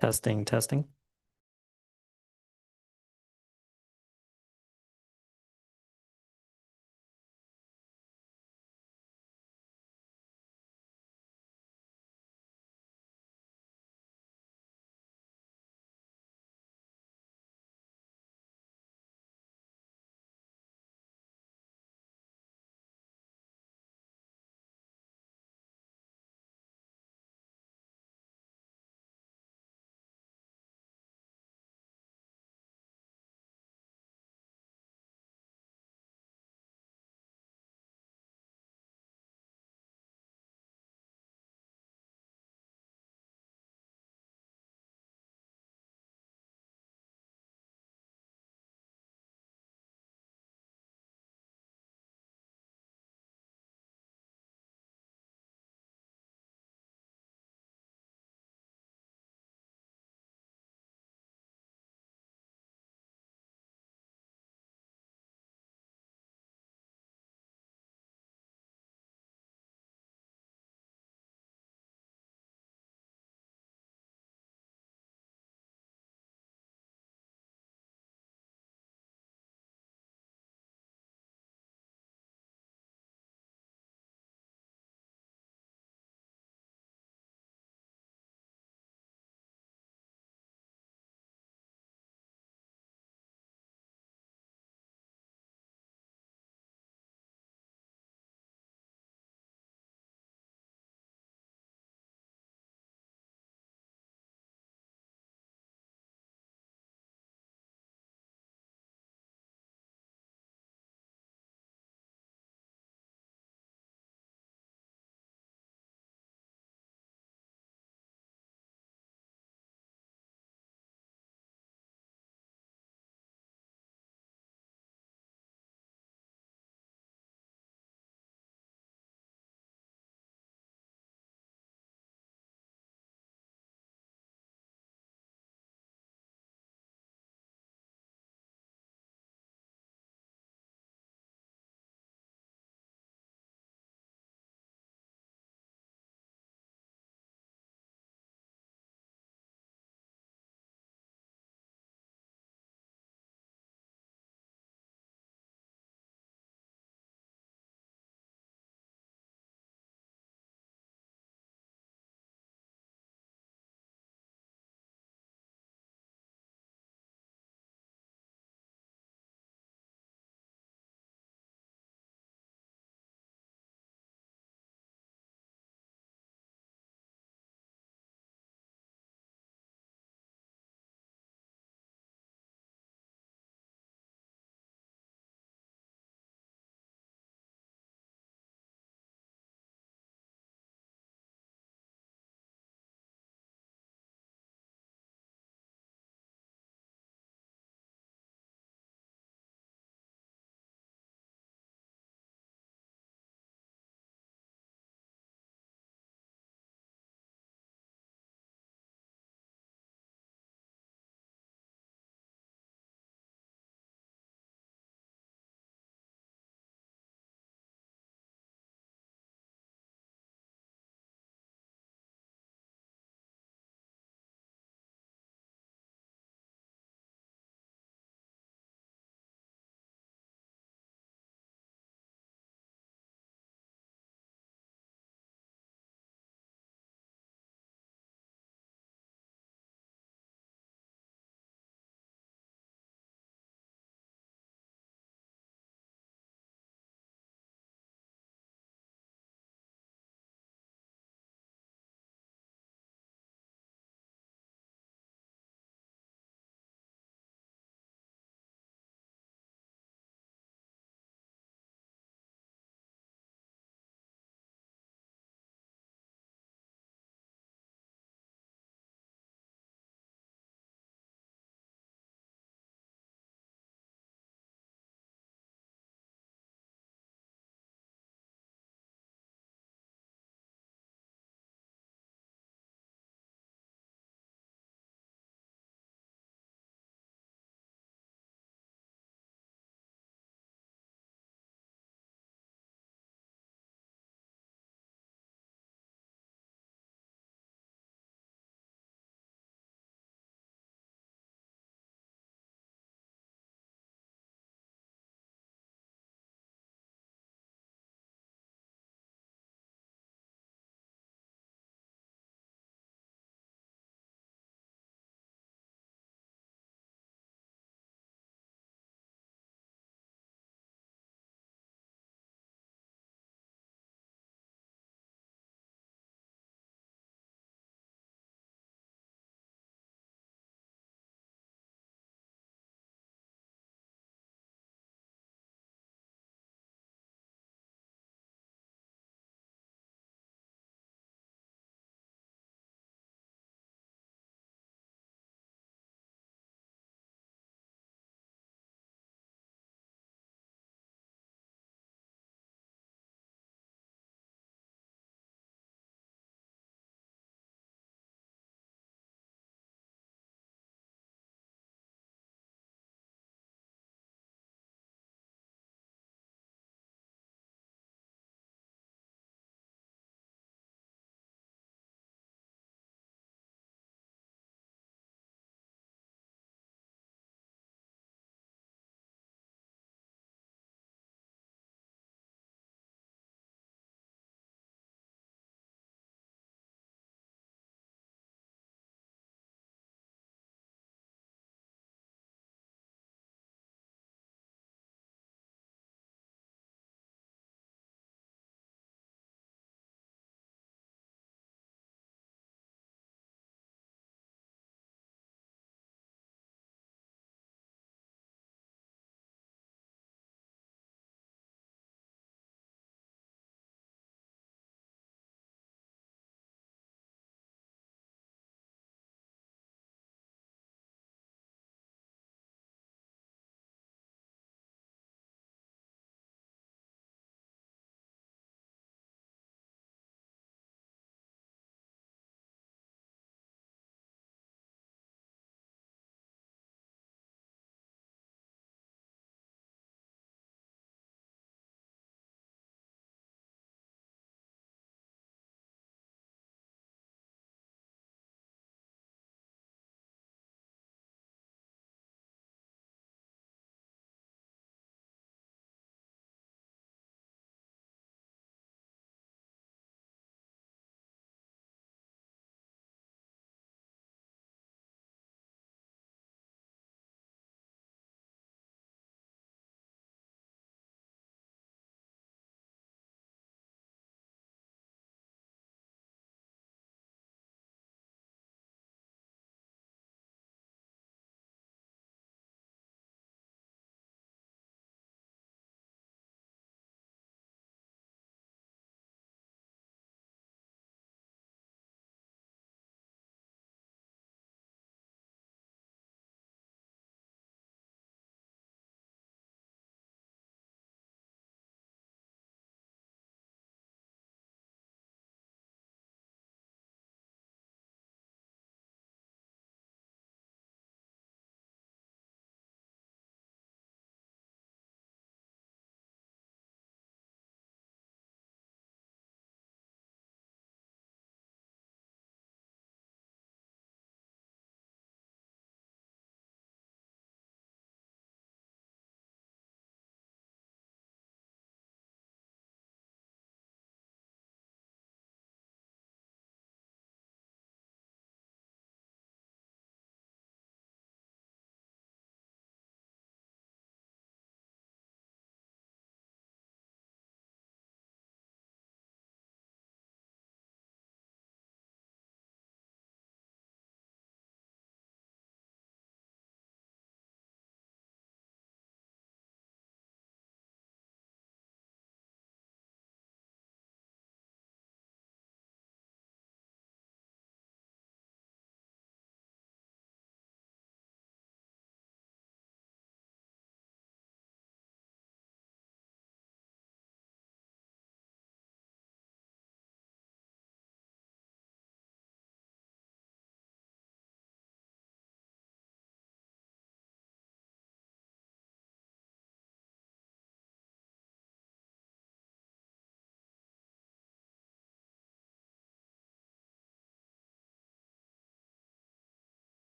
Testing, testing.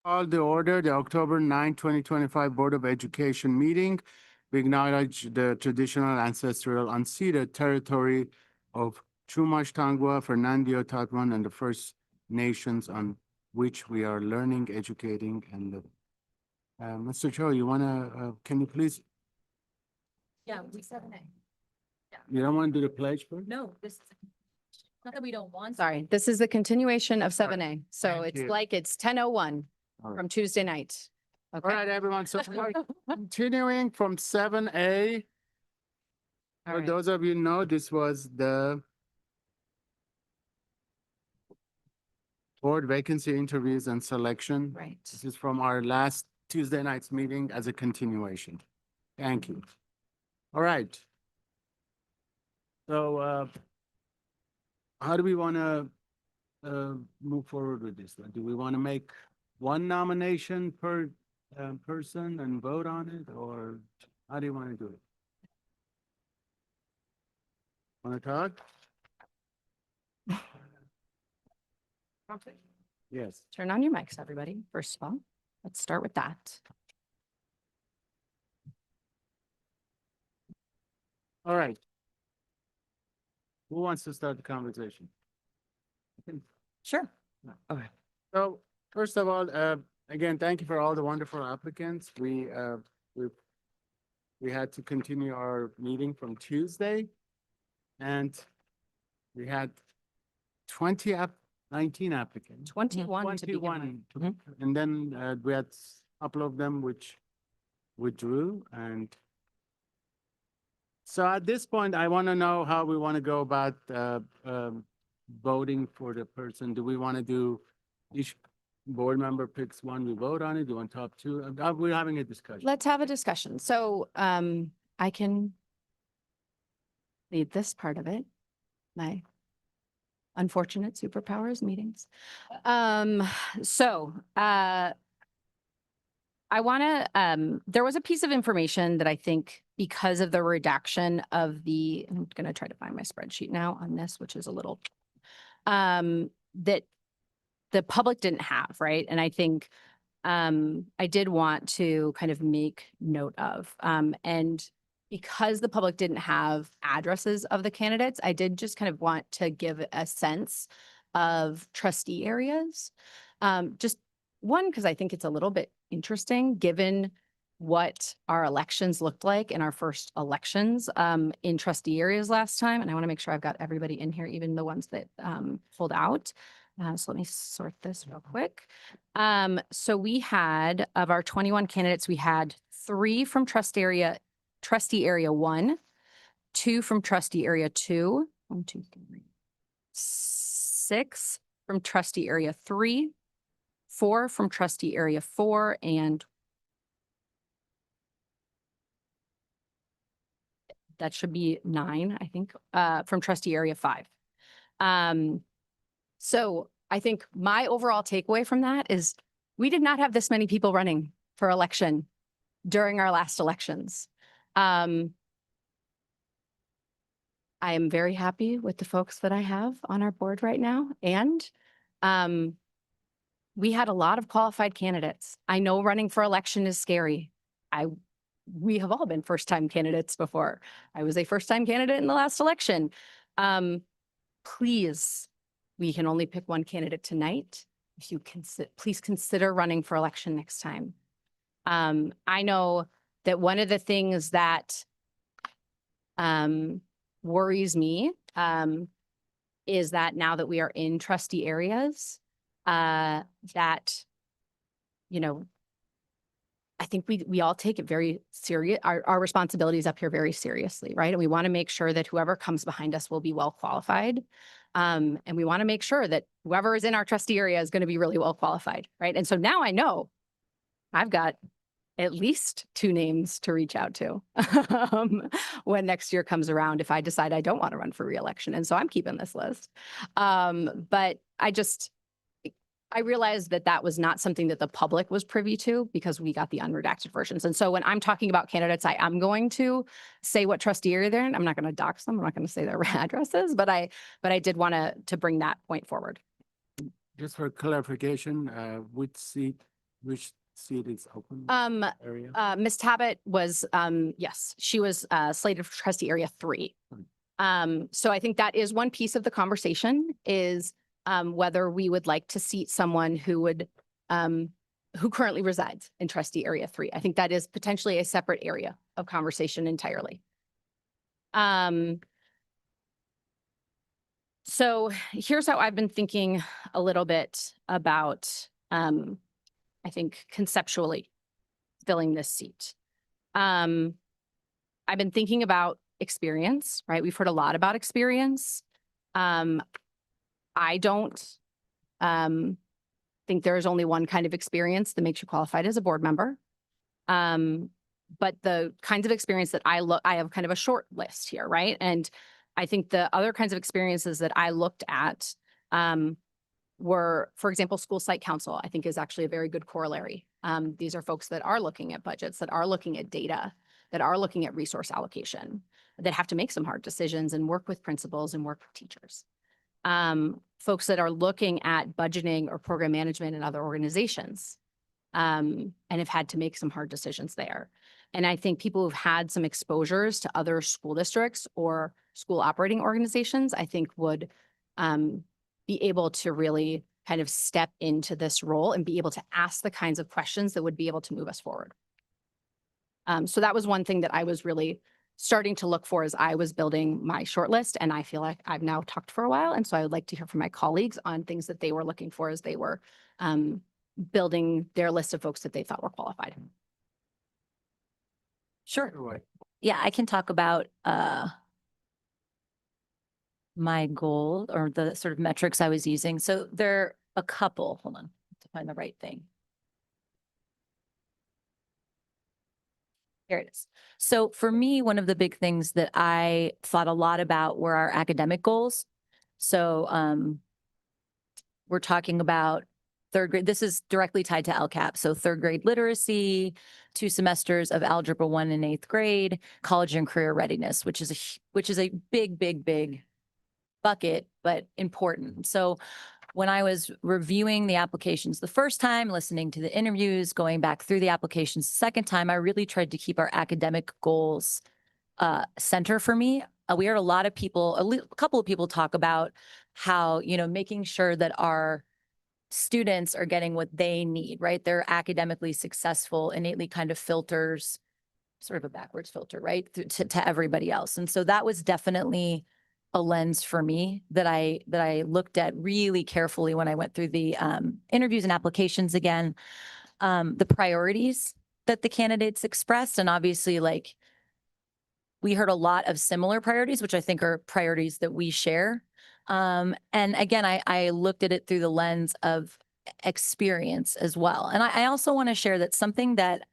Call the order, the October 9, 2025 Board of Education meeting. We acknowledge the traditional ancestral unceded territory of Chumash, Tangwa, Fernandina, Tatwan, and the First Nations on which we are learning, educating, and living. Mr. Cho, can you please, Yeah, we 7A. you don't want to do the pledge first? No, this is not that we don't want. Sorry, this is the continuation of 7A. So Thank it's you. like it's 10:01 All right. from Tuesday night. All Okay. right, everyone, so we're continuing from 7A. All For right. those of you who know, this was the board vacancy interviews and selection. Right. This is from our last Tuesday night's meeting as a continuation. Thank you. All right. So, how do we want to move forward with this? Do we want to make one nomination per person and vote on it, or how do you want to do it? Want to talk? Yes. Turn on your mics, everybody. First of all, let's start with that. All right. Who wants to start the conversation? Sure. So first of all, again, thank you for all the wonderful applicants. We had to continue our meeting from Tuesday. And we had 19 applicants. 21 to begin with. 21. Mhm. And then we had a couple of them which withdrew. And so at this point, I want to know how we want to go about voting for the person. Do we want to do each board member picks one, we vote on it? Do you want top two? We're having a discussion. Let's have a discussion. So I can lead this part of it. My unfortunate superpowers meetings. I want to, there was a piece of information that I think because of the redaction of I'm going to try to find my spreadsheet now on this, which is a little, that the public didn't have, right? And I think I did want to kind of make note of, and because the public didn't have addresses of the candidates, I did just kind of want to give a sense of trustee areas. Just one, because I think it's a little bit interesting given what our elections looked like in our first elections in trustee areas last time. And I want to make sure I've got everybody in here, even the ones that pulled out. So let me sort this real quick. So we had, of our 21 candidates, we had 3 from trustee area 1, 2 from trustee area 2, 1, 2, 3, 6 from trustee area 3, 4 from trustee area 4, and that should be 9, I think, from trustee area 5. So I think my overall takeaway from that is we did not have this many people running for election during our last elections. I am very happy with the folks that I have on our board right now. And we had a lot of qualified candidates. I know running for election is scary. We have all been first-time candidates before. I was a first-time candidate in the last election. Please, we can only pick one candidate tonight. If you please consider running for election next time. I know that one of the things that worries me is that now that we are in trustee areas, that, you know, I think we all take it very serious, our responsibilities up here very seriously, right? And we want to make sure that whoever comes behind us will be well qualified. And we want to make sure that whoever is in our trustee area is going to be really well qualified, right? And so now I know I've got at least 2 names to reach out to when next year comes around if I decide I don't want to run for reelection. And so I'm keeping this list. But I realized that that was not something that the public was privy to because we got the unredacted versions. And so when I'm talking about candidates, I am going to say what trustee area they're in. I'm not going to dox them. I'm not going to say their addresses, but I did want to bring that point forward. Just for clarification, which seat Which seat is open area? Ms. Tabbitt was, yes, she was slated for trustee area 3. So I think that is one piece of the conversation is whether we would like to seat someone who would, who currently resides in trustee area 3. I think that is potentially a separate area of conversation entirely. So here's how I've been thinking a little bit about, I think conceptually filling this seat. I've been thinking about experience, right? We've heard a lot about experience. I don't think there is only one kind of experience that makes you qualified as a board member. But the kinds of experience that I have kind of a short list here, right? And I think the other kinds of experiences that I looked at were, for example, school site council, I think is actually a very good corollary. These are folks that are looking at budgets, that are looking at data, that are looking at resource allocation, that have to make some hard decisions and work with principals and work with teachers. Folks that are looking at budgeting or program management in other organizations and have had to make some hard decisions there. And I think people who've had some exposures to other school districts or school operating organizations, I think would be able to really kind of step into this role and be able to ask the kinds of questions that would be able to move us forward. So that was one thing that I was really starting to look for as I was building my shortlist. And I feel like I've now talked for a while. And so I would like to hear from my colleagues on things that they were looking for as they were building their list of folks that they thought were qualified. Sure. Right. Yeah, I can talk about my goal or the sort of metrics I was using. So there are a couple, hold on, to find the right thing. Here it is. So for me, one of the big things that I thought a lot about were our academic goals. So we're talking about third grade. This is directly tied to LCAP. So third grade literacy, 2 semesters of Algebra 1 in 8th grade, college and career readiness, which is a big bucket, but important. So when I was reviewing the applications the first time, listening to the interviews, going back through the applications the second time, I really tried to keep our academic goals center for me. We heard a lot of people, a couple of people talk about how, making sure that our students are getting what they need, right? They're academically successful, innately kind of filters, sort of a backwards filter, right? To everybody else. And so that was definitely a lens for me that I looked at really carefully when I went through the interviews and applications again. The priorities that the candidates expressed, and obviously like we heard a lot of similar priorities, which I think are priorities that we share. And again, I looked at it through the lens of experience as well. And I also want to share that something that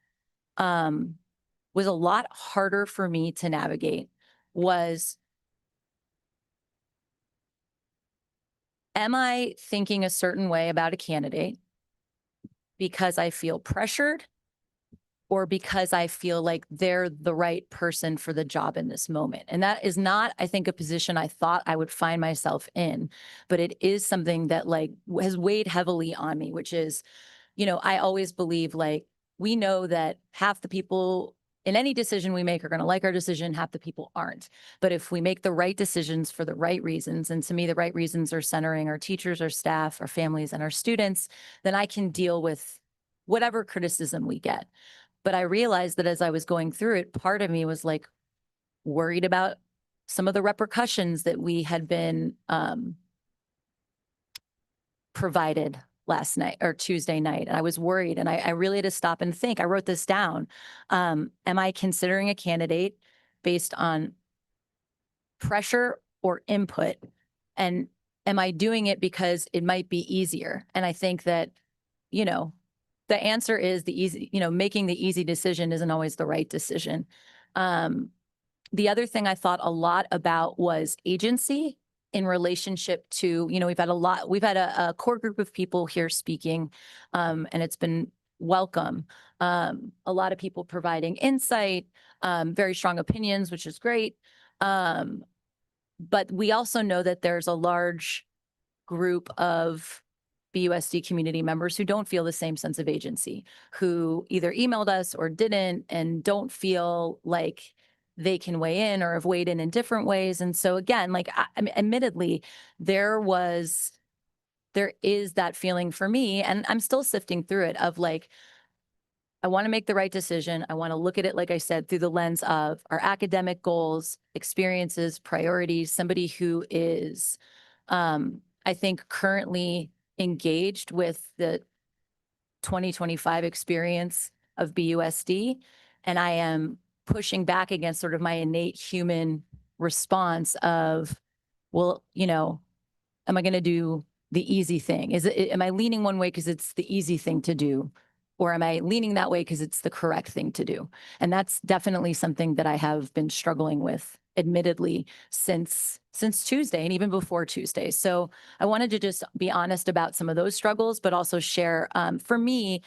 was a lot harder for me to navigate was, am I thinking a certain way about a candidate because I feel pressured or because I feel like they're the right person for the job in this moment? And that is not, I think, a position I thought I would find myself in, but it is something that like has weighed heavily on me, which is, I always believe like, we know that half the people in any decision we make are going to like our decision, half the people aren't. But if we make the right decisions for the right reasons, and to me, the right reasons are centering our teachers, our staff, our families, and our students, then I can deal with whatever criticism we get. But I realized that as I was going through it, part of me was like worried about some of the repercussions that we had been provided last night or Tuesday night. And I was worried and I really had to stop and think. I wrote this down. Am I considering a candidate based on pressure or input? And am I doing it because it might be easier? And I think that, the answer is making the easy decision isn't always the right decision. The other thing I thought a lot about was agency in relationship to, we've had a core group of people here speaking, and it's been welcome. A lot of people providing insight, very strong opinions, which is great. But we also know that there's a large group of BUSD community members who don't feel the same sense of agency, who either emailed us or didn't and don't feel like they can weigh in or have weighed in different ways. And so again, like I mean, admittedly, there is that feeling for me, and I'm still sifting through it of like, I want to make the right decision. I want to look at it, like I said, through the lens of our academic goals, experiences, priorities, somebody who is, I think, currently engaged with the 2025 experience of BUSD. And I am pushing back against sort of my innate human response of, well, you know, am I going to do the easy thing? Am I leaning one way because it's the easy thing to do? Or am I leaning that way because it's the correct thing to do? And that's definitely something that I have been struggling with, admittedly, since Tuesday and even before Tuesday. So I wanted to just be honest about some of those struggles, but also share, for me,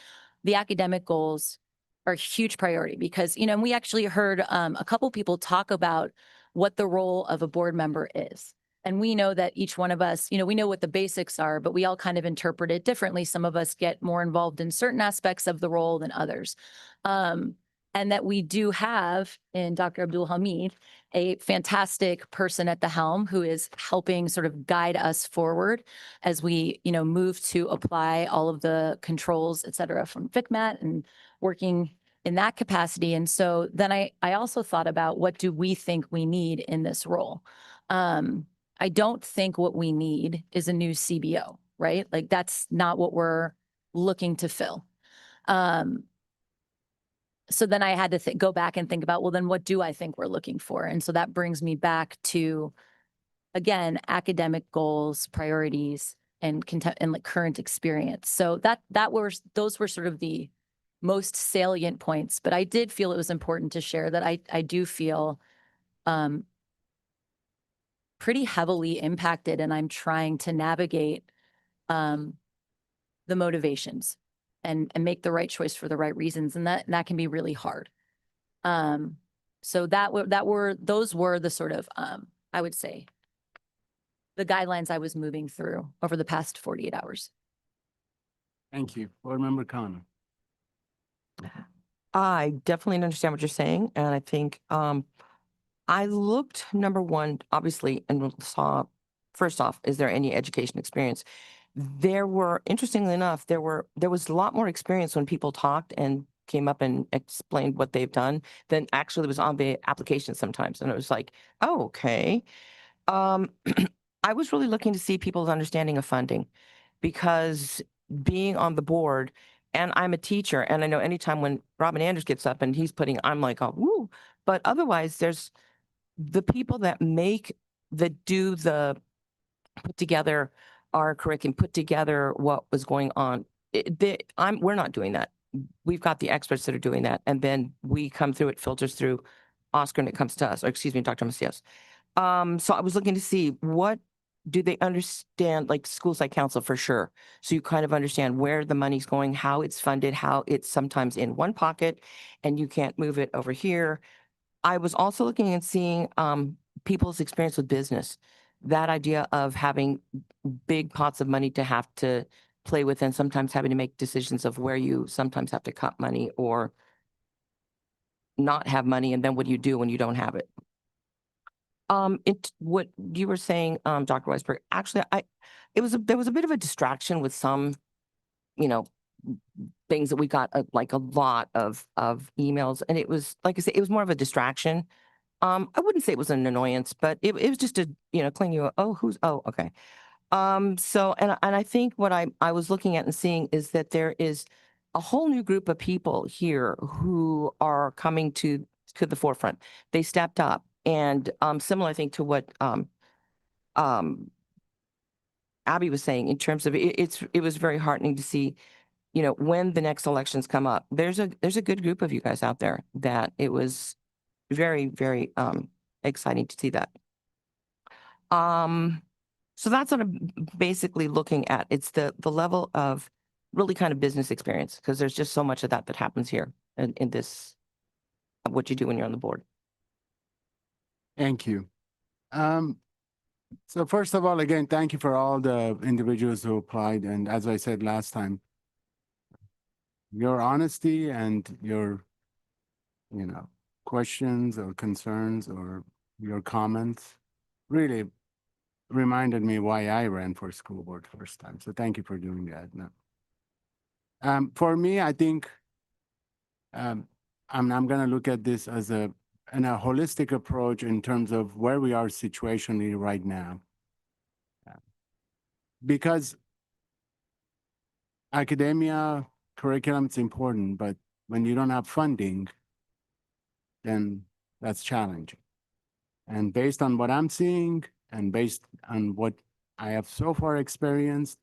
the academic goals are a huge priority because, you know, and we actually heard a couple people talk about what the role of a board member is. And we know that each one of us, you know, we know what the basics are, but we all kind of interpret it differently. Some of us get more involved in certain aspects of the role than others. And that we do have in Dr. Abdul Hamid, a fantastic person at the helm who is helping sort of guide us forward as we, you know, move to apply all of the controls, et cetera, from FCMAT and working in that capacity. And so then I also thought about what do we think we need in this role? I don't think what we need is a new CBO, right? Like that's not what we're looking to fill. So then I had to go back and think about, well, then what do I think we're looking for? And so that brings me back to, again, academic goals, priorities, and like current experience. So those were sort of the most salient points. But I did feel it was important to share that I do feel pretty heavily impacted, and I'm trying to navigate the motivations and make the right choice for the right reasons, and that can be really hard. So those were the sort of I would say the guidelines I was moving through over the past 48 hours. Thank you. Board Member Khanna. I definitely understand what you're saying. And I think I looked, number one, obviously, and saw, first off, is there any education experience? There were, interestingly enough, there was a lot more experience when people talked and came up and explained what they've done than actually was on the application sometimes. And it was like, oh, okay. I was really looking to see people's understanding of funding because being on the board, and I'm a teacher, and I know anytime when Robin Anders gets up and he's putting, I'm like, oh, woo. But otherwise, there's the people that put together our curriculum, put together what was going on. We're not doing that. We've got the experts that are doing that. And then we come through, it filters through Oscar and it comes to us, or excuse me, Dr. Macias. So I was looking to see what do they understand, like school site council for sure. So you kind of understand where the money's going, how it's funded, how it's sometimes in one pocket and you can't move it over here. I was also looking and seeing people's experience with business. That idea of having big pots of money to have to play with and sometimes having to make decisions of where you sometimes have to cut money or not have money. And then what do you do when you don't have it? What you were saying, Dr. Weisberg, actually, there was a bit of a distraction with some, you know, things that we got like a lot of emails, and it was, like I said, it was more of a distraction. I wouldn't say it was an annoyance, but it was just a, you know, cling you, okay. So, and I think what I was looking at and seeing is that there is a whole new group of people here who are coming to the forefront. They stepped up. And similar, I think, to what Abby was saying in terms of it was very heartening to see, you know, when the next elections come up, there's a good group of you guys out there that it was very, very exciting to see that. So that's what I'm basically looking at. It's the level of really kind of business experience, because there's just so much of that happens here in this, what you do when you're on the board. Thank you. So first of all, again, thank you for all the individuals who applied. And as I said last time, your honesty and your, questions or concerns or your comments really reminded me why I ran for school board first time. So thank you for doing that. No. For me, I think I'm going to look at this as a holistic approach in terms of where we are situationally right now. Because academia curriculum is important, but when you don't have funding, then that's challenging. And based on what I'm seeing and based on what I have so far experienced,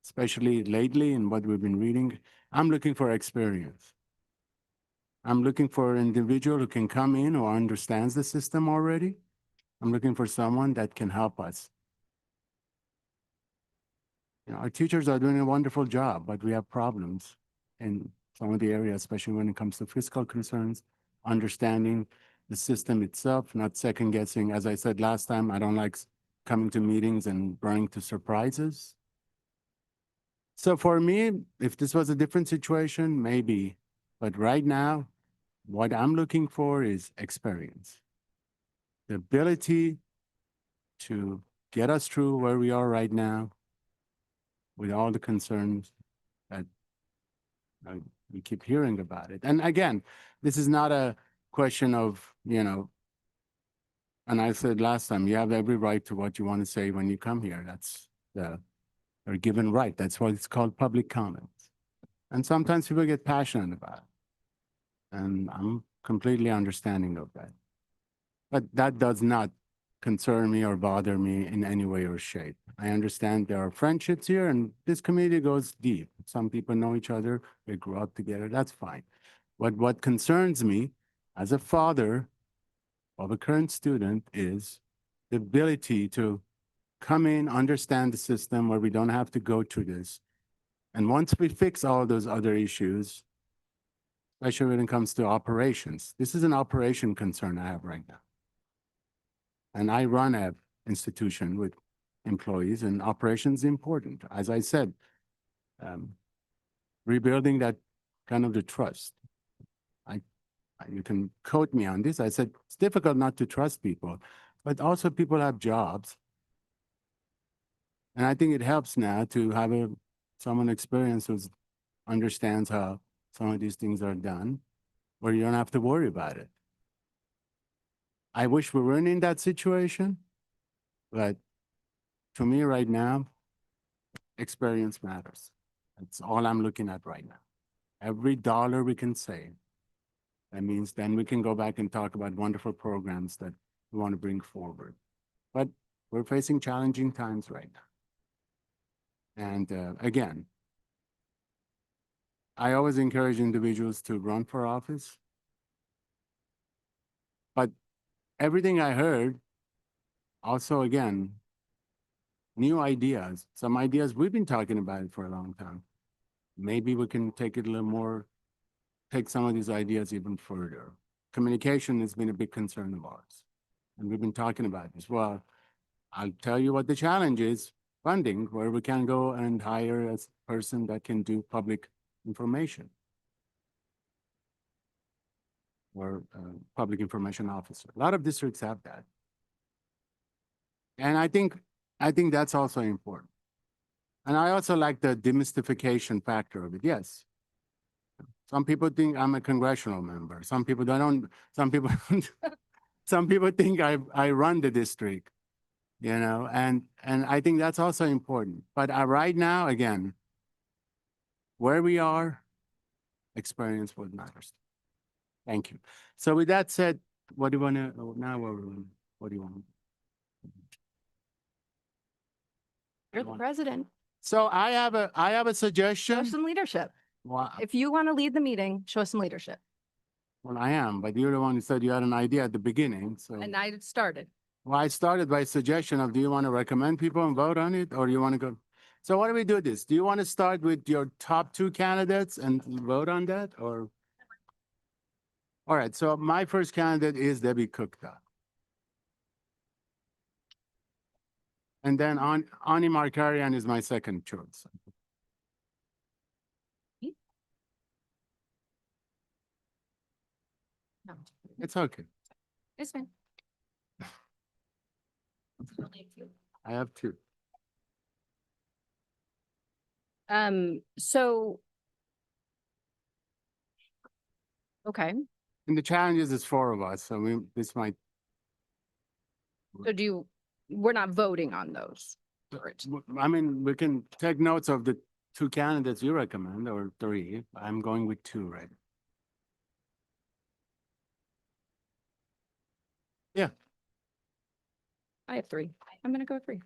especially lately and what we've been reading, I'm looking for experience. I'm looking for an individual who can come in or understands the system already. I'm looking for someone that can help us. Our teachers are doing a wonderful job, but we have problems in some of the areas, especially when it comes to fiscal concerns, understanding the system itself, not second guessing. As I said last time, I don't like coming to meetings and running to surprises. So for me, if this was a different situation, maybe, but right now, what I'm looking for is experience. The ability to get us through where we are right now with all the concerns that we keep hearing about it. And again, this is not a question of, and I said last time, you have every right to what you want to say when you come here. That's a given right. That's why it's called public comments. And sometimes people get passionate about it. And I'm completely understanding of that. But that does not concern me or bother me in any way or shape. I understand there are friendships here and this community goes deep. Some people know each other, they grew up together, that's fine. But what concerns me as a father of a current student is the ability to come in, understand the system where we don't have to go through this. And once we fix all those other issues, especially when it comes to operations, this is an operation concern I have right now. And I run an institution with employees and operations is important. As I said, rebuilding that kind of the trust. You can quote me on this. I said, it's difficult not to trust people, but also people have jobs. And I think it helps now to have someone experienced who understands how some of these things are done, where you don't have to worry about it. I wish we weren't in that situation, but to me right now, experience matters. That's all I'm looking at right now. Every dollar we can save, that means then we can go back and talk about wonderful programs that we want to bring forward. But we're facing challenging times right now. And again, I always encourage individuals to run for office. But everything I heard, also again, new ideas, some ideas we've been talking about it for a long time. Maybe we can take it a little more, take some of these ideas even further. Communication has been a big concern of ours. And we've been talking about this. Well, I'll tell you what the challenge is, funding, where we can go and hire a person that can do public information or public information officer. A lot of districts have that. And I think that's also important. And I also like the demystification factor of it. Yes. Some people think I'm a congressional member. Some people don't, some people think I run the district, and I think that's also important. But right now, again, where we are, experience what matters. Thank you. So with that said, what do you want to, now what do you want? You're the president. So I have a Show suggestion. some leadership. Well, If you want to lead the meeting, show some leadership. well, I am, but you're the one who said you had an idea at the beginning, so. And I started. Well, I started by suggestion of, do you want to recommend people and vote on it, or do you want to go? So why do we do this? Do you want to start with your top two candidates and vote on that, or? All right, so my first candidate is Debbie Cookta. And then Ani Markarian is my second choice. No, It's okay. it's fine. I have two. So. Okay, And the challenges is four of us, so this might, so we're not voting on those. Correct. I mean, we can take notes of the two candidates you recommend, or three. I'm going with two, right? Yeah, I have three. I'm gonna go with three.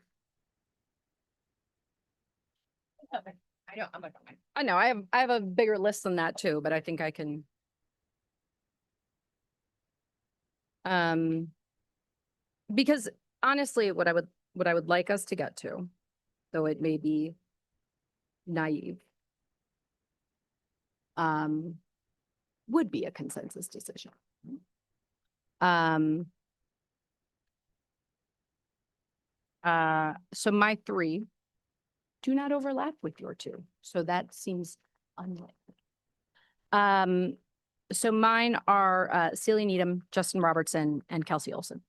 I know, I'm like, I know, I have a bigger list than that too, but I think I can. Because honestly, what I would like us to get to, though it may be naive, would be a consensus decision. So my three do not overlap with your two, so that seems unlikely. So mine are Celia Needham, Justin Robertson, and Kelsey Olson.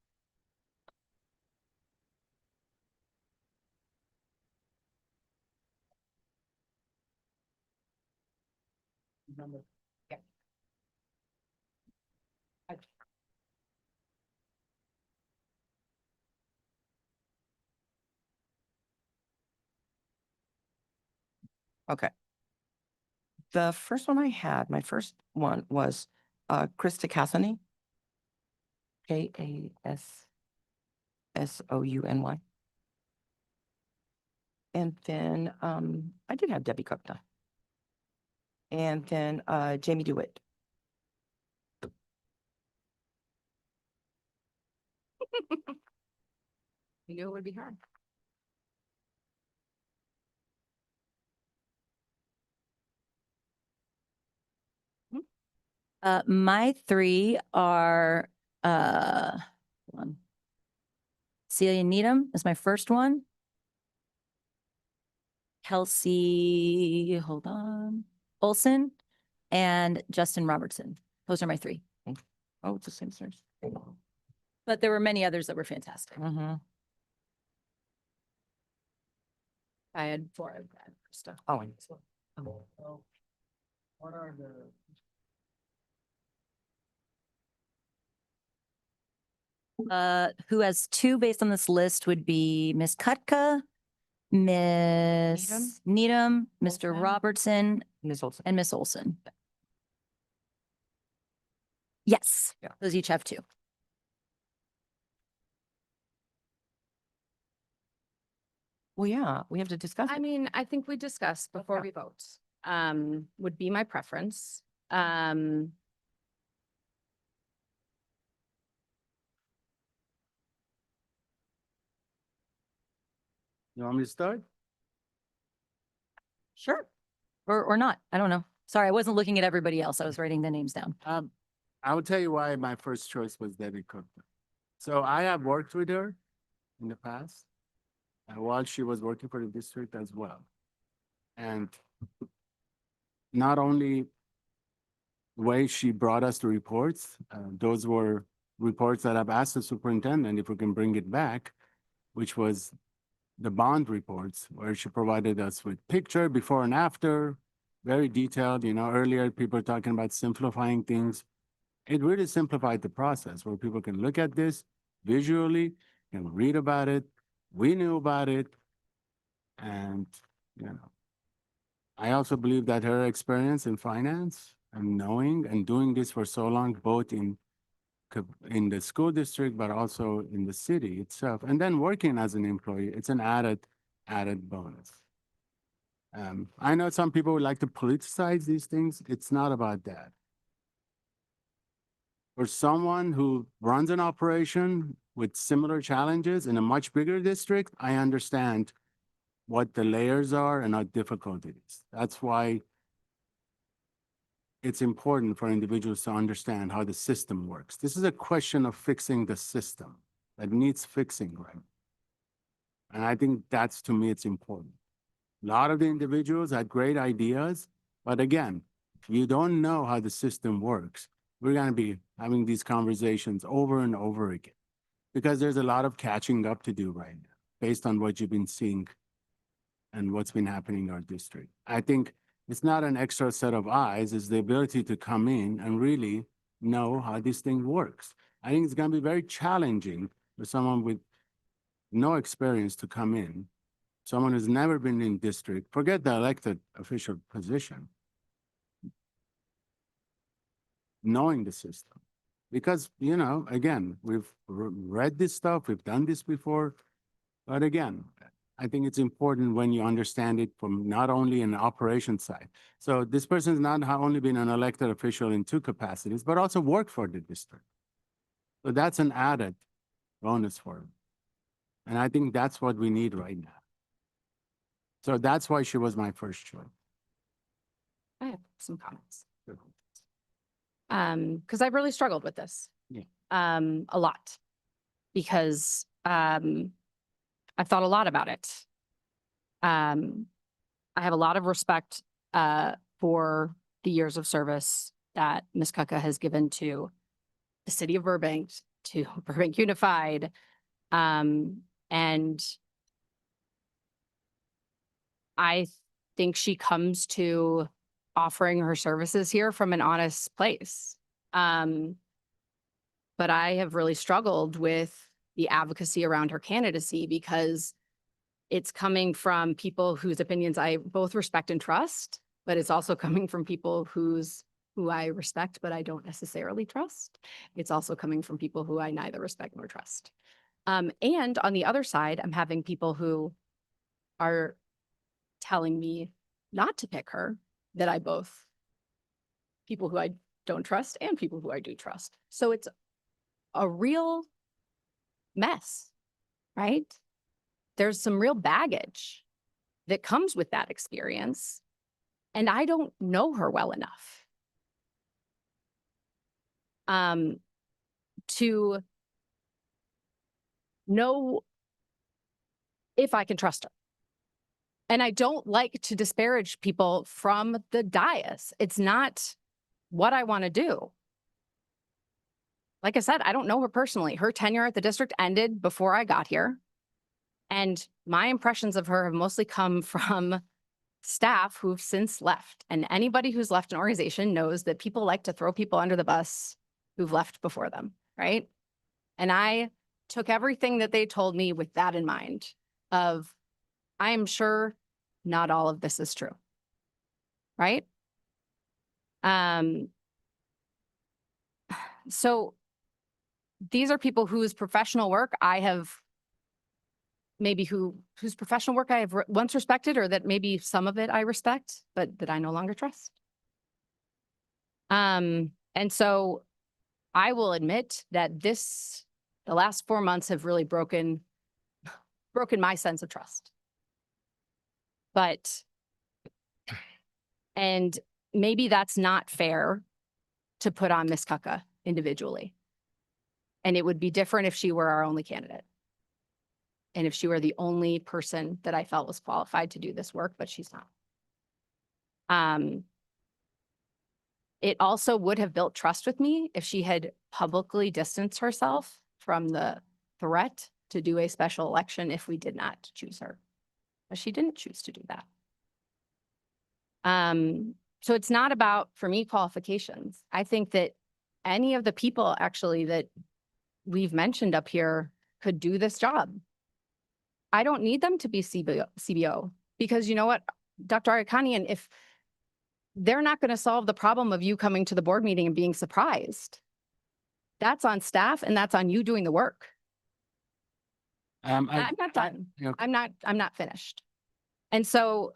Okay. The first one I had, my first one was Krista Cassany. Kassouny. And then I did have Debbie Gupta. And then Jamie DeWitt. You knew it would be hard. My three are, hold on. Celia Needham is my first one. Kelsey, hold on, Olson, and Justin Robertson. Those are my three. Oh, it's the same size. But there were many others that were fantastic. Mm-hmm. I had four of that stuff. Oh, and what are the? Who has two based on this list would be Miss Kutka, Miss Needham, Mr. Olson. Robertson, Ms. Olson. and Miss Olson. Yes, Yeah. those each have two. Well, yeah, we have to discuss I it. mean, I think we discussed before Okay. we vote, would be my preference. You want me to start? Sure. Or not. I don't know. Sorry, I wasn't looking at everybody else. I was writing the names down. I will tell you why my first choice was Debbie Cook. So I have worked with her in the past, while she was working for the district as well. And not only the way she brought us the reports, those were reports that I've asked the superintendent if we can bring it back, which was the bond reports, where she provided us with picture before and after, very detailed. You know, earlier people were talking about simplifying things. It really simplified the process where people can look at this visually and read about it. We knew about it. And, you know, I also believe that her experience in finance and knowing and doing this for so long, both in the school district, but also in the city itself, and then working as an employee, it's an added bonus. I know some people would like to politicize these things. It's not about that. For someone who runs an operation with similar challenges in a much bigger district, I understand what the layers are and how difficult it is. That's why it's important for individuals to understand how the system works. This is a question of fixing the system that needs fixing, right? And I think that's, to me, it's important. A lot of the individuals had great ideas, but again, if you don't know how the system works, we're gonna be having these conversations over and over again. Because there's a lot of catching up to do right now, based on what you've been seeing and what's been happening in our district. I think it's not an extra set of eyes, it's the ability to come in and really know how this thing works. I think it's gonna be very challenging for someone with no experience to come in, someone who's never been in district, forget the elected official position, knowing the system. Because, you know, again, we've read this stuff, we've done this before, but again, I think it's important when you understand it from not only an operation side. So this person's not only been an elected official in 2 capacities, but also worked for the district. So that's an added bonus for him. And I think that's what we need right now. So that's why she was my first choice. I have some comments. Because I've really struggled with this. Yeah. A lot. Because I've thought a lot about it. I have a lot of respect for the years of service that Ms. Kuka has given to the city of Burbank, to Burbank Unified. And I think she comes to offering her services here from an honest place. But I have really struggled with the advocacy around her candidacy because it's coming from people whose opinions I both respect and trust, but it's also coming from people who I respect, but I don't necessarily trust. It's also coming from people who I neither respect nor trust. And on the other side, I'm having people who are telling me not to pick her, that I both, people who I don't trust and people who I do trust. So it's a real mess, right? There's some real baggage that comes with that experience, and I don't know her well enough to know if I can trust her. And I don't like to disparage people from the dais. It's not what I want to do. Like I said, I don't know her personally. Her tenure at the district ended before I got here. And my impressions of her have mostly come from staff who've since left. And anybody who's left an organization knows that people like to throw people under the bus who've left before them, right? And I took everything that they told me with that in mind of, I am sure not all of this is true, right? So these are people whose professional work I have maybe whose professional work I have once respected, or that maybe some of it I respect, but that I no longer trust. And so I will admit that the last 4 months have really broken my sense of trust. And maybe that's not fair to put on Ms. Kuka individually. And it would be different if she were our only candidate. And if she were the only person that I felt was qualified to do this work, but she's not. It also would have built trust with me if she had publicly distanced herself from the threat to do a special election if we did not choose her. But she didn't choose to do that. So it's not about, for me, qualifications. I think that any of the people actually that we've mentioned up here could do this job. I don't need them to be CBO because you know what, Dr. Arakanian, if they're not going to solve the problem of you coming to the board meeting and being surprised, that's on staff and that's on you doing the work. I'm not done. yeah. I'm not finished. And so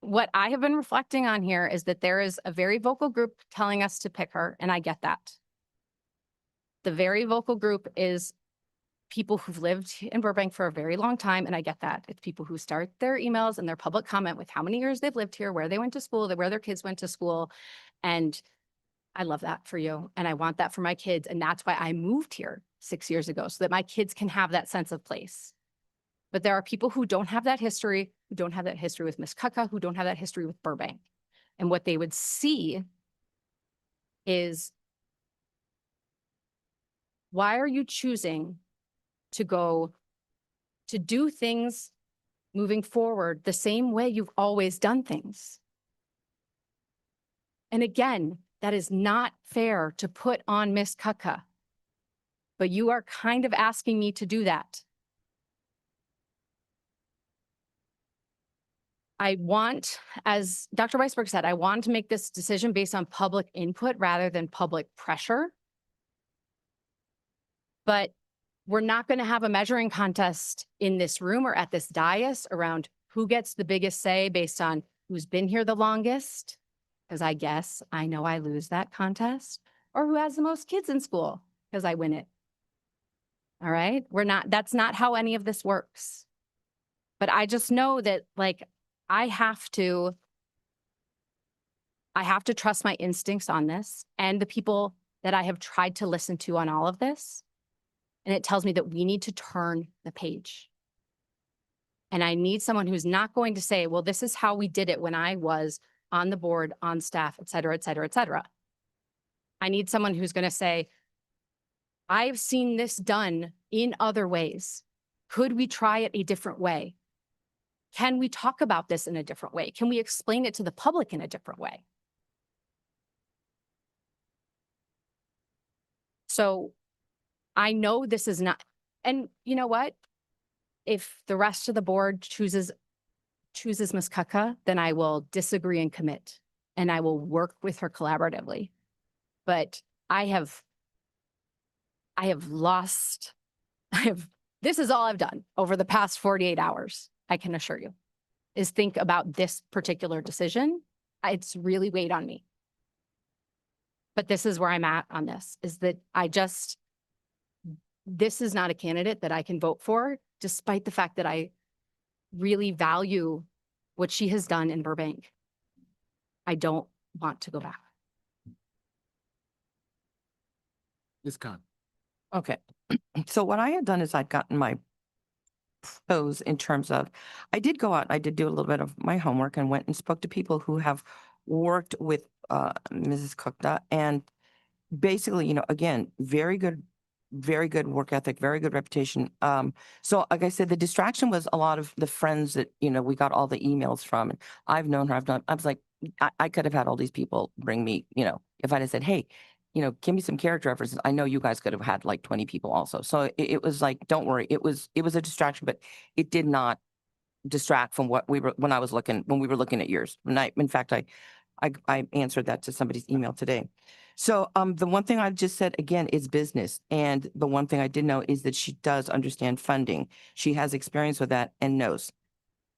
what I have been reflecting on here is that there is a very vocal group telling us to pick her, and I get that. The very vocal group is people who've lived in Burbank for a very long time, and I get that. It's people who start their emails and their public comment with how many years they've lived here, where they went to school, where their kids went to school. And I love that for you, and I want that for my kids. And that's why I moved here 6 years ago, so that my kids can have that sense of place. But there are people who don't have that history, who don't have that history with Miss Cucca, who don't have that history with Burbank. And what they would see is, why are you choosing to go to do things moving forward the same way you've always done things? And again, that is not fair to put on Miss Cucca, but you are kind of asking me to do that. I want, as Dr. Weisberg said, I want to make this decision based on public input rather than public pressure. But we're not going to have a measuring contest in this room or at this dais around who gets the biggest say based on who's been here the longest, because I guess I know I lose that contest, or who has the most kids in school, because I win it. All right? That's not how any of this works. But I just know that, like, I have to trust my instincts on this and the people that I have tried to listen to on all of this. And it tells me that we need to turn the page. And I need someone who's not going to say, well, this is how we did it when I was on the board, on staff, et cetera, et cetera, et cetera. I need someone who's going to say, I've seen this done in other ways. Could we try it a different way? Can we talk about this in a different way? Can we explain it to the public in a different way? So I know this is not, and you know what? If the rest of the board chooses Ms. Cucca, then I will disagree and commit, and I will work with her collaboratively. But this is all I've done over the past 48 hours, I can assure you, is think about this particular decision. It's really weighed on me. But this is where I'm at on this, is that this is not a candidate that I can vote for, despite the fact that I really value what she has done in Burbank. I don't want to go back. Ms. Khan. Okay. So what I had done is I'd gotten my pros in terms of, I did go out, I did do a little bit of my homework and went and spoke to people who have worked with Mrs. Cucca, and basically, again, very good work ethic, very good reputation. So like I said, the distraction was a lot of the friends that, we got all the emails from, and I've known her, I was like, I could have had all these people bring me, if I'd have said, hey, give me some character references. I know you guys could have had like 20 people also. So it was like, don't worry. It was a distraction, but it did not distract from what when we were looking at yours. In fact, I answered that to somebody's email today. So the one thing I just said again is business. And the one thing I did know is that she does understand funding. She has experience with that and knows.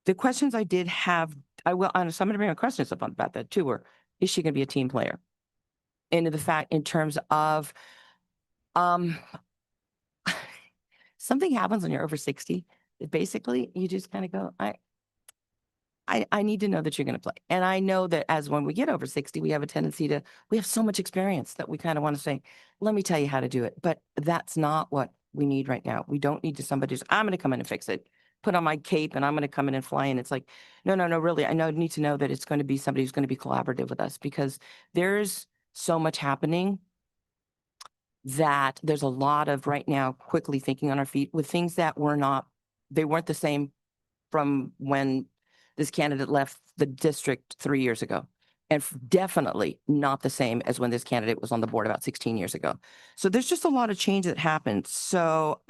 The questions I did have, so I'm going to bring up questions up about that too, or is she going to be a team player? Into the fact in terms of something happens when you're over 60, that basically you just kind of go, I need to know that you're going to play. And I know that as when we get over 60, we have a tendency we have so much experience that we kind of want to say, let me tell you how to do it. But that's not what we need right now. We don't need somebody who's, I'm going to come in and fix it, put on my cape, and I'm going to come in and fly in. It's like, no, really. I need to know that it's going to be somebody who's going to be collaborative with us, because there's so much happening that there's a lot of right now quickly thinking on our feet with things that they weren't the same from when this candidate left the district 3 years ago, and definitely not the same as when this candidate was on the board about 16 years ago. So there's just a lot of change that happened. So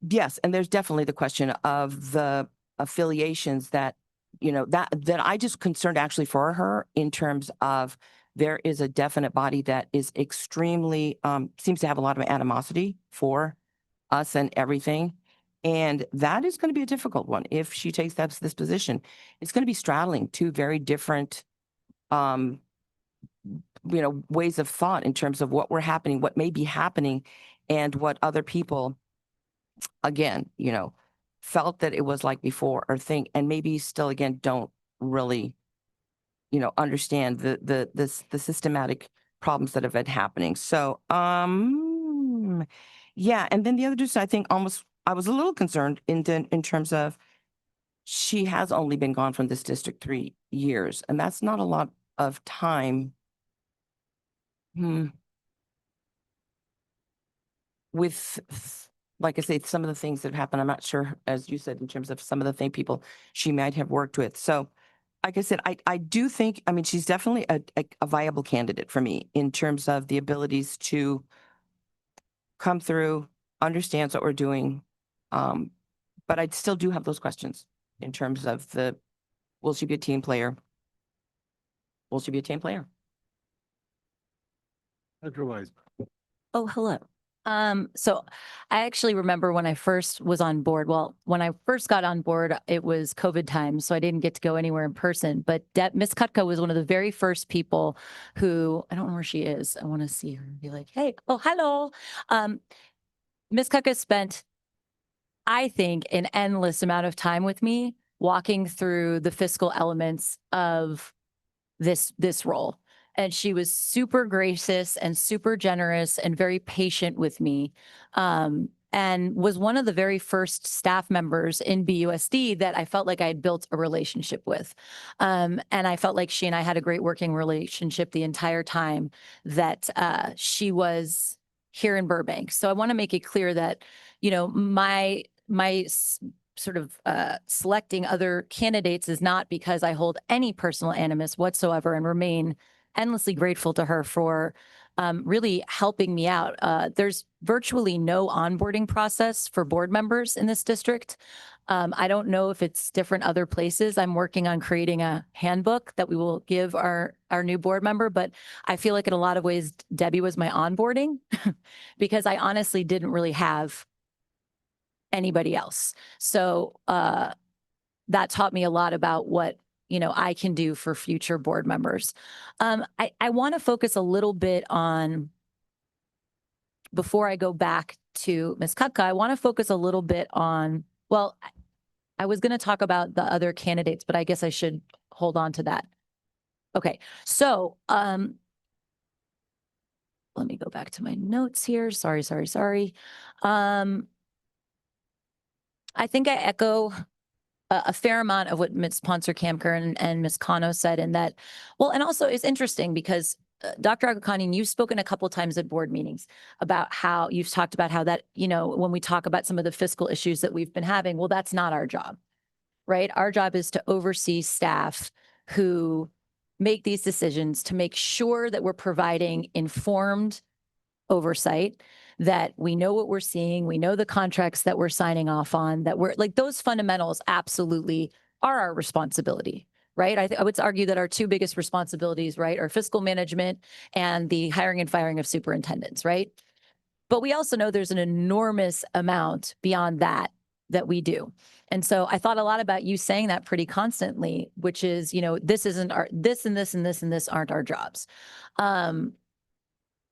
yes, and there's definitely the question of the affiliations that, that I just concerned actually for her, in terms of there is a definite body that is extremely, seems to have a lot of animosity for us and everything. And that is going to be a difficult one. If she takes this position, it's going to be straddling two very different, ways of thought in terms of what may be happening, and what other people, again, felt that it was like before, or think, and maybe still, again, don't really, understand the systematic problems that have been happening. So, Yeah, and then the other just, I think almost, I was a little concerned in terms of she has only been gone from this district 3 years, and that's not a lot of time. With, like I say, some of the things that have happened, I'm not sure, as you said, in terms of some of the thing people she might have worked with. So, like I said, I do think, I mean, she's definitely a viable candidate for me in terms of the abilities to come through, understands what we're doing. But I still do have those questions in terms of will she be a team player? Will she be a team player? Dr. Wise. Oh, hello. So I actually remember when I first was on board. Well, when I first got on board, it was COVID time, so I didn't get to go anywhere in person. But Miss Kutka was one of the very first people who, I don't know where she is. I want to see her and be like, hey, oh, hello. Miss Kutka spent, I think, an endless amount of time with me walking through the fiscal elements of this role. And she was super gracious and super generous and very patient with me. And was one of the very first staff members in BUSD that I felt like I had built a relationship with. And I felt like she and I had a great working relationship the entire time that she was here in Burbank. So I want to make it clear that, you know, my sort of selecting other candidates is not because I hold any personal animus whatsoever, and remain endlessly grateful to her for really helping me out. There's virtually no onboarding process for board members in this district. I don't know if it's different other places. I'm working on creating a handbook that we will give our new board member, but I feel like in a lot of ways, Debbie was my onboarding because I honestly didn't really have anybody else. So that taught me a lot about what, you know, I can do for future board members. I want to focus a little bit on, before I go back to Ms. Kutka, I want to focus a little bit on, well, I was going to talk about the other candidates, but I guess I should hold on to that. Okay, so let me go back to my notes here. Sorry. I think I echo a fair amount of what Ms. Ponser-Kamker and Ms. Kano said, and that, well, and also it's interesting because Dr. Aghakhanian, you've spoken a couple times at board meetings about how you've talked about how that, you know, when we talk about some of the fiscal issues that we've been having, well, that's not our job, right? Our job is to oversee staff who make these decisions to make sure that we're providing informed oversight, that we know what we're seeing, we know the contracts that we're signing off on, that we're like, those fundamentals absolutely are our responsibility, right? I would argue that our two biggest responsibilities, right, are fiscal management and the hiring and firing of superintendents, right? But we also know there's an enormous amount beyond that that we do. And so I thought a lot about you saying that pretty constantly, which is, you know, this isn't our, this and this and this and this aren't our jobs.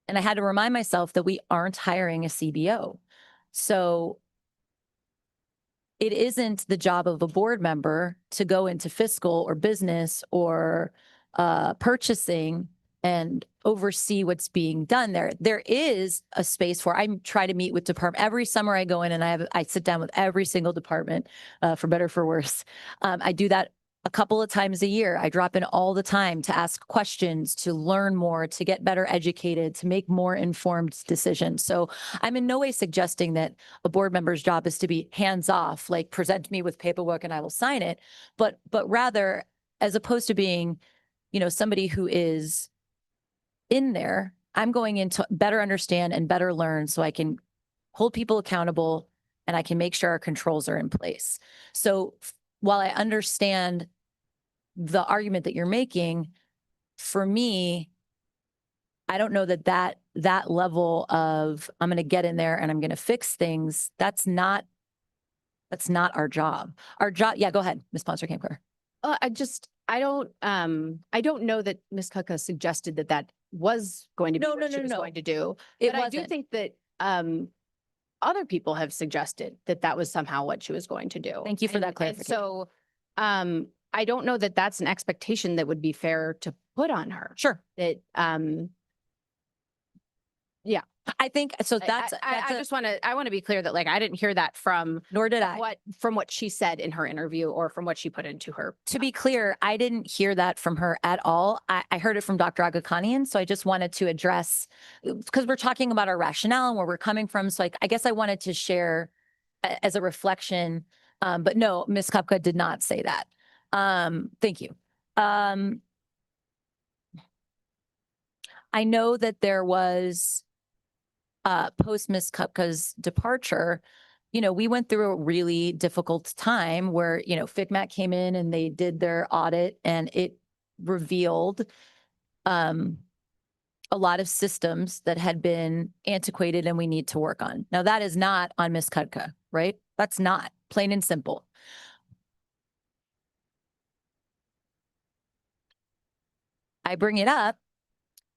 And I had to remind myself that we aren't hiring a CBO. So it isn't the job of a board member to go into fiscal or business or purchasing and oversee what's being done there. There is a space for, I try to meet with department every summer. I go in and I sit down with every single department, for better or for worse. I do that a couple of times a year. I drop in all the time to ask questions, to learn more, to get better educated, to make more informed decisions. So I'm in no way suggesting that a board member's job is to be hands off, like present me with paperwork and I will sign it, but rather, as opposed to being, you know, somebody who is in there, I'm going in to better understand and better learn so I can hold people accountable and I can make sure our controls are in place. So while I understand the argument that you're making, for me, I don't know that level of I'm going to get in there and I'm going to fix things. That's not our job. Our job. Yeah, go ahead, Ms. Ponser-Kamker. I don't know that Ms. Kutka suggested that was going to be what she was going to do. It But I do wasn't. think that other people have suggested that was somehow what she was going to do. Thank you for that And clarification. so I don't know that that's an expectation that would be fair to put on her. Sure. That, yeah, I think, so I- that's, I just want to, I want to be clear that like, I didn't hear that from nor did I. from what she said in her interview or from what she put into her. To be clear, I didn't hear that from her at all. I heard it from Dr. Agakanian. So I just wanted to address, because we're talking about our rationale and where we're coming from. So I guess I wanted to share as a reflection. But no, Ms. Kupka did not say that. Thank you. I know that there was post Ms. Kupka's departure, you know, we went through a really difficult time where, you know, FICMAC came in and they did their audit and it revealed a lot of systems that had been antiquated and we need to work on. Now that is not on Ms. Kupka, right? That's not, plain and simple. I bring it up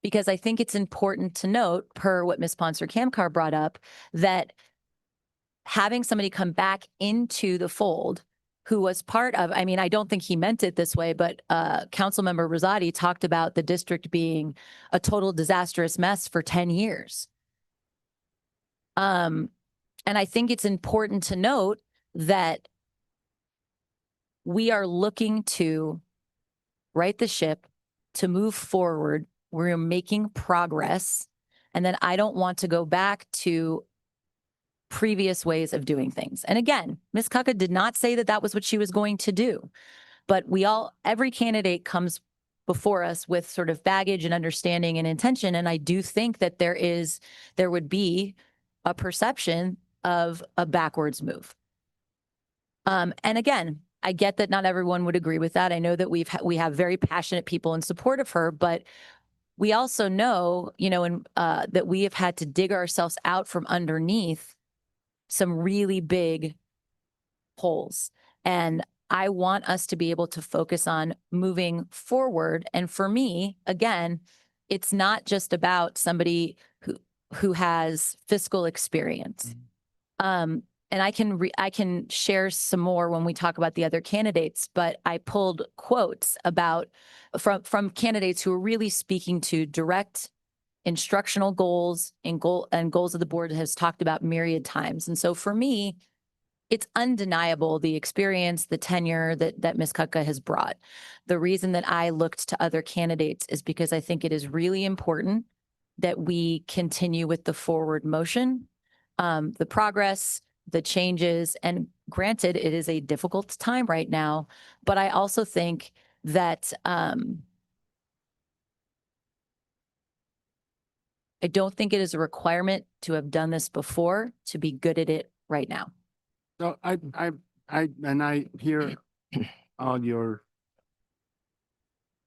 because I think it's important to note, per what Ms. Sponsor Kamkar brought up, that having somebody come back into the fold who was part of, I mean, I don't think he meant it this way, but Councilmember Rosati talked about the district being a total disastrous mess for 10 years. And I think it's important to note that we are looking to right the ship, to move forward. We're making progress. And then I don't want to go back to previous ways of doing things. And again, Ms. Kupka did not say that that was what she was going to do, but every candidate comes before us with sort of baggage and understanding and intention. And I do think that there would be a perception of a backwards move. And again, I get that not everyone would agree with that. I know that we have very passionate people in support of her, but we also know, you know, that we have had to dig ourselves out from underneath some really big holes. And I want us to be able to focus on moving forward. And for me, again, it's not just about somebody who has fiscal experience. And I can share some more when we talk about the other candidates, but I pulled quotes from candidates who are really speaking to direct instructional goals and goals of the board has talked about myriad times. And so for me, it's undeniable the experience, the tenure that Ms. Kupka has brought. The reason that I looked to other candidates is because I think it is really important that we continue with the forward motion, the progress, the changes. And granted, it is a difficult time right now, but I also think that I don't think it is a requirement to have done this before to be good at it right now. So I hear all your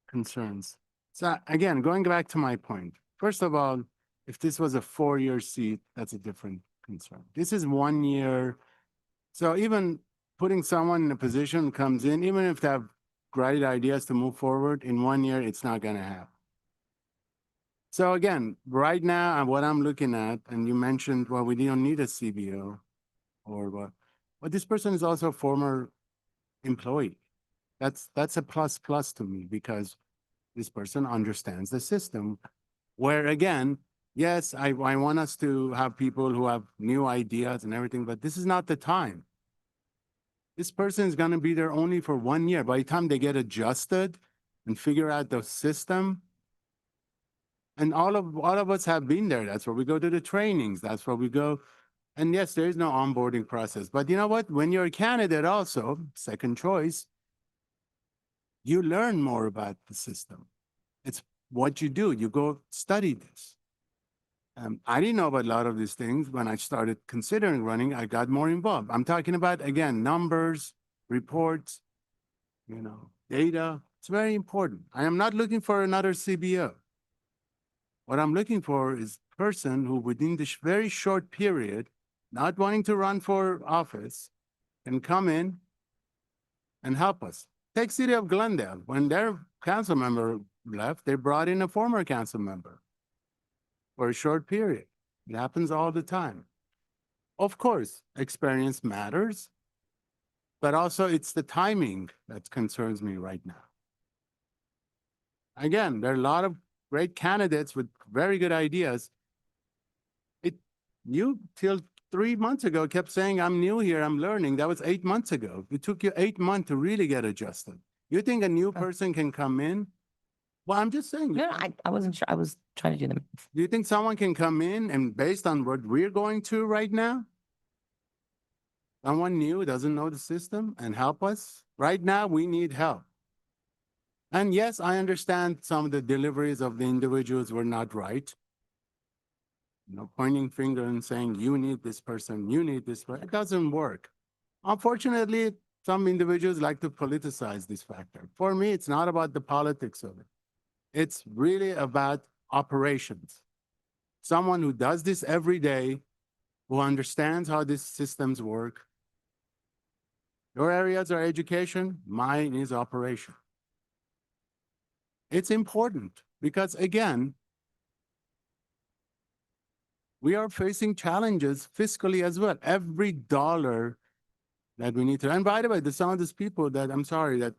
concerns. So again, going back to my point, first of all, if this was a 4-year seat, that's a different concern. This is 1 year. So even putting someone in a position who comes in, even if they have great ideas to move forward, in 1 year, it's not going to happen. So again, right now, what I'm looking at, and you mentioned, well, we don't need a CBO or what, but this person is also a former employee. That's a plus to me because this person understands the system. Where again, yes, I want us to have people who have new ideas and everything, but this is not the time. This person is going to be there only for 1 year. By the time they get adjusted and figure out the system, and all of us have been there. That's where we go to the trainings. That's where we go. And yes, there is no onboarding process. But you know what? When you're a candidate also, second choice, you learn more about the system. It's what you do. You go study this. I didn't know about a lot of these things. When I started considering running, I got more involved. I'm talking about, again, numbers, reports, you know, data. It's very important. I am not looking for another CBO. What I'm looking for is a person who within this very short period, not wanting to run for office, can come in and help us. Take City of Glendale. When their council member left, they brought in a former council member for a short period. It happens all the time. Of course, experience matters, but also it's the timing that concerns me right now. Again, there are a lot of great candidates with very good ideas. You till 3 months ago kept saying, I'm new here, I'm learning. That was 8 months ago. It took you 8 months to really get adjusted. You think a new person can come in? Well, I'm just saying. No, I wasn't sure. I was trying to do them. Do you think someone can come in and based on what we're going through right now? Someone new doesn't know the system and help us? Right now, we need help. And yes, I understand some of the deliveries of the individuals were not right. Pointing finger and saying, you need this person, you need this person. It doesn't work. Unfortunately, some individuals like to politicize this factor. For me, it's not about the politics of it. It's really about operations. Someone who does this every day, who understands how these systems work. Your areas are education, mine is operation. It's important because again, we are facing challenges fiscally as well. Every dollar that we need to, and by the way, some of these people that I'm sorry that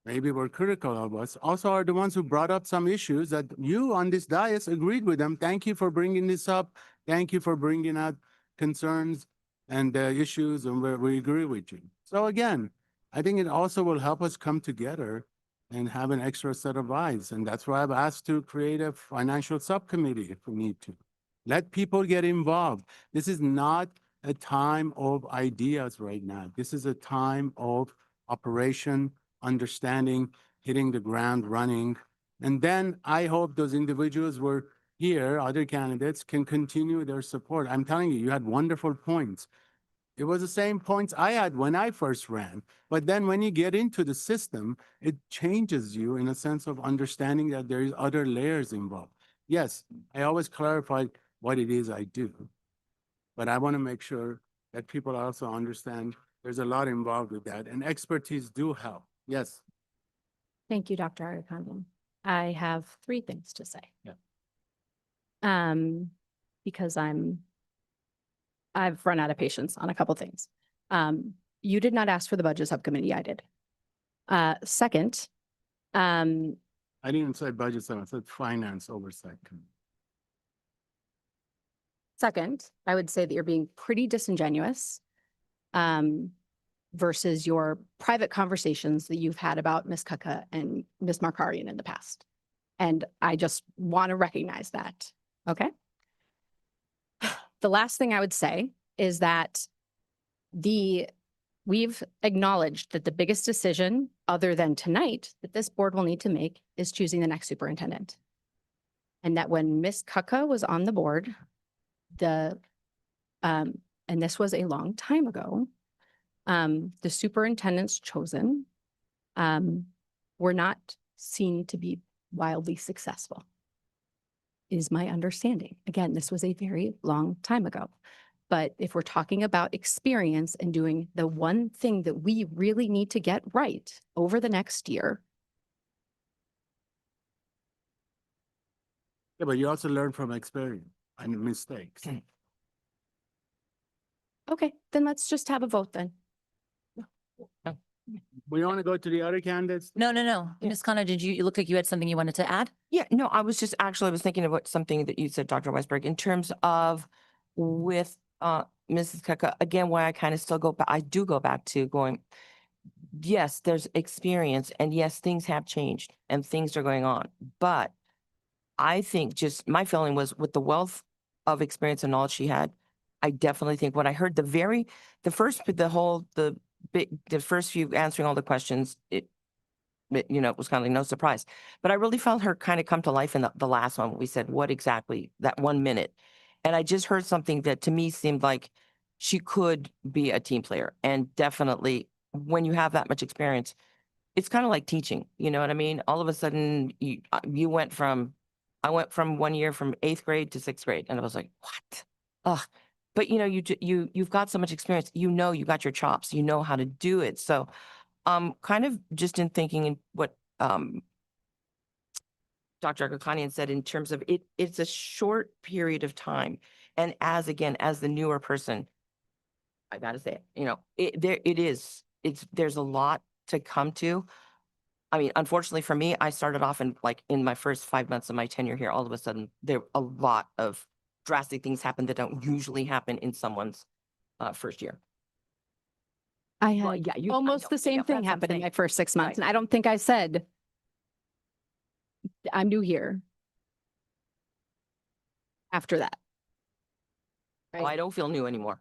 maybe were critical of us also are the ones who brought up some issues that you on this dais agreed with them. Thank you for bringing this up. Thank you for bringing out concerns and issues, and we agree with you. So again, I think it also will help us come together and have an extra set of eyes. And that's why I've asked to create a financial subcommittee if we need to. Let people get involved. This is not a time of ideas right now. This is a time of operation, understanding, hitting the ground running. And then I hope those individuals were here, other candidates can continue their support. I'm telling you, you had wonderful points. It was the same points I had when I first ran. But then when you get into the system, it changes you in a sense of understanding that there is other layers involved. Yes, I always clarify what it is I do. But I want to make sure that people also understand there's a lot involved with that, and expertise do help. Yes. Thank you, Dr. Ariakandon. I have 3 things to say. Yeah. Because I've run out of patience on a couple things. You did not ask for the budget subcommittee, I did. Second, I didn't say budget, I said finance oversight committee. second, I would say that you're being pretty disingenuous versus your private conversations that you've had about Ms. Kaka and Ms. Markarian in the past. And I just want to recognize that, okay? The last thing I would say is that we've acknowledged that the biggest decision other than tonight that this board will need to make is choosing the next superintendent. And that when Ms. Kaka was on the board, and this was a long time ago, the superintendents chosen were not seen to be wildly successful, is my understanding. Again, this was a very long time ago. But if we're talking about experience and doing the one thing that we really need to get right over the next year. Yeah, but you also learn from experience and mistakes. Okay, then let's just have a vote then. We want to go to the other candidates? No. Ms. Khanna, you look like you had something you wanted to add? Yeah, no, I was thinking about something that you said, Dr. Weisberg, in terms of with Mrs. Kaka, again, why I kind of still I do go back to going, yes, there's experience and yes, things have changed and things are going on. But I think just my feeling was with the wealth of experience and knowledge she had, I definitely think when I heard the first few answering all the questions, it was kind of like no surprise. But I really felt her kind of come to life in the last one. We said, what exactly, that 1 minute. And I just heard something that to me seemed like she could be a team player. And definitely when you have that much experience, it's kind of like teaching, you know what I mean? All of a sudden I went from 1 year from 8th grade to 6th grade. And I was like, what? Ugh. But you've got so much experience, you got your chops, you know how to do it. So kind of just in thinking in what Dr. Agakanian said in terms of it's a short period of time. And as the newer person, I gotta say it, there's a lot to come to. I mean, unfortunately for me, I started off in my first 5 months of my tenure here, all of a sudden there a lot of drastic things happen that don't usually happen in someone's first year. I Well, had yeah, I almost know. the same Yeah, thing that's what I'm happen in saying. my first 6 months. Right. And I don't think I said, I'm new here after that. Oh, I don't feel new anymore.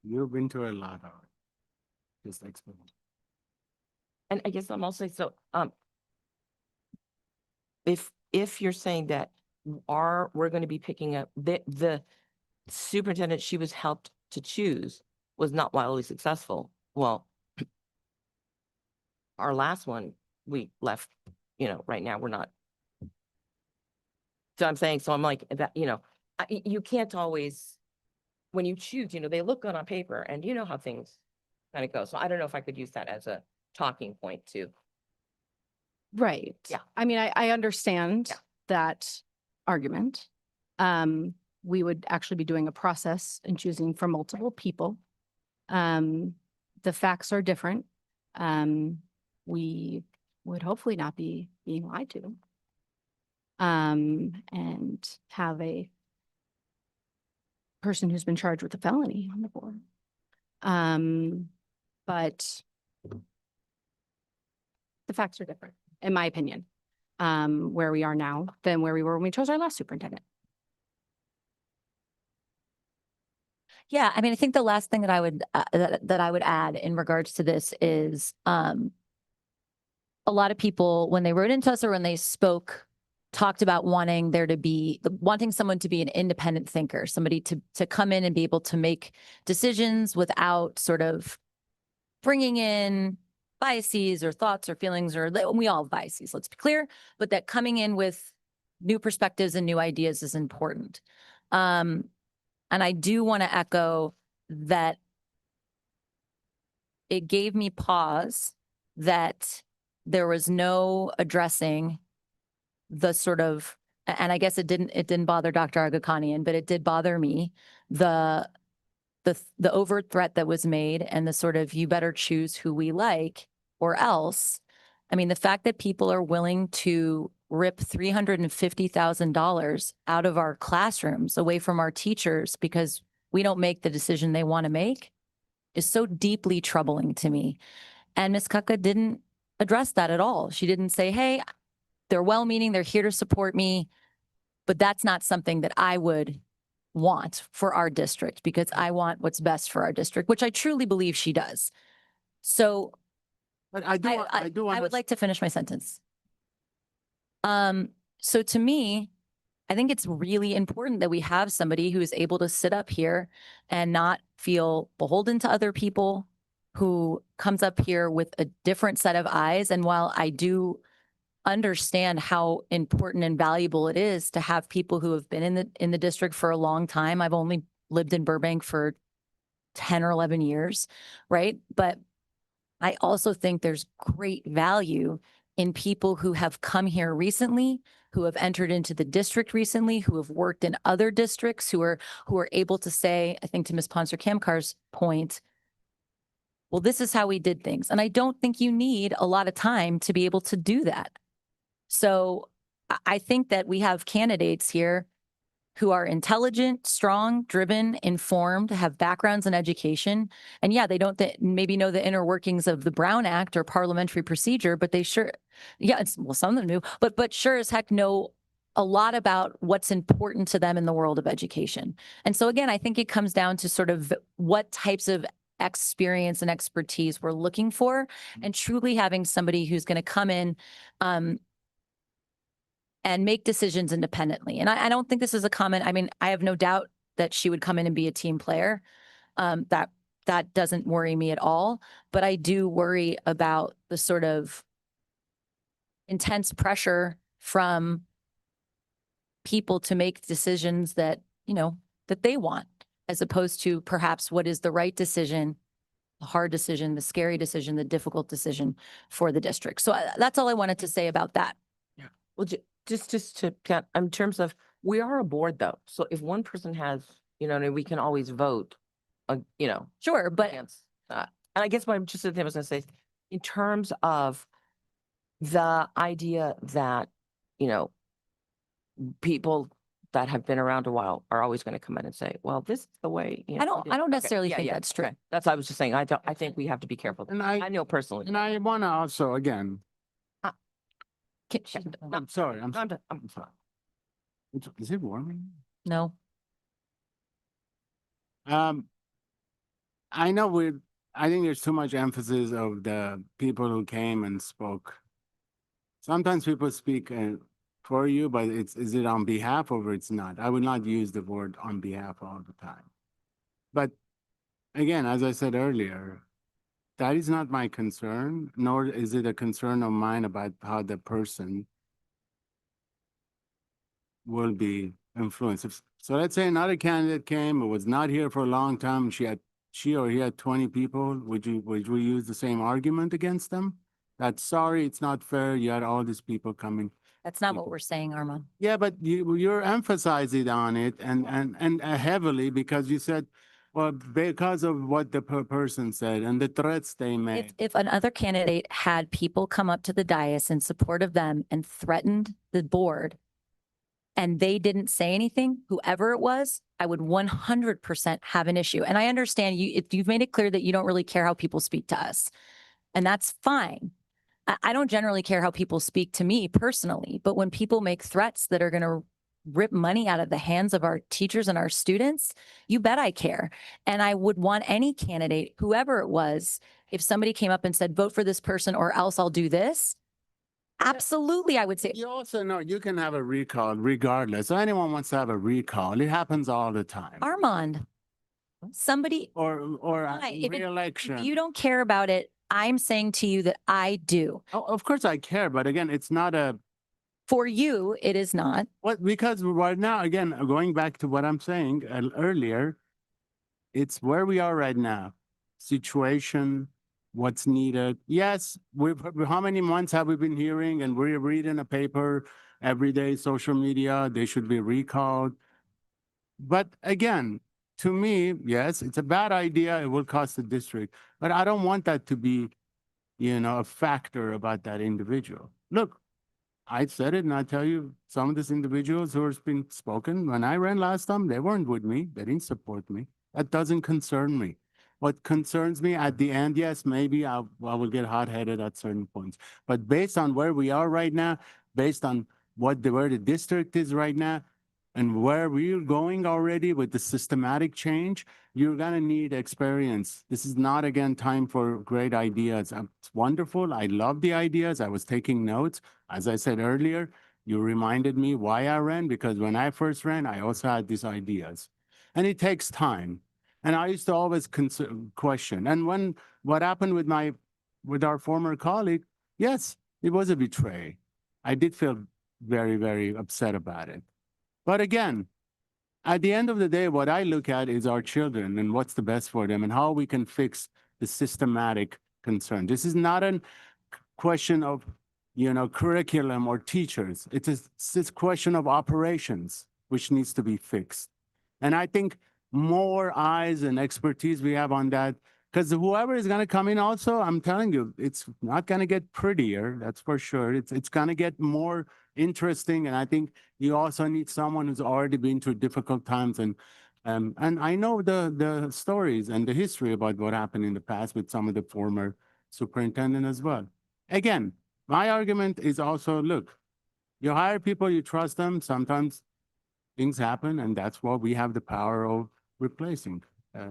You've been to a lot of it. Just explain. And I guess I'm also, so, if you're saying that we're going to be picking up, the superintendent she was helped to choose was not wildly successful. Well, our last one, we left, right now, we're not. So I'm saying, so I'm like, that, you can't always, when you choose, they look good on paper and you know how things kind of go. So I don't know if I could use that as a talking point too. Right. Yeah. I mean, I understand Yeah. that argument. We would actually be doing a process and choosing from multiple people. The facts are different. We would hopefully not be being lied to. And have a person who's been charged with a felony on the board. But the facts are different, in my opinion, where we are now than where we were when we chose our last superintendent. Yeah, I mean, I think the last thing that I would that I would add in regards to this is a lot of people, when they wrote into us or when they spoke, talked about wanting wanting someone to be an independent thinker, somebody to come in and be able to make decisions without sort of bringing in biases or thoughts or feelings, or we all have biases, let's be clear, but that coming in with new perspectives and new ideas is important. And I do want to echo that it gave me pause that there was no addressing the sort of, and I guess it didn't bother Dr. Agakanian, but it did bother me, the overt threat that was made and the sort of, you better choose who we like or else. I mean, the fact that people are willing to rip $350,000 out of our classrooms away from our teachers because we don't make the decision they want to make is so deeply troubling to me. And Ms. Kaka didn't address that at all. She didn't say, hey, they're well-meaning, they're here to support me, but that's not something that I would want for our district because I want what's best for our district, which I truly believe she does. So But I do I would like to finish my sentence. So to me, I think it's really important that we have somebody who is able to sit up here and not feel beholden to other people, who comes up here with a different set of eyes. And while I do understand how important and valuable it is to have people who have been in the district for a long time, I've only lived in Burbank for 10 or 11 years, right? But I also think there's great value in people who have come here recently, who have entered into the district recently, who have worked in other districts, who are able to say, I think to Ms. Ponser-Kamkar's point, well, this is how we did things. And I don't think you need a lot of time to be able to do that. So I think that we have candidates here who are intelligent, strong, driven, informed, have backgrounds in education. And yeah, they don't maybe know the inner workings of the Brown Act or parliamentary procedure, but they sure, well, some of them do, but sure as heck know a lot about what's important to them in the world of education. And so again, I think it comes down to sort of what types of experience and expertise we're looking for, and truly having somebody who's going to come in and make decisions independently. And I don't think this is a comment. I mean, I have no doubt that she would come in and be a team player. That doesn't worry me at all. But I do worry about the sort of intense pressure from people to make decisions that, that they want, as opposed to perhaps what is the right decision, the hard decision, the scary decision, the difficult decision for the district. So that's all I wanted to say about that. Well, just to, in terms of, we are a board though. So if one person has, we can always vote, Sure, but against that. And I guess what I'm just, I was gonna say, in terms of the idea that, people that have been around a while are always going to come in and say, well, this is the way. You know, we did." I don't Okay, necessarily yeah, think yeah, that's true. okay. That's what I was just saying. I think we have to be careful. And I know personally. and I want to also, again, She's- I'm sorry, I'm done. I'm sorry. Is it warming? No, I know I think there's too much emphasis of the people who came and spoke. Sometimes people speak for you, but is it on behalf or it's not? I would not use the word on behalf all the time. But again, as I said earlier, that is not my concern, nor is it a concern of mine about how the person will be influenced. So let's say another candidate came who was not here for a long time, she or he had 20 people, would we use the same argument against them? That's sorry, it's not fair, you had all these people coming. that's not what we're saying, Armand. Yeah, but you're emphasizing on it and heavily because you said, well, because of what the person said and the threats they made. If another candidate had people come up to the dais in support of them and threatened the board and they didn't say anything, whoever it was, I would 100% have an issue. And I understand if you've made it clear that you don't really care how people speak to us, and that's fine. I don't generally care how people speak to me personally, but when people make threats that are going to rip money out of the hands of our teachers and our students, you bet I care. And I would want any candidate, whoever it was, if somebody came up and said, vote for this person or else I'll do this, absolutely, I would say, You also know you can have a recall regardless. So anyone wants to have a recall. It happens all the time. Armand, somebody, Or a Fine, if re-election. if you don't care about it, I'm saying to you that I do. Oh, of course I care, but again, it's not a, For you, it is not. because right now, again, going back to what I'm saying earlier, it's where we are right now. Situation, what's needed. Yes, how many months have we been hearing and we're reading a paper every day, social media, they should be recalled. But again, to me, yes, it's a bad idea. It will cost the district, but I don't want that to be, a factor about that individual. Look, I said it and I tell you, some of these individuals who have been spoken, when I ran last time, they weren't with me. They didn't support me. That doesn't concern me. What concerns me at the end, yes, maybe I will get hot-headed at certain points. But based on where we are right now, based on where the district is right now, and where we're going already with the systematic change, you're gonna need experience. This is not, again, time for great ideas. It's wonderful. I love the ideas. I was taking notes. As I said earlier, you reminded me why I ran, because when I first ran, I also had these ideas. And it takes time. And I used to always question. And what happened with our former colleague, yes, it was a betray. I did feel very, very upset about it. But again, at the end of the day, what I look at is our children and what's the best for them and how we can fix the systematic concern. This is not a question of, curriculum or teachers. It's a question of operations, which needs to be fixed. And I think more eyes and expertise we have on that, because whoever is going to come in also, I'm telling you, it's not going to get prettier, that's for sure. It's going to get more interesting. And I think you also need someone who's already been through difficult times. And I know the stories and the history about what happened in the past with some of the former superintendent as well. Again, my argument is also, look, you hire people, you trust them, sometimes things happen, and that's what we have the power of replacing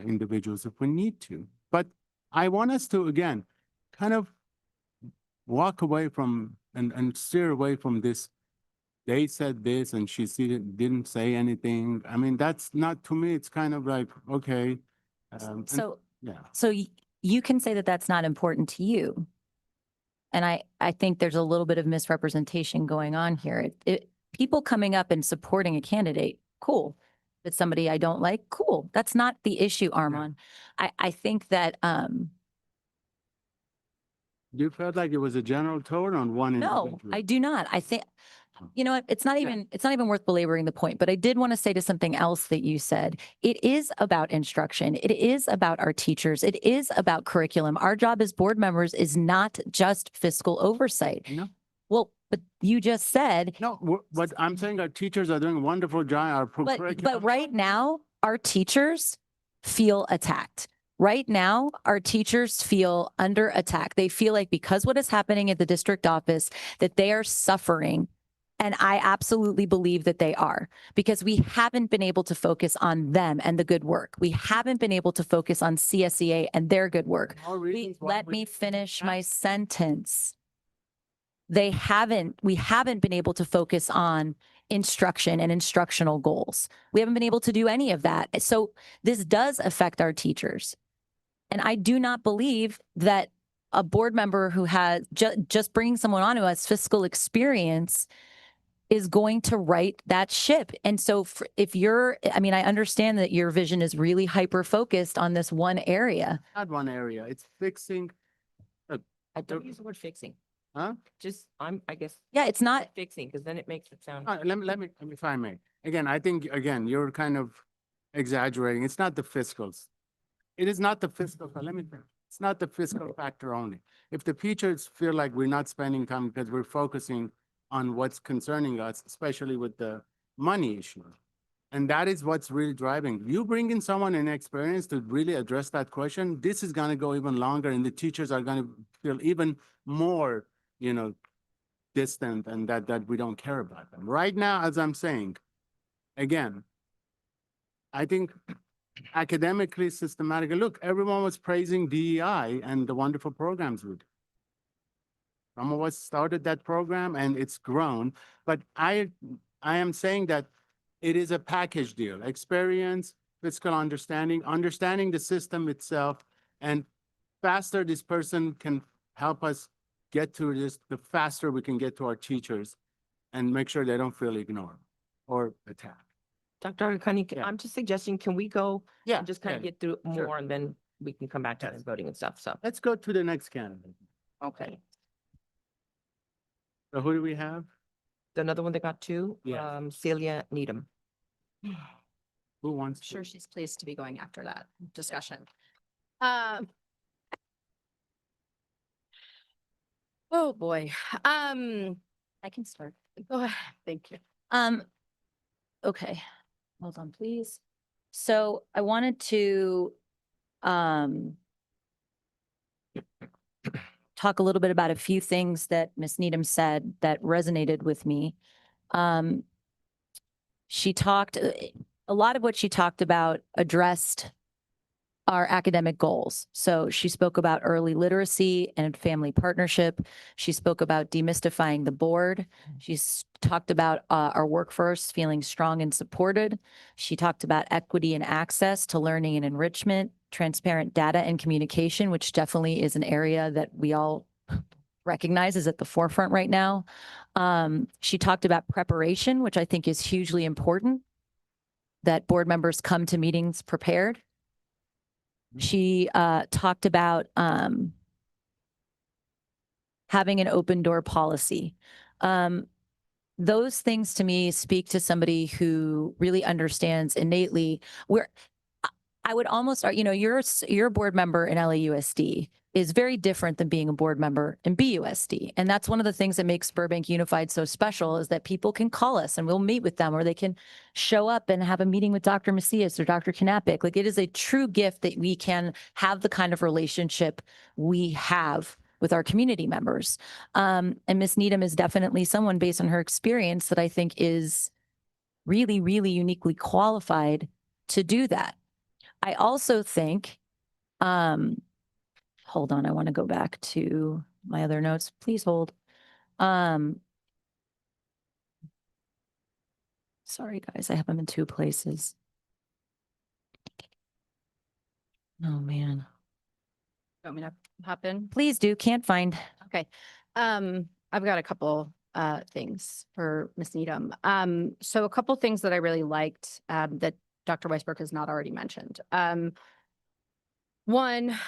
individuals if we need to. But I want us to, again, kind of walk away from and steer away from this. They said this and she didn't say anything. I mean, that's not, to me, it's kind of like, okay. and- yeah. So you can say that that's not important to you. And I think there's a little bit of misrepresentation going on here. People coming up and supporting a candidate, cool. If it's somebody I don't like, cool. That's not the issue, Armand. I think that, You felt like it was a general tone on one no, individual. I do not. I think, you know what? It's not even worth belaboring the point, but I did want to say to something else that you said. It is about instruction. It is about our teachers. It is about curriculum. Our job as board members is not just fiscal oversight. No. Well, But you just said, No, what I'm saying, our teachers are doing a wonderful job. Our but right now, our teachers feel attacked. Right now, our teachers feel under attack. They feel like because what is happening at the district office, that they are suffering. And I absolutely believe that they are, because we haven't been able to focus on them and the good work. We haven't been able to focus on CSEA and their good work. Let me finish my sentence. We haven't been able to focus on instruction and instructional goals. We haven't been able to do any of that. So this does affect our teachers. And I do not believe that a board member who has just bringing someone on who has fiscal experience is going to right that ship. And so if you're, I mean, I understand that your vision is really hyper focused on this one area. Not one area. It's fixing, I don't use the word fixing. huh? Just, I guess, Yeah, it's not, fixing, because then it makes it sound. Let me, if I may. Again, I think, again, you're kind of exaggerating. It's not the fiscals. It is not the fiscal, let me, it's not the fiscal factor only. If the teachers feel like we're not spending time because we're focusing on what's concerning us, especially with the money issue. And that is what's really driving. You bring in someone inexperienced to really address that question, this is gonna go even longer and the teachers are gonna feel even more, distant and that we don't care about them. Right now, as I'm saying, again, I think academically, systematically, look, everyone was praising DEI and the wonderful programs we do. Some of us started that program and it's grown, but I am saying that it is a package deal, experience, fiscal understanding the system itself, and faster this person can help us get through this, the faster we can get to our teachers and make sure they don't feel ignored or attacked. Dr. Akani, Yeah. I'm just suggesting, can we go Yeah. and just kind of yeah. get through sure. more and then we can come back to Yes. the voting and stuff, so. Let's go to the next candidate. Okay. So who do we have? Another one that got two, Yeah. Celia Needham. Who wants? I'm sure to? she's pleased to be going after that discussion. Oh, boy. I can start. Go ahead. Thank you. Okay, hold on, please. So I wanted to talk a little bit about a few things that Ms. Needham said that resonated with me. She talked, a lot of what she talked about addressed our academic goals. So she spoke about early literacy and family partnership. She spoke about demystifying the board. She's talked about our workforce feeling strong and supported. She talked about equity and access to learning and enrichment, transparent data and communication, which definitely is an area that we all recognize is at the forefront right now. She talked about preparation, which I think is hugely important, that board members come to meetings prepared. She talked about having an open door policy. Those things to me speak to somebody who really understands innately where I would almost, you're a board member in LAUSD is very different than being a board member in BUSD. And that's one of the things that makes Burbank Unified so special is that people can call us and we'll meet with them, or they can show up and have a meeting with Dr. Macias or Dr. Knappich. Like, it is a true gift that we can have the kind of relationship we have with our community members. And Ms. Needham is definitely someone based on her experience that I think is really, really uniquely qualified to do that. I also think, hold on, I want to go back to my other notes. Please hold. Sorry, guys, I have them in two places. Oh, man. Want me to hop in? Please do. Can't find. Okay. I've got a couple things for Ms. Needham. So a couple things that I really liked that Dr. Weisberg has not already mentioned. One,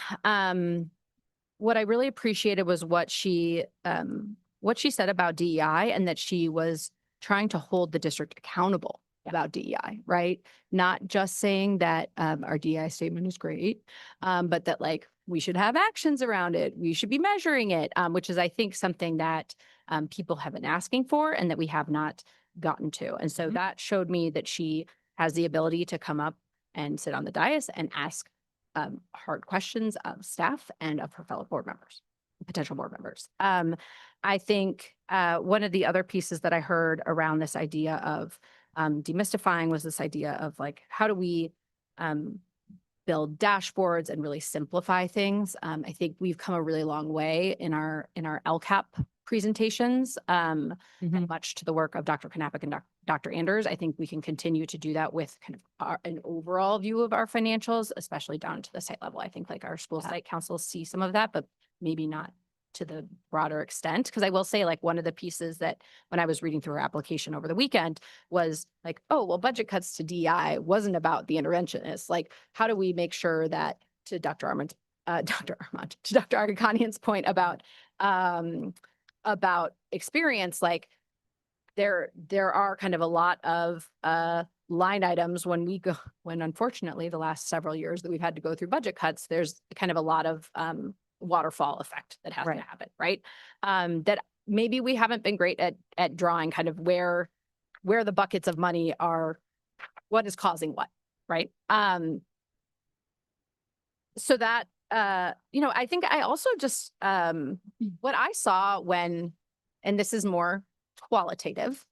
what I really appreciated was what she said about DEI and that she was trying to hold the district accountable about DEI, right? Not just saying that our DEI statement is great, but that like we should have actions around it. We should be measuring it, which is, I think, something that people have been asking for and that we have not gotten to. And so that showed me that she has the ability to come up and sit on the dais and ask hard questions of staff and of her fellow board members, potential board members. I think one of the other pieces that I heard around this idea of demystifying was this idea of like, how do we build dashboards and really simplify things? I think we've come a really long way in our LCAP presentations, and much to the work of Dr. Knappich and Dr. Anders. I think we can continue to do that with kind of an overall view of our financials, especially down to the site level. I think like our school site councils see some of that, but maybe not to the broader extent. Because I will say, like, one of the pieces that when I was reading through our application over the weekend was like, oh, well, budget cuts to DEI wasn't about the interventionists. Like, how do we make sure that, to Dr. Agakanian's point about experience, like there are kind of a lot of line items when unfortunately the last several years that we've had to go through budget cuts, there's kind of a lot of waterfall effect that has to happen, right? That maybe we haven't been great at drawing kind of where the buckets of money are, what is causing what, right? So that, I think I also just, what I saw when, and this is more qualitative,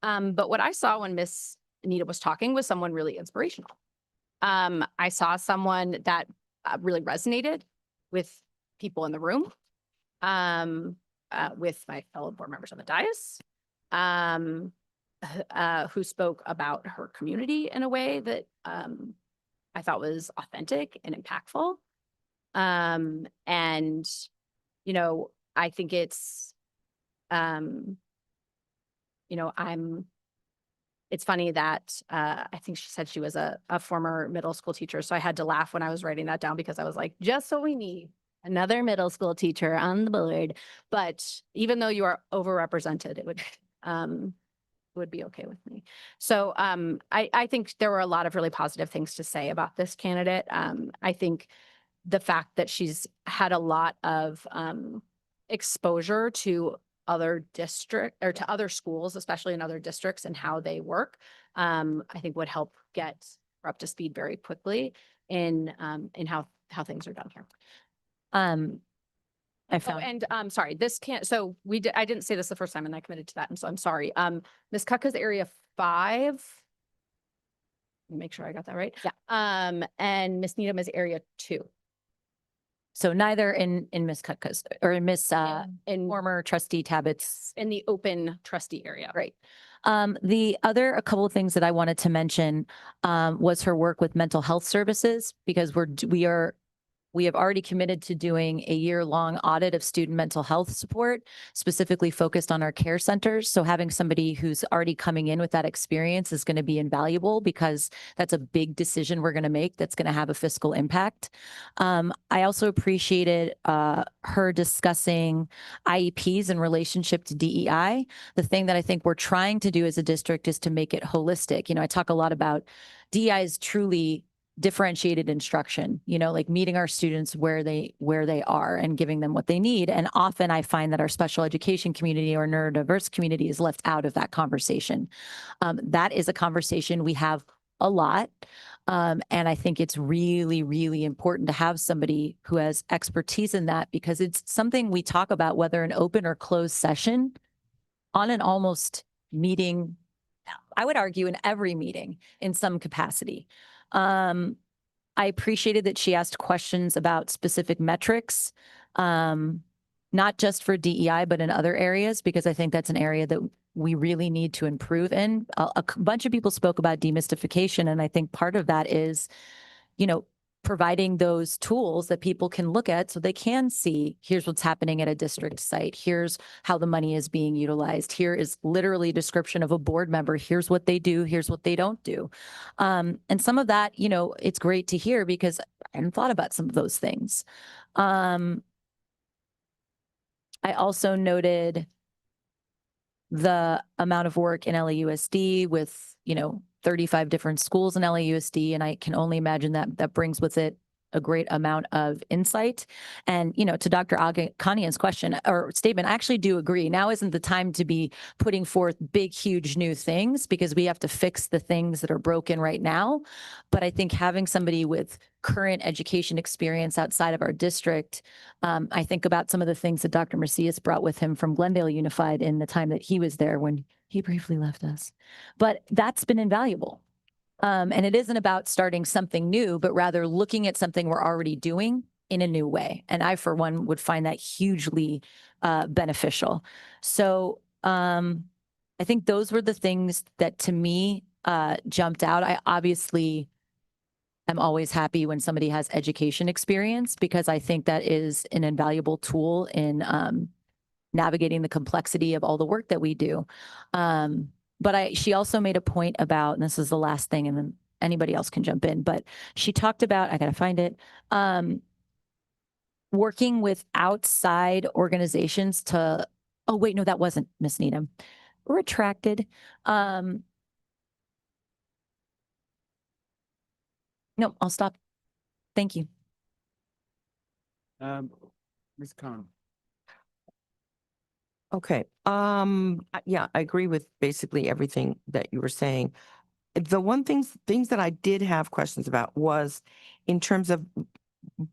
but what I saw when Miss Anita was talking was someone really inspirational. I saw someone that really resonated with people in the room, with my fellow board members on the dais, who spoke about her community in a way that I thought was authentic and impactful. And, I think it's, it's funny that I think she said she was a former middle school teacher. So I had to laugh when I was writing that down because I was like, just so we need another middle school teacher on the board. But even though you are overrepresented, it would be okay with me. So I think there were a lot of really positive things to say about this candidate. I think the fact that she's had a lot of exposure to other or to other schools, especially in other districts and how they work, I think would help get her up to speed very quickly in how things are done here. I found. Sorry, this can't, so I didn't say this the first time and I committed to that. And so I'm sorry. Ms. Kutka's area 5. Let me make sure I got that right. Yeah. And Ms. Needham is area 2. So neither in Miss Kutka's or in Miss In former trustee Tabbitt's. in the open trustee area. Right. A couple of things that I wanted to mention was her work with mental health services, because we have already committed to doing a year-long audit of student mental health support, specifically focused on our care centers. So having somebody who's already coming in with that experience is going to be invaluable, because that's a big decision we're going to make that's going to have a fiscal impact. I also appreciated her discussing IEPs in relationship to DEI. The thing that I think we're trying to do as a district is to make it holistic. I talk a lot about DEI is truly differentiated instruction, like meeting our students where they are and giving them what they need. And often I find that our special education community or neurodiverse community is left out of that conversation. That is a conversation we have a lot. And I think it's really, really important to have somebody who has expertise in that, because it's something we talk about, whether an open or closed session, on an almost meeting, I would argue in every meeting in some capacity. I appreciated that she asked questions about specific metrics, not just for DEI, but in other areas, because I think that's an area that we really need to improve in. A bunch of people spoke about demystification, and I think part of that is, providing those tools that people can look at so they can see, here's what's happening at a district site. Here's how the money is being utilized. Here is literally a description of a board member. Here's what they do. Here's what they don't do. And some of that, it's great to hear, because I hadn't thought about some of those things. I also noted the amount of work in LAUSD with, 35 different schools in LAUSD, and I can only imagine that that brings with it a great amount of insight. And, you know, to Dr. Kanian's question or statement, I actually do agree. Now isn't the time to be putting forth big, huge new things because we have to fix the things that are broken right now. But I think having somebody with current education experience outside of our district, I think about some of the things that Dr. Macias brought with him from Glendale Unified in the time that he was there when he briefly left us. But that's been invaluable. And it isn't about starting something new, but rather looking at something we're already doing in a new way. And I, for one, would find that hugely beneficial. So I think those were the things that to me jumped out. I obviously am always happy when somebody has education experience because I think that is an invaluable tool in navigating the complexity of all the work that we do. But she also made a point about, and this is the last thing, and then anybody else can jump in, but she talked about, I got to find it, working with outside organizations to, oh, wait, no, that wasn't Miss Needham. Retracted. No, I'll stop. Thank you. Ms. Khan. Okay. Yeah, I agree with basically everything that you were saying. The one things that I did have questions about was in terms of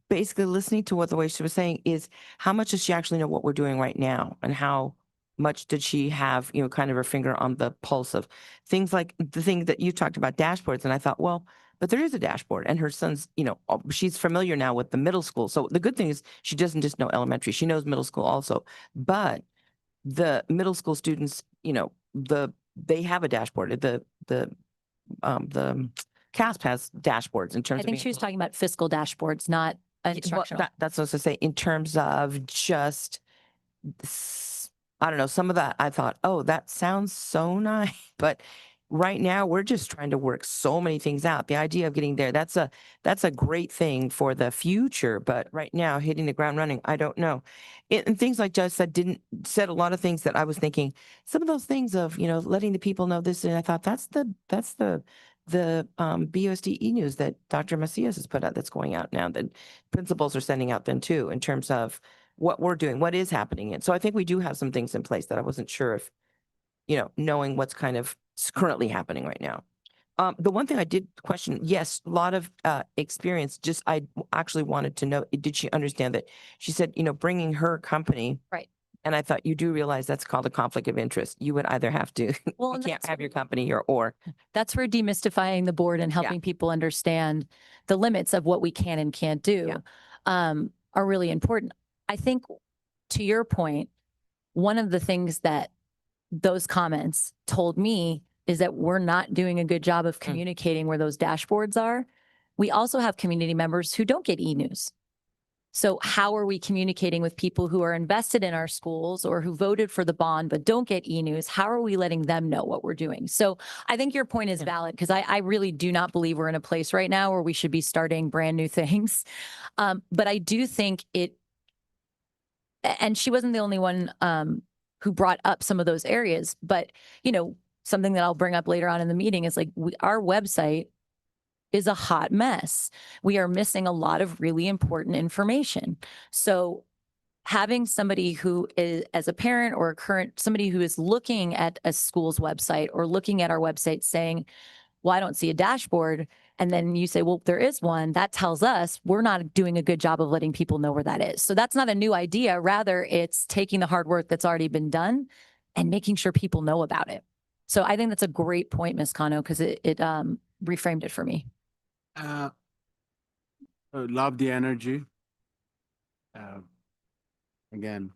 basically listening to what the way she was saying is how much does she actually know what we're doing right now and how much did she have, you know, kind of her finger on the pulse of things like the thing that you talked about dashboards. And I thought, well, but there is a dashboard and her son's, you know, she's familiar now with the middle school. So the good thing is she doesn't just know elementary, she knows middle school also. But the middle school students, you know, they have a dashboard. The CASP has dashboards in terms I of think being she was able- talking about fiscal dashboards, not Well, instructional. that's what I was to say in terms of just I don't know, some of that I thought, oh, that sounds so nice. But right now we're just trying to work so many things out. The idea of getting there, that's a great thing for the future. But right now, hitting the ground running, I don't know. And things like Judge said a lot of things that I was thinking, some of those things of, you know, letting the people know this. And I thought that's the BUSD e-news that Dr. Macias has put out that's going out now that principals are sending out then too, in terms of what we're doing, what is happening. And so I think we do have some things in place that I wasn't sure if, you know, knowing what's kind of currently happening right now. The one thing I did question, yes, a lot of experience, just I actually wanted to know, did she understand that? She said, you know, bringing her company. Right. And I thought you do realize that's called a conflict of interest. You would either have to, Well, you and can't that's have your company here or. That's where demystifying the board and helping people understand the limits of what we can and can't do are really important. I think to your point, one of the things that those comments told me is that we're not doing a good job of communicating where those dashboards are. We also have community members who don't get e-news. So how are we communicating with people who are invested in our schools or who voted for the bond but don't get e-news? How are we letting them know what we're doing? So I think your point is valid because I really do not believe we're in a place right now where we should be starting brand new things. But I do think and she wasn't the only one who brought up some of those areas, but you know, something that I'll bring up later on in the meeting is like our website is a hot mess. We are missing a lot of really important information. So having somebody who is, as a parent or a current, somebody who is looking at a school's website or looking at our website saying, well, I don't see a dashboard. And then you say, well, there is one. That tells us we're not doing a good job of letting people know where that is. So that's not a new idea. Rather, it's taking the hard work that's already been done and making sure people know about it. So I think that's a great point, Ms. Cano, because it reframed it for me. Love the energy. Again,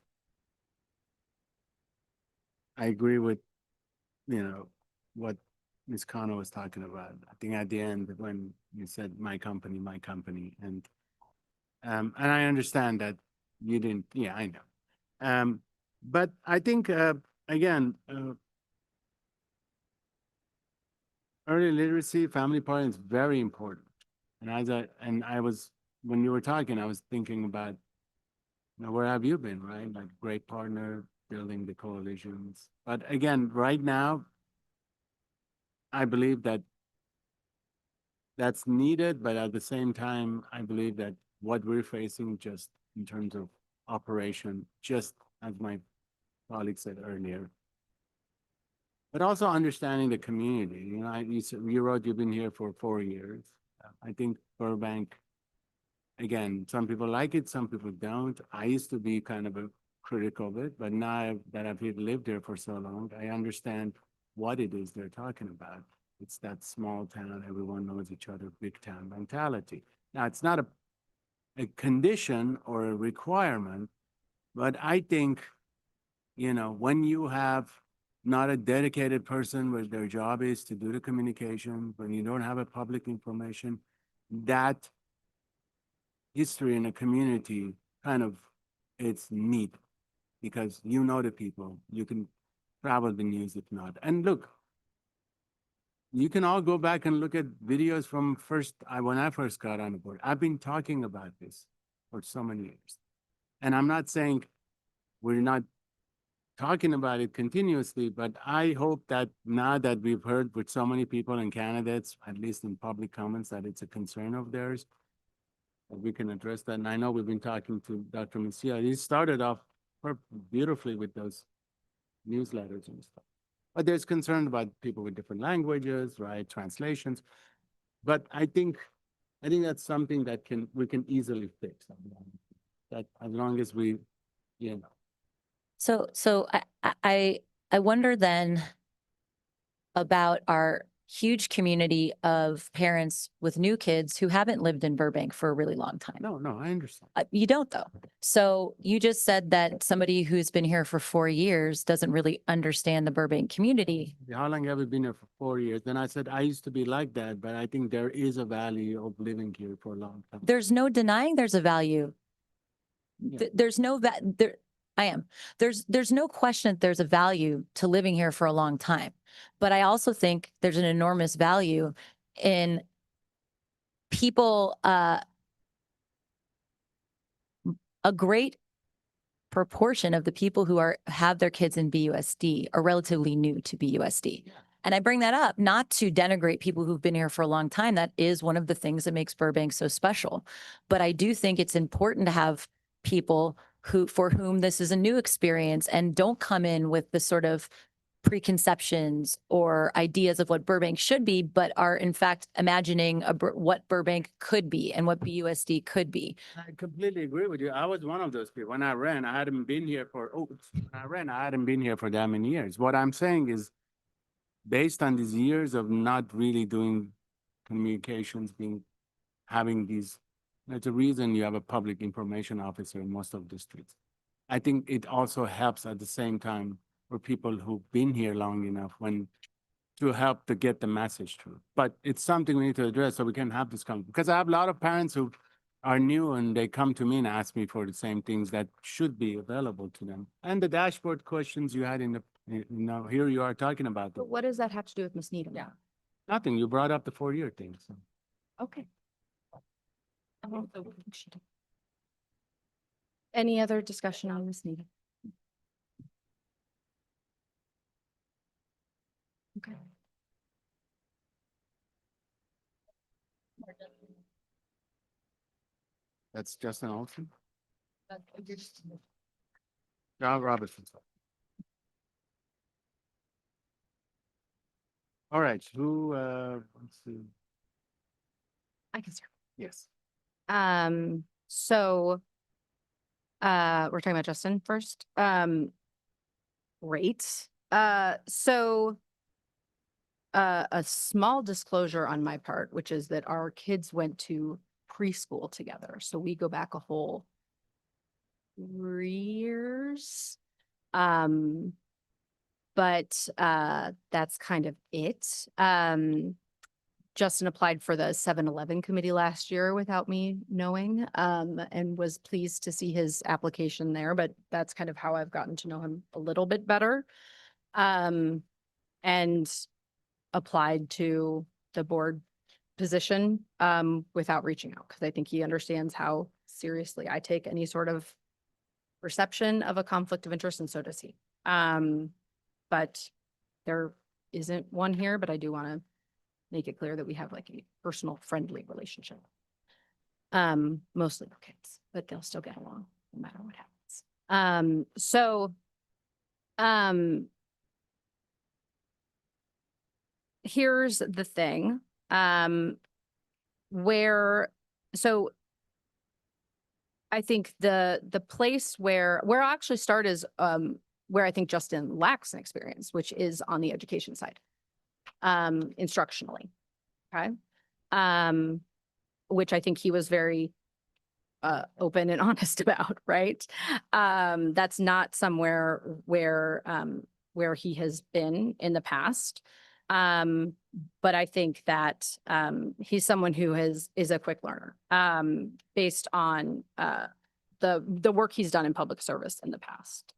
I agree with, you know, what Ms. Kano was talking about. I think at the end when you said my company, and I understand that you didn't, yeah, I know. But I think, again, early literacy, family partnering is very important. And when you were talking, I was thinking about, you know, where have you been, right? Like great partner, building the coalitions. But again, right now, I believe that that's needed, but at the same time, I believe that what we're facing just in terms of operation, just as my colleague said earlier, but also understanding the community. You know, you wrote you've been here for 4 years. I think Burbank, again, some people like it, some people don't. I used to be kind of a critic of it, but now that I've lived here for so long, I understand what it is they're talking about. It's that small town, everyone knows each other, big town mentality. Now, it's not a condition or a requirement, but I think, you know, when you have not a dedicated person where their job is to do the communication, when you don't have a public information, that history in a community kind of, it's neat because you know the people, you can travel the news if not. And look, you can all go back and look at videos from when I first got on the board. I've been talking about this for so many years. And I'm not saying we're not talking about it continuously, but I hope that now that we've heard with so many people and candidates, at least in public comments, that it's a concern of theirs, that we can address that. And I know we've been talking to Dr. Mencia. He started off beautifully with those newsletters and stuff. But there's concern about people with different languages, right? Translations. But I think that's something that we can easily fix. That as long as we, you know. So I wonder then about our huge community of parents with new kids who haven't lived in Burbank for a really long time. No, I understand. You don't though. So you just said that somebody who's been here for 4 years doesn't really understand the Burbank community. How long have you been here for 4 years? Then I said, I used to be like that, but I think there is a value of living here for a long time. There's no denying there's a value. Yeah. There's no there's no question that there's a value to living here for a long time. But I also think there's an enormous value in people, a great proportion of the people who have their kids in BUSD are relatively new to BUSD. Yeah. And I bring that up not to denigrate people who've been here for a long time. That is one of the things that makes Burbank so special. But I do think it's important to have people for whom this is a new experience and don't come in with the sort of preconceptions or ideas of what Burbank should be, but are in fact imagining what Burbank could be and what BUSD could be. I completely agree with you. I was one of those people. When I ran, I hadn't been here for that many years. What I'm saying is, based on these years of not really doing communications, having these, there's a reason you have a public information officer in most of the districts. I think it also helps at the same time for people who've been here long enough to help to get the message through. But it's something we need to address so we can have this conversation. Because I have a lot of parents who are new and they come to me and ask me for the same things that should be available to them. And the dashboard questions you had here you are talking about them. But what does that have to do with Ms. Needham? Yeah. Nothing, you brought up the 4-year thing. So. Okay. Any other discussion on Ms. Needham? Okay. That's Justin Olson. John Robinson. All right, let's see. I can start. Yes. So, we're talking about Justin first. Great. A small disclosure on my part, which is that our kids went to preschool together. So we go back a whole 3 years. But that's kind of it. Justin applied for the 7-Eleven committee last year without me knowing, and was pleased to see his application there, but that's kind of how I've gotten to know him a little bit better. And applied to the board position without reaching out, because I think he understands how seriously I take any sort of perception of a conflict of interest, and so does he. But there isn't one here, but I do want to make it clear that we have like a personal friendly relationship. Mostly with kids, but they'll still get along no matter what happens. Here's the thing, where, so I think the place where I'll actually start is, where I think Justin lacks an experience, which is on the education side, instructionally. Okay. Which I think he was very open and honest about, right? That's not somewhere where he has been in the past. But I think that he's someone who is a quick learner, based on the work he's done in public service in the past.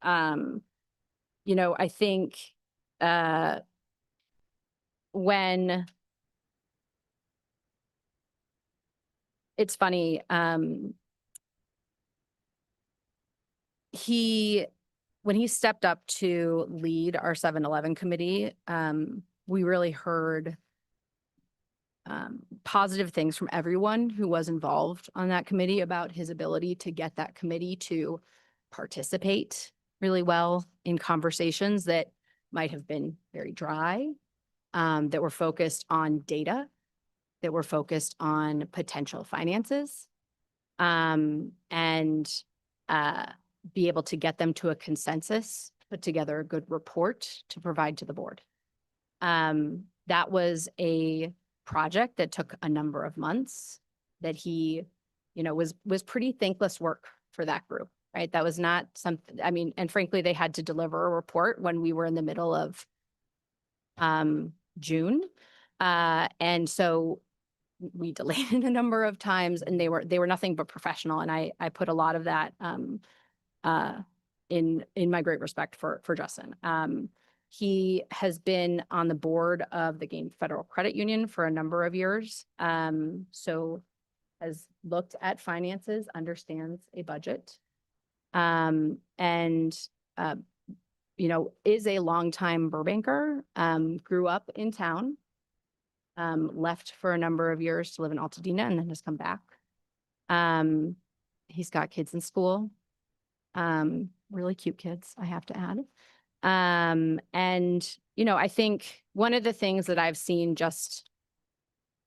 You know, I think when it's funny, when he stepped up to lead our 7-Eleven committee, we really heard positive things from everyone who was involved on that committee about his ability to get that committee to participate really well in conversations that might have been very dry, that were focused on data, that were focused on potential finances, and be able to get them to a consensus, put together a good report to provide to the board. That was a project that took a number of months, that he, you know, was pretty thankless work for that group, right? That was not something, I mean, and frankly, they had to deliver a report when we were in the middle of June. And so we delayed it a number of times, and they were nothing but professional. And I put a lot of that in my great respect for Justin. He has been on the board of the Gain Federal Credit Union for a number of years. So has looked at finances, understands a budget, and you know, is a longtime Burbanker, grew up in town, left for a number of years to live in Altadena, and then has come back. He's got kids in school, really cute kids, I have to add. And, you know, I think one of the things that I've seen, just,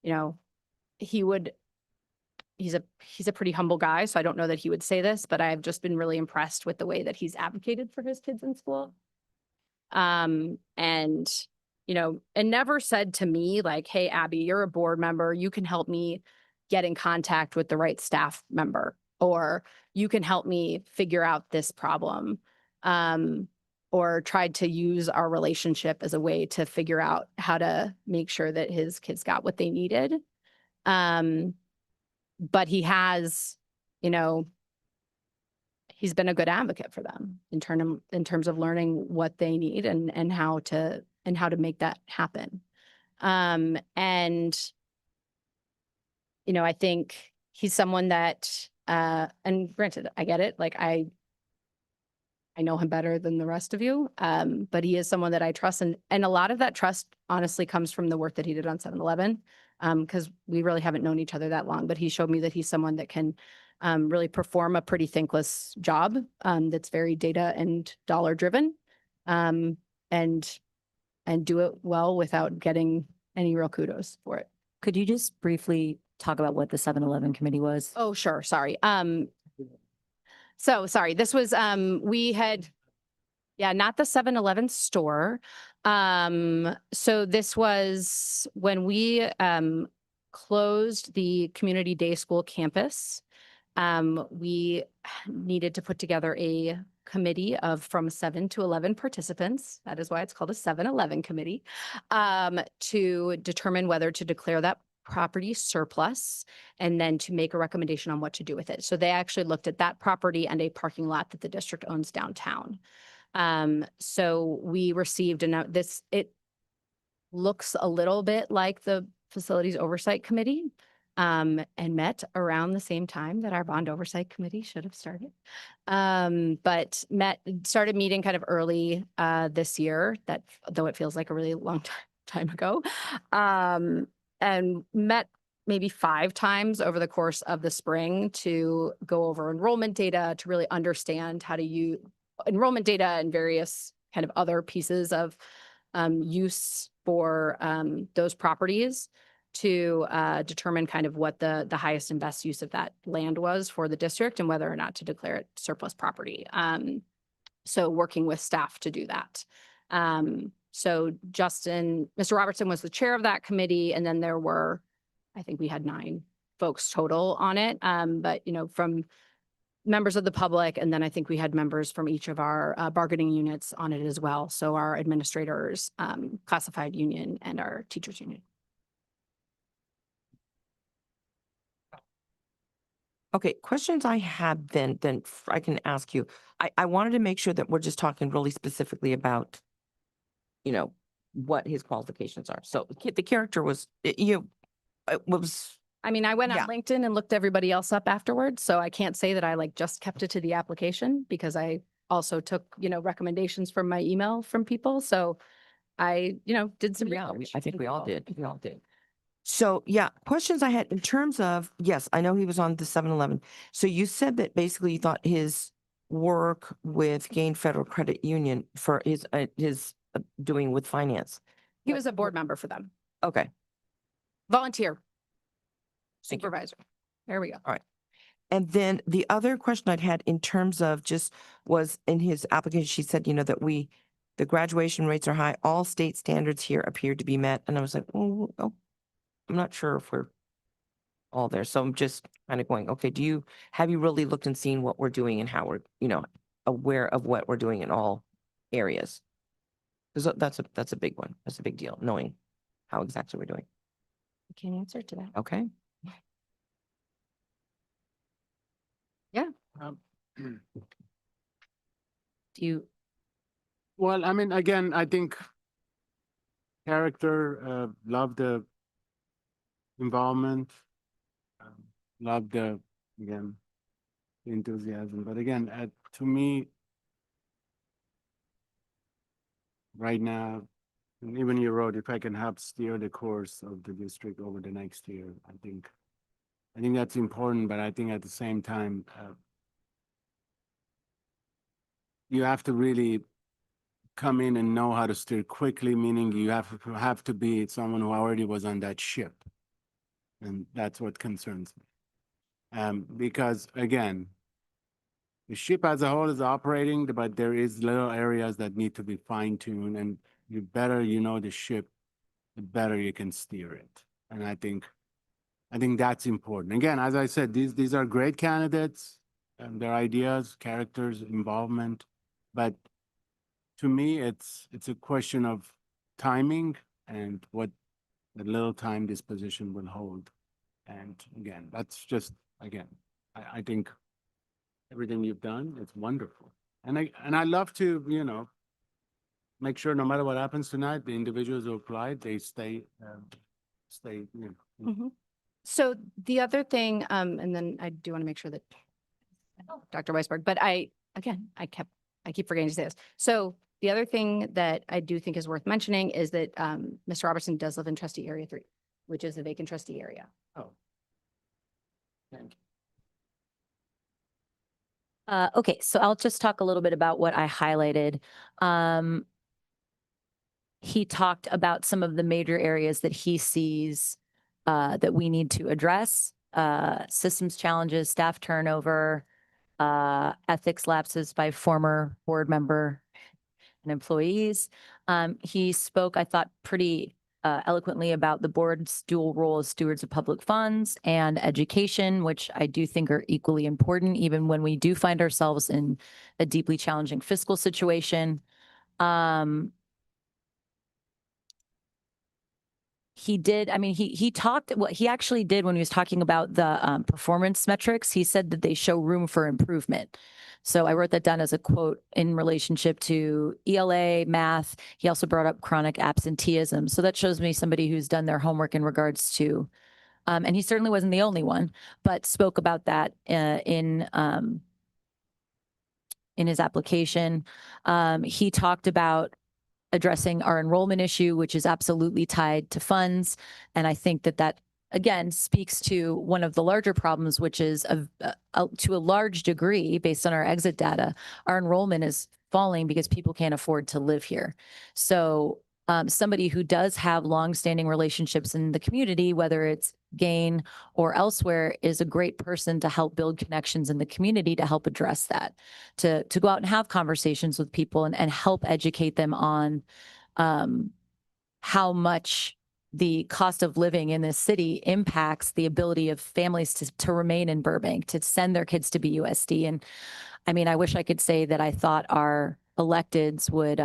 you know, he's a pretty humble guy, so I don't know that he would say this, but I've just been really impressed with the way that he's advocated for his kids in school. And, you know, and never said to me like, hey, Abby, you're a board member, you can help me get in contact with the right staff member, or you can help me figure out this problem. Or tried to use our relationship as a way to figure out how to make sure that his kids got what they needed. But he has, you know, he's been a good advocate for them in terms of learning what they need and how to make that happen. And, you know, I think he's someone that, and granted, I get it. Like I know him better than the rest of you, but he is someone that I trust. And a lot of that trust honestly comes from the work that he did on 7-Eleven, because we really haven't known each other that long, but he showed me that he's someone that can really perform a pretty thankless job, that's very data and dollar driven, and do it well without getting any real kudos for it. Could you just briefly talk about what the 7-Eleven committee was? Oh, sure. Sorry. So sorry, this was, we had, not the 7-Eleven store. So this was when we closed the community day school campus. We needed to put together a committee of from 7 to 11 participants. That is why it's called a 7-Eleven committee, to determine whether to declare that property surplus and then to make a recommendation on what to do with it. So they actually looked at that property and a parking lot that the district owns downtown. So we received it looks a little bit like the Facilities Oversight Committee, and met around the same time that our Bond Oversight Committee should have started. But started meeting kind of early this year, that though it feels like a really long time ago. and met maybe 5 times over the course of the spring to go over enrollment data, to really understand how to use enrollment data and various kind of other pieces of use for those properties to determine kind of what the highest and best use of that land was for the district and whether or not to declare it surplus property. So working with staff to do that. So Mr. Robertson was the chair of that committee, and then there were, I think we had 9 folks total on it. But, from members of the public, and then I think we had members from each of our bargaining units on it as well. So our administrators, classified union, and our teachers union. Okay, questions I have then I can ask you. I wanted to make sure that we're just talking really specifically about, what his qualifications are. So the character was, was, I mean, I went Yeah. on LinkedIn and looked everybody else up afterwards, so I can't say that I just kept it to the application because I also took, recommendations from my email from people. So I, did some yeah, research I think into we all both. did. We all did. So, yeah, questions I had in terms of, yes, I know he was on the 7-Eleven. So you said that basically you thought his work with Gain Federal Credit Union for his doing with finance. He was a board member for them, Okay. volunteer Thank you. supervisor. There we go. And then the other question I'd had in terms of just was in his application, she said, that the graduation rates are high. All state standards here appear to be met. And I was like, oh, I'm not sure if we're all there. So I'm just kind of going, okay, have you really looked and seen what we're doing and how we're, aware of what we're doing in all areas? Because that's a big one. That's a big deal, knowing how exactly we're doing. I can't answer to that. Okay. Um, Do you, Well, I mean, again, I think character, love the involvement, love the, again, the enthusiasm. But again, to me, right now, and even you wrote, if I can help steer the course of the district over the next year, I think that's important. But I think at the same time, you have to really come in and know how to steer quickly, meaning you have to be someone who already was on that ship. And that's what concerns me. Because again, the ship as a whole is operating, but there is little areas that need to be fine-tuned, and the better you know the ship, the better you can steer it. And I think that's important. Again, as I said, these are great candidates, and their ideas, characters, involvement, but to me, it's a question of timing and what the little time this position will hold. And again, that's just, again, I think everything you've done, it's wonderful. And I love to, make sure no matter what happens tonight, the individuals who applied, they stay, So the other thing, and then I do want to make sure that Dr. Weisberg, but I keep forgetting to say this. So the other thing that I do think is worth mentioning is that Mr. Robertson does live in trustee area 3, which is a vacant trustee area. Oh. Thank you. okay, so I'll just talk a little bit about what I highlighted. He talked about some of the major areas that he sees that we need to address, systems challenges, staff turnover, ethics lapses by former board member and employees. He spoke, I thought, pretty eloquently about the board's dual role as stewards of public funds and education, which I do think are equally important, even when we do find ourselves in a deeply challenging fiscal situation. He did, I mean, he talked, what he actually did when he was talking about the performance metrics, he said that they show room for improvement. So I wrote that down as a quote in relationship to ELA, math. He also brought up chronic absenteeism. So that shows me somebody who's done their homework in regards to, and he certainly wasn't the only one, but spoke about that in his application. He talked about addressing our enrollment issue, which is absolutely tied to funds. And I think that that, again, speaks to one of the larger problems, which is to a large degree, based on our exit data, our enrollment is falling because people can't afford to live here. So somebody who does have longstanding relationships in the community, whether it's Gain or elsewhere, is a great person to help build connections in the community to help address that, to go out and have conversations with people and help educate them on how much the cost of living in this city impacts the ability of families to remain in Burbank, to send their kids to BUSD. And I mean, I wish I could say that I thought our electeds would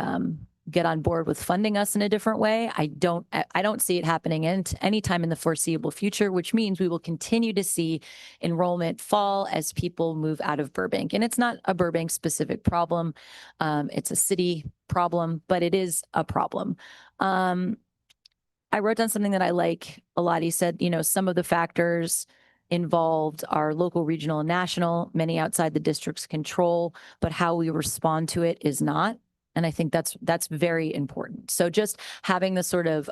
get on board with funding us in a different way. I don't see it happening anytime in the foreseeable future, which means we will continue to see enrollment fall as people move out of Burbank. And it's not a Burbank specific problem. It's a city problem, but it is a problem. I wrote down something that I like a lot. He said, you know, some of the factors involved are local, regional, and national, many outside the district's control, but how we respond to it is not. And I think that's very important. So just having the sort of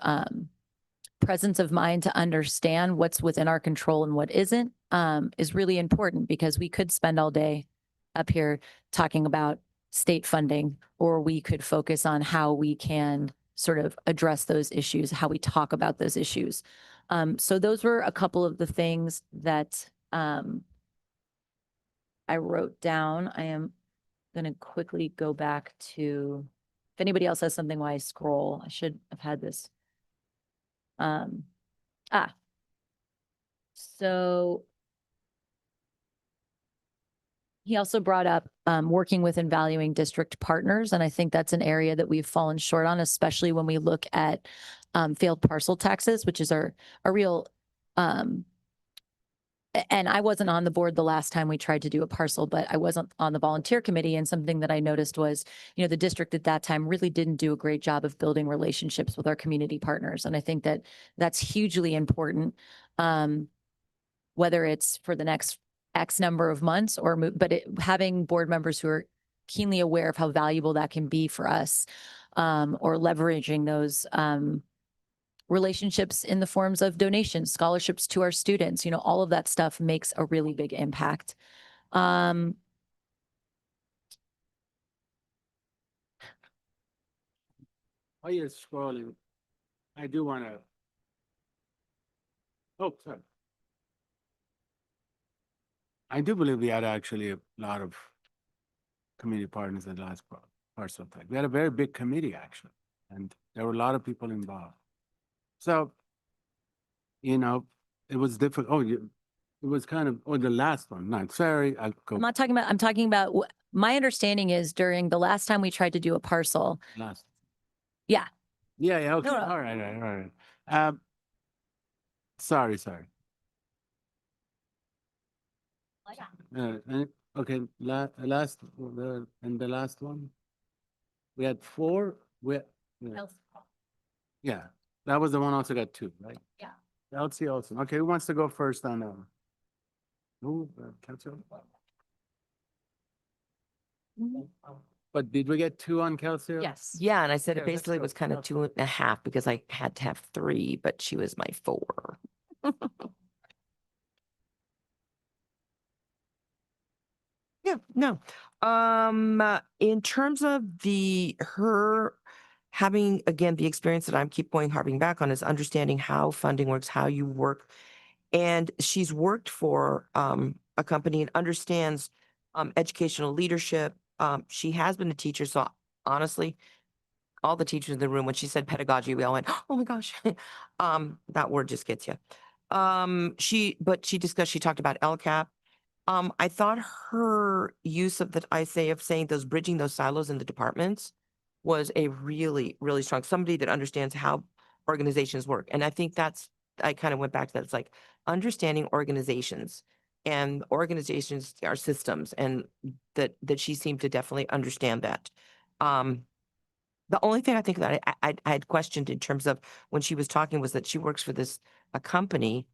presence of mind to understand what's within our control and what isn't is really important, because we could spend all day up here talking about state funding, or we could focus on how we can sort of address those issues, how we talk about those issues. So those were a couple of the things that I wrote down. I am going to quickly go back to, if anybody else has something while I scroll, I should have had this. So he also brought up working with and valuing district partners. And I think that's an area that we've fallen short on, especially when we look at failed parcel taxes, which is our real, and I wasn't on the board the last time we tried to do a parcel, but I wasn't on the volunteer committee. And something that I noticed was, you know, the district at that time really didn't do a great job of building relationships with our community partners. And I think that that's hugely important, whether it's for the next X number of months but having board members who are keenly aware of how valuable that can be for us, or leveraging those relationships in the forms of donations, scholarships to our students, you know, all of that stuff makes a really big impact. While you're scrolling, I do want to. Oh, sorry. I do believe we had actually a lot of community partners in the last parcel tag. We had a very big committee actually, and there were a lot of people involved. So, you know, it was difficult. Oh, it was kind of, the last one, not sorry. I'll go I'm talking about my understanding is during the last time we tried to do a parcel. last. Yeah. Yeah, okay. No. All right. Sorry. Okay, last, and the last one? We had four, yeah, that was the one also got two, right? Yeah. Elsie Olson. Okay, who wants to go first on that? Who, Kelsey? But did we get two on Kelsey? Yes. Yeah, and I said Yeah, it let's basically go. was kind of Let's go. 2.5 because I had to have 3, but she was my 4. Yeah, no. In terms of her having, again, the experience that I'm harping back on is understanding how funding works, how you work. And she's worked for a company and understands educational leadership. She has been a teacher. So honestly, all the teachers in the room, when she said pedagogy, we all went, oh my gosh, that word just gets you. She talked about LCAP. I thought her use of saying bridging those silos in the departments was a really, really strong, somebody that understands how organizations work. And I think I kind of went back to that. It's like understanding organizations, and organizations are systems, and that she seemed to definitely understand that. The only thing I think that I had questioned in terms of when she was talking was that she works for a company,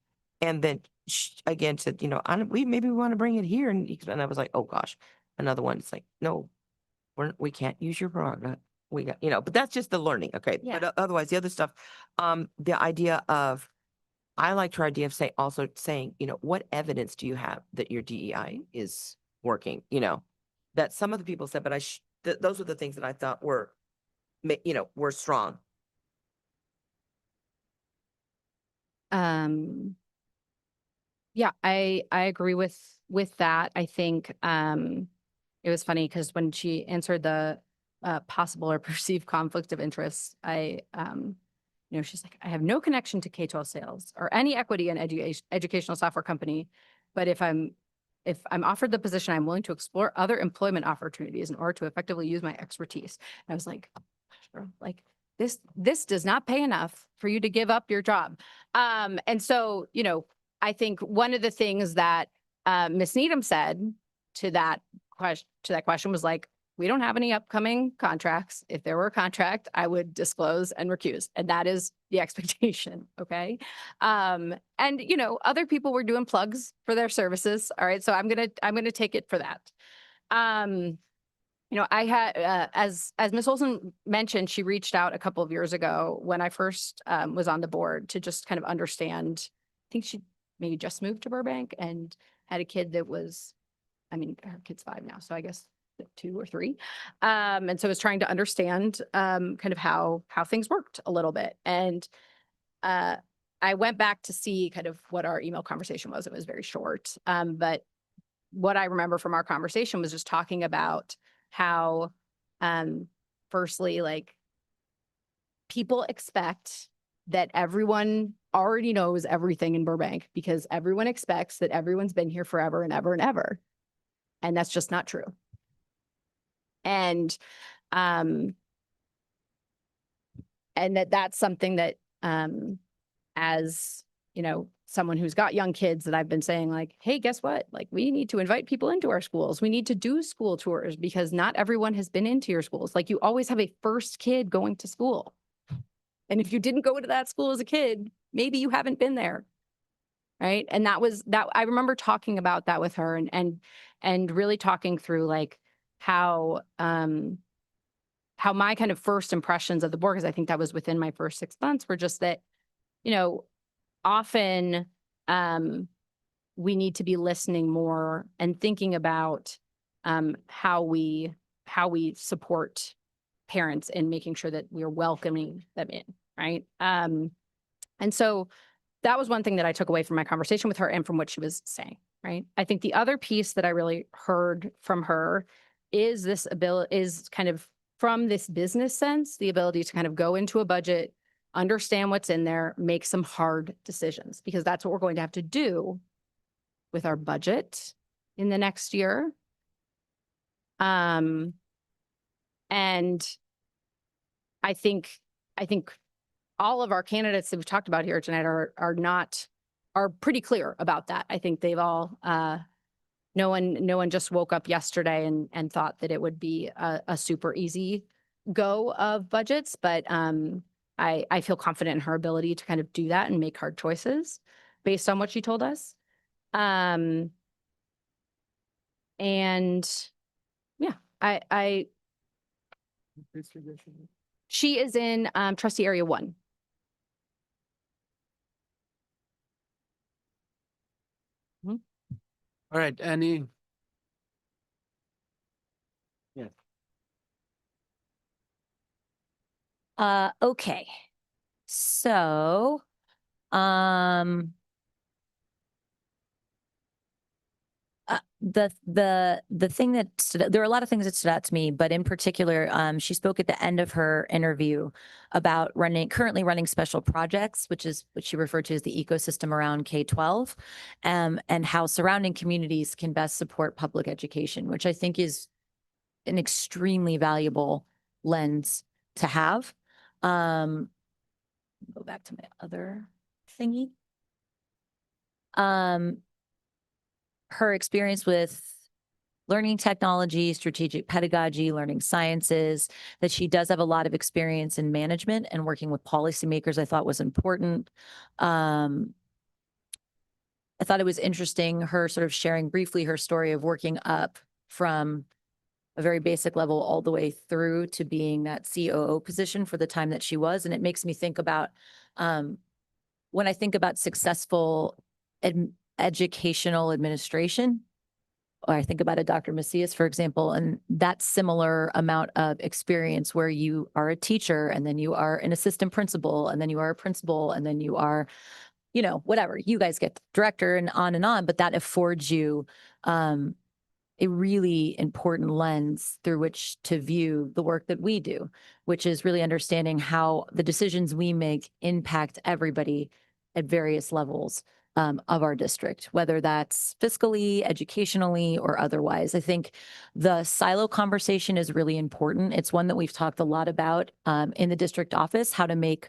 and then she, again, said, you know, maybe we want to bring it here, and I was like, oh gosh, another one. It's like, no, we can't use your product. we got, but that's just the learning. Okay. Yeah. But otherwise the other stuff, the idea of, I liked her idea of also saying, what evidence do you have that your DEI is working? That some of the people said, but those were the things that I thought were, were strong. Yeah, I agree with that. I think it was funny because when she answered the possible or perceived conflict of interest, she's like, I have no connection to K-12 sales or any equity in educational software company, but if I'm offered the position, I'm willing to explore other employment opportunities in order to effectively use my expertise. And I was like, gosh, girl, like this does not pay enough for you to give up your job. And so, I think one of the things that Ms. Needham said to that question was like, we don't have any upcoming contracts. If there were a contract, I would disclose and recuse. And that is the expectation. Okay. And other people were doing plugs for their services. All right. So I'm going to take it for that. I had, as Ms. Olson mentioned, she reached out a couple of years ago when I first was on the board to just kind of understand. I think she maybe just moved to Burbank and had a kid that was, her kid's 5 now, so I guess 2 or 3. And so I was trying to understand kind of how things worked a little bit. And I went back to see kind of what our email conversation was. It was very short. But what I remember from our conversation was just talking about how, firstly, like people expect that everyone already knows everything in Burbank because everyone expects that everyone's been here forever and ever and ever. And that's just not true. And that's something that, as someone who's got young kids, that I've been saying like, hey, guess what? Like, we need to invite people into our schools. We need to do school tours because not everyone has been into your schools. Like, you always have a first kid going to school. And if you didn't go to that school as a kid, maybe you haven't been there. Right. And that I remember talking about that with her and really talking through like how my kind of first impressions of the board, because I think that was within my first 6 months, were just that, often we need to be listening more and thinking about how we support parents in making sure that we are welcoming them in, right? And so that was one thing that I took away from my conversation with her and from what she was saying, right? I think the other piece that I really heard from her is this ability, is kind of from this business sense, the ability to kind of go into a budget, understand what's in there, make some hard decisions, because that's what we're going to have to do with our budget in the next year. And I think all of our candidates that we've talked about here tonight are pretty clear about that. I think they've all, no one just woke up yesterday and thought that it would be a super easy go of budgets, but I feel confident in her ability to kind of do that and make hard choices based on what she told us. And yeah, she is in trustee area 1. All right, any? Yes. Okay. So, the thing that there are a lot of things that stood out to me, but in particular, she spoke at the end of her interview about currently running special projects, which is what she referred to as the ecosystem around K-12, and how surrounding communities can best support public education, which I think is an extremely valuable lens to have. Go back to my other thingy. Her experience with learning technology, strategic pedagogy, learning sciences, that she does have a lot of experience in management and working with policymakers, I thought was important. I thought it was interesting, her sort of sharing briefly her story of working up from a very basic level all the way through to being that COO position for the time that she was. And it makes me think about, when I think about successful educational administration, or I think about a Dr. Macias, for example, and that similar amount of experience where you are a teacher and then you are an assistant principal and then you are a principal and then you are, you know, whatever, you guys get director and on, but that affords you a really important lens through which to view the work that we do, which is really understanding how the decisions we make impact everybody at various levels of our district, whether that's fiscally, educationally, or otherwise. I think the silo conversation is really important. It's one that we've talked a lot about in the district office, how to make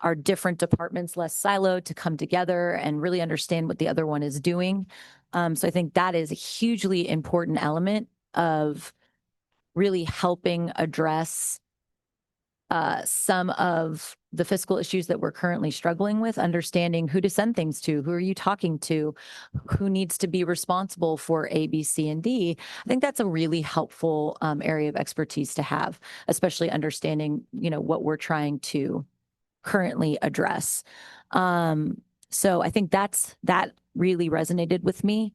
our different departments less siloed, to come together and really understand what the other one is doing. So I think that is a hugely important element of really helping address some of the fiscal issues that we're currently struggling with, understanding who to send things to, who are you talking to, who needs to be responsible for A, B, C, and D. I think that's a really helpful area of expertise to have, especially understanding, you know, what we're trying to currently address. So I think that really resonated with me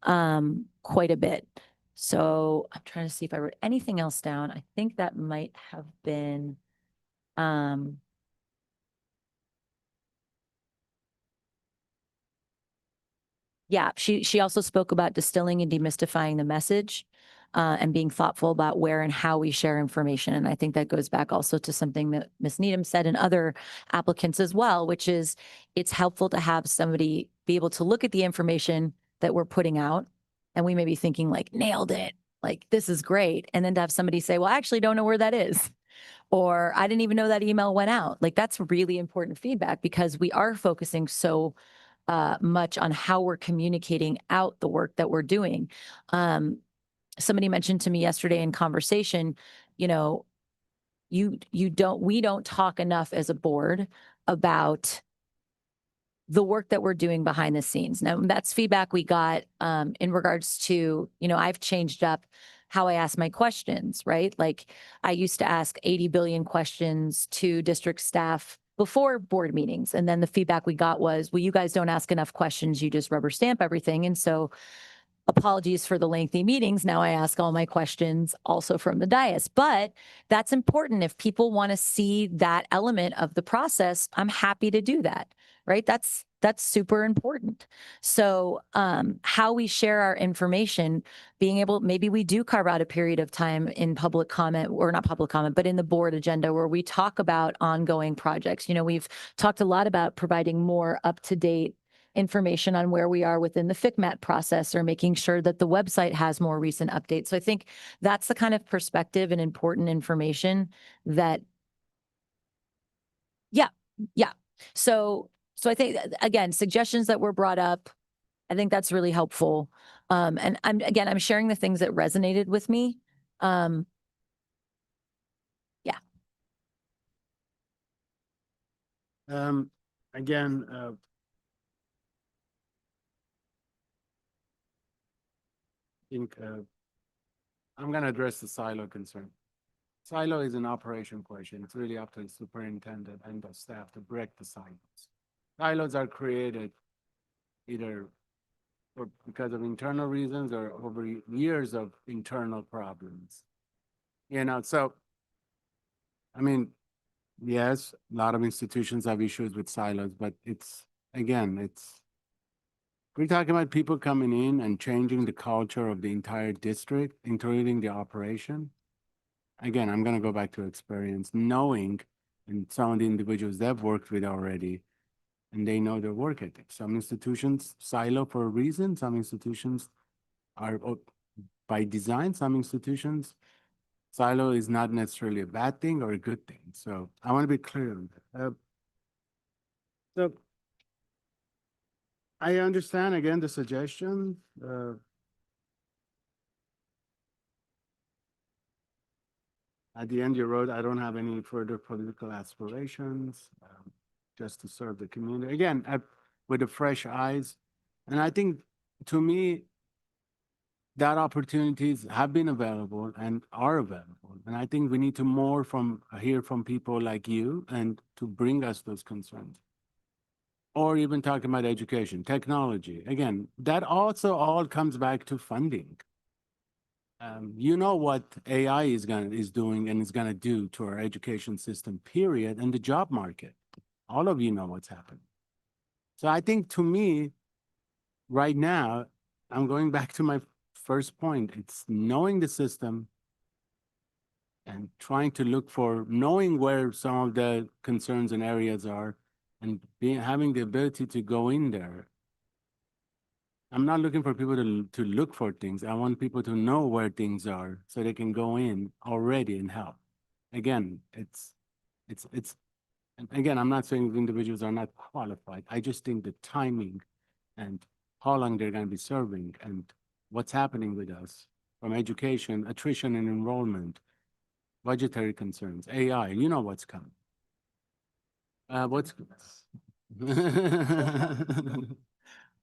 quite a bit. So I'm trying to see if I wrote anything else down. I think that might have been yeah, she also spoke about distilling and demystifying the message and being thoughtful about where and how we share information. And I think that goes back also to something that Ms. Needham said and other applicants as well, which is it's helpful to have somebody be able to look at the information that we're putting out. And we may be thinking like, nailed it, like this is great. And then to have somebody say, well, I actually don't know where that is. Or I didn't even know that email went out. Like that's really important feedback because we are focusing so much on how we're communicating out the work that we're doing. Somebody mentioned to me yesterday in conversation, you know, we don't talk enough as a board about the work that we're doing behind the scenes. Now that's feedback we got in regards to, you know, I've changed up how I ask my questions, right? Like I used to ask 80 billion questions to district staff before board meetings. And then the feedback we got was, well, you guys don't ask enough questions. You just rubber stamp everything. And so apologies for the lengthy meetings. Now I ask all my questions also from the dais, but that's important. If people want to see that element of the process, I'm happy to do that, right? That's super important. So how we share our information, being able, maybe we do carve out a period of time in public comment, or not public comment, but in the board agenda where we talk about ongoing projects. You know, we've talked a lot about providing more up-to-date information on where we are within the FCMAT process or making sure that the website has more recent updates. So I think that's the kind of perspective and important information that, yeah. So I think, again, suggestions that were brought up, I think that's really helpful. And I'm sharing the things that resonated with me. Yeah. Again, think I'm going to address the silo concern. Silo is an operation question. It's really up to the superintendent and the staff to break the silos. Silos are created either because of internal reasons or over years of internal problems. You know, so, I mean, yes, a lot of institutions have issues with silos, but we're talking about people coming in and changing the culture of the entire district, including the operation. Again, I'm going to go back to experience, knowing and some of the individuals they've worked with already, and they know their work ethic. Some institutions silo for a reason. Some institutions are by design. Some institutions silo is not necessarily a bad thing or a good thing. So I want to be clear on that. So I understand again the suggestion. At the end, you wrote, I don't have any further political aspirations, just to serve the community. Again, with the fresh eyes. And I think, to me, that opportunities have been available and are available. And I think we need to hear from people like you and to bring us those concerns. Or even talking about education, technology. Again, that also all comes back to funding. You know what AI is doing and is gonna do to our education system, period, and the job market. All of you know what's happening. So I think to me, right now, I'm going back to my first point. It's knowing the system and trying to knowing where some of the concerns and areas are and having the ability to go in there. I'm not looking for people to look for things. I want people to know where things are so they can go in already and help. Again, and again, I'm not saying the individuals are not qualified. I just think the timing and how long they're going to be serving and what's happening with us from education, attrition and enrollment, budgetary concerns, AI, you know what's coming.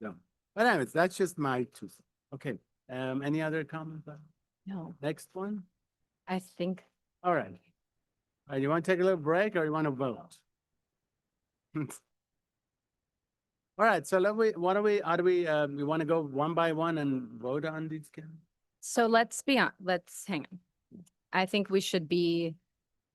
No. But anyways, that's just my two cents. Okay, any other comments? No, Next one? I think All right. All right, you want to take a little break or you want to vote? All right, so we want to go one by one and vote on these? so. Let's hang on. I think we should be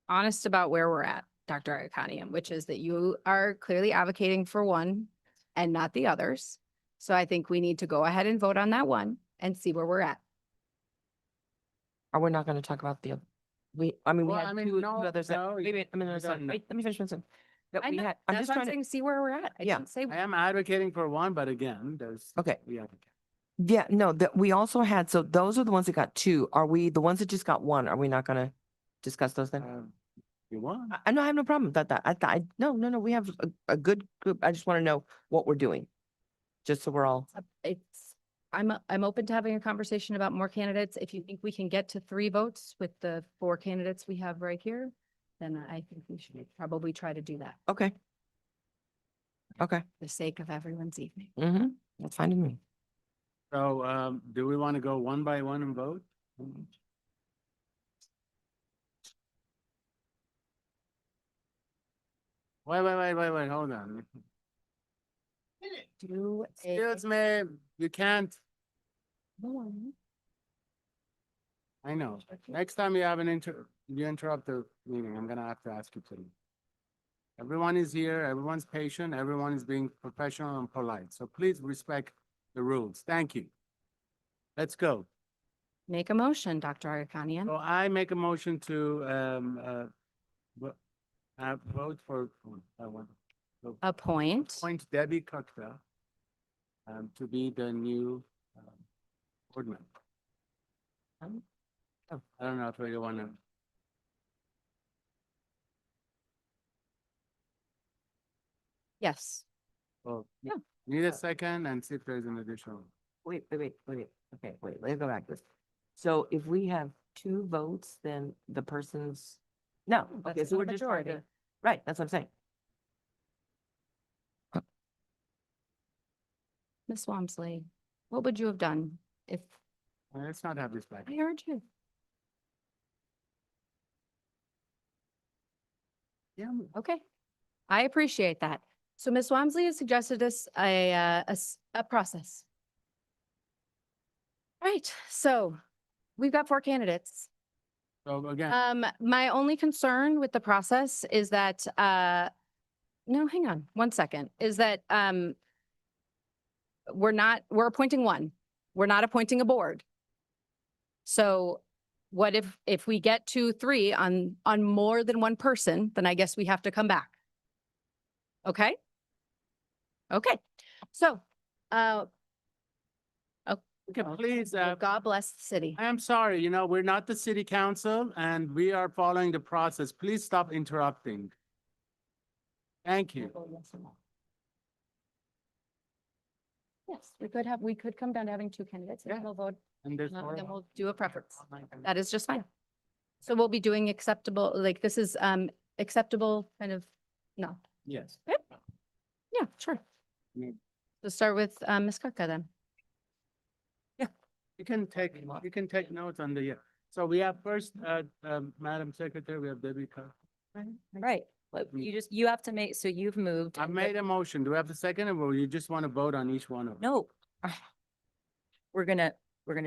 honest about where we're at, Dr. Iaconian, which is that you are clearly advocating for one and not the others. So I think we need to go ahead and vote on that one and see where we're at. Are we not going to talk about the, we Well, had I mean, two no, others. no, Wait, wait, we don't know. wait, let me finish one sentence. That I we know, had, I'm that's just what I'm trying to, saying, see where we're at. I Yeah. didn't say. I am advocating for one, but again, there's. okay. Yeah. Yeah, no, that we also had, so those are the ones that got two. Are we, the ones that just got one, are we not going to discuss those then? You want? I know, I have no problem with that. No, we have a good group. I just want to know what we're doing. Just so we're all, I'm open to having a conversation about more candidates. If you think we can get to 3 votes with the 4 candidates we have right here, then I think we should probably try to do that okay. Okay, for the sake of everyone's evening. that's fine with me. So, do we want to go one by one and vote? Wait, hold on. Do Excuse me, you can't, I know. Next time you have you interrupt the meeting, I'm gonna have to ask you to leave. Everyone is here, everyone's patient, everyone is being professional and polite, so please respect the rules. Thank you. Let's go. Make a motion, Dr. Iaconian. So I make a motion to, vote for, Appoint appoint Debbie Cocktail to be the new board member. I don't know if you want to. Yes. Well, Yeah. need a second and see if there's an additional. Wait. Okay, wait, let's go back to this. So if we have 2 votes, then the person's, no, okay, That's so not we're a just trying majority. to, right, that's what I'm saying. Ms. Walmsley, what would you have done if Let's not have this back. I heard you? Yeah. Okay, I appreciate that. So Ms. Walmsley has suggested us a process. Right, so we've got 4 candidates. So again, My only concern with the process is that, no, hang on, 1 second, is that, we're appointing one. We're not appointing a board. So what if we get to 3 on more than 1 person, then I guess we have to come back. Okay? Okay, so, okay, please, well, God bless the city. I am sorry, we're not the city council and we are following the process. Please stop interrupting. Thank you. Yes, we could come down to having 2 candidates and Yeah. we'll vote, And there's then more. we'll do a preference. That is just fine. So we'll be doing acceptable, like this is acceptable kind of, no. Yes. Yeah, sure. Mm. Let's start with Ms. Kutka then. You can take notes on the, yeah. So we have first, Madam Secretary, we have Debbie Cook. Right. But you have to make, so you've moved. I and made a motion. Do we have the second or you just want to vote on each one of them? No. We're gonna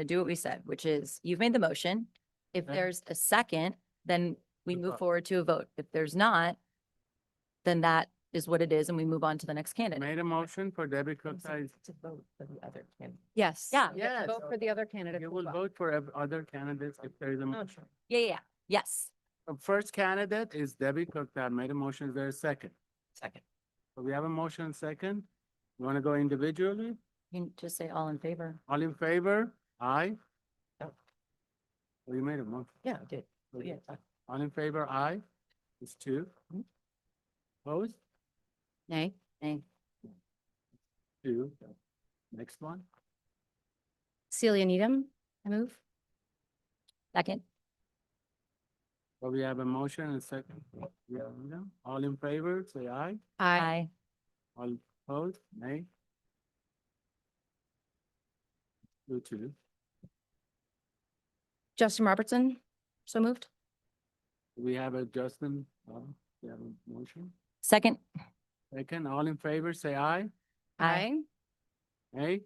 do what we said, which is you've made the motion. If Okay. there's a second, then we Good move thought. forward to a vote. If there's not, then that is what it is and we move on to the next candidate. Made a motion for Debbie Cook. To vote for the other candidate. Yes. Yeah. we have to Yes. Vote for the other candidate. You will vote for other candidates if there is a motion. Yeah. Yes. The first candidate is Debbie Cook that made a motion. Is there a second? Second. So we have a motion and second. You want to go individually? You can just say all in favor. All in favor? Aye? No. Well, you made a motion. Yeah, I did. So Yeah. All in favor? Aye? It's two. Opposed? Nay. Nay. Two. Next one. Celia Needham, I move. Second. So we have a motion and second. Yeah, all in favor, say aye. Aye. All opposed? Nay? Two. Justin Robertson, so moved. We have a Justin, we have a motion. Second. Second, all in favor, say aye. Aye. Nay?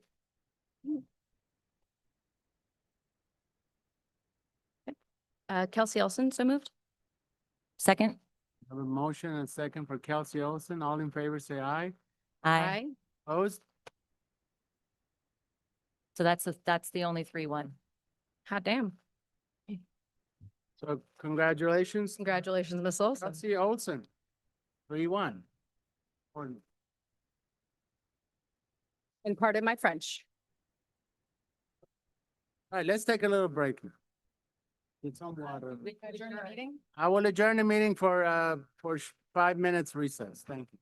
Kelsey Olson, so moved. Second. Have a motion and second for Kelsey Olson. All in favor, say aye. Aye. Opposed? So that's the only 3-1. Hot damn. So congratulations. Congratulations, Ms. Olson. Kelsey Olson. 3-1. And pardon my French. All right, let's take a little break now. Get some water. Adjourn the meeting? I will adjourn the meeting for 5 minutes recess. Thank you.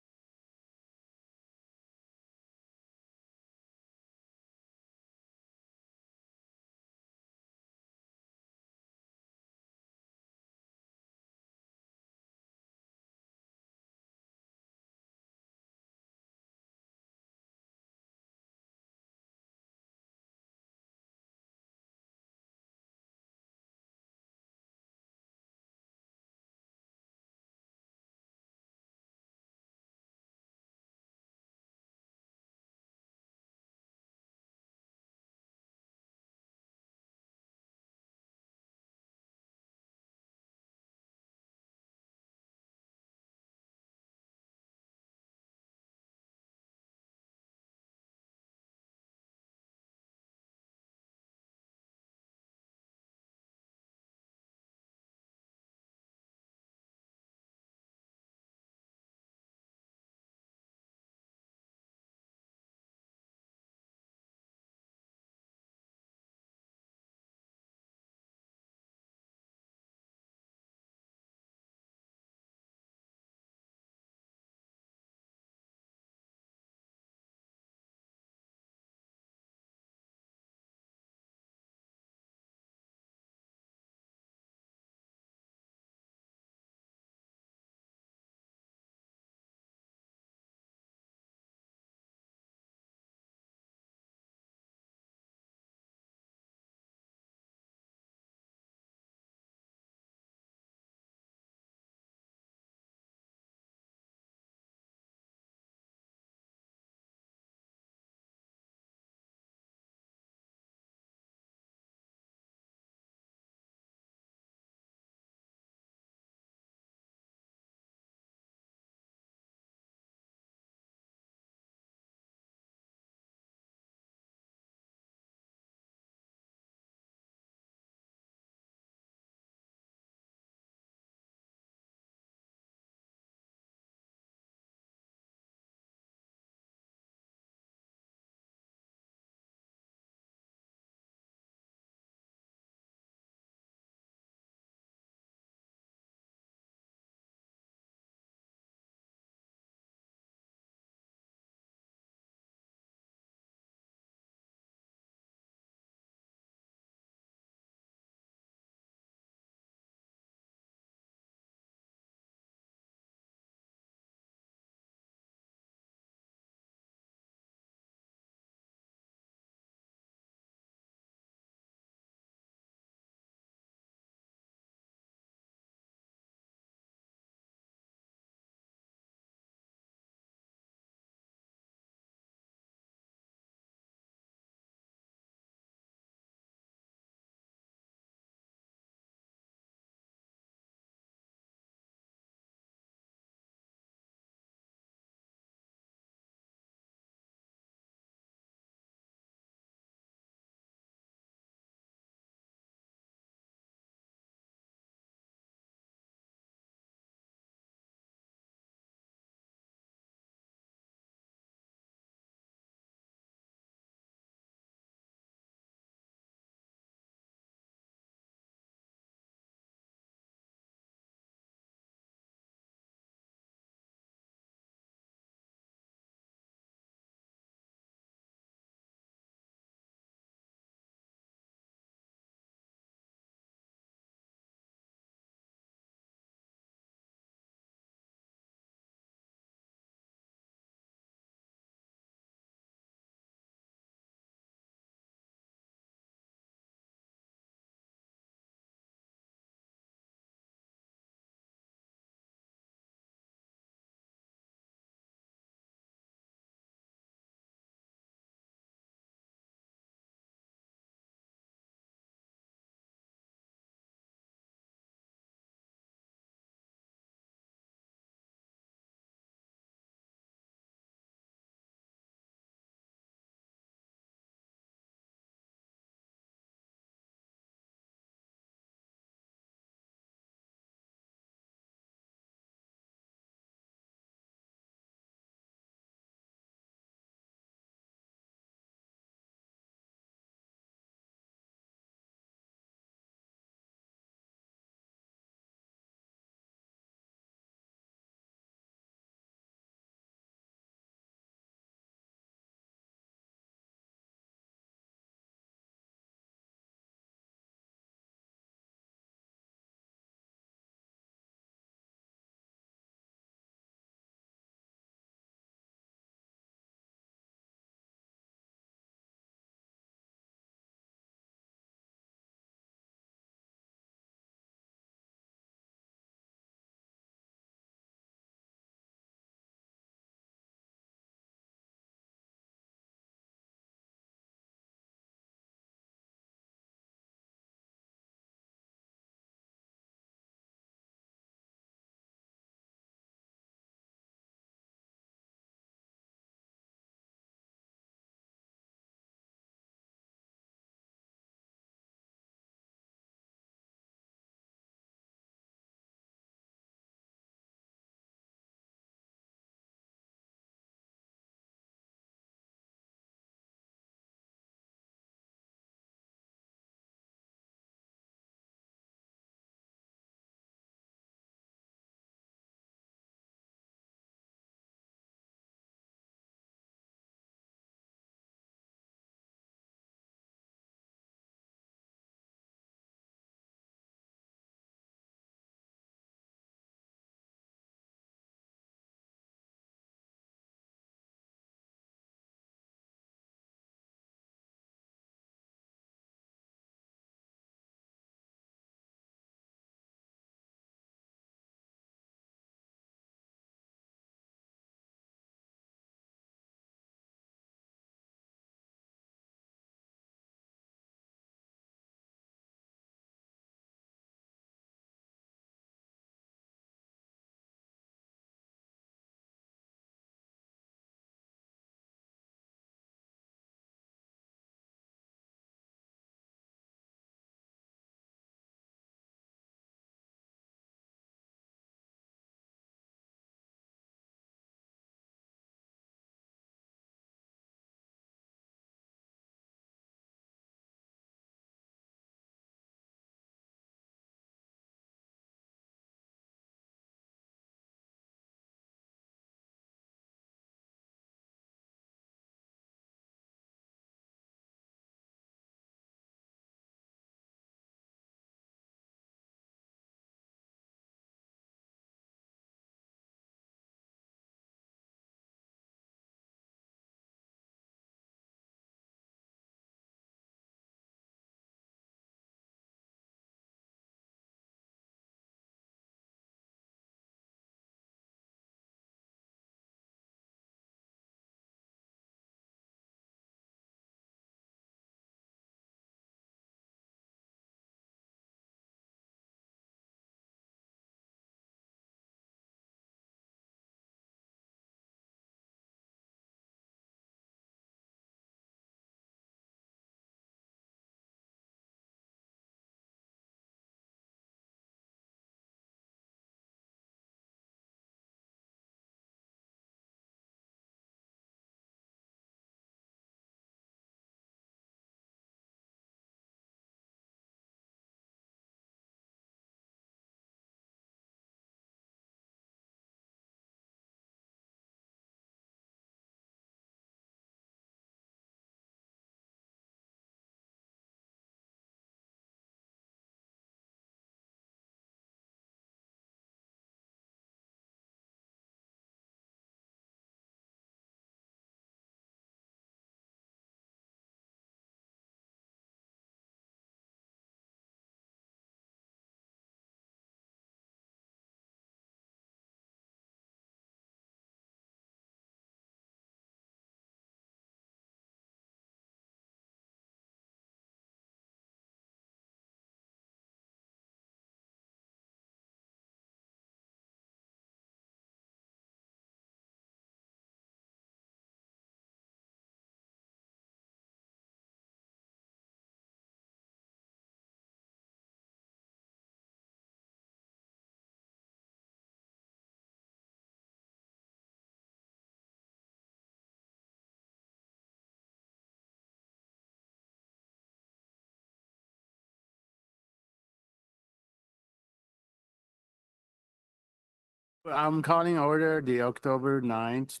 I'm calling order the October 9th,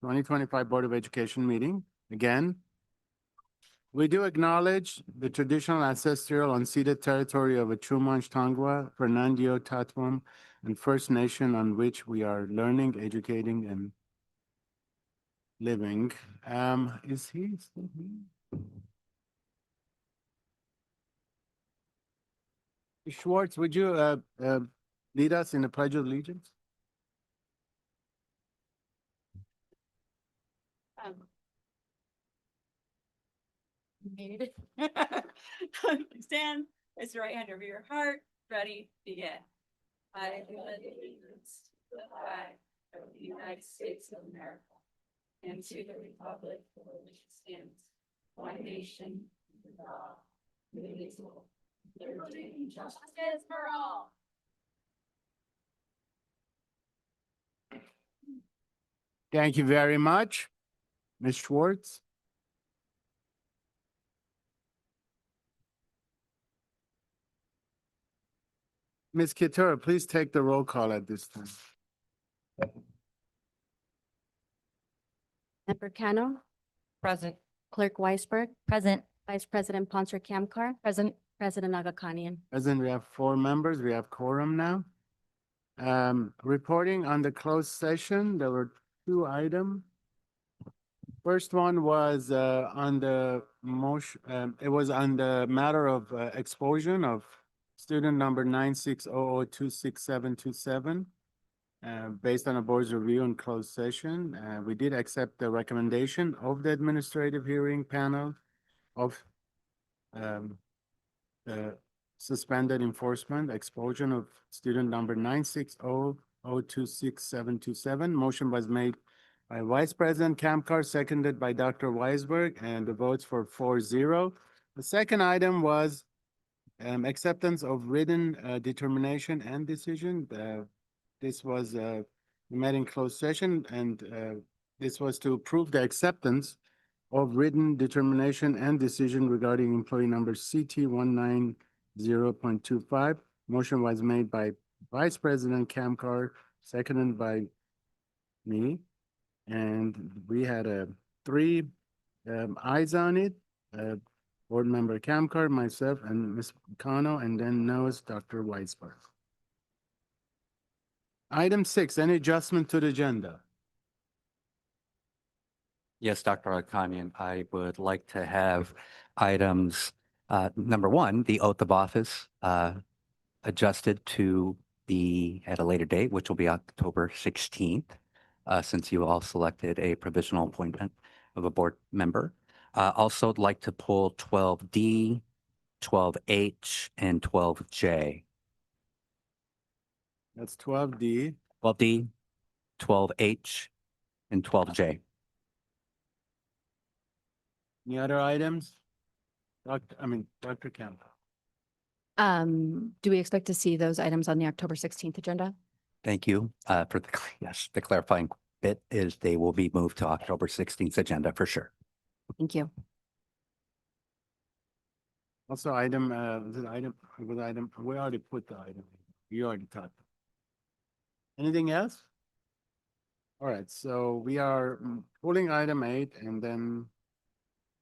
2025 Board of Education meeting. Again, we do acknowledge the traditional ancestral unceded territory of the Chumash, Tongva, Fernandio, Tatwam, and First Nation on which we are learning, educating, and living. Is he still here? Schwartz, would you lead us in the Pledge of Allegiance? Made it. Stand, place your right hand over your heart, ready, begin. I pledge allegiance to the flag of the United States of America and to the republic for which it stands, one nation, under God, indivisible, liberty and justice for all. Thank you very much. Ms. Schwartz? Ms. Kitura, please take the roll call at this time. Member Cano, Present. Clerk Weisberg, Present. Vice President Ponser Kamkar, Present. President Agakanian. Present, we have 4 members. We have quorum now. Reporting on the closed session, there were 2 items. First one was on the motion, it was on the matter of expulsion of student number 9600266727. Based on a board's review and closed session, we did accept the recommendation of the administrative hearing panel of the suspended enforcement expulsion of student number 9600266727. Motion was made by Vice President Kamkar, seconded by Dr. Weisberg, and the votes for 4-0. The second item was acceptance of written determination and decision. This was met in closed session, and this was to approve the acceptance of written determination and decision regarding employee number CT 190.25. Motion was made by Vice President Kamkar, seconded by me. And we had 3 eyes on it. Board Member Kamkar, myself, and Ms. Kano, and then knows Dr. Weisberg. Item 6, any adjustment to the agenda? Yes, Dr. Akanian, I would like to have items, number 1, the oath of office adjusted to be at a later date, which will be October 16th, since you all selected a provisional appointment of a board member. Also I'd like to pull 12D, 12H, and 12J. That's 12D. 12D, 12H, and 12J. Any other items? Dr. Kamkar. Do we expect to see those items on the October 16th agenda? Thank you for the, yes, the clarifying bit is they will be moved to October 16th agenda for sure. Thank you. Also, we already put the item. You already talked. Anything else? All right, so we are pulling item 8 and then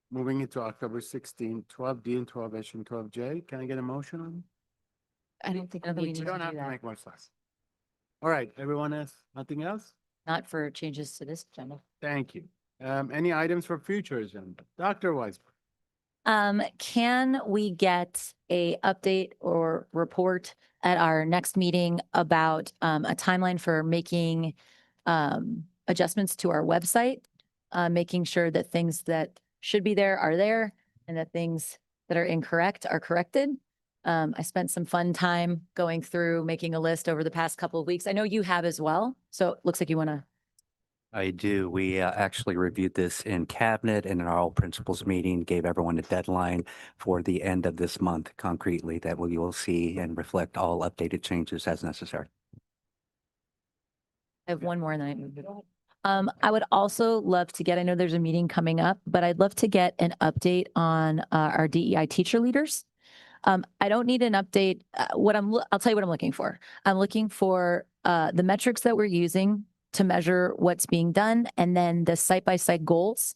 moving it to October 16th, 12D and 12H and 12J. Can I get a motion on? I don't think I don't think we we need You to. need don't have do to that. make much less. All right, everyone else, nothing else? Not for changes to this agenda. Thank you. Any items for future agenda? Dr. Weisberg. Can we get a update or report at our next meeting about a timeline for making adjustments to our website? Making sure that things that should be there are there and that things that are incorrect are corrected. I spent some fun time going through, making a list over the past couple of weeks. I know you have as well. So it looks like you want to. I do. We actually reviewed this in cabinet and in our all principals meeting, gave everyone a deadline for the end of this month concretely that we will see and reflect all updated changes as necessary. I have one more and then I move it. I would also love to get, I know there's a meeting coming up, but I'd love to get an update on our DEI teacher leaders. I don't need an update. I'll tell you what I'm looking for. I'm looking for the metrics that we're using to measure what's being done, and then the site-by-site goals.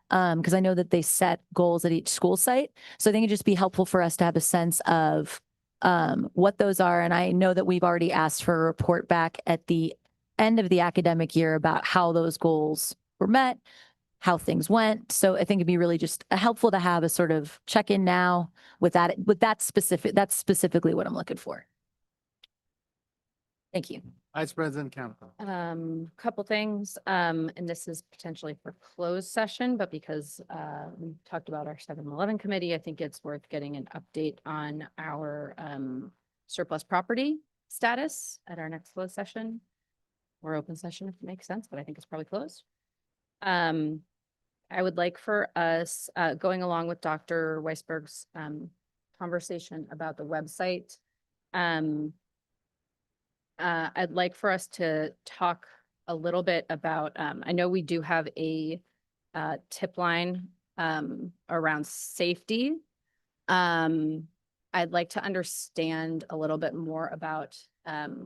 Because I know that they set goals at each school site. So I think it'd just be helpful for us to have a sense of what those are. And I know that we've already asked for a report back at the end of the academic year about how those goals were met, how things went. So I think it'd be really just helpful to have a sort of check-in now with that's specifically what I'm looking for. Thank you. Vice President Campbell. Couple things, and this is potentially for closed session, but because we talked about our 7-Eleven committee, I think it's worth getting an update on our surplus property status at our next closed session or open session, if it makes sense, but I think it's probably closed. I would like for us, going along with Dr. Weisberg's conversation about the website, I'd like for us to talk a little bit about, I know we do have a tip line around safety. I'd like to understand a little bit more about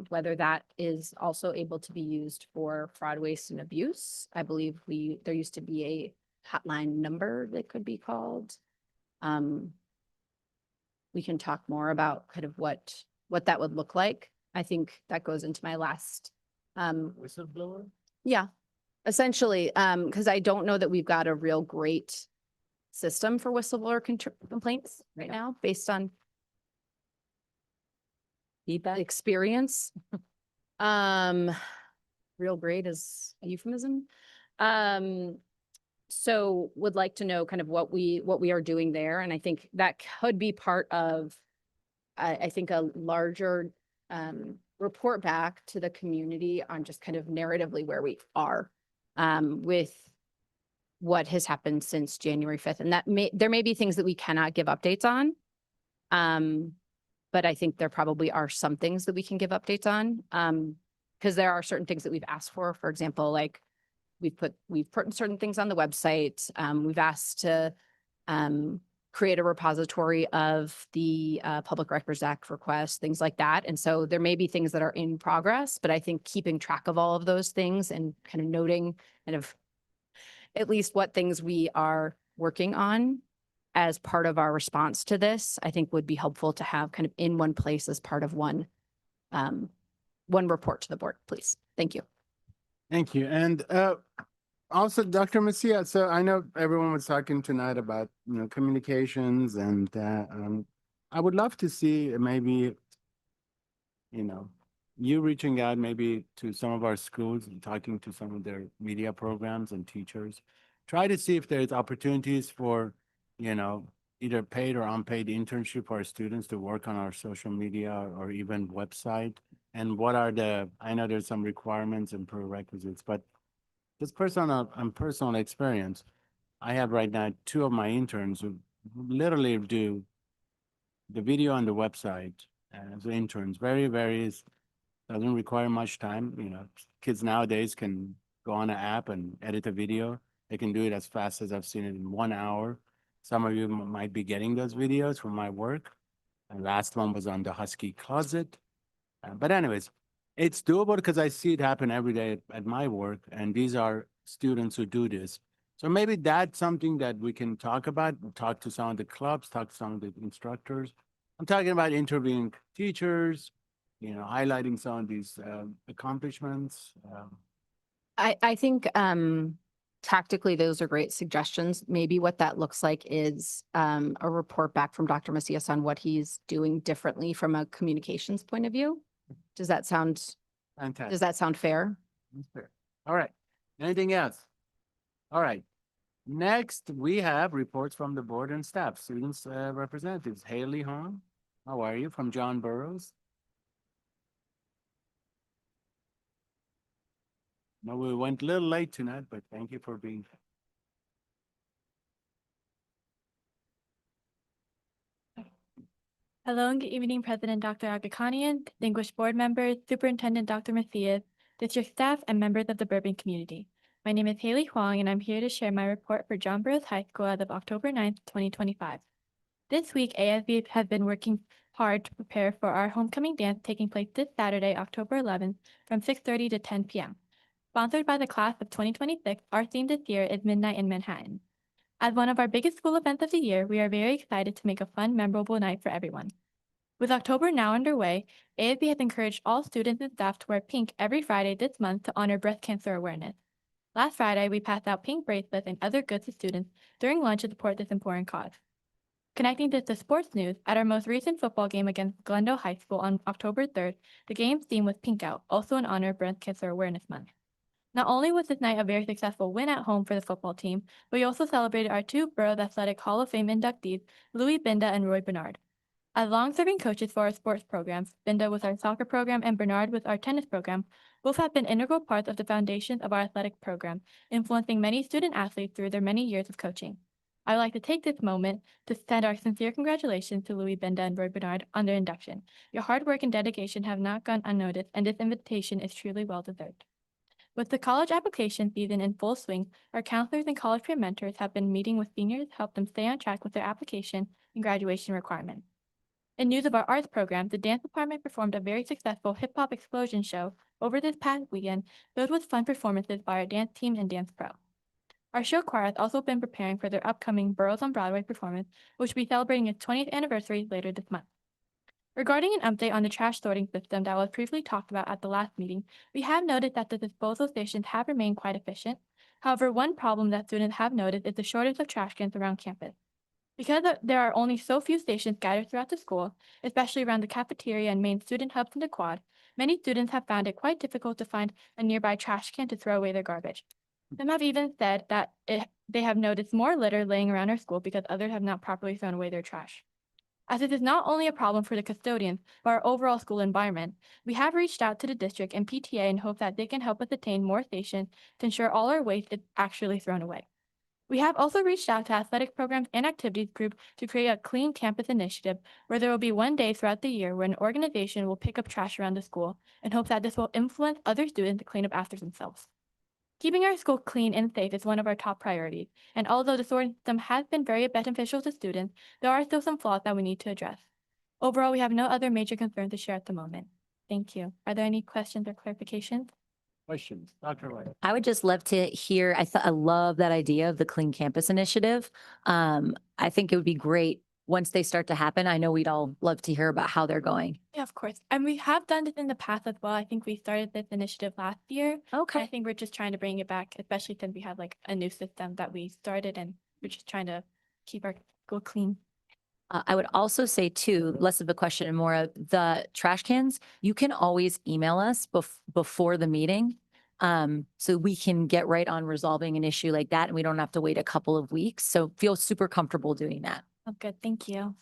whether that is also able to be used for fraud, waste, and abuse. I believe there used to be a hotline number that could be called. We can talk more about kind of what that would look like. I think that goes into my last. Whistleblower? Yeah, essentially, because I don't know that we've got a real great system for whistleblower complaints right now, based on Feedback. experience. Real great is a euphemism. So would like to know kind of what we are doing there. And I think that could be part of, I think, a larger report back to the community on just kind of narratively where we are with what has happened since January 5th. And there may be things that we cannot give updates on. But I think there probably are some things that we can give updates on. Because there are certain things that we've asked for example, like we've put certain things on the website. We've asked to create a repository of the Public Records Act requests, things like that. And so there may be things that are in progress, but I think keeping track of all of those things and kind of noting kind of at least what things we are working on as part of our response to this, I think would be helpful to have kind of in one place as part of one report to the board, please. Thank you. Thank you. And also, Dr. Messia, so I know everyone was talking tonight about, communications, and I would love to see maybe, you reaching out maybe to some of our schools and talking to some of their media programs and teachers. Try to see if there's opportunities for, either paid or unpaid internship for our students to work on our social media or even website. And what are I know there's some requirements and prerequisites, but just personal experience, I have right now 2 of my interns who literally do the video on the website as interns. Doesn't require much time. Kids nowadays can go on an app and edit a video. They can do it as fast as I've seen it in 1 hour. Some of you might be getting those videos from my work. And last one was on the Husky Closet. But anyways, it's doable because I see it happen every day at my work, and these are students who do this. So maybe that's something that we can talk about, talk to some of the clubs, talk to some of the instructors. I'm talking about interviewing teachers, highlighting some of these accomplishments. I think tactically, those are great suggestions. Maybe what that looks like is a report back from Dr. Macias on what he's doing differently from a communications point of view. Does that sound Fantastic. fair? That's fair. All right. Anything else? All right. Next, we have reports from the board and staff. Students representatives. Haley Hahn, how are you? From John Burroughs. No, we went a little late tonight, but thank you for being here. Hello and good evening, President Dr. Agakanian, distinguished board members, Superintendent Dr. Macias, district staff, and members of the Burbank community. My name is Haley Huang, and I'm here to share my report for John Burroughs High School as of October 9th, 2025. This week, ASB has been working hard to prepare for our homecoming dance taking place this Saturday, October 11th, from 6:30 to 10 p.m. Sponsored by the class of 2026, our theme this year is Midnight in Manhattan. As one of our biggest school events of the year, we are very excited to make a fun, memorable night for everyone. With October now underway, ASB has encouraged all students and staff to wear pink every Friday this month to honor breast cancer awareness. Last Friday, we passed out pink bracelets and other goods to students during lunch to support this important cause. Connecting this to sports news, at our most recent football game against Glendale High School on October 3rd, the game's theme was Pink Out, also in honor of Breast Cancer Awareness Month. Not only was this night a very successful win at home for the football team, but we also celebrated our two Burroughs Athletic Hall of Fame inductees, Louis Binda and Roy Bernard. As long-serving coaches for our sports programs, Binda with our soccer program and Bernard with our tennis program, both have been integral parts of the foundations of our athletic program, influencing many student athletes through their many years of coaching. I would like to take this moment to send our sincere congratulations to Louis Binda and Roy Bernard on their induction. Your hard work and dedication have not gone unnoticed, and this invitation is truly well-deserved. With the college application season in full swing, our counselors and college peer mentors have been meeting with seniors to help them stay on track with their application and graduation requirements. In news of our arts program, the dance department performed a very successful Hip Hop Explosion show over this past weekend, filled with fun performances by our dance team and dance pro. Our show choir has also been preparing for their upcoming Burroughs on Broadway performance, which will be celebrating its 20th anniversary later this month. Regarding an update on the trash sorting system that was previously talked about at the last meeting, we have noted that the disposal stations have remained quite efficient. However, one problem that students have noticed is the shortage of trash cans around campus. Because there are only so few stations scattered throughout the school, especially around the cafeteria and main student hubs in the quad, many students have found it quite difficult to find a nearby trash can to throw away their garbage. Some have even said that they have noticed more litter laying around our school because others have not properly thrown away their trash. As it is not only a problem for the custodians, but our overall school environment, we have reached out to the district and PTA in hope that they can help us attain more stations to ensure all our waste is actually thrown away. We have also reached out to athletic programs and activities group to create a clean campus initiative where there will be one day throughout the year where an organization will pick up trash around the school and hope that this will influence other students to clean up after themselves. Keeping our school clean and safe is one of our top priorities, and although the sorting system has been very beneficial to students, there are still some flaws that we need to address. Overall, we have no other major concerns to share at the moment. Thank you. Are there any questions or clarifications? Questions? Dr. White? I would just love to hear, I love that idea of the Clean Campus Initiative. I think it would be great once they start to happen. I know we'd all love to hear about how they're going. Yeah, of course. And we have done this in the past as well. I think we started this initiative last year. I Okay. think we're just trying to bring it back, especially since we have like a new system that we started and we're just trying to keep our school clean. I would also say too, less of a question and more of the trash cans, you can always email us before the meeting. So we can get right on resolving an issue like that and we don't have to wait a couple of weeks. So feel super comfortable doing that. Oh, good. Thank you.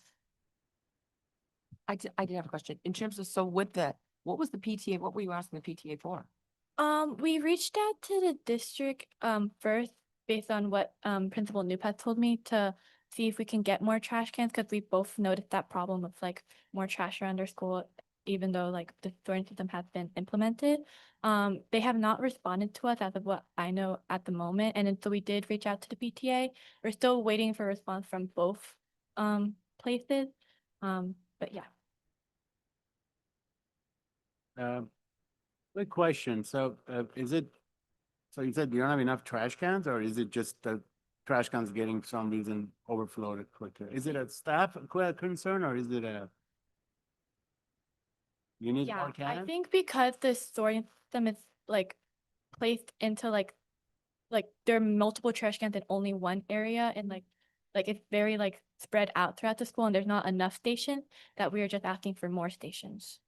I did have a question. In terms of, so with the, what was the PTA, what were you asking the PTA for? We reached out to the district first based on what Principal Nupat told me to see if we can get more trash cans because we both noticed that problem of like more trash around our school, even though like the sorting system has been implemented. They have not responded to us as of what I know at the moment. And then so we did reach out to the PTA. We're still waiting for a response from both places. But yeah. Quick question. So is it, so you said you don't have enough trash cans or is it just the trash cans getting for some reason overflowed quicker? Is it a staff concern or is it a? You need Yeah, more I cans? think because the sorting system is like placed into like there are multiple trash cans in only one area and like it's very like spread out throughout the school and there's not enough stations that we are just asking for more stations.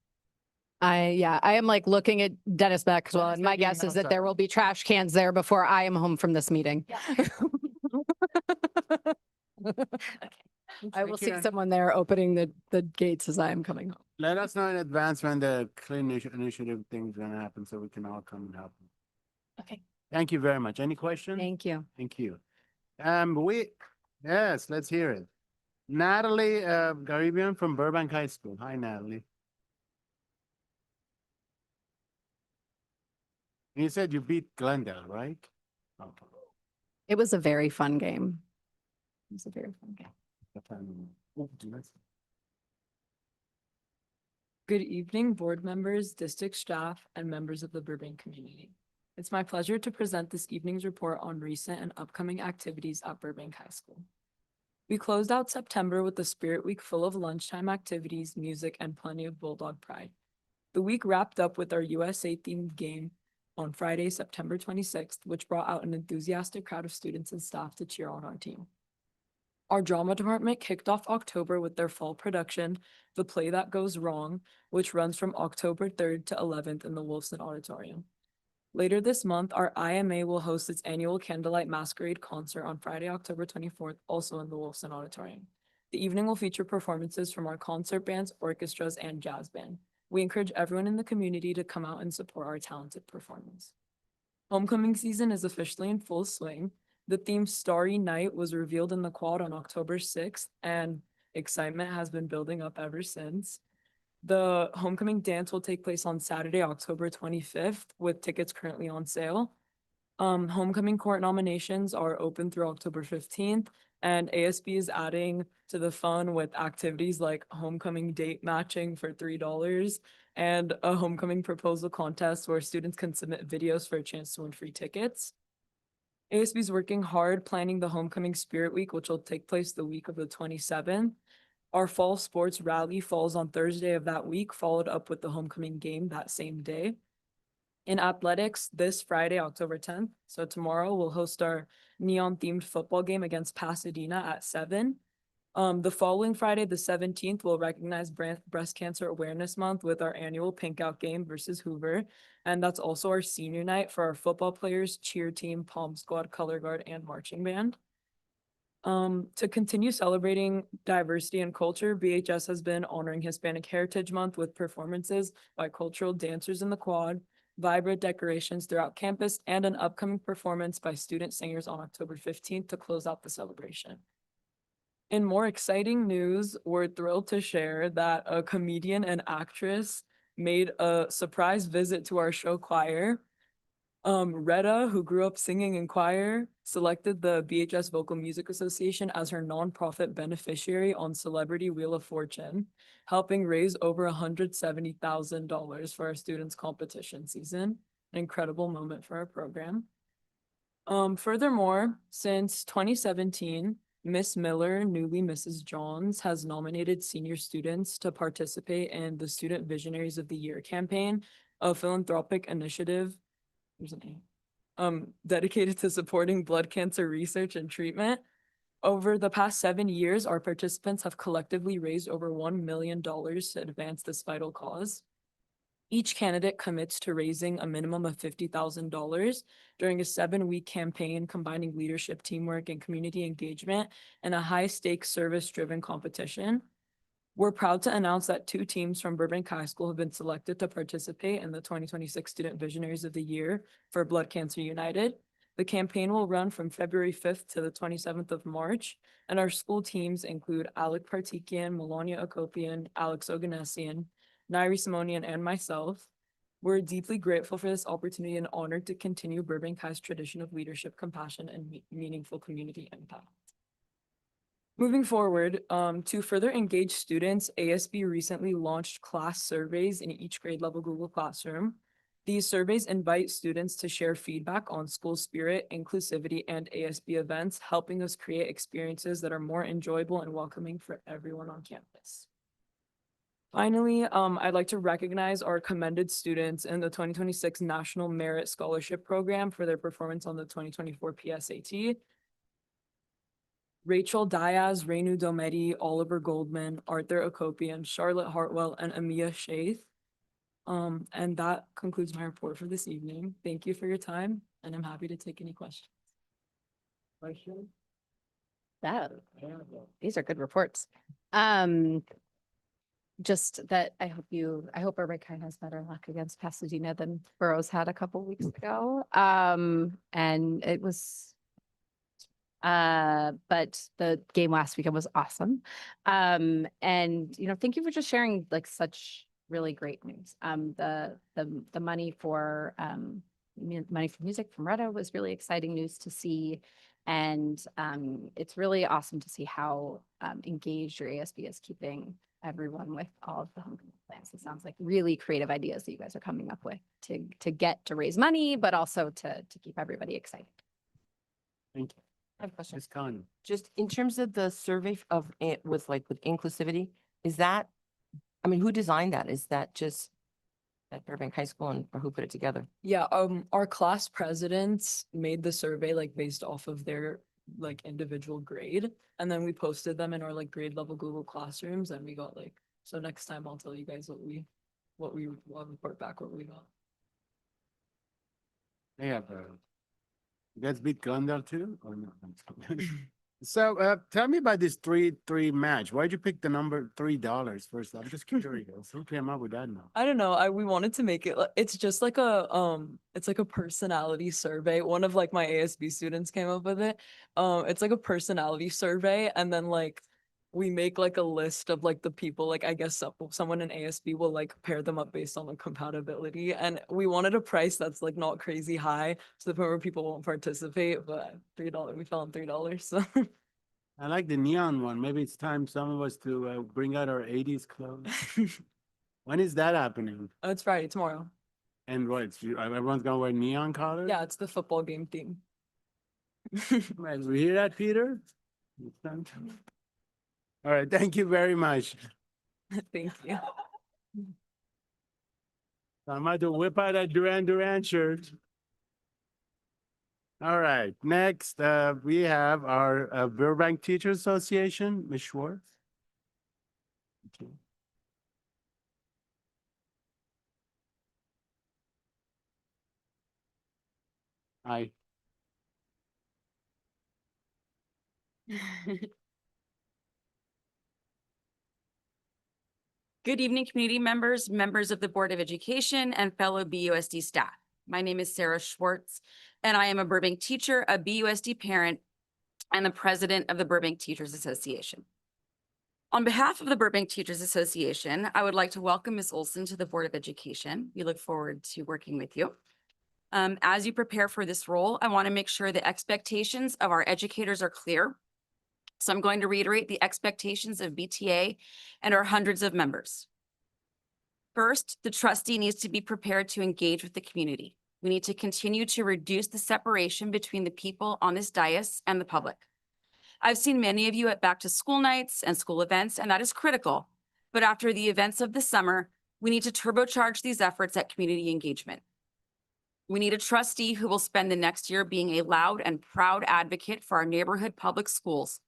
I am like looking at Dennis Maxwell Dennis and my Maxwell, guess is no, that there sorry. will be trash cans there before I am home from this meeting. I will see Karen. someone there opening the gates as I am coming home. Let us know in advance when the clean initiative thing's gonna happen so we can all come and help. Okay. Thank you very much. Any questions? Thank you. Thank you. Yes, let's hear it. Natalie Garibian from Burbank High School. Hi, Natalie. You said you beat Glendale, right? Okay. It was a very fun game. It was a very fun game. Good evening, board members, district staff, and members of the Burbank community. It's my pleasure to present this evening's report on recent and upcoming activities at Burbank High School. We closed out September with the Spirit Week full of lunchtime activities, music, and plenty of Bulldog pride. The week wrapped up with our USA-themed game on Friday, September 26th, which brought out an enthusiastic crowd of students and staff to cheer on our team. Our drama department kicked off October with their fall production, The Play That Goes Wrong, which runs from October 3rd to 11th in the Wolfson Auditorium. Later this month, our IMA will host its annual Candlelight Masquerade concert on Friday, October 24th, also in the Wolfson Auditorium. The evening will feature performances from our concert bands, orchestras, and jazz band. We encourage everyone in the community to come out and support our talented performers. Homecoming season is officially in full swing. The theme Starry Night was revealed in the quad on October 6th, and excitement has been building up ever since. The homecoming dance will take place on Saturday, October 25th, with tickets currently on sale. Homecoming court nominations are open through October 15th, and ASB is adding to the fun with activities like homecoming date matching for $3 and a homecoming proposal contest where students can submit videos for a chance to win free tickets. ASB is working hard planning the Homecoming Spirit Week, which will take place the week of the 27th. Our fall sports rally falls on Thursday of that week, followed up with the homecoming game that same day. In athletics, this Friday, October 10th, so tomorrow, we'll host our neon-themed football game against Pasadena at 7. The following Friday, the 17th, we'll recognize Breast Cancer Awareness Month with our annual Pink Out game versus Hoover. And that's also our senior night for our football players, cheer team, Palm Squad, color guard, and marching band. To continue celebrating diversity and culture, BHS has been honoring Hispanic Heritage Month with performances by cultural dancers in the quad, vibrant decorations throughout campus, and an upcoming performance by student singers on October 15th to close out the celebration. In more exciting news, we're thrilled to share that a comedian and actress made a surprise visit to our show choir. Retta, who grew up singing in choir, selected the BHS Vocal Music Association as her nonprofit beneficiary on Celebrity Wheel of Fortune, helping raise over $170,000 for our students' competition season. An incredible moment for our program. Furthermore, since 2017, Miss Miller, newly Mrs. Johns, has nominated senior students to participate in the Student Visionaries of the Year campaign, a philanthropic initiative dedicated to supporting blood cancer research and treatment. Over the past 7 years, our participants have collectively raised over $1 million to advance this vital cause. Each candidate commits to raising a minimum of $50,000 during a 7-week campaign combining leadership, teamwork, and community engagement in a high-stakes service-driven competition. We're proud to announce that 2 teams from Burbank High School have been selected to participate in the 2026 Student Visionaries of the Year for Blood Cancer United. The campaign will run from February 5th to the 27th of March, and our school teams include Alec Partikian, Melania Akopian, Alex Oganessian, Nairi Simonian, and myself. We're deeply grateful for this opportunity and honored to continue Burbank High's tradition of leadership, compassion, and meaningful community impact. Moving forward, to further engage students, ASB recently launched class surveys in each grade level Google Classroom. These surveys invite students to share feedback on school spirit, inclusivity, and ASB events, helping us create experiences that are more enjoyable and welcoming for everyone on campus. Finally, I'd like to recognize our commended students in the 2026 National Merit Scholarship Program for their performance on the 2024 PSAT. Rachel Diaz, Renu Dometi, Oliver Goldman, Arthur Akopian, Charlotte Hartwell, and Amia Shaith. And that concludes my report for this evening. Thank you for your time, and I'm happy to take any questions. These are good reports. Just that I hope Burbank High has better luck against Pasadena than Burroughs had a couple weeks ago. And it was, but the game last weekend was awesome. And, thank you for just sharing like such really great news. The money for, money for music from Retta was really exciting news to see. And it's really awesome to see how engaged your ASB is keeping everyone with all of the homecoming plans. It sounds like really creative ideas that you guys are coming up with to get to raise money, but also to keep everybody excited. Thank you. I have a question. Ms. Khan. Just in terms of the survey of it with inclusivity, is that, I mean, who designed that? Is that just at Burbank High School and or who put it together? Yeah, our class presidents made the survey like based off of their like individual grade. And then we posted them in our like grade level Google Classrooms and we got like, so next time I'll tell you guys what we will report back what we got. They have, you guys beat Glendale too? Or no? So, tell me about this three match. Why'd you pick the number $3 first? I'm just curious. Who came up with that now? I don't know. We wanted to make it, it's just like it's like a personality survey. One of like my ASB students came up with it. It's like a personality survey and then like we make like a list of like the people, like I guess someone in ASB will like pair them up based on the compatibility. And we wanted a price that's like not crazy high to the point where people won't participate, but $3, we fell on $3, so. I like the neon one. Maybe it's time some of us to bring out our 80s clothes. When is that happening? Oh, it's Friday, tomorrow. And what, everyone's gonna wear neon colors? Yeah, it's the football game theme. Right, we hear that, Peter? It's time to- All right, thank you very much. Thank you. I'm about to whip out that Duran shirt. All right, next, we have our Burbank Teachers Association, Ms. Schwartz. Okay. Hi. Good evening, community members, members of the Board of Education, and fellow BUSD staff. My name is Sarah Schwartz, and I am a Burbank teacher, a BUSD parent, and the president of the Burbank Teachers Association. On behalf of the Burbank Teachers Association, I would like to welcome Ms. Olson to the Board of Education. We look forward to working with you. As you prepare for this role, I want to make sure the expectations of our educators are clear. So I'm going to reiterate the expectations of BTA and our hundreds of members. First, the trustee needs to be prepared to engage with the community. We need to continue to reduce the separation between the people on this dais and the public. I've seen many of you at back to school nights and school events, and that is critical. But after the events of the summer, we need to turbocharge these efforts at community engagement. We need a trustee who will spend the next year being a loud and proud advocate for our neighborhood public schools,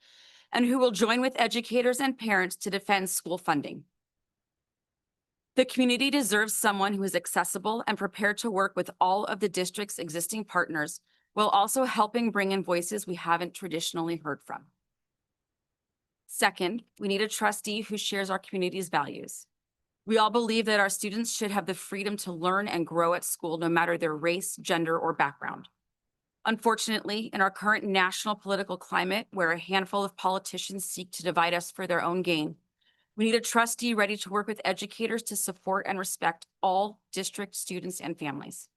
and who will join with educators and parents to defend school funding. The community deserves someone who is accessible and prepared to work with all of the district's existing partners, while also helping bring in voices we haven't traditionally heard from. Second, we need a trustee who shares our community's values. We all believe that our students should have the freedom to learn and grow at school, no matter their race, gender, or background. Unfortunately, in our current national political climate, where a handful of politicians seek to divide us for their own gain, we need a trustee ready to work with educators to support and respect all district students and families.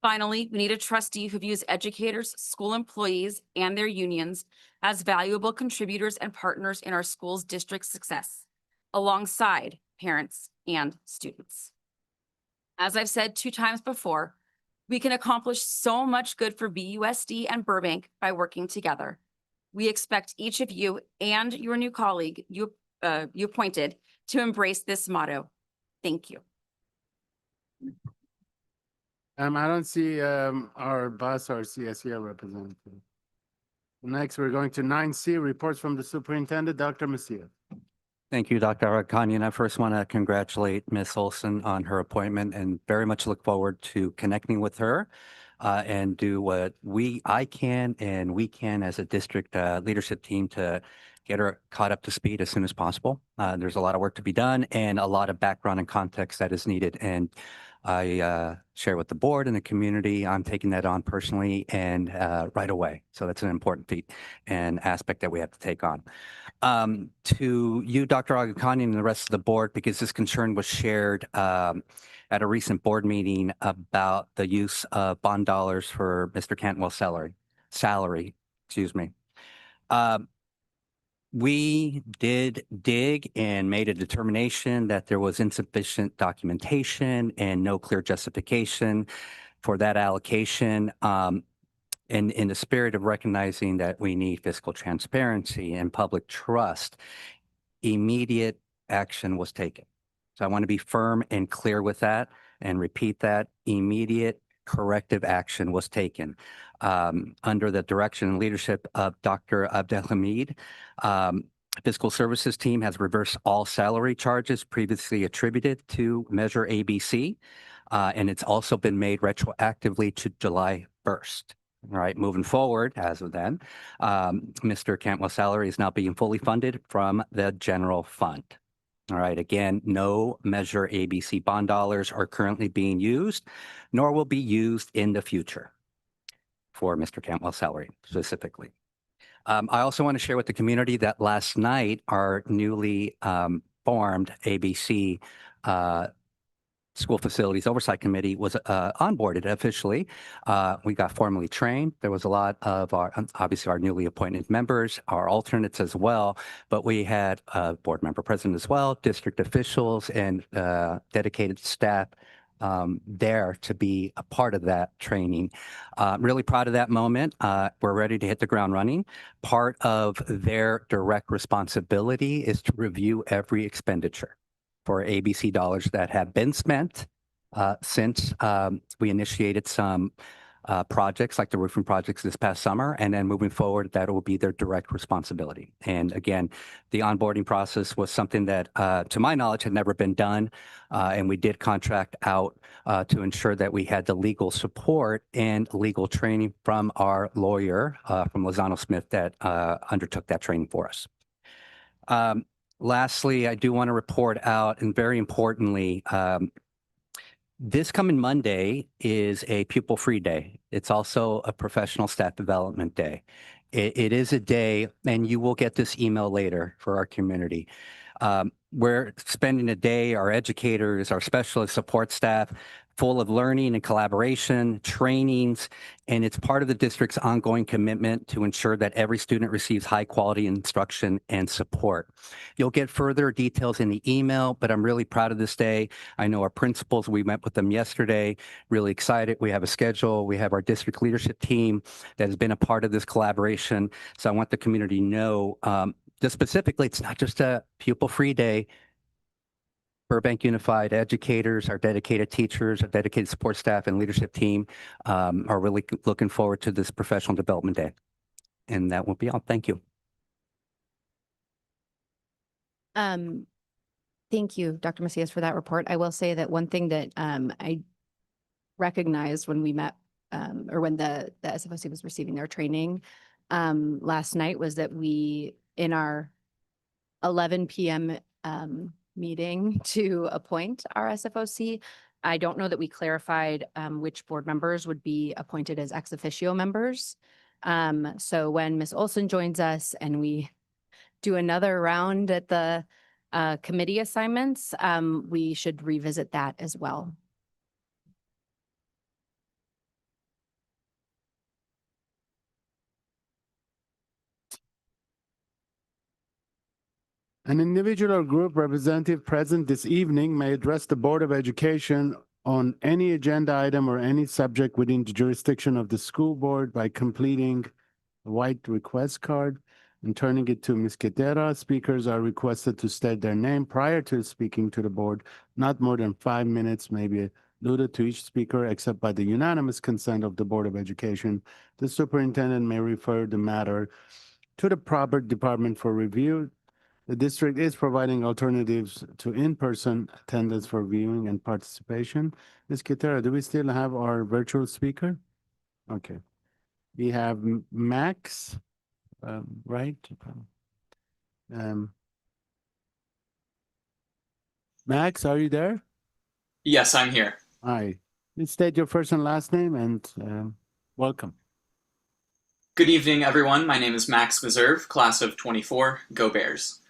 Finally, we need a trustee who views educators, school employees, and their unions as valuable contributors and partners in our school's district success, alongside parents and students. As I've said 2 times before, we can accomplish so much good for BUSD and Burbank by working together. We expect each of you and your new colleague you appointed to embrace this motto. Thank you. I don't see our bus or CSEL representative. Next, we're going to 9C, reports from the superintendent, Dr. Macia. Thank you, Dr. Arakanian. I first want to congratulate Ms. Olson on her appointment and very much look forward to connecting with her and do what I can and we can as a district leadership team to get her caught up to speed as soon as possible. There's a lot of work to be done and a lot of background and context that is needed. And I share with the board and the community. I'm taking that on personally and right away. So that's an important feat and aspect that we have to take on. To you, Dr. Agakanian, and the rest of the board, because this concern was shared at a recent board meeting about the use of bond dollars for Mr. Cantwell's salary. salary, excuse me. We did dig and made a determination that there was insufficient documentation and no clear justification for that allocation. And in the spirit of recognizing that we need fiscal transparency and public trust, immediate action was taken. So I want to be firm and clear with that and repeat that. Immediate corrective action was taken. Under the direction and leadership of Dr. Abdelhamid, Fiscal Services team has reversed all salary charges previously attributed to Measure ABC. And it's also been made retroactively to July 1st. All right, moving forward, as of then, Mr. Cantwell's salary is now being fully funded from the general fund. All right, again, no Measure ABC bond dollars are currently being used, nor will be used in the future for Mr. Cantwell's salary specifically. I also want to share with the community that last night, our newly formed ABC School Facilities Oversight Committee was onboarded officially. We got formally trained. There was a lot of obviously our newly appointed members, our alternates as well, but we had a board member present as well, district officials and dedicated staff there to be a part of that training. Really proud of that moment. We're ready to hit the ground running. Part of their direct responsibility is to review every expenditure for ABC dollars that have been spent since we initiated some projects like the roofing projects this past summer. And then moving forward, that will be their direct responsibility. And again, the onboarding process was something that, to my knowledge, had never been done. And we did contract out to ensure that we had the legal support and legal training from our lawyer, from Lozano Smith, that undertook that training for us. Lastly, I do want to report out, and very importantly, this coming Monday is a pupil-free day. It's also a professional staff development day. It is a day, and you will get this email later for our community. We're spending a day, our educators, our specialist support staff, full of learning and collaboration, trainings, and it's part of the district's ongoing commitment to ensure that every student receives high quality instruction and support. You'll get further details in the email, but I'm really proud of this day. I know our principals, we met with them yesterday, really excited. We have a schedule. We have our district leadership team that has been a part of this collaboration. So I want the community to know, just specifically, it's not just a pupil-free day. Burbank Unified educators, our dedicated teachers, our dedicated support staff and leadership team are really looking forward to this professional development day. And that will be all. Thank you. Thank you, Dr. Macias, for that report. I will say that one thing that I recognized when we met or when the SFOC was receiving their training last night was that we, in our 11 p.m. Meeting to appoint our SFOC, I don't know that we clarified which board members would be appointed as ex officio members. So when Ms. Olson joins us and we do another round at the committee assignments, we should revisit that as well. An individual or group representative present this evening may address the Board of Education on any agenda item or any subject within the jurisdiction of the school board by completing a white request card and turning it to Ms. Quetera. Speakers are requested to state their name prior to speaking to the board. Not more than 5 minutes may be allotted to each speaker except by the unanimous consent of the Board of Education. The superintendent may refer the matter to the proper department for review. The district is providing alternatives to in-person attendance for viewing and participation. Ms. Quetera, do we still have our virtual speaker? Okay. We have Max, right? Max, are you there? Yes, I'm here. Hi. Please state your first and last name and welcome. Good evening, everyone. My name is Max Meserve, class of 24, Go Bears.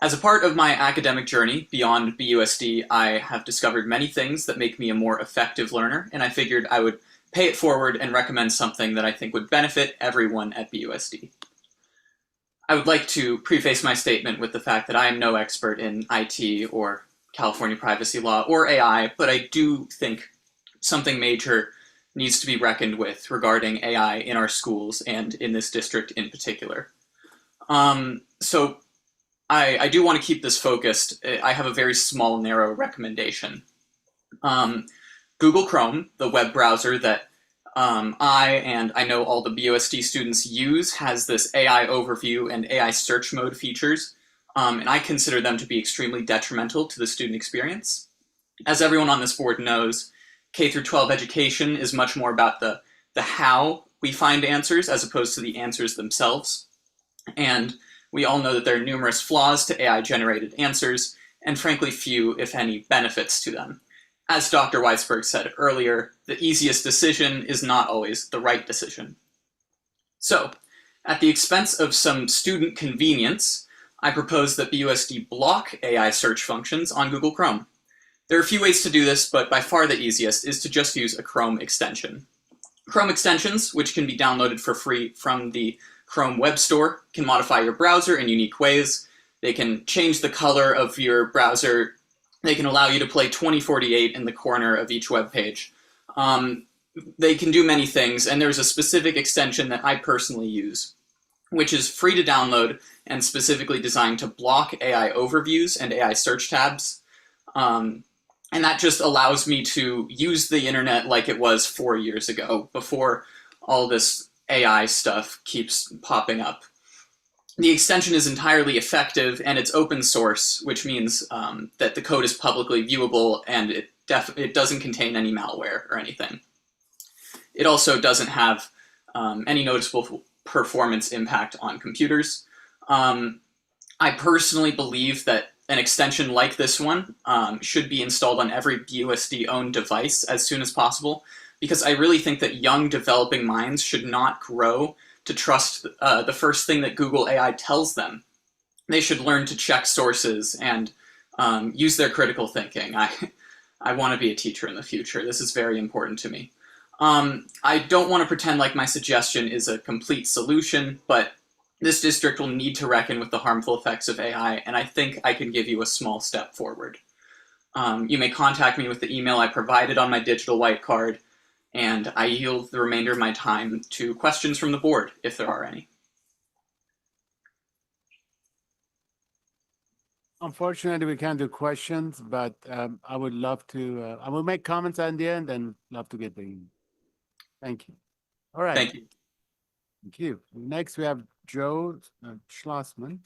As a part of my academic journey beyond BUSD, I have discovered many things that make me a more effective learner, and I figured I would pay it forward and recommend something that I think would benefit everyone at BUSD. I would like to preface my statement with the fact that I am no expert in IT or California privacy law or AI, but I do think something major needs to be reckoned with regarding AI in our schools and in this district in particular. So I do want to keep this focused. I have a very small, narrow recommendation. Google Chrome, the web browser that I know all the BUSD students use, has this AI overview and AI search mode features, and I consider them to be extremely detrimental to the student experience. As everyone on this board knows, K-12 education is much more about the how we find answers as opposed to the answers themselves. And we all know that there are numerous flaws to AI-generated answers, and frankly few, if any, benefits to them. As Dr. Weisberg said earlier, the easiest decision is not always the right decision. So, at the expense of some student convenience, I propose that BUSD block AI search functions on Google Chrome. There are a few ways to do this, but by far the easiest is to just use a Chrome extension. Chrome extensions, which can be downloaded for free from the Chrome Web Store, can modify your browser in unique ways. They can change the color of your browser. They can allow you to play 2048 in the corner of each web page. They can do many things, and there's a specific extension that I personally use, which is free to download and specifically designed to block AI overviews and AI search tabs. And that just allows me to use the internet like it was 4 years ago, before all this AI stuff keeps popping up. The extension is entirely effective, and it's open source, which means that the code is publicly viewable, and it doesn't contain any malware or anything. It also doesn't have any noticeable performance impact on computers. I personally believe that an extension like this one should be installed on every BUSD-owned device as soon as possible, because I really think that young developing minds should not grow to trust the first thing that Google AI tells them. They should learn to check sources and use their critical thinking. I want to be a teacher in the future. This is very important to me. I don't want to pretend like my suggestion is a complete solution, but this district will need to reckon with the harmful effects of AI, and I think I can give you a small step forward. You may contact me with the email I provided on my digital white card, and I yield the remainder of my time to questions from the board, if there are any. Unfortunately, we can't do questions, but I would love to, I will make comments at the end and love to get the email. Thank you. All right. Thank you. Thank you. Next, we have Joe Schlossman.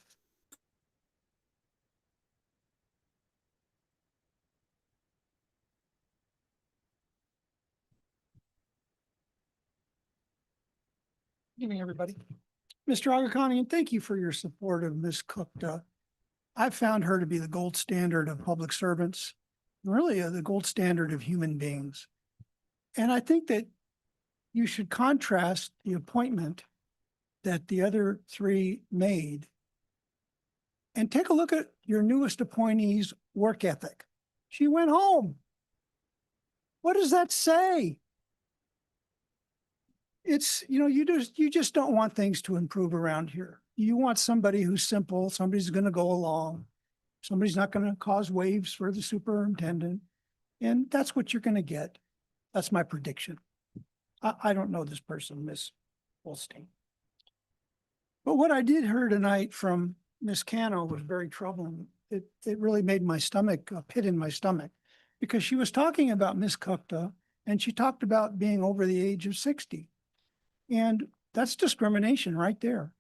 Good evening, everybody. Mr. Agakanian, thank you for your support of Ms. Gupta. I've found her to be the gold standard of public servants, really the gold standard of human beings. And I think that you should contrast the appointment that the other three made and take a look at your newest appointee's work ethic. She went home. What does that say? It's, you just don't want things to improve around here. You want somebody who's simple, somebody's going to go along, somebody's not going to cause waves for the superintendent. And that's what you're going to get. That's my prediction. I don't know this person, Miss Holstein. But what I did hear tonight from Miss Cano was very troubling. It really made my stomach, a pit in my stomach, because she was talking about Miss Gupta and she talked about being over the age of 60. And that's discrimination right there.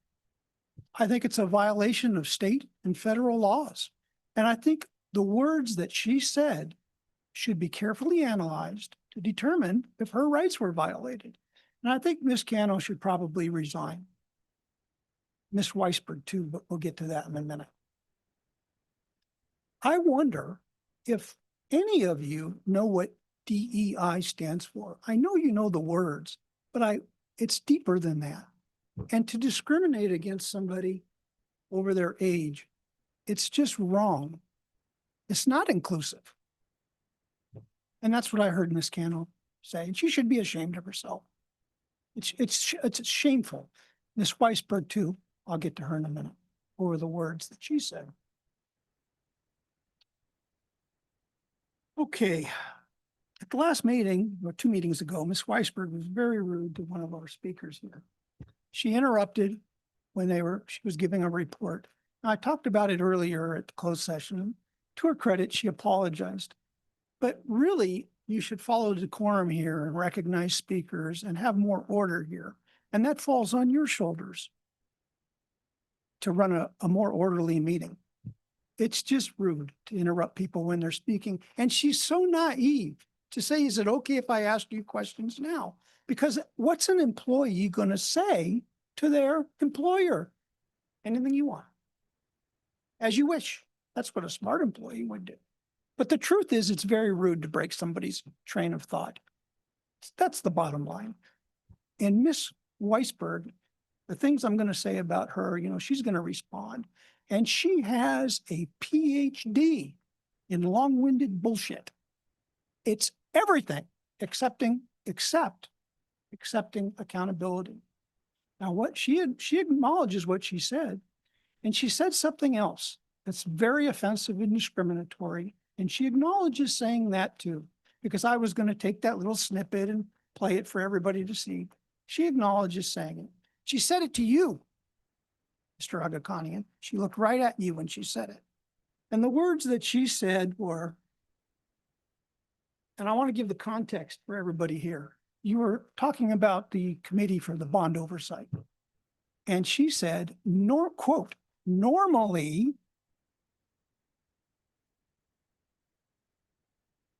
I think it's a violation of state and federal laws. And I think the words that she said should be carefully analyzed to determine if her rights were violated. And I think Ms. Cano should probably resign. Ms. Weisberg too, but we'll get to that in a minute. I wonder if any of you know what DEI stands for. I know you know the words, but it's deeper than that. And to discriminate against somebody over their age, it's just wrong. It's not inclusive. And that's what I heard Ms. Cano say, and she should be ashamed of herself. It's shameful. Miss Weisberg too, I'll get to her in a minute, over the words that she said. Okay. At the last meeting, or 2 meetings ago, Miss Weisberg was very rude to one of our speakers here. She interrupted when she was giving a report. Now, I talked about it earlier at the closed session. To her credit, she apologized. But really, you should follow decorum here and recognize speakers and have more order here. And that falls on your shoulders to run a more orderly meeting. It's just rude to interrupt people when they're speaking. And she's so naive to say, is it okay if I ask you questions now? Because what's an employee going to say to their employer? Anything you want. As you wish. That's what a smart employee would do. But the truth is, it's very rude to break somebody's train of thought. That's the bottom line. And Miss Weisberg, the things I'm going to say about her, she's going to respond. And she has a PhD in long-winded bullshit. It's everything except accepting accountability. Now, she acknowledges what she said, and she said something else that's very offensive and discriminatory. And she acknowledges saying that too, because I was going to take that little snippet and play it for everybody to see. She acknowledges saying it. She said it to you, Mr. Agakanian. She looked right at you when she said it. And the words that she said were, and I want to give the context for everybody here. You were talking about the committee for the bond oversight. And she said, quote, normally,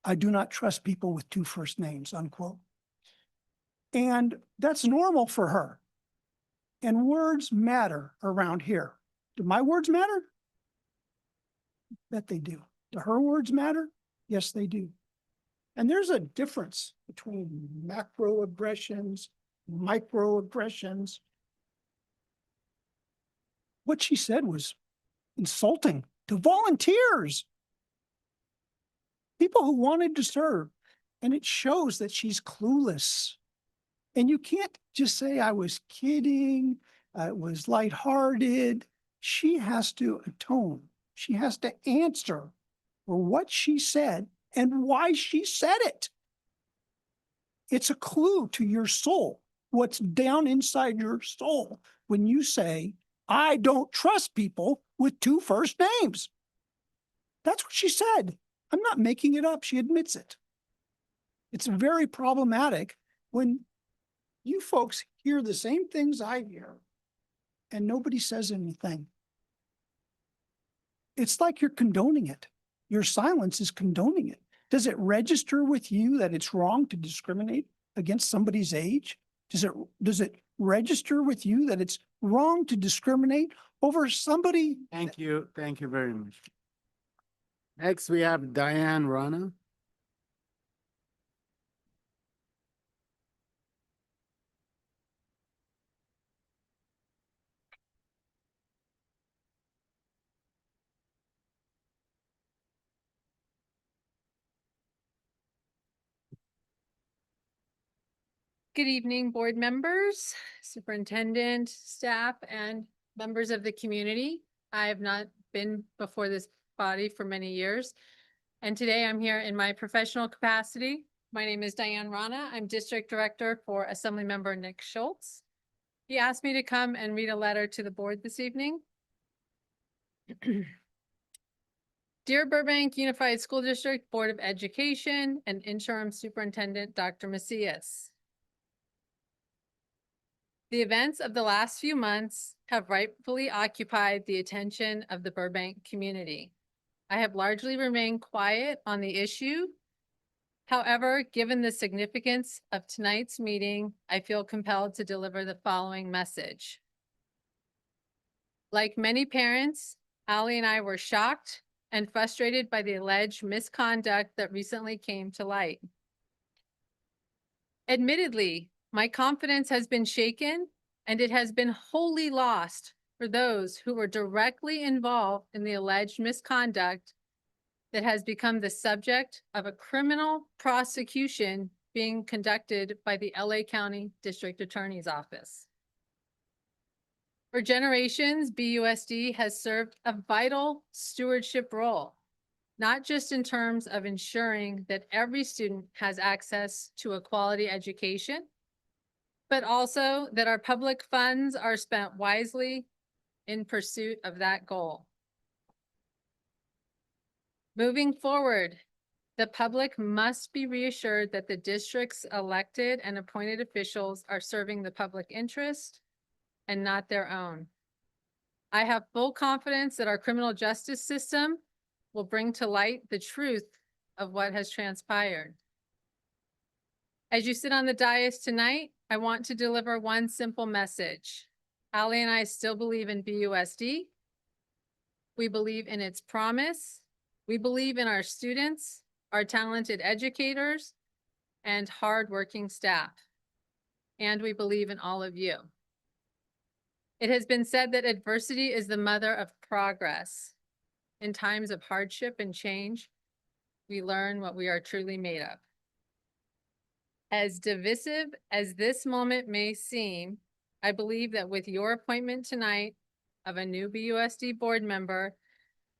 I do not trust people with 2 first names, unquote. And that's normal for her. And words matter around here. Do my words matter? Bet they do. Do her words matter? Yes, they do. And there's a difference between macroaggressions, microaggressions. What she said was insulting to volunteers, people who wanted to serve. And it shows that she's clueless. And you can't just say, I was kidding, it was lighthearted. She has to atone. She has to answer for what she said and why she said it. It's a clue to your soul, what's down inside your soul when you say, I don't trust people with 2 first names. That's what she said. I'm not making it up. She admits it. It's very problematic when you folks hear the same things I hear and nobody says anything. It's like you're condoning it. Your silence is condoning it. Does it register with you that it's wrong to discriminate against somebody's age? Does it register with you that it's wrong to discriminate over somebody? Thank you. Thank you very much. Next, we have Diane Rana. Good evening, board members, superintendent, staff, and members of the community. I have not been before this body for many years, and today I'm here in my professional capacity. My name is Diane Rana. I'm district director for Assemblymember Nick Schultz. He asked me to come and read a letter to the board this evening. Dear Burbank Unified School District Board of Education and Interim Superintendent Dr. Macias. The events of the last few months have rightfully occupied the attention of the Burbank community. I have largely remained quiet on the issue. However, given the significance of tonight's meeting, I feel compelled to deliver the following message. Like many parents, Allie and I were shocked and frustrated by the alleged misconduct that recently came to light. Admittedly, my confidence has been shaken, and it has been wholly lost for those who were directly involved in the alleged misconduct that has become the subject of a criminal prosecution being conducted by the LA County District Attorney's Office. For generations, BUSD has served a vital stewardship role, not just in terms of ensuring that every student has access to a quality education, but also that our public funds are spent wisely in pursuit of that goal. Moving forward, the public must be reassured that the district's elected and appointed officials are serving the public interest and not their own. I have full confidence that our criminal justice system will bring to light the truth of what has transpired. As you sit on the dais tonight, I want to deliver one simple message. Ali and I still believe in BUSD. We believe in its promise. We believe in our students, our talented educators, and hardworking staff. And we believe in all of you. It has been said that adversity is the mother of progress. In times of hardship and change, we learn what we are truly made of. As divisive as this moment may seem, I believe that with your appointment tonight of a new BUSD board member,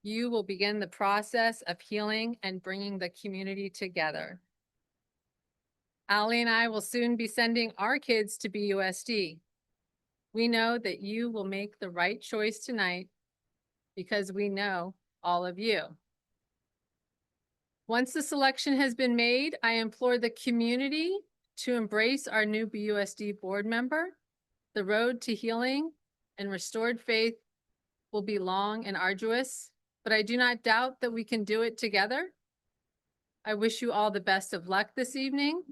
you will begin the process of healing and bringing the community together. Ali and I will soon be sending our kids to BUSD. We know that you will make the right choice tonight because we know all of you. Once the selection has been made, I implore the community to embrace our new BUSD board member. The road to healing and restored faith will be long and arduous, but I do not doubt that we can do it together. I wish you all the best of luck this evening,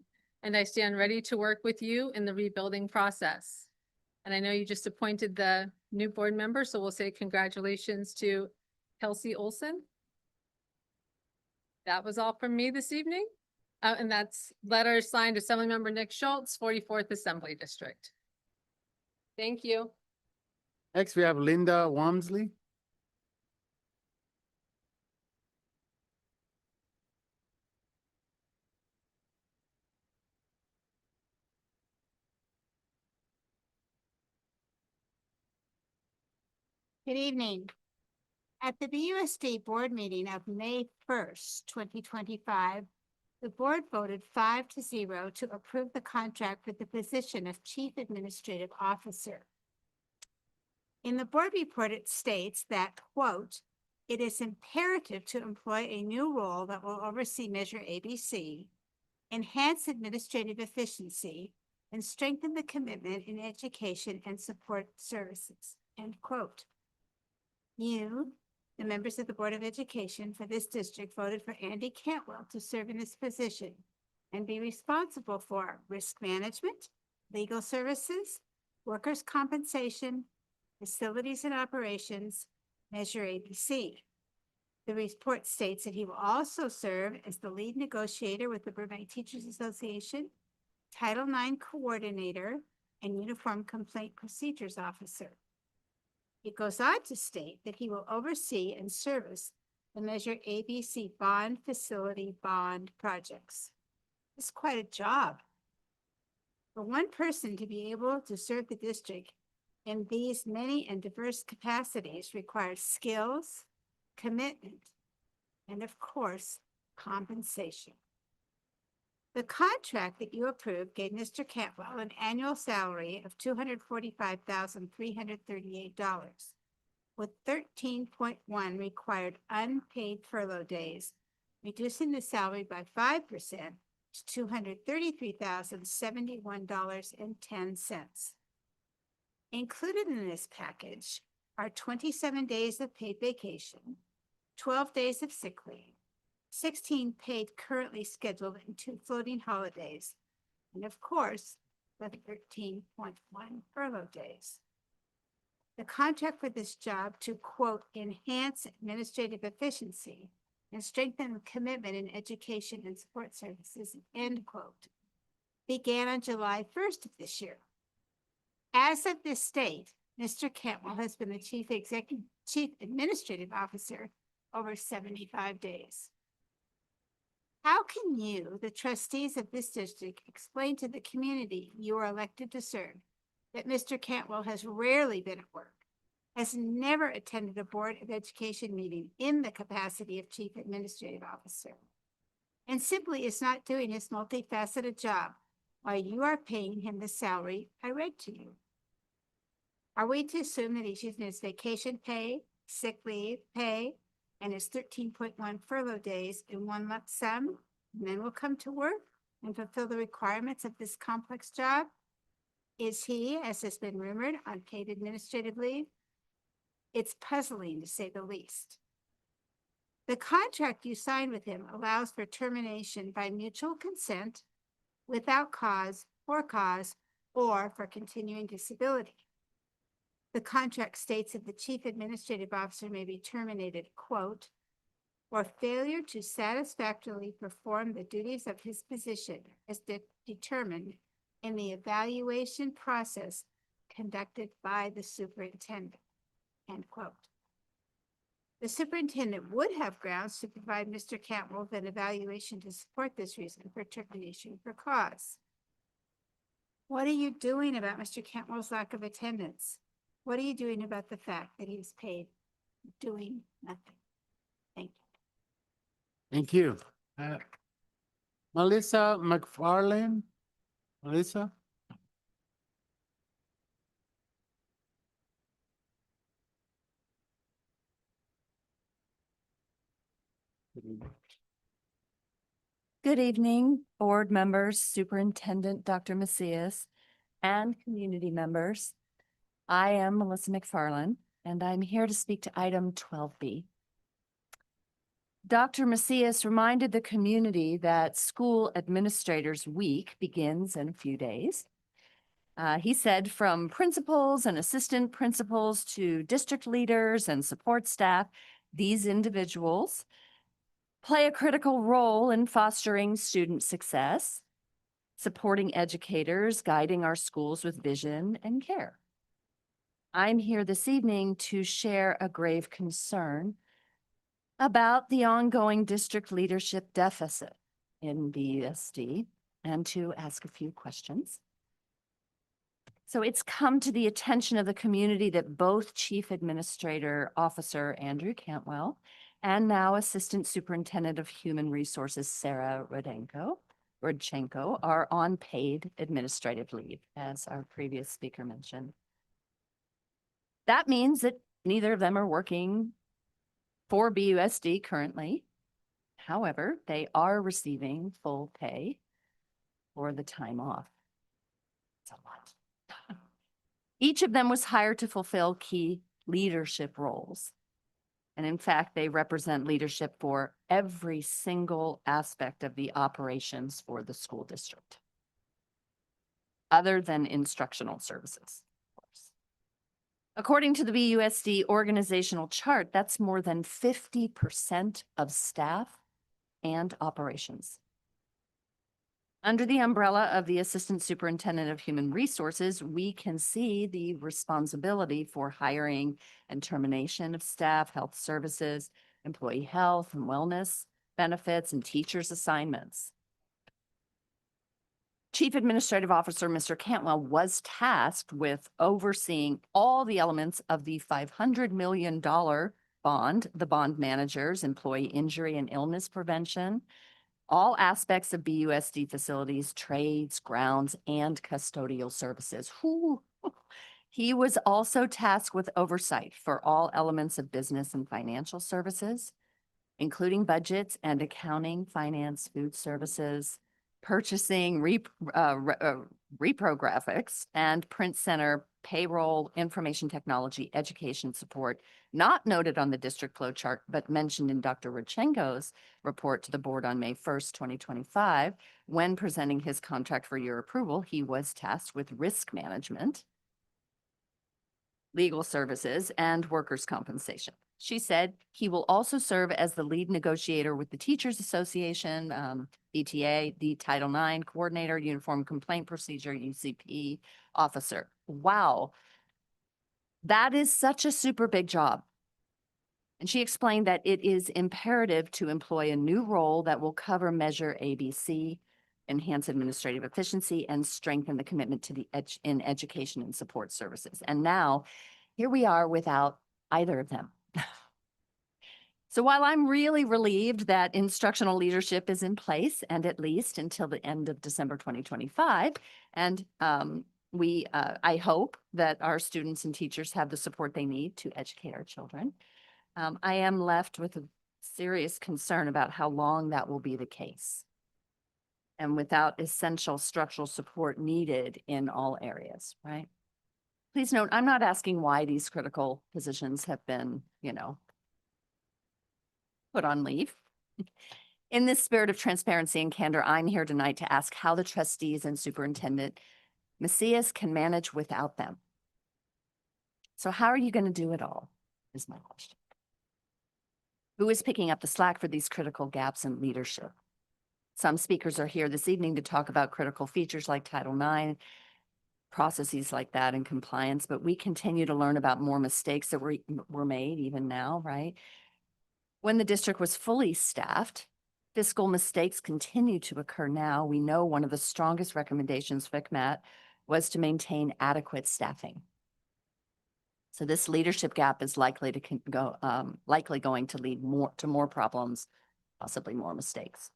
and I stand ready to work with you in the rebuilding process. And I know you just appointed the new board member, so we'll say congratulations to Kelsey Olson. That was all from me this evening. And that's letter signed Assemblymember Nick Schultz, 44th Assembly District. Thank you. Next, we have Linda Walmsley. Good evening. At the BUSD board meeting of May 1st, 2025, the board voted 5-0 to approve the contract for the position of Chief Administrative Officer. In the board report, it states that, quote, "It is imperative to employ a new role that will oversee Measure ABC, enhance administrative efficiency, and strengthen the commitment in education and support services," end quote. You, the members of the Board of Education for this district, voted for Andy Cantwell to serve in this position and be responsible for risk management, legal services, workers' compensation, facilities and operations, Measure ABC. The report states that he will also serve as the lead negotiator with the Burbank Teachers Association, Title IX coordinator, and Uniform Complaint Procedures Officer. It goes on to state that he will oversee and service the Measure ABC bond facility bond projects. It's quite a job. For one person to be able to serve the district in these many and diverse capacities requires skills, commitment, and of course, compensation. The contract that you approved gave Mr. Cantwell an annual salary of $245,338, with 13.1 required unpaid furlough days, reducing the salary by 5% to $233,071.10. Included in this package are 27 days of paid vacation, 12 days of sick leave, 16 paid currently scheduled and 2 floating holidays, and of course, the 13.1 furlough days. The contract for this job to, quote, "enhance administrative efficiency and strengthen the commitment in education and support services," end quote, began on July 1st of this year. As of this date, Mr. Cantwell has been the Chief Administrative Officer over 75 days. How can you, the trustees of this district, explain to the community you are elected to serve that Mr. Cantwell has rarely been at work, has never attended a Board of Education meeting in the capacity of Chief Administrative Officer, and simply is not doing his multifaceted job while you are paying him the salary I read to you? Are we to assume that he's using his vacation pay, sick leave pay, and his 13.1 furlough days in one lump sum, and then will come to work and fulfill the requirements of this complex job? Is he, as has been rumored, on paid administrative leave? It's puzzling, to say the least. The contract you signed with him allows for termination by mutual consent, without cause, or for continuing disability. The contract states that the Chief Administrative Officer may be terminated, quote, for failure to satisfactorily perform the duties of his position as determined in the evaluation process conducted by the superintendent, end quote. The superintendent would have grounds to provide Mr. Cantwell with an evaluation to support this reason for termination for cause. What are you doing about Mr. Cantwell's lack of attendance? What are you doing about the fact that he was paid doing nothing? Thank you. Thank you. Melissa McFarland? Melissa? Good evening, board members, Superintendent Dr. Macias, and community members. I am Melissa McFarland, and I'm here to speak to item 12B. Dr. Macias reminded the community that School Administrators Week begins in a few days. He said from principals and assistant principals to district leaders and support staff, these individuals play a critical role in fostering student success, supporting educators, guiding our schools with vision and care. I'm here this evening to share a grave concern about the ongoing district leadership deficit in BUSD and to ask a few questions. So it's come to the attention of the community that both Chief Administrator Officer Andrew Cantwell and now Assistant Superintendent of Human Resources Sarah Rodchenko are on paid administrative leave, as our previous speaker mentioned. That means that neither of them are working for BUSD currently. However, they are receiving full pay for the time off. It's a lot. Each of them was hired to fulfill key leadership roles. And in fact, they represent leadership for every single aspect of the operations for the school district, other than instructional services, of course. According to the BUSD organizational chart, that's more than 50% of staff and operations. Under the umbrella of the Assistant Superintendent of Human Resources, we can see the responsibility for hiring and termination of staff, health services, employee health and wellness benefits, and teachers' assignments. Chief Administrative Officer Mr. Cantwell was tasked with overseeing all the elements of the $500 million bond, the bond managers, employee injury and illness prevention, all aspects of BUSD facilities, trades, grounds, and custodial services. He was also tasked with oversight for all elements of business and financial services, including budgets and accounting, finance, food services, purchasing, reprographics, and print center, payroll, information technology, education support, not noted on the district flow chart, but mentioned in Dr. Rodchenko's report to the board on May 1st, 2025. When presenting his contract for your approval, he was tasked with risk management, legal services, and workers' compensation. She said he will also serve as the lead negotiator with the Teachers Association, ETA, the Title IX coordinator, Uniform Complaint Procedure, UCP officer. Wow. That is such a super big job. And she explained that it is imperative to employ a new role that will cover Measure ABC, enhance administrative efficiency, and strengthen the commitment to the in education and support services. And now, here we are without either of them. So while I'm really relieved that instructional leadership is in place, and at least until the end of December 2025, and I hope that our students and teachers have the support they need to educate our children, I am left with a serious concern about how long that will be the case, and without essential structural support needed in all areas, right? Please note, I'm not asking why these critical positions have been, put on leave. In this spirit of transparency and candor, I'm here tonight to ask how the trustees and Superintendent Macias can manage without them. So how are you going to do it all, is my question. Who is picking up the slack for these critical gaps in leadership? Some speakers are here this evening to talk about critical features like Title IX, processes like that and compliance, but we continue to learn about more mistakes that were made even now, right? When the district was fully staffed, fiscal mistakes continue to occur now. We know one of the strongest recommendations FCMAT was to maintain adequate staffing. So this leadership gap is likely going to lead to more problems, possibly more mistakes.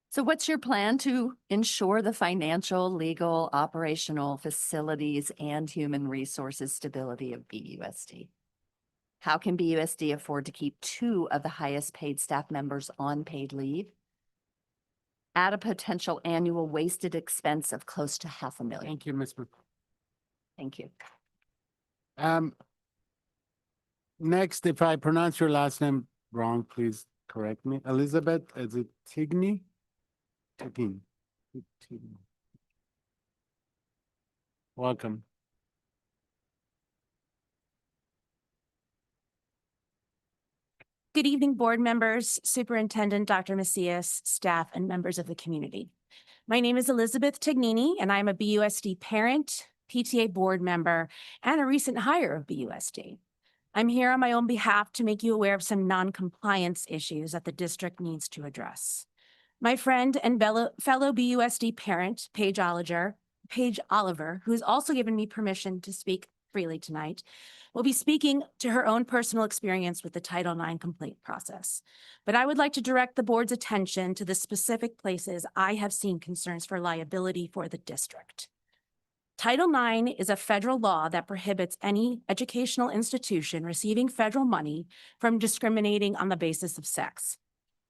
So what's your plan to ensure the financial, legal, operational, facilities, and human resources stability of BUSD? How can BUSD afford to keep 2 of the highest paid staff members on paid leave? At a potential annual wasted expense of close to $500,000. Thank you, Ms. Thank you. Next, if I pronounce your last name wrong, please correct me. Elizabeth, is it Tigney? Tigney. Welcome. Good evening, board members, Superintendent Dr. Macias, staff, and members of the community. My name is Elizabeth Tignini, and I'm a BUSD parent, PTA board member, and a recent hire of BUSD. I'm here on my own behalf to make you aware of some non-compliance issues that the district needs to address. My friend and fellow BUSD parent, Paige Oliver, who has also given me permission to speak freely tonight, will be speaking to her own personal experience with the Title IX complaint process. But I would like to direct the board's attention to the specific places I have seen concerns for liability for the district. Title IX is a federal law that prohibits any educational institution receiving federal money from discriminating on the basis of sex.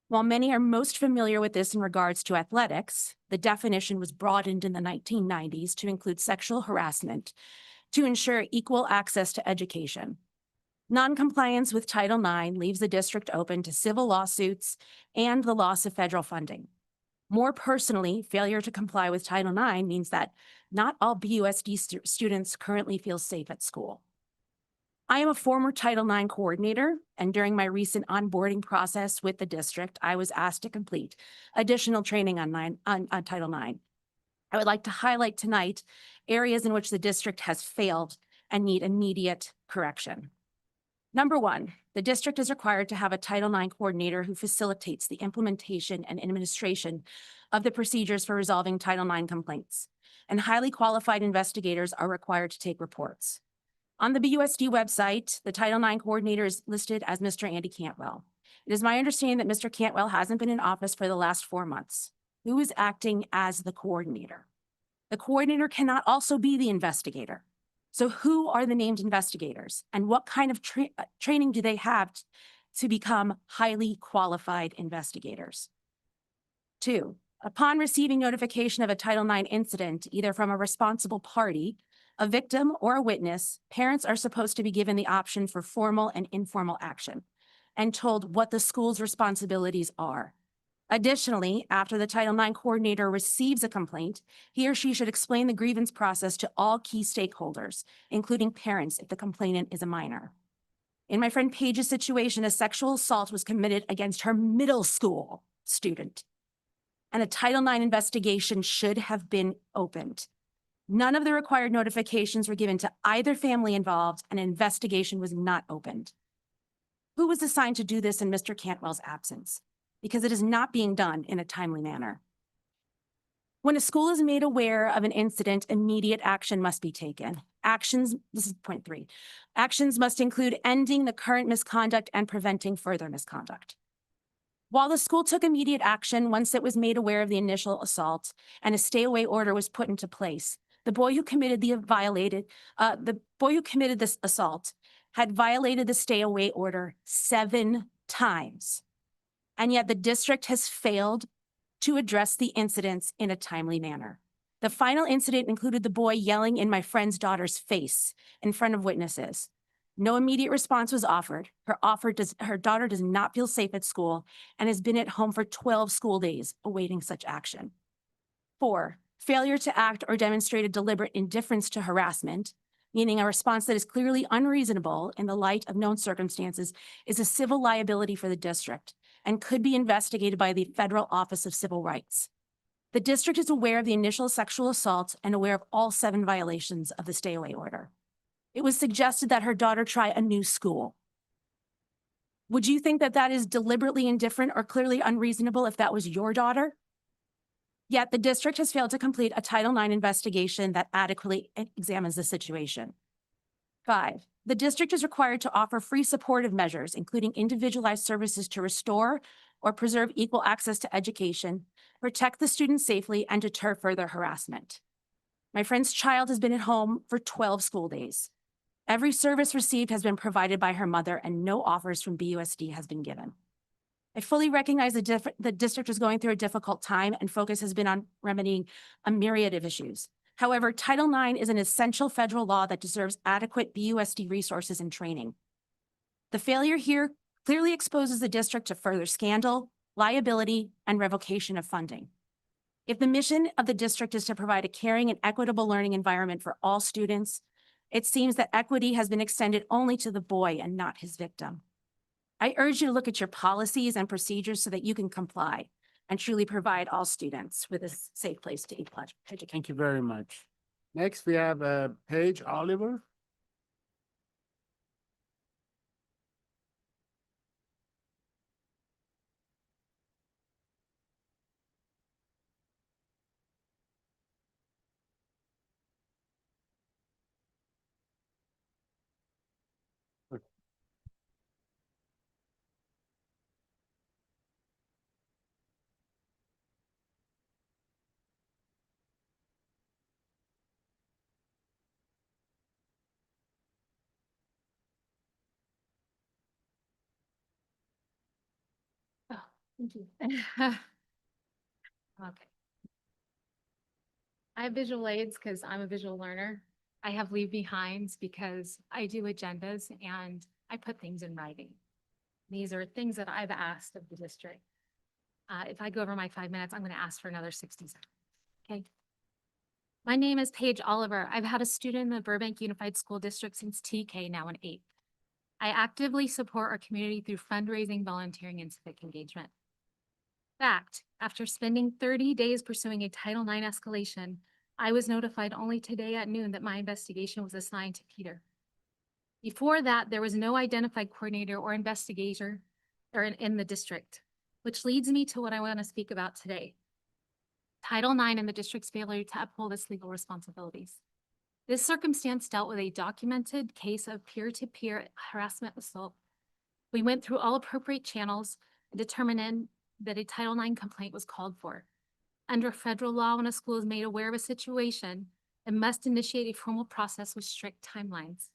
While many are most familiar with this in regards to athletics, the definition was broadened in the 1990s to include sexual harassment to ensure equal access to education. Non-compliance with Title IX leaves the district open to civil lawsuits and the loss of federal funding. More personally, failure to comply with Title IX means that not all BUSD students currently feel safe at school. I am a former Title IX coordinator, and during my recent onboarding process with the district, I was asked to complete additional training on Title IX. I would like to highlight tonight areas in which the district has failed and need immediate correction. Number 1, the district is required to have a Title IX coordinator who facilitates the implementation and administration of the procedures for resolving Title IX complaints, and highly qualified investigators are required to take reports. On the BUSD website, the Title IX coordinator is listed as Mr. Andy Cantwell. It is my understanding that Mr. Cantwell hasn't been in office for the last 4 months. Who is acting as the coordinator? The coordinator cannot also be the investigator. So who are the named investigators, and what kind of training do they have to become highly qualified investigators? 2, upon receiving notification of a Title IX incident, either from a responsible party, a victim, or a witness, parents are supposed to be given the option for formal and informal action and told what the school's responsibilities are. Additionally, after the Title IX coordinator receives a complaint, he or she should explain the grievance process to all key stakeholders, including parents if the complainant is a minor. In my friend Paige's situation, a sexual assault was committed against her middle school student, and a Title IX investigation should have been opened. None of the required notifications were given to either family involved, and an investigation was not opened. Who was assigned to do this in Mr. Cantwell's absence? Because it is not being done in a timely manner. When a school is made aware of an incident, immediate action must be taken. Actions, this is point 3. Actions must include ending the current misconduct and preventing further misconduct. While the school took immediate action once it was made aware of the initial assault and a stay-away order was put into place, the boy who committed this assault had violated the stay-away order 7 times. And yet the district has failed to address the incidents in a timely manner. The final incident included the boy yelling in my friend's daughter's face in front of witnesses. No immediate response was offered. Her daughter does not feel safe at school and has been at home for 12 school days awaiting such action. 4, failure to act or demonstrate a deliberate indifference to harassment, meaning a response that is clearly unreasonable in the light of known circumstances, is a civil liability for the district and could be investigated by the Federal Office of Civil Rights. The district is aware of the initial sexual assault and aware of all 7 violations of the stay-away order. It was suggested that her daughter try a new school. Would you think that that is deliberately indifferent or clearly unreasonable if that was your daughter? Yet the district has failed to complete a Title IX investigation that adequately examines the situation. 5, the district is required to offer free supportive measures, including individualized services to restore or preserve equal access to education, protect the student safely, and deter further harassment. My friend's child has been at home for 12 school days. Every service received has been provided by her mother and no offers from BUSD has been given. I fully recognize the district is going through a difficult time and focus has been on remedying a myriad of issues. However, Title IX is an essential federal law that deserves adequate BUSD resources and training. The failure here clearly exposes the district to further scandal, liability, and revocation of funding. If the mission of the district is to provide a caring and equitable learning environment for all students, it seems that equity has been extended only to the boy and not his victim. I urge you to look at your policies and procedures so that you can comply and truly provide all students with a safe place to educate. Thank you very much. Next, we have Paige Oliver. Thank you. Okay. I have visual aids because I'm a visual learner. I have leave behinds because I do agendas and I put things in writing. These are things that I've asked of the district. If I go over my 5 minutes, I'm going to ask for another 60 seconds. Okay. My name is Paige Oliver. I've had a student in the Burbank Unified School District since TK, now in 8th. I actively support our community through fundraising, volunteering, and civic engagement. Fact, after spending 30 days pursuing a Title IX escalation, I was notified only today at noon that my investigation was assigned to Peter. Before that, there was no identified coordinator or investigator in the district, which leads me to what I want to speak about today. Title IX and the district's failure to uphold its legal responsibilities. This circumstance dealt with a documented case of peer-to-peer harassment assault. We went through all appropriate channels and determined that a Title IX complaint was called for. Under federal law, when a school is made aware of a situation, it must initiate a formal process with strict timelines.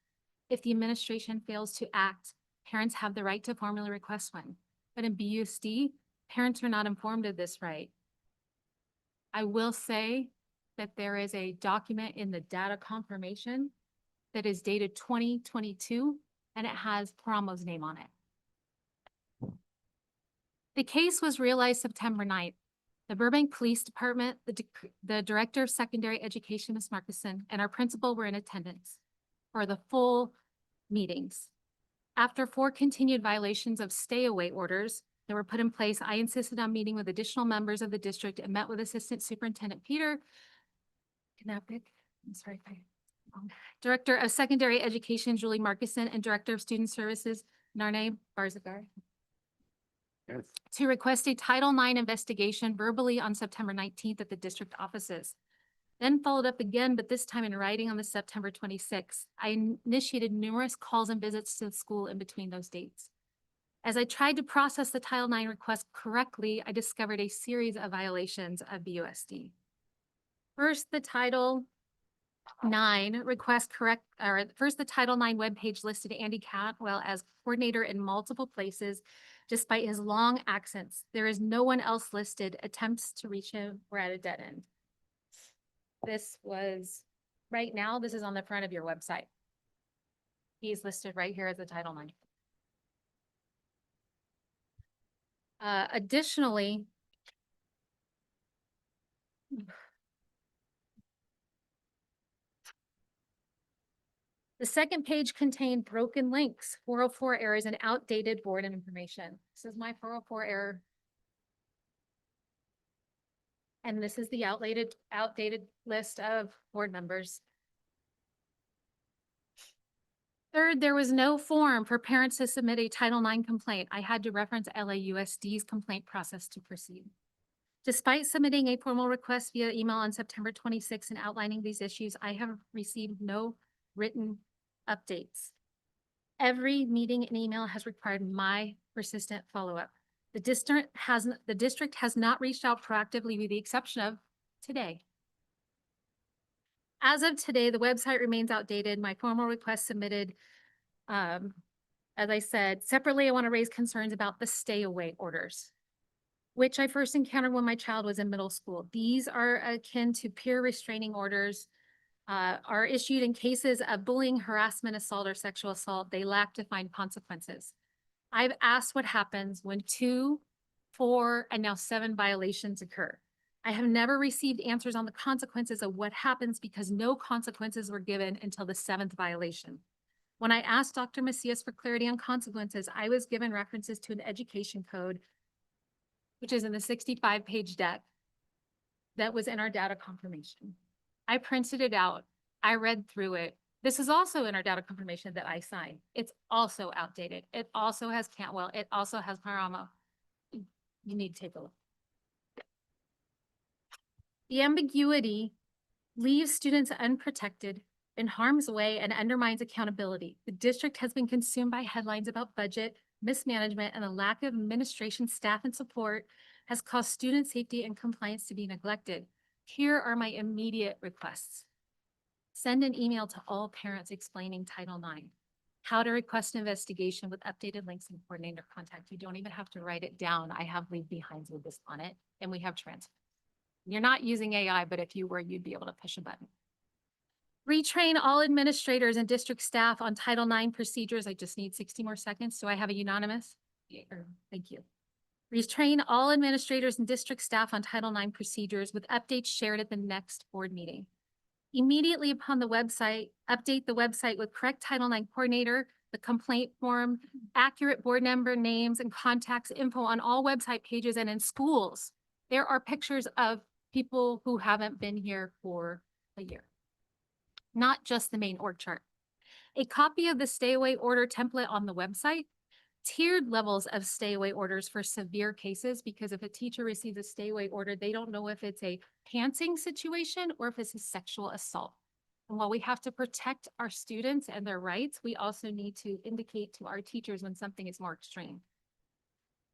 If the administration fails to act, parents have the right to formally request one. But in BUSD, parents are not informed of this right. I will say that there is a document in the data confirmation that is dated 2022, and it has Paramo's name on it. The case was realized September 9th. The Burbank Police Department, the Director of Secondary Education, Ms. Markison, and our principal were in attendance for the full meetings. After 4 continued violations of stay-away orders that were put in place, I insisted on meeting with additional members of the district and met with Assistant Superintendent Peter Knapik, Director of Secondary Education, Julie Markison, and Director of Student Services, Narne Barzagar. Yes. To request a Title IX investigation verbally on September 19th at the district offices. Then followed up again, but this time in writing on the September 26th. I initiated numerous calls and visits to the school in between those dates. As I tried to process the Title IX request correctly, I discovered a series of violations of BUSD. First, the Title IX request correct, or first, the Title IX webpage listed Andy Catwell as coordinator in multiple places, despite his long accents. There is no one else listed. Attempts to reach him were at a dead end. This was, right now, this is on the front of your website. He's listed right here as the Title IX. Additionally, the second page contained broken links, 404 errors, and outdated board information. This is my 404 error. And this is the outdated list of board members. Third, there was no form for parents to submit a Title IX complaint. I had to reference LAUSD's complaint process to proceed. Despite submitting a formal request via email on September 26 and outlining these issues, I have received no written updates. Every meeting and email has required my persistent follow-up. The district has not reached out proactively with the exception of today. As of today, the website remains outdated. My formal request submitted, as I said, separately, I want to raise concerns about the stay away orders, which I first encountered when my child was in middle school. These are akin to peer restraining orders, are issued in cases of bullying, harassment, assault, or sexual assault. They lack defined consequences. I've asked what happens when 2, 4, and now 7 violations occur. I have never received answers on the consequences of what happens because no consequences were given until the 7th violation. When I asked Dr. Macias for clarity on consequences, I was given references to an education code, which is in the 65-page deck that was in our data confirmation. I printed it out. I read through it. This is also in our data confirmation that I signed. It's also outdated. It also has Cantwell. It also has Paramo. You need to take a look. The ambiguity leaves students unprotected, in harm's way, and undermines accountability. The district has been consumed by headlines about budget, mismanagement, and a lack of administration staff and support has caused student safety and compliance to be neglected. Here are my immediate requests. Send an email to all parents explaining Title IX, how to request an investigation with updated links and coordinator contact. You don't even have to write it down. I have leave behinds with this on it, and we have transcripts. You're not using AI, but if you were, you'd be able to push a button. Retrain all administrators and district staff on Title IX procedures. I just need 60 more seconds. Do I have a unanimous? Thank you. Retrain all administrators and district staff on Title IX procedures with updates shared at the next board meeting. Immediately upon the website, update the website with correct Title IX coordinator, the complaint form, accurate board member names and contacts info on all website pages and in schools. There are pictures of people who haven't been here for a year, not just the main org chart. A copy of the stay away order template on the website, tiered levels of stay away orders for severe cases, because if a teacher receives a stay away order, they don't know if it's a pantsing situation or if it's a sexual assault. And while we have to protect our students and their rights, we also need to indicate to our teachers when something is more extreme.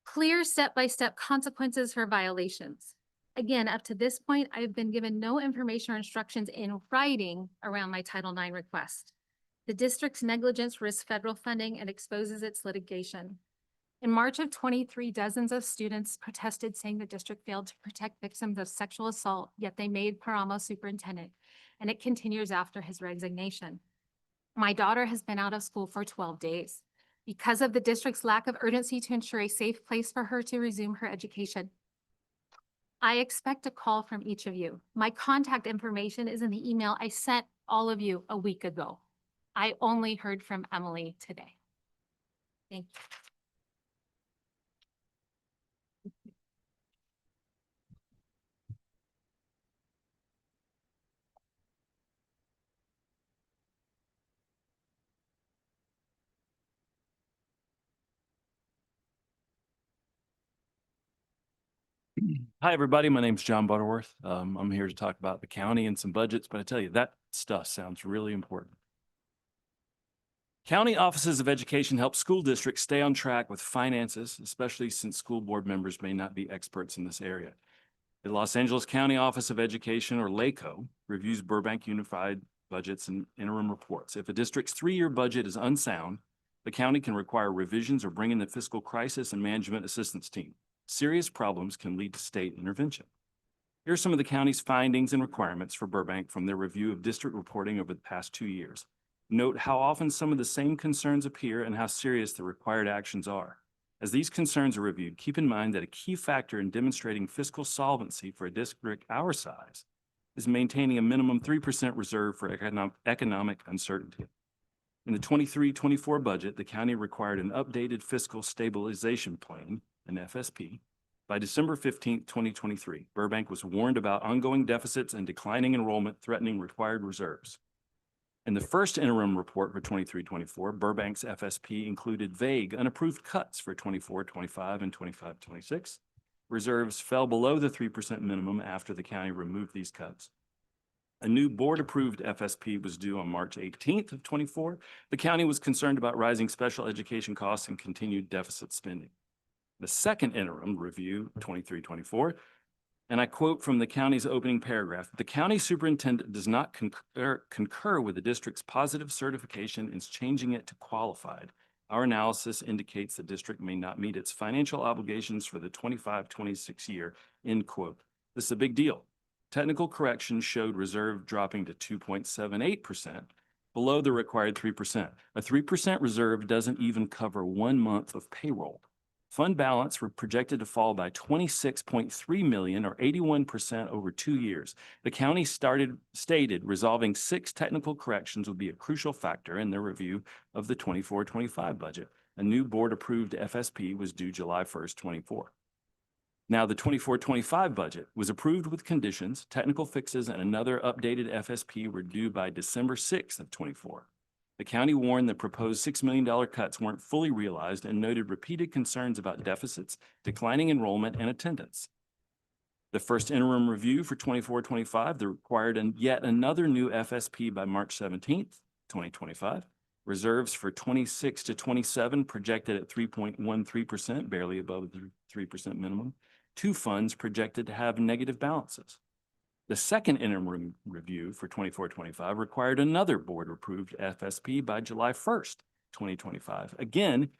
Clear step-by-step consequences for violations. Again, up to this point, I've been given no information or instructions in writing around my Title IX request. The district's negligence risks federal funding and exposes its litigation. In March of 23, dozens of students protested saying the district failed to protect victims of sexual assault, yet they made Paramo superintendent, and it continues after his resignation. My daughter has been out of school for 12 days because of the district's lack of urgency to ensure a safe place for her to resume her education. I expect a call from each of you. My contact information is in the email I sent all of you a week ago. I only heard from Emily today. Thank you. Hi, everybody. My name's John Butterworth. I'm here to talk about the county and some budgets, but I tell you, that stuff sounds really important. County offices of education help school districts stay on track with finances, especially since school board members may not be experts in this area. The Los Angeles County Office of Education, or LACO, reviews Burbank Unified budgets and interim reports. If a district's 3-year budget is unsound, the county can require revisions or bring in the fiscal crisis and management assistance team. Serious problems can lead to state intervention. Here are some of the county's findings and requirements for Burbank from their review of district reporting over the past 2 years. Note how often some of the same concerns appear and how serious the required actions are. As these concerns are reviewed, keep in mind that a key factor in demonstrating fiscal solvency for a district our size is maintaining a minimum 3% reserve for economic uncertainty. In the 23-24 budget, the county required an updated fiscal stabilization plan, an FSP. By December 15, 2023, Burbank was warned about ongoing deficits and declining enrollment threatening required reserves. In the first interim report for 23-24, Burbank's FSP included vague, unapproved cuts for 24-25 and 25-26. Reserves fell below the 3% minimum after the county removed these cuts. A new board-approved FSP was due on March 18th of 24. The county was concerned about rising special education costs and continued deficit spending. The second interim review, 23-24, and I quote from the county's opening paragraph, "The county superintendent does not concur with the district's positive certification and is changing it to qualified. Our analysis indicates the district may not meet its financial obligations for the 25-26 year," end quote. This is a big deal. Technical corrections showed reserve dropping to 2.78%, below the required 3%. A 3% reserve doesn't even cover 1 month of payroll. Fund balance were projected to fall by $26.3 million or 81% over 2 years. The county stated resolving 6 technical corrections would be a crucial factor in their review of the 24-25 budget. A new board-approved FSP was due July 1st, 24. Now, the 24-25 budget was approved with conditions, technical fixes, and another updated FSP were due by December 6th of 24. The county warned the proposed $6 million cuts weren't fully realized and noted repeated concerns about deficits, declining enrollment, and attendance. The first interim review for 24-25, they required yet another new FSP by March 17th, 2025. Reserves for 26-27 projected at 3.13%, barely above the 3% minimum. 2 funds projected to have negative balances. The second interim review for 24-25 required another board-approved FSP by July 1st, 2025. Again,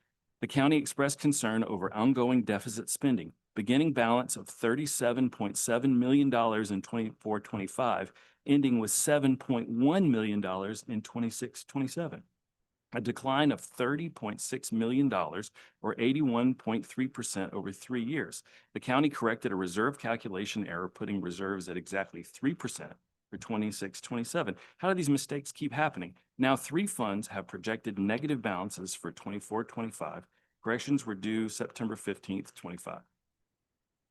the county expressed concern over ongoing deficit spending, beginning balance of $37.7 million in 24-25, ending with $7.1 million in 26-27. A decline of $30.6 million or 81.3% over 3 years. The county corrected a reserve calculation error, putting reserves at exactly 3% for 26-27. How do these mistakes keep happening? Now 3 funds have projected negative balances for 24-25. Corrections were due September 15th, 25.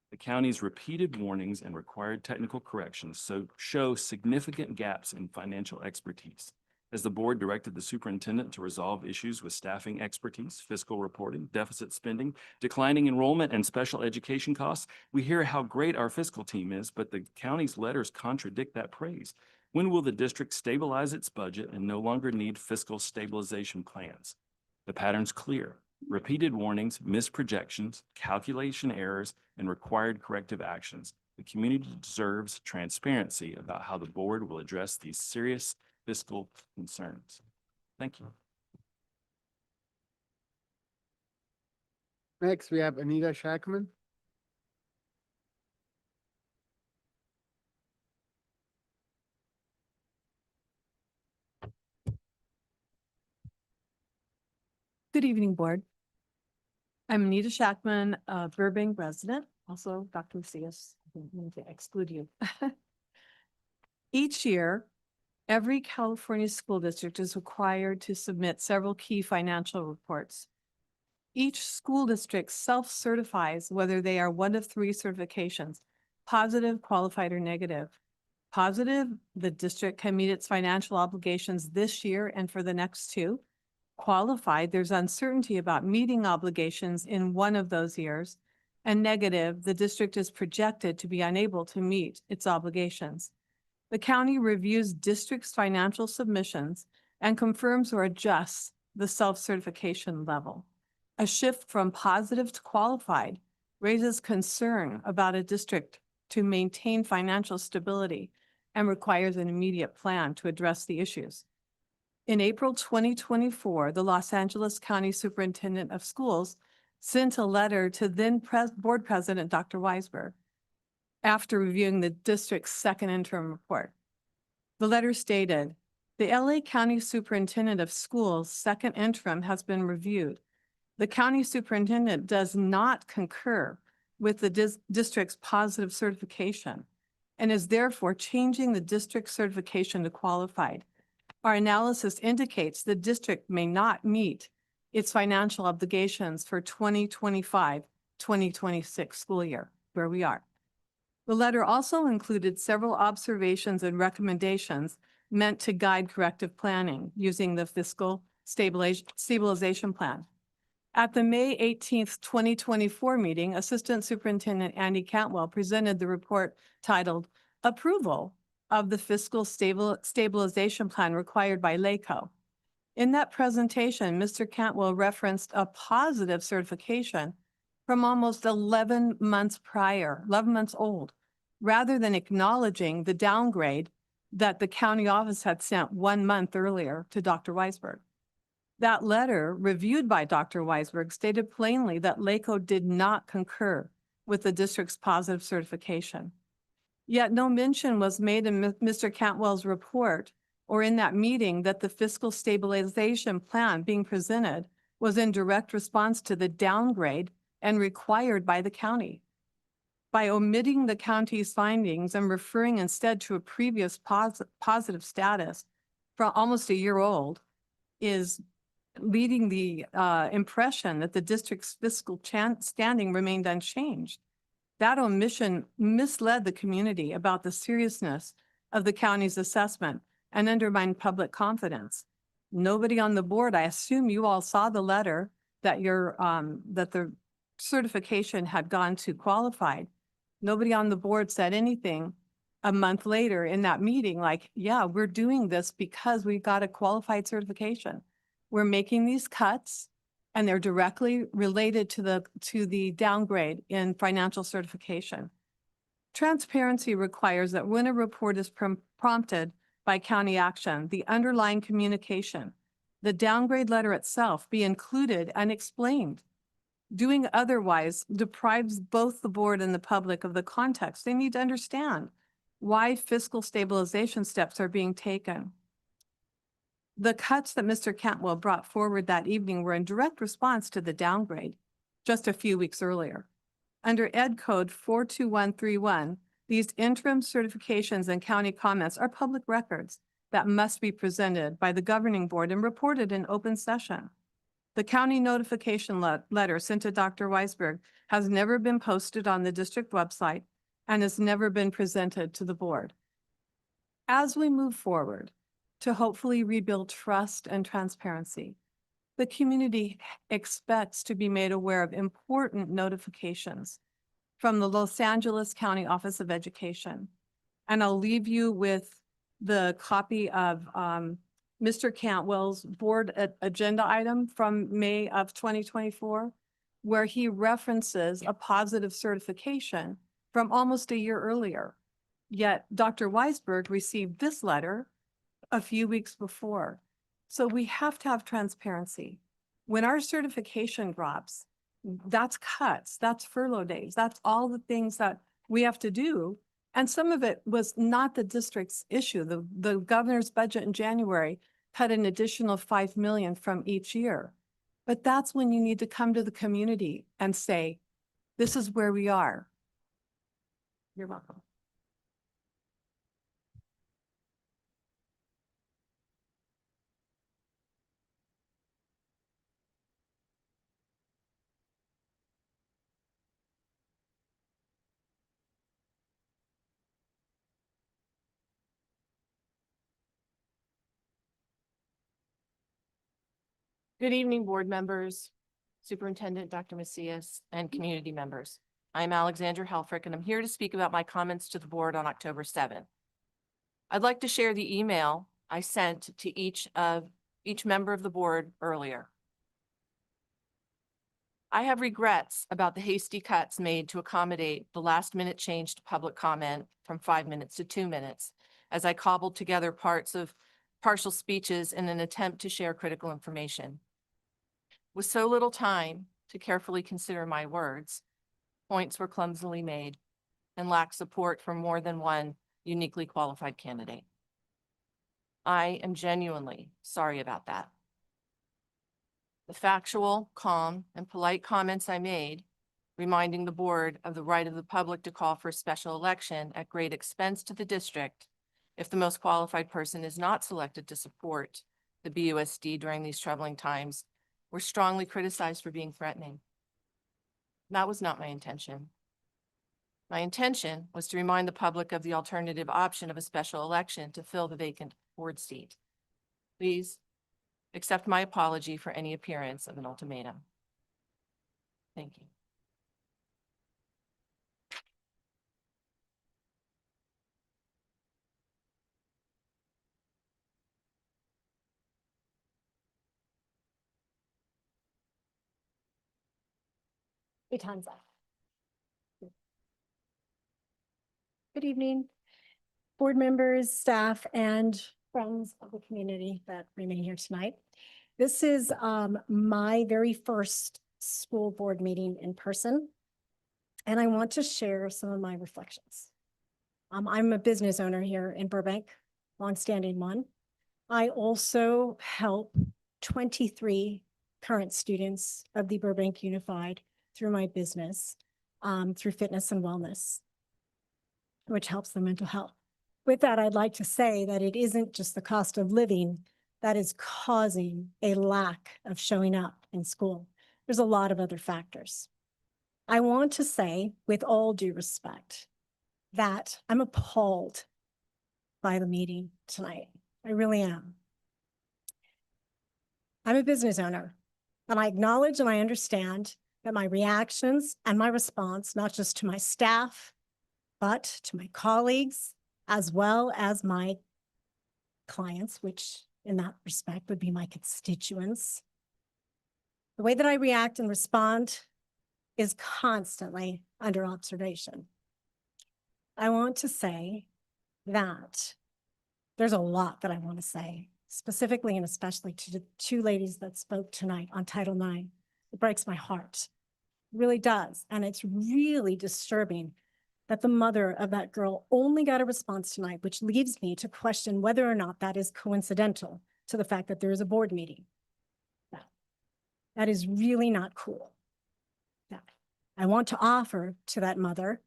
The county's repeated warnings and required technical corrections show significant gaps in financial expertise. As the board directed the superintendent to resolve issues with staffing expertise, fiscal reporting, deficit spending, declining enrollment, and special education costs, we hear how great our fiscal team is, but the county's letters contradict that praise. When will the district stabilize its budget and no longer need fiscal stabilization plans? The pattern's clear. Repeated warnings, misprojections, calculation errors, and required corrective actions. The community deserves transparency about how the board will address these serious fiscal concerns. Thank you. Next, we have Anita Shackman. Good evening, Board. I'm Anita Shackman, a Burbank resident, also Dr. Macias. I didn't mean to exclude you. Each year, every California school district is required to submit several key financial reports. Each school district self-certifies whether they are one of 3 certifications: positive, qualified, or negative. Positive, the district can meet its financial obligations this year and for the next 2. Qualified, there's uncertainty about meeting obligations in one of those years. and negative, the district is projected to be unable to meet its obligations. The county reviews district's financial submissions and confirms or adjusts the self-certification level. A shift from positive to qualified raises concern about a district to maintain financial stability and requires an immediate plan to address the issues. In April 2024, the Los Angeles County Superintendent of Schools sent a letter to then Board President Dr. Weisberg after reviewing the district's second interim report. The letter stated, "The LA County Superintendent of Schools' second interim has been reviewed. The county superintendent does not concur with the district's positive certification and is therefore changing the district certification to qualified. Our analysis indicates the district may not meet its financial obligations for 2025-2026 school year," where we are. The letter also included several observations and recommendations meant to guide corrective planning using the fiscal stabilization plan. At the May 18th, 2024 meeting, Assistant Superintendent Andy Cantwell presented the report titled "Approval of the Fiscal Stabilization Plan Required by LACO." In that presentation, Mr. Cantwell referenced a positive certification from almost 11 months prior, 11 months old, rather than acknowledging the downgrade that the county office had sent 1 month earlier to Dr. Weisberg. That letter, reviewed by Dr. Weisberg, stated plainly that LACO did not concur with the district's positive certification. Yet no mention was made in Mr. Cantwell's report or in that meeting that the fiscal stabilization plan being presented was in direct response to the downgrade and required by the county. By omitting the county's findings and referring instead to a previous positive status from almost a year old is leading the impression that the district's fiscal standing remained unchanged. That omission misled the community about the seriousness of the county's assessment and undermined public confidence. Nobody on the board, I assume you all saw the letter that that the certification had gone to qualified. Nobody on the board said anything a month later in that meeting like, yeah, we're doing this because we got a qualified certification. We're making these cuts and they're directly related to the downgrade in financial certification. Transparency requires that when a report is prompted by county action, the underlying communication, the downgrade letter itself, be included and explained. Doing otherwise deprives both the board and the public of the context. They need to understand why fiscal stabilization steps are being taken. The cuts that Mr. Cantwell brought forward that evening were in direct response to the downgrade just a few weeks earlier. Under Ed Code 42131, these interim certifications and county comments are public records that must be presented by the governing board and reported in open session. The county notification letter sent to Dr. Weisberg has never been posted on the district website and has never been presented to the board. As we move forward to hopefully rebuild trust and transparency, the community expects to be made aware of important notifications from the Los Angeles County Office of Education. And I'll leave you with the copy of Mr. Cantwell's board agenda item from May of 2024, where he references a positive certification from almost a year earlier. Yet Dr. Weisberg received this letter a few weeks before. So we have to have transparency. When our certification drops, that's cuts, that's furlough days, that's all the things that we have to do. And some of it was not the district's issue. The governor's budget in January cut an additional 5 million from each year. But that's when you need to come to the community and say, this is where we are. You're welcome. Good evening, board members, Superintendent Dr. Macias, and community members. I'm Alexandra Helfrich, and I'm here to speak about my comments to the board on October 7th. I'd like to share the email I sent to each member of the board earlier. I have regrets about the hasty cuts made to accommodate the last-minute change to public comment from 5 minutes to 2 minutes, as I cobbled together parts of partial speeches in an attempt to share critical information. With so little time to carefully consider my words, points were clumsily made and lacked support from more than one uniquely qualified candidate. I am genuinely sorry about that. The factual, calm, and polite comments I made, reminding the board of the right of the public to call for a special election at great expense to the district if the most qualified person is not selected to support the BUSD during these troubling times, were strongly criticized for being threatening. That was not my intention. My intention was to remind the public of the alternative option of a special election to fill the vacant board seat. Please accept my apology for any appearance of an ultimatum. Thank you. Your time's up. Good evening, board members, staff, and friends of the community that remain here tonight. This is my very first school board meeting in person, and I want to share some of my reflections. I'm a business owner here in Burbank, longstanding one. I also help 23 current students of the Burbank Unified through my business, through fitness and wellness, which helps their mental health. With that, I'd like to say that it isn't just the cost of living that is causing a lack of showing up in school. There's a lot of other factors. I want to say, with all due respect, that I'm appalled by the meeting tonight. I really am. I'm a business owner, and I acknowledge and I understand that my reactions and my response, not just to my staff, but to my colleagues, as well as my clients, which in that respect would be my constituents. The way that I react and respond is constantly under observation. I want to say that there's a lot that I want to say, specifically and especially to the two ladies that spoke tonight on Title IX. It breaks my heart. It really does. And it's really disturbing that the mother of that girl only got a response tonight, which leaves me to question whether or not that is coincidental to the fact that there is a board meeting. That is really not cool. I want to offer to that mother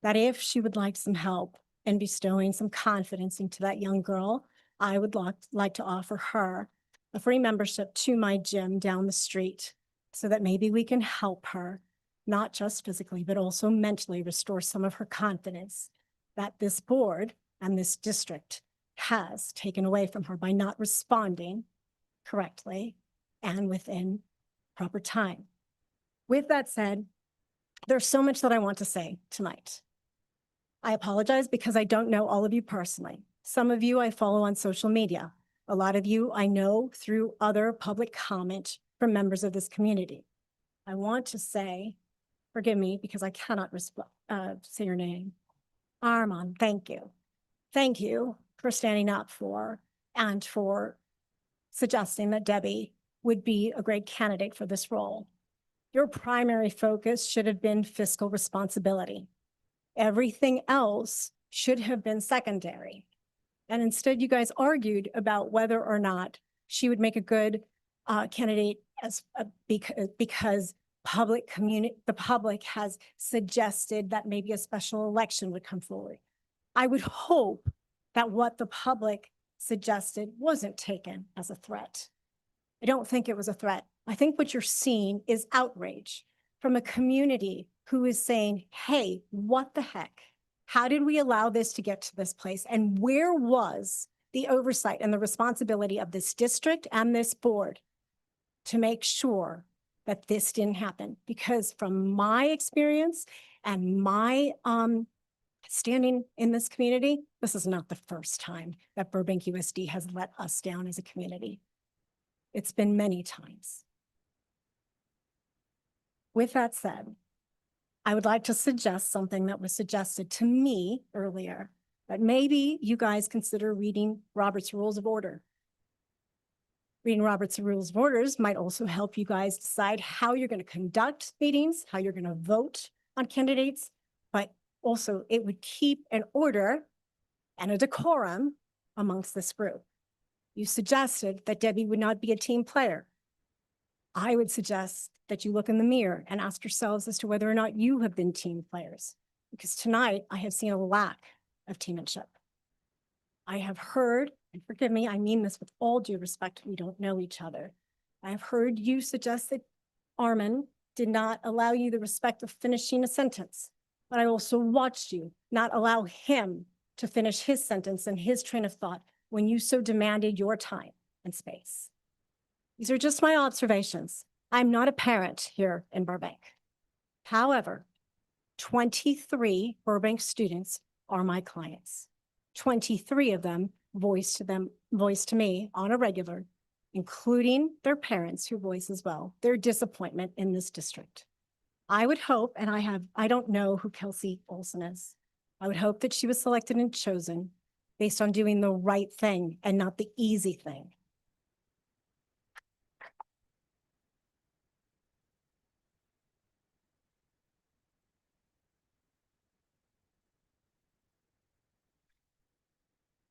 that if she would like some help in bestowing some confidence into that young girl, I would like to offer her a free membership to my gym down the street so that maybe we can help her, not just physically, but also mentally restore some of her confidence that this board and this district has taken away from her by not responding correctly and within proper time. With that said, there's so much that I want to say tonight. I apologize because I don't know all of you personally. Some of you I follow on social media. A lot of you I know through other public comment from members of this community. I want to say, forgive me because I cannot say your name. Armand, thank you. Thank you for standing up for and for suggesting that Debbie would be a great candidate for this role. Your primary focus should have been fiscal responsibility. Everything else should have been secondary. And instead, you guys argued about whether or not she would make a good candidate because the public has suggested that maybe a special election would come forward. I would hope that what the public suggested wasn't taken as a threat. I don't think it was a threat. I think what you're seeing is outrage from a community who is saying, hey, what the heck? How did we allow this to get to this place? And where was the oversight and the responsibility of this district and this board to make sure that this didn't happen, because from my experience and my standing in this community, this is not the first time that Burbank USD has let us down as a community. It's been many times. With that said, I would like to suggest something that was suggested to me earlier, that maybe you guys consider reading Robert's Rules of Order. Reading Robert's Rules of Orders might also help you guys decide how you're going to conduct meetings, how you're going to vote on candidates, but also it would keep an order and a decorum amongst this group. You suggested that Debbie would not be a team player. I would suggest that you look in the mirror and ask yourselves as to whether or not you have been team players, because tonight I have seen a lack of teammanship. I have heard, and forgive me, I mean this with all due respect, we don't know each other. I have heard you suggest that Armin did not allow you the respect of finishing a sentence, but I also watched you not allow him to finish his sentence and his train of thought when you so demanded your time and space. These are just my observations. I'm not a parent here in Burbank. However, 23 Burbank students are my clients. 23 of them voice to me on a regular, including their parents who voice as well their disappointment in this district. I would hope, and I don't know who Kelsey Olson is. I would hope that she was selected and chosen based on doing the right thing and not the easy thing.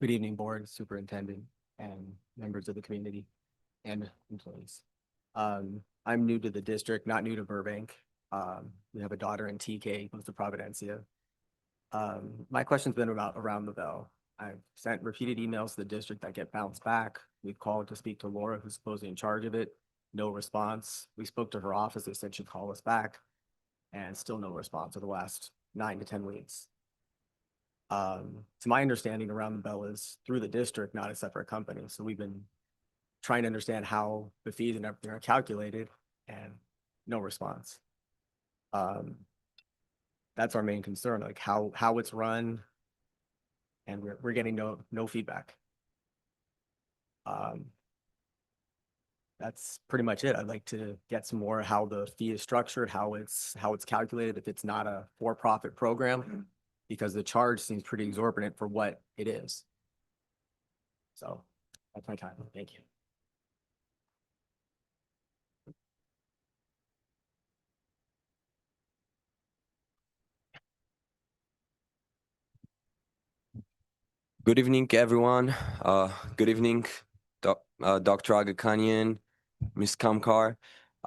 Good evening, board, superintendent, and members of the community and employees. I'm new to the district, not new to Burbank. We have a daughter in TK, goes to Providencia. My question's been about around the bell. I've sent repeated emails to the district that get bounced back. We've called to speak to Laura, who's supposedly in charge of it. No response. We spoke to her office. They said she'd call us back, and still no response for the last 9 to 10 weeks. To my understanding, Around the Bell is through the district, not a separate company. So we've been trying to understand how the fees and everything are calculated, and no response. That's our main concern, like how it's run, and we're getting no feedback. That's pretty much it. I'd like to get some more how the fee is structured, how it's calculated, if it's not a for-profit program, because the charge seems pretty exorbitant for what it is. So that's my time. Thank you. Good evening, everyone. Good evening, Dr. Agakanian, Ms. Kamkar.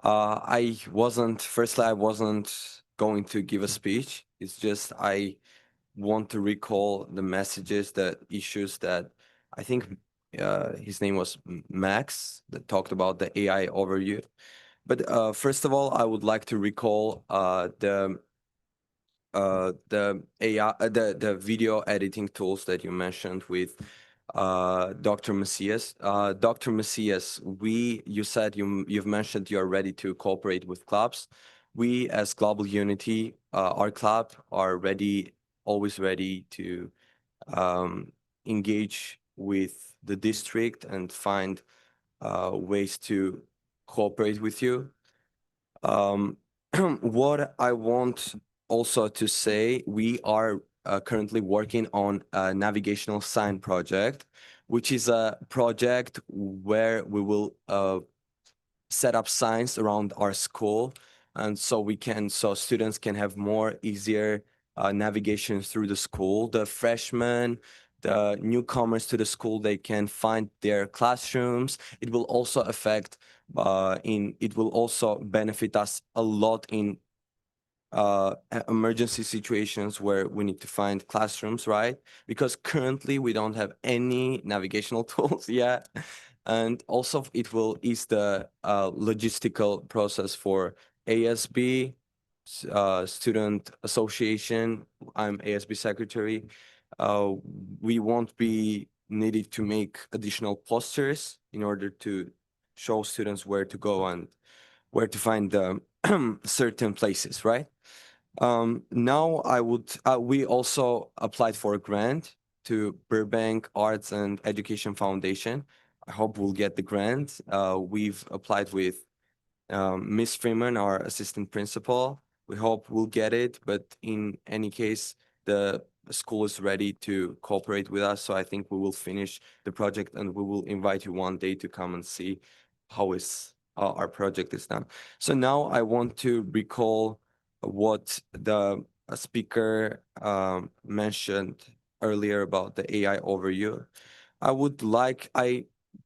I wasn't going to give a speech. It's just I want to recall the messages, the issues that I think his name was Max that talked about the AI overview. But first of all, I would like to recall the AI, the video editing tools that you mentioned with Dr. Macias. Dr. Macias, you said you've mentioned you're ready to cooperate with clubs. We as Global Unity, our club are ready, always ready to engage with the district and find ways to cooperate with you. What I want also to say, we are currently working on a navigational sign project, which is a project where we will set up signs around our school, and so students can have more easier navigation through the school. The freshmen, the newcomers to the school, they can find their classrooms. It will also it will also benefit us a lot in emergency situations where we need to find classrooms, right? Because currently we don't have any navigational tools yet. And also it will ease the logistical process for ASB, Student Association. I'm ASB secretary. We won't be needed to make additional posters in order to show students where to go and where to find the certain places, right? Now we also applied for a grant to Burbank Arts and Education Foundation. I hope we'll get the grant. We've applied with Miss Freeman, our assistant principal. We hope we'll get it, but in any case, the school is ready to cooperate with us. So I think we will finish the project and we will invite you one day to come and see how our project is done. So now I want to recall what the speaker mentioned earlier about the AI overview.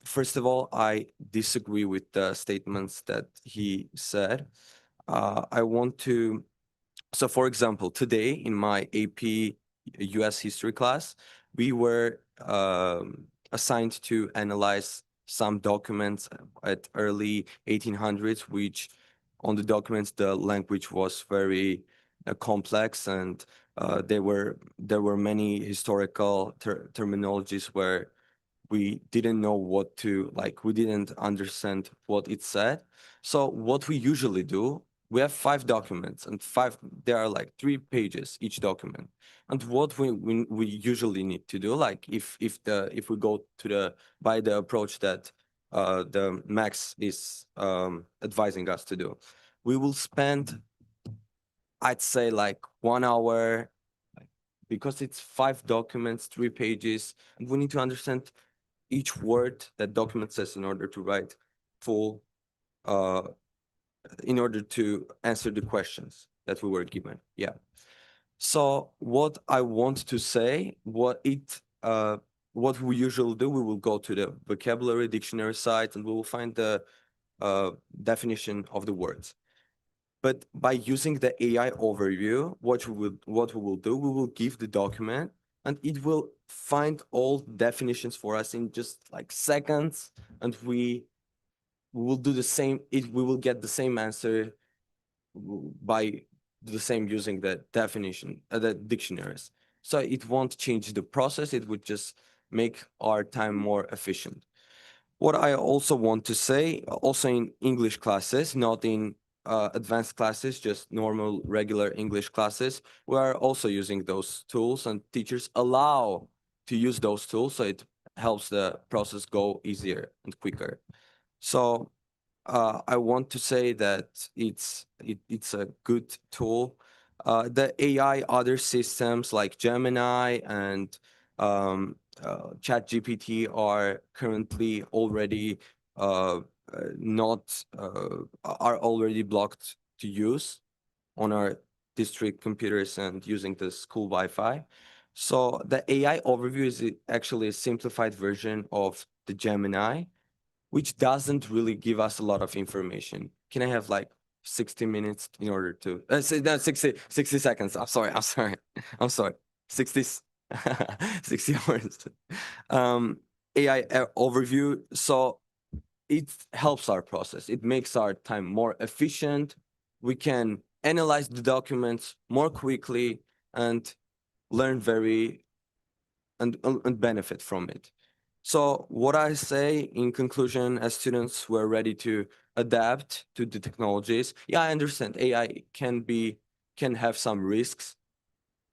First of all, I disagree with the statements that he said. So for example, today in my AP US history class, we were assigned to analyze some documents at early 1800s, which on the documents, the language was very complex, and there were many historical terminologies where we didn't know we didn't understand what it said. So what we usually do, we have 5 documents and there are like 3 pages each document. And what we usually need to do, like if we go by the approach that the Max is advising us to do, we will spend, I'd say, like 1 hour, because it's 5 documents, 3 pages, and we need to understand each word that document says in order to write full, in order to answer the questions that we were given. Yeah. So what I want to say, what we usually do, we will go to the vocabulary dictionary site and we will find the definition of the words. But by using the AI overview, what we will do, we will give the document and it will find all definitions for us in just like seconds, and we will do the same. We will get the same answer by the same using the definition, the dictionaries. So it won't change the process. It would just make our time more efficient. What I also want to say, also in English classes, not in advanced classes, just normal, regular English classes, we are also using those tools, and teachers allow to use those tools, so it helps the process go easier and quicker. So I want to say that it's a good tool. The AI other systems like Gemini and ChatGPT are currently already are already blocked to use on our district computers and using the school Wi-Fi. So the AI overview is actually a simplified version of the Gemini, which doesn't really give us a lot of information. Can I have like 60 minutes in order to, 60 seconds. I'm sorry. 60 hours. AI overview. So it helps our process. It makes our time more efficient. We can analyze the documents more quickly and learn and benefit from it. So what I say in conclusion, as students who are ready to adapt to the technologies, yeah, I understand AI can have some risks,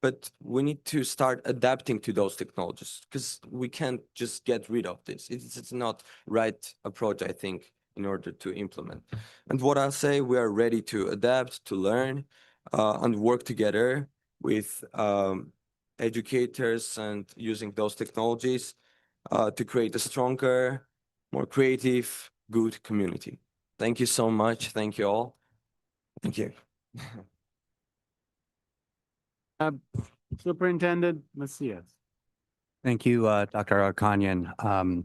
but we need to start adapting to those technologies because we can't just get rid of this. It's not right approach, I think, in order to implement. And what I'll say, we are ready to adapt, to learn, and work together with educators and using those technologies to create a stronger, more creative, good community. Thank you so much. Thank you all. Thank you. Superintendent Macias. Thank you, Dr. Arkanyan. I'm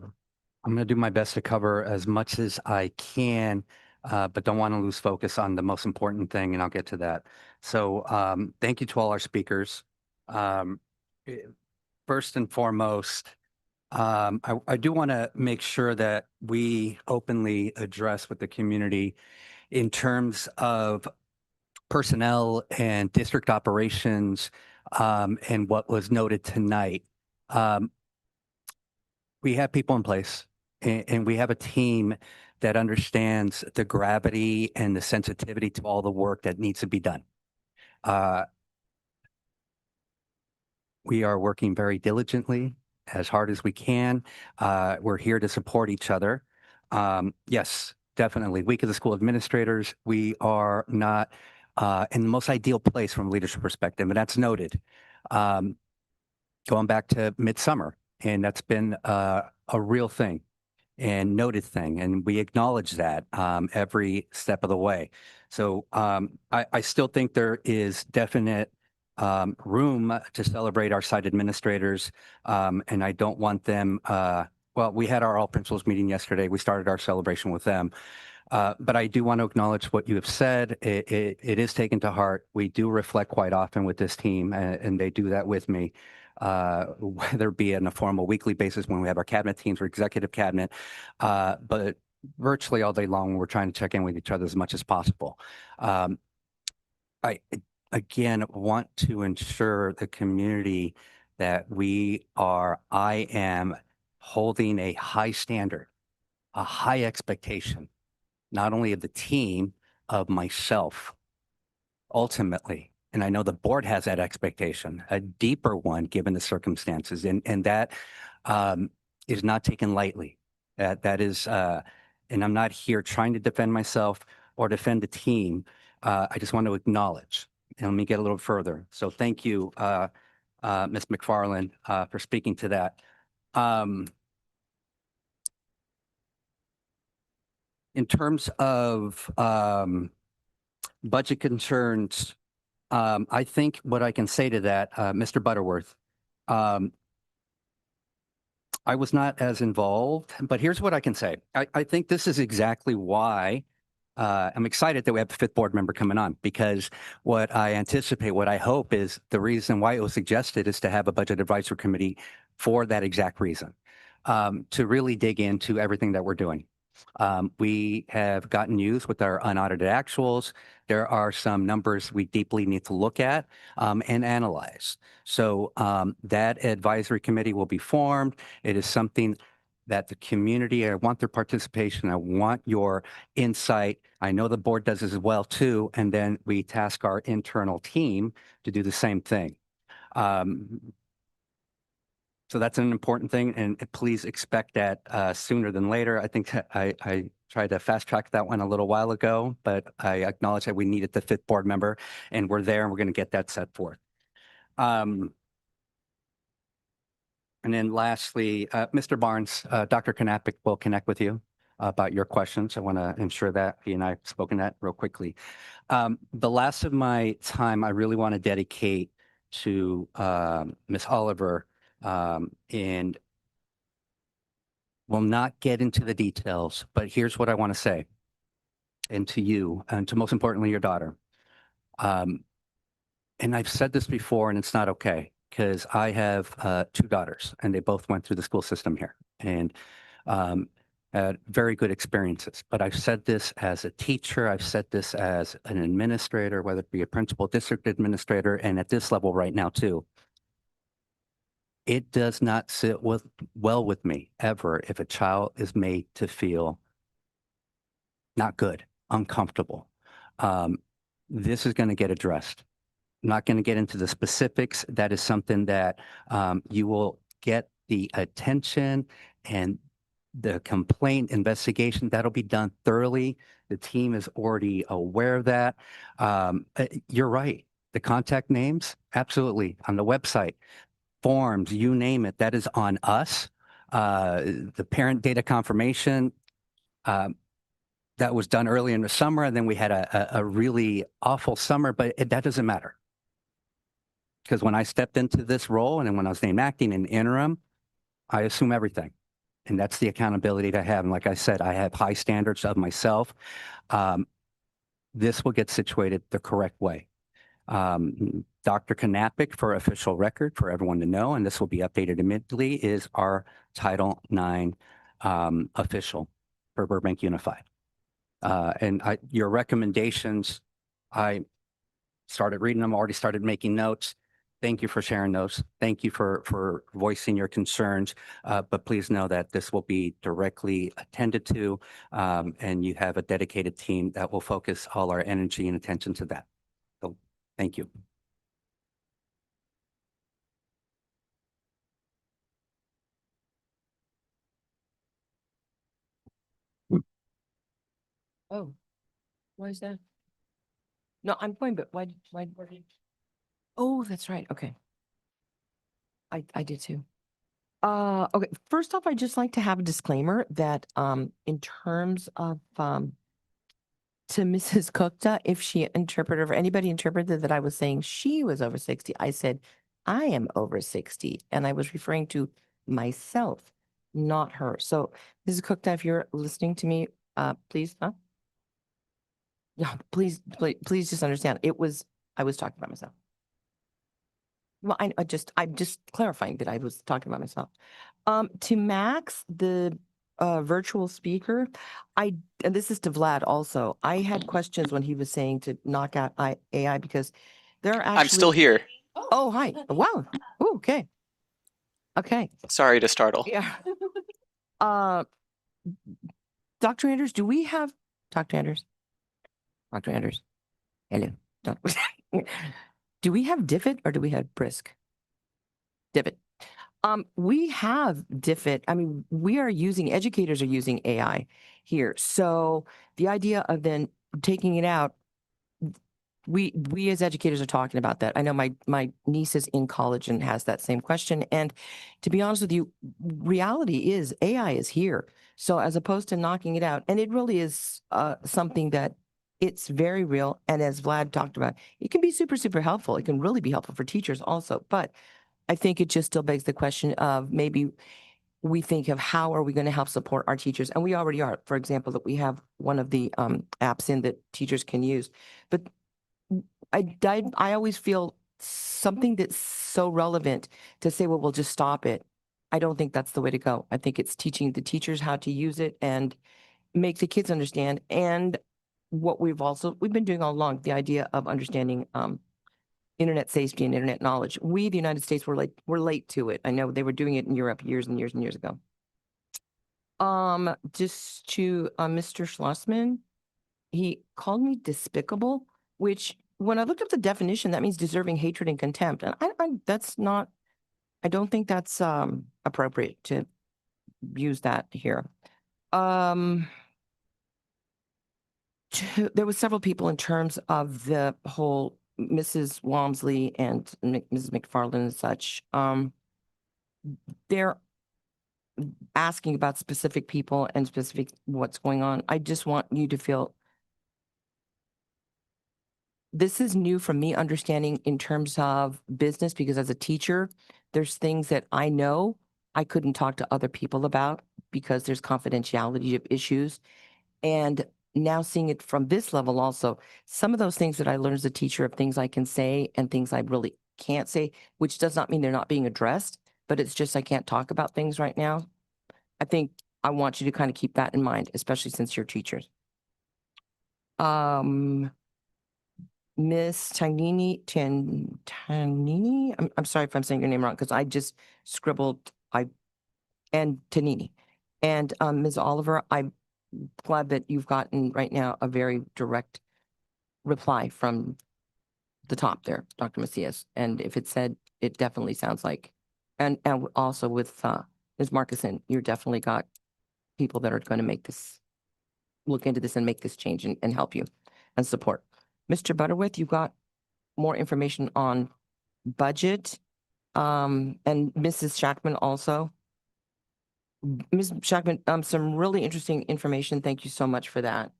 going to do my best to cover as much as I can, but don't want to lose focus on the most important thing, and I'll get to that. So thank you to all our speakers. First and foremost, I do want to make sure that we openly address with the community in terms of personnel and district operations and what was noted tonight. We have people in place and we have a team that understands the gravity and the sensitivity to all the work that needs to be done. We are working very diligently, as hard as we can. We're here to support each other. Yes, definitely. Week of the School Administrators, we are not in the most ideal place from a leadership perspective, and that's noted. Going back to midsummer, and that's been a real thing and noted thing, and we acknowledge that every step of the way. So I still think there is definite room to celebrate our site administrators, and I don't want them. Well, we had our all principals meeting yesterday. We started our celebration with them. But I do want to acknowledge what you have said. It is taken to heart. We do reflect quite often with this team, and they do that with me, whether it be on a formal weekly basis when we have our cabinet teams or executive cabinet, but virtually all day long, we're trying to check in with each other as much as possible. I, again, want to ensure the community that I am holding a high standard, a high expectation, not only of the team, of myself, ultimately. And I know the board has that expectation, a deeper one, given the circumstances. And that is not taken lightly. That is, and I'm not here trying to defend myself or defend the team. I just want to acknowledge, and let me get a little further. So thank you, Ms. McFarland, for speaking to that. In terms of budget concerns, I think what I can say to that, Mr. Butterworth, I was not as involved, but here's what I can say. I think this is exactly why I'm excited that we have the fifth board member coming on, because what I anticipate, what I hope is the reason why it was suggested is to have a budget advisory committee for that exact reason, to really dig into everything that we're doing. We have gotten news with our unaudited actuals. There are some numbers we deeply need to look at and analyze. So that advisory committee will be formed. It is something that the community, I want their participation. I want your insight. I know the board does as well too. And then we task our internal team to do the same thing. So that's an important thing, and please expect that sooner than later. I think I tried to fast track that one a little while ago, but I acknowledge that we needed the fifth board member, and we're there, and we're going to get that set forth. And then lastly, Mr. Barnes, Dr. Knappich will connect with you about your questions. I want to ensure that he and I have spoken that real quickly. The last of my time, I really want to dedicate to Ms. Oliver, and we'll not get into the details, but here's what I want to say, and to you, and to most importantly, your daughter. And I've said this before, and it's not okay, because I have two daughters, and they both went through the school system here, and had very good experiences. But I've said this as a teacher, I've said this as an administrator, whether it be a principal, district administrator, and at this level right now too. It does not sit well with me ever if a child is made to feel not good, uncomfortable. This is going to get addressed. I'm not going to get into the specifics. That is something that you will get the attention and the complaint investigation. That'll be done thoroughly. The team is already aware of that. You're right. The contact names, absolutely, on the website. Forms, you name it, that is on us. The parent data confirmation, that was done early in the summer, and then we had a really awful summer, but that doesn't matter. Because when I stepped into this role, and then when I was named acting in interim, I assume everything. And that's the accountability to have. And like I said, I have high standards of myself. This will get situated the correct way. Dr. Knappich, for official record for everyone to know, and this will be updated immediately, is our Title IX official for Burbank Unified. And your recommendations, I started reading them, already started making notes. Thank you for sharing those. Thank you for voicing your concerns. But please know that this will be directly attended to, and you have a dedicated team that will focus all our energy and attention to that. So thank you. Oh, why is that? No, I'm going, but why? Oh, that's right. Okay. I did too. Okay. First off, I'd just like to have a disclaimer that, in terms of, to Mrs. Gupta, if she interpreted or anybody interpreted that I was saying she was over 60, I said, I am over 60. And I was referring to myself, not her. So Mrs. Gupta, if you're listening to me, please, yeah, please just understand. I was talking about myself. Well, I'm just clarifying that I was talking about myself. To Max, the virtual speaker, and this is to Vlad also. I had questions when he was saying to knock out AI because there are actually. I'm still here. Oh, hi. Wow. Ooh, okay. Okay. Sorry to startle. Yeah. Dr. Anders, do we have Dr. Anders? Dr. Anders. Hello. Do we have Diffit or do we have Brisk? Diffit. We have Diffit. I mean, educators are using AI here. So the idea of then taking it out, we as educators are talking about that. I know my niece is in college and has that same question. And to be honest with you, reality is AI is here. So as opposed to knocking it out, and it really is something that it's very real. And as Vlad talked about, it can be super, super helpful. It can really be helpful for teachers also. But I think it just still begs the question of maybe we think of how are we going to help support our teachers? And we already are. For example, that we have one of the apps in that teachers can use. But I always feel something that's so relevant to say, well, we'll just stop it. I don't think that's the way to go. I think it's teaching the teachers how to use it and make the kids understand. And what we've been doing all along, the idea of understanding internet safety and internet knowledge. We, the United States, we're late to it. I know they were doing it in Europe years and years and years ago. Just to Mr. Schlossman, he called me despicable, which when I looked up the definition, that means deserving hatred and contempt. And I don't think that's appropriate to use that here. There was several people in terms of the whole Mrs. Walmsley and Mrs. McFarland and such. They're asking about specific people and specific what's going on. I just want you to feel this is new from me understanding in terms of business, because as a teacher, there's things that I know I couldn't talk to other people about because there's confidentiality of issues. And now seeing it from this level also, some of those things that I learned as a teacher of things I can say and things I really can't say, which does not mean they're not being addressed, but it's just I can't talk about things right now. I think I want you to kind of keep that in mind, especially since you're teachers. Miss Tanini, I'm sorry if I'm saying your name wrong because I just scribbled and Tanini. And Ms. Oliver, I'm glad that you've gotten right now a very direct reply from the top there, Dr. Macias. And if it said, it definitely sounds like, and also with Ms. Marcuson, you're definitely got people that are going to look into this and make this change and help you and support. Mr. Butterworth, you got more information on budget, and Mrs. Shackman also. Ms. Shackman, some really interesting information. Thank you so much for that.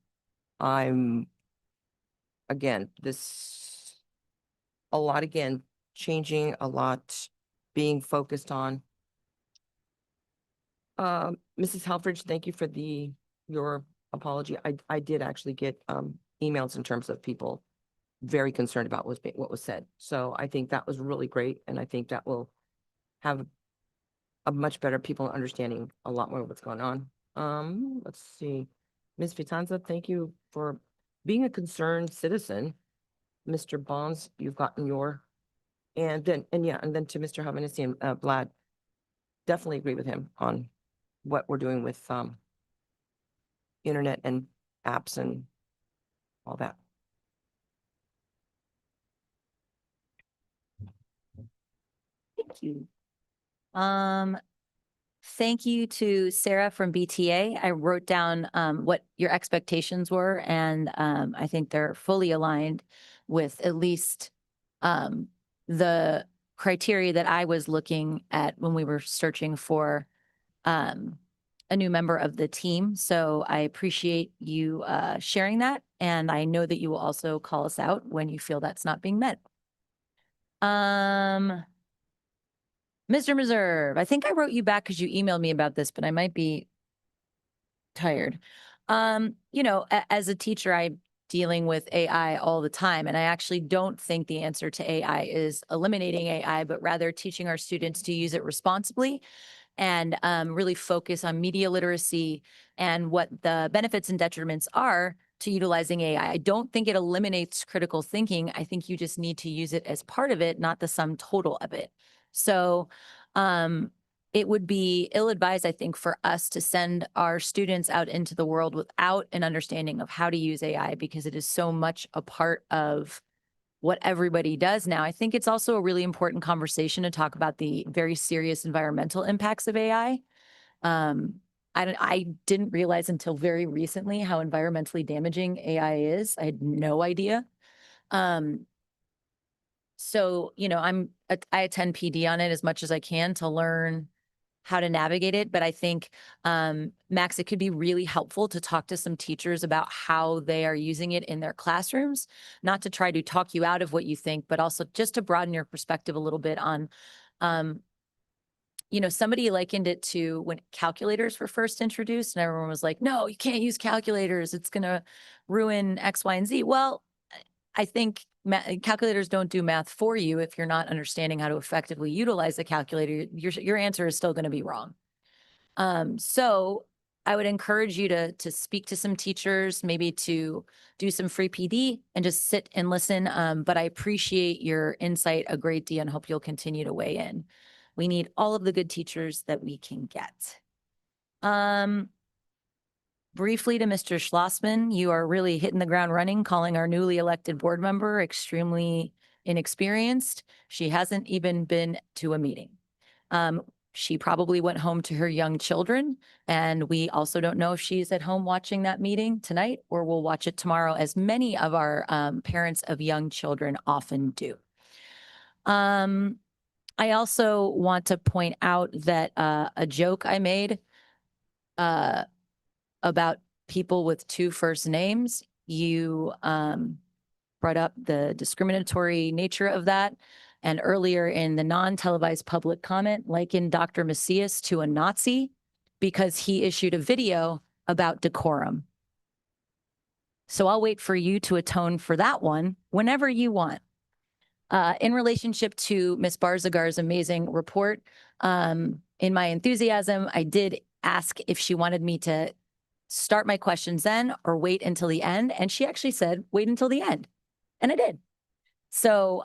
Changing a lot, being focused on. Mrs. Helfrich, thank you for your apology. I did actually get emails in terms of people very concerned about what was said. So I think that was really great. And I think that will have a much better people understanding a lot more of what's going on. Let's see. Ms. Vitanza, thank you for being a concerned citizen. Mr. Bonds, you've gotten your And then to Mr. Hovhannissian, Vlad, definitely agree with him on what we're doing with internet and apps and all that. Thank you. Thank you to Sarah from BTA. I wrote down what your expectations were, and I think they're fully aligned with at least the criteria that I was looking at when we were searching for a new member of the team. So I appreciate you sharing that, and I know that you will also call us out when you feel that's not being met. Mr. Reserve, I think I wrote you back because you emailed me about this, but I might be tired. You know, as a teacher, I'm dealing with AI all the time, and I actually don't think the answer to AI is eliminating AI, but rather teaching our students to use it responsibly and really focus on media literacy and what the benefits and detriments are to utilizing AI. I don't think it eliminates critical thinking. I think you just need to use it as part of it, not the sum total of it. So it would be ill-advised, I think, for us to send our students out into the world without an understanding of how to use AI, because it is so much a part of what everybody does now. I think it's also a really important conversation to talk about the very serious environmental impacts of AI. I didn't realize until very recently how environmentally damaging AI is. I had no idea. So, you know, I attend PD on it as much as I can to learn how to navigate it. But I think, Max, it could be really helpful to talk to some teachers about how they are using it in their classrooms, not to try to talk you out of what you think, but also just to broaden your perspective a little bit on, you know, somebody likened it to when calculators were first introduced and everyone was like, no, you can't use calculators. It's going to ruin X, Y, and Z. Well, I think calculators don't do math for you. If you're not understanding how to effectively utilize the calculator, your answer is still going to be wrong. So I would encourage you to speak to some teachers, maybe to do some free PD and just sit and listen. But I appreciate your insight a great deal and hope you'll continue to weigh in. We need all of the good teachers that we can get. Briefly to Mr. Schlossman, you are really hitting the ground running, calling our newly elected board member extremely inexperienced. She hasn't even been to a meeting. She probably went home to her young children, and we also don't know if she's at home watching that meeting tonight or will watch it tomorrow, as many of our parents of young children often do. I also want to point out that a joke I made about people with two first names. You brought up the discriminatory nature of that. And earlier in the non-televised public comment, likened Dr. Macias to a Nazi because he issued a video about decorum. So I'll wait for you to atone for that one whenever you want. In relationship to Ms. Barzagar's amazing report, in my enthusiasm, I did ask if she wanted me to start my questions then or wait until the end. And she actually said, wait until the end. And I did. So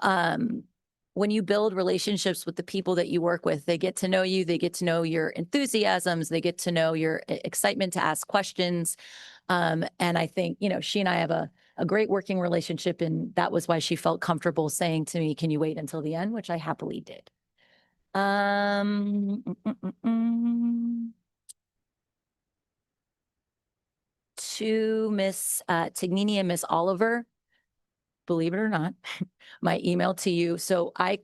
when you build relationships with the people that you work with, they get to know you, they get to know your enthusiasms, they get to know your excitement to ask questions. And I think, you know, she and I have a great working relationship, and that was why she felt comfortable saying to me, can you wait until the end, which I happily did. To Miss Tignini and Miss Oliver, believe it or not, my email to you. So I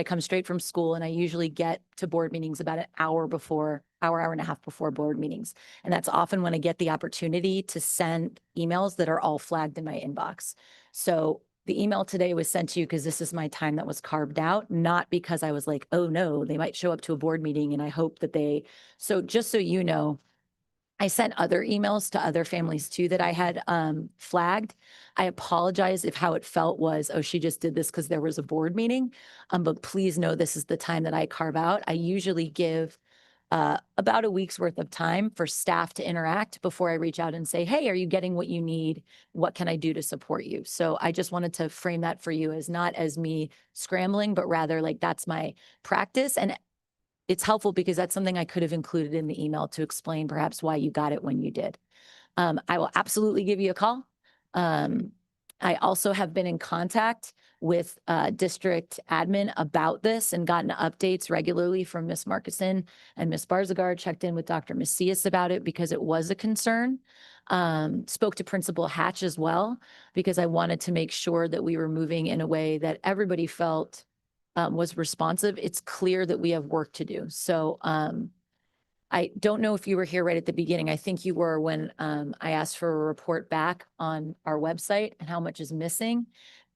come straight from school, and I usually get to board meetings about an hour and a half before board meetings. And that's often when I get the opportunity to send emails that are all flagged in my inbox. So the email today was sent to you because this is my time that was carved out, not because I was like, oh no, they might show up to a board meeting and I hope that so just so you know, I sent other emails to other families too that I had flagged. I apologize if how it felt was, oh, she just did this because there was a board meeting. But please know this is the time that I carve out. I usually give about a week's worth of time for staff to interact before I reach out and say, hey, are you getting what you need? What can I do to support you? So I just wanted to frame that for you as not as me scrambling, but rather like that's my practice. And it's helpful because that's something I could have included in the email to explain perhaps why you got it when you did. I will absolutely give you a call. I also have been in contact with district admin about this and gotten updates regularly from Ms. Markison and Ms. Barzagard, checked in with Dr. Macias about it because it was a concern. Spoke to Principal Hatch as well, because I wanted to make sure that we were moving in a way that everybody felt was responsive. It's clear that we have work to do. So I don't know if you were here right at the beginning. I think you were when I asked for a report back on our website and how much is missing.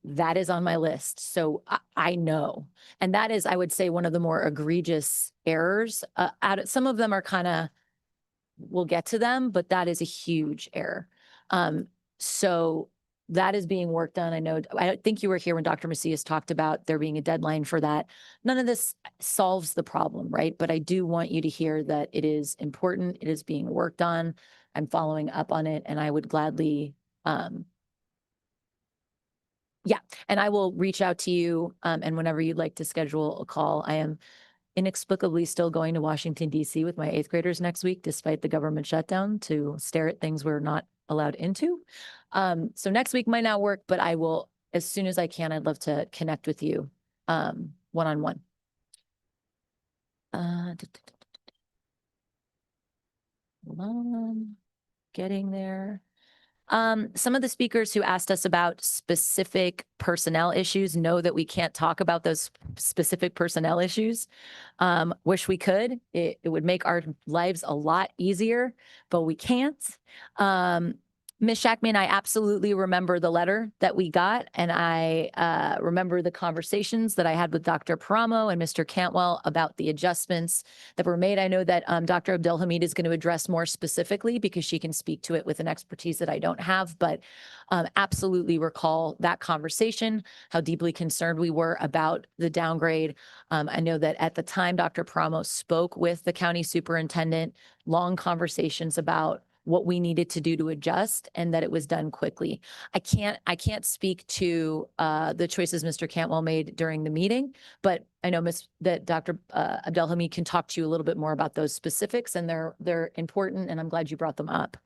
That is on my list. So I know. And that is, I would say, one of the more egregious errors. Some of them are kind of, we'll get to them, but that is a huge error. So that is being worked on. I think you were here when Dr. Macias talked about there being a deadline for that. None of this solves the problem, right? But I do want you to hear that it is important. It is being worked on. I'm following up on it, and I would gladly, and I will reach out to you. And whenever you'd like to schedule a call, I am inexplicably still going to Washington, D.C. with my 8th graders next week, despite the government shutdown, to stare at things we're not allowed into. So next week might not work, but I will, as soon as I can, I'd love to connect with you one-on-one. Hold on, getting there. Some of the speakers who asked us about specific personnel issues know that we can't talk about those specific personnel issues. Wish we could. It would make our lives a lot easier, but we can't. Ms. Shackman, I absolutely remember the letter that we got, and I remember the conversations that I had with Dr. Paramo and Mr. Cantwell about the adjustments that were made. I know that Dr. Abdelhamid is going to address more specifically because she can speak to it with an expertise that I don't have, but absolutely recall that conversation, how deeply concerned we were about the downgrade. I know that at the time, Dr. Paramo spoke with the county superintendent, long conversations about what we needed to do to adjust, and that it was done quickly. I can't speak to the choices Mr. Cantwell made during the meeting, but I know that Dr. Abdelhamid can talk to you a little bit more about those specifics, and they're important, and I'm glad you brought them up.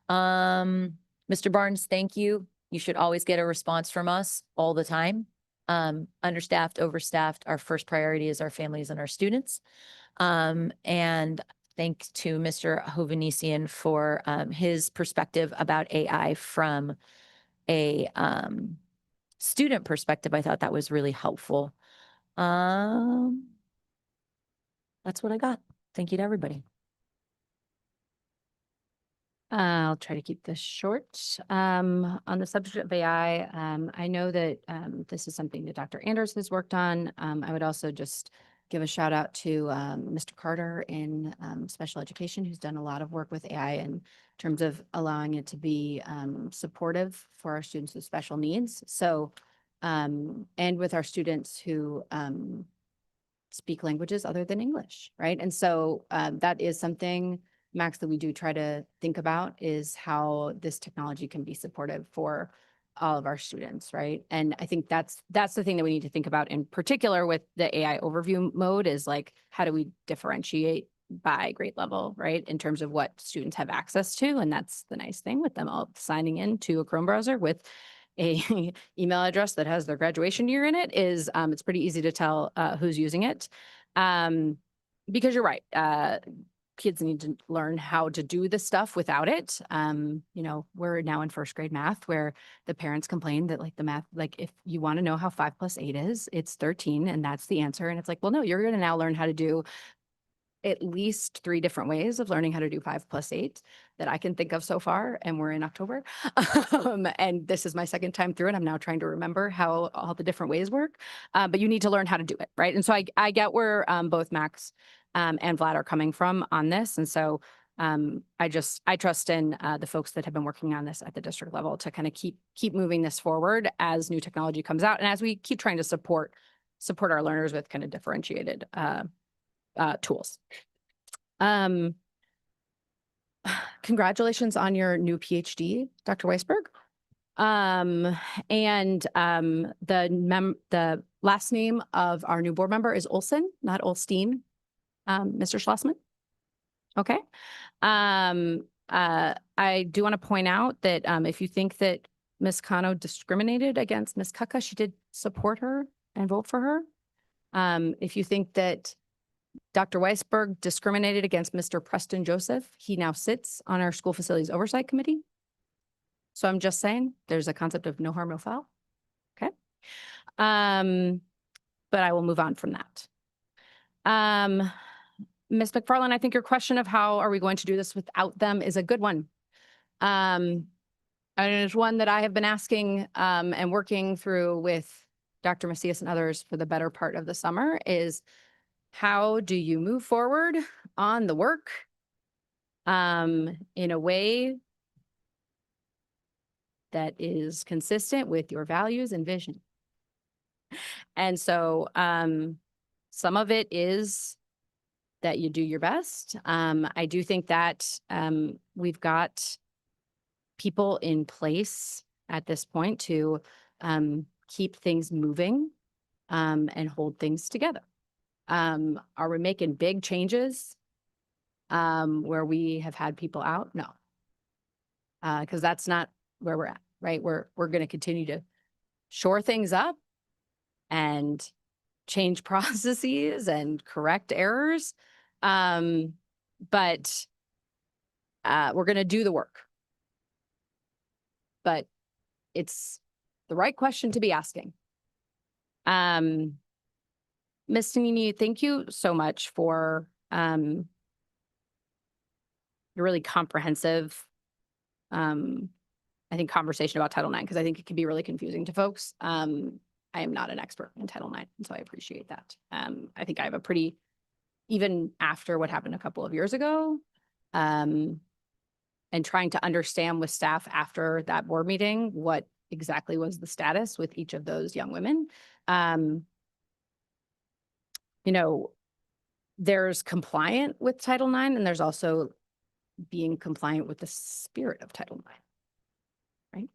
Mr. Barnes, thank you. You should always get a response from us all the time. Understaffed, overstaffed, our first priority is our families and our students. And thanks to Mr. Hovhannissian for his perspective about AI from a student perspective. I thought that was really helpful. That's what I got. Thank you to everybody. I'll try to keep this short. On the subject of AI, I know that this is something that Dr. Anders has worked on. I would also just give a shout out to Mr. Carter in special education, who's done a lot of work with AI in terms of allowing it to be supportive for our students with special needs. So, and with our students who speak languages other than English, right? And so that is something, Max, that we do try to think about, is how this technology can be supportive for all of our students, right? And I think that's the thing that we need to think about in particular with the AI overview mode, is like, how do we differentiate by grade level, right? In terms of what students have access to. And that's the nice thing with them all signing in to a Chrome browser with a email address that has their graduation year in it, is it's pretty easy to tell who's using it. Because you're right. Kids need to learn how to do this stuff without it. We're now in first grade math, where the parents complain that like the math, like if you want to know how 5 + 8 is, it's 13, and that's the answer. And it's like, well, no, you're going to now learn how to do at least 3 different ways of learning how to do 5 + 8 that I can think of so far. And we're in October. And this is my second time through it. I'm now trying to remember how all the different ways work. But you need to learn how to do it, right? And so I get where both Max and Vlad are coming from on this. And so I trust in the folks that have been working on this at the district level to kind of keep moving this forward as new technology comes out, and as we keep trying to support our learners with kind of differentiated tools. Congratulations on your new PhD, Dr. Weisberg. The last name of our new board member is Olson, not Olstein. Mr. Schlossman. Okay. I do want to point out that if you think that Ms. Kano discriminated against Ms. Kaka, she did support her and vote for her. If you think that Dr. Weisberg discriminated against Mr. Preston Joseph, he now sits on our school facilities oversight committee. So I'm just saying there's a concept of no harm, no foul. Okay. But I will move on from that. Ms. McFarland, I think your question of how are we going to do this without them is a good one. And it's one that I have been asking and working through with Dr. Macias and others for the better part of the summer is how do you move forward on the work in a way that is consistent with your values and vision? And so some of it is that you do your best. I do think that we've got people in place at this point to keep things moving and hold things together. Are we making big changes where we have had people out? No, because that's not where we're at, right? We're going to continue to shore things up and change processes and correct errors. But we're going to do the work. But it's the right question to be asking. Ms. Tonini, thank you so much for your really comprehensive, I think, conversation about Title IX, because I think it can be really confusing to folks. I am not an expert in Title IX, and so I appreciate that. I think I have a pretty, even after what happened a couple of years ago, and trying to understand with staff after that board meeting, what exactly was the status with each of those young women. You know, there's compliant with Title IX, and there's also being compliant with the spirit of Title IX, right?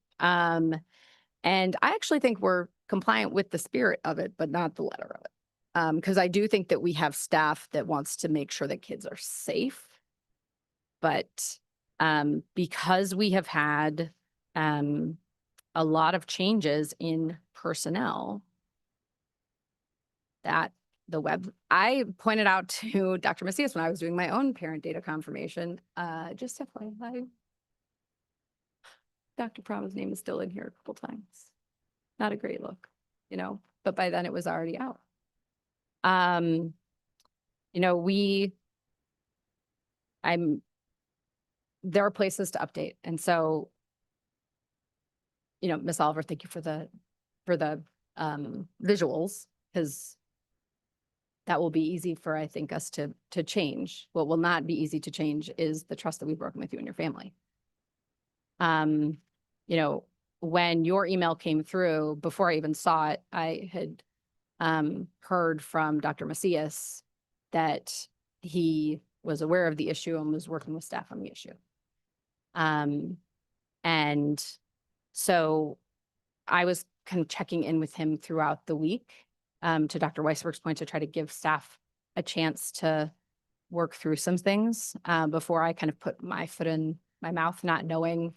And I actually think we're compliant with the spirit of it, but not the letter of it. Because I do think that we have staff that wants to make sure that kids are safe. But because we have had a lot of changes in personnel, that I pointed out to Dr. Macias when I was doing my own parent data confirmation, just FYI, Dr. Prama's name is still in here a couple times. Not a great look, you know, but by then it was already out. You know, there are places to update. And so, you know, Ms. Oliver, thank you for the visuals, because that will be easy for, I think, us to change. What will not be easy to change is the trust that we've broken with you and your family. You know, when your email came through, before I even saw it, I had heard from Dr. Macias that he was aware of the issue and was working with staff on the issue. And so I was kind of checking in with him throughout the week, to Dr. Weisberg's point, to try to give staff a chance to work through some things before I kind of put my foot in my mouth, not knowing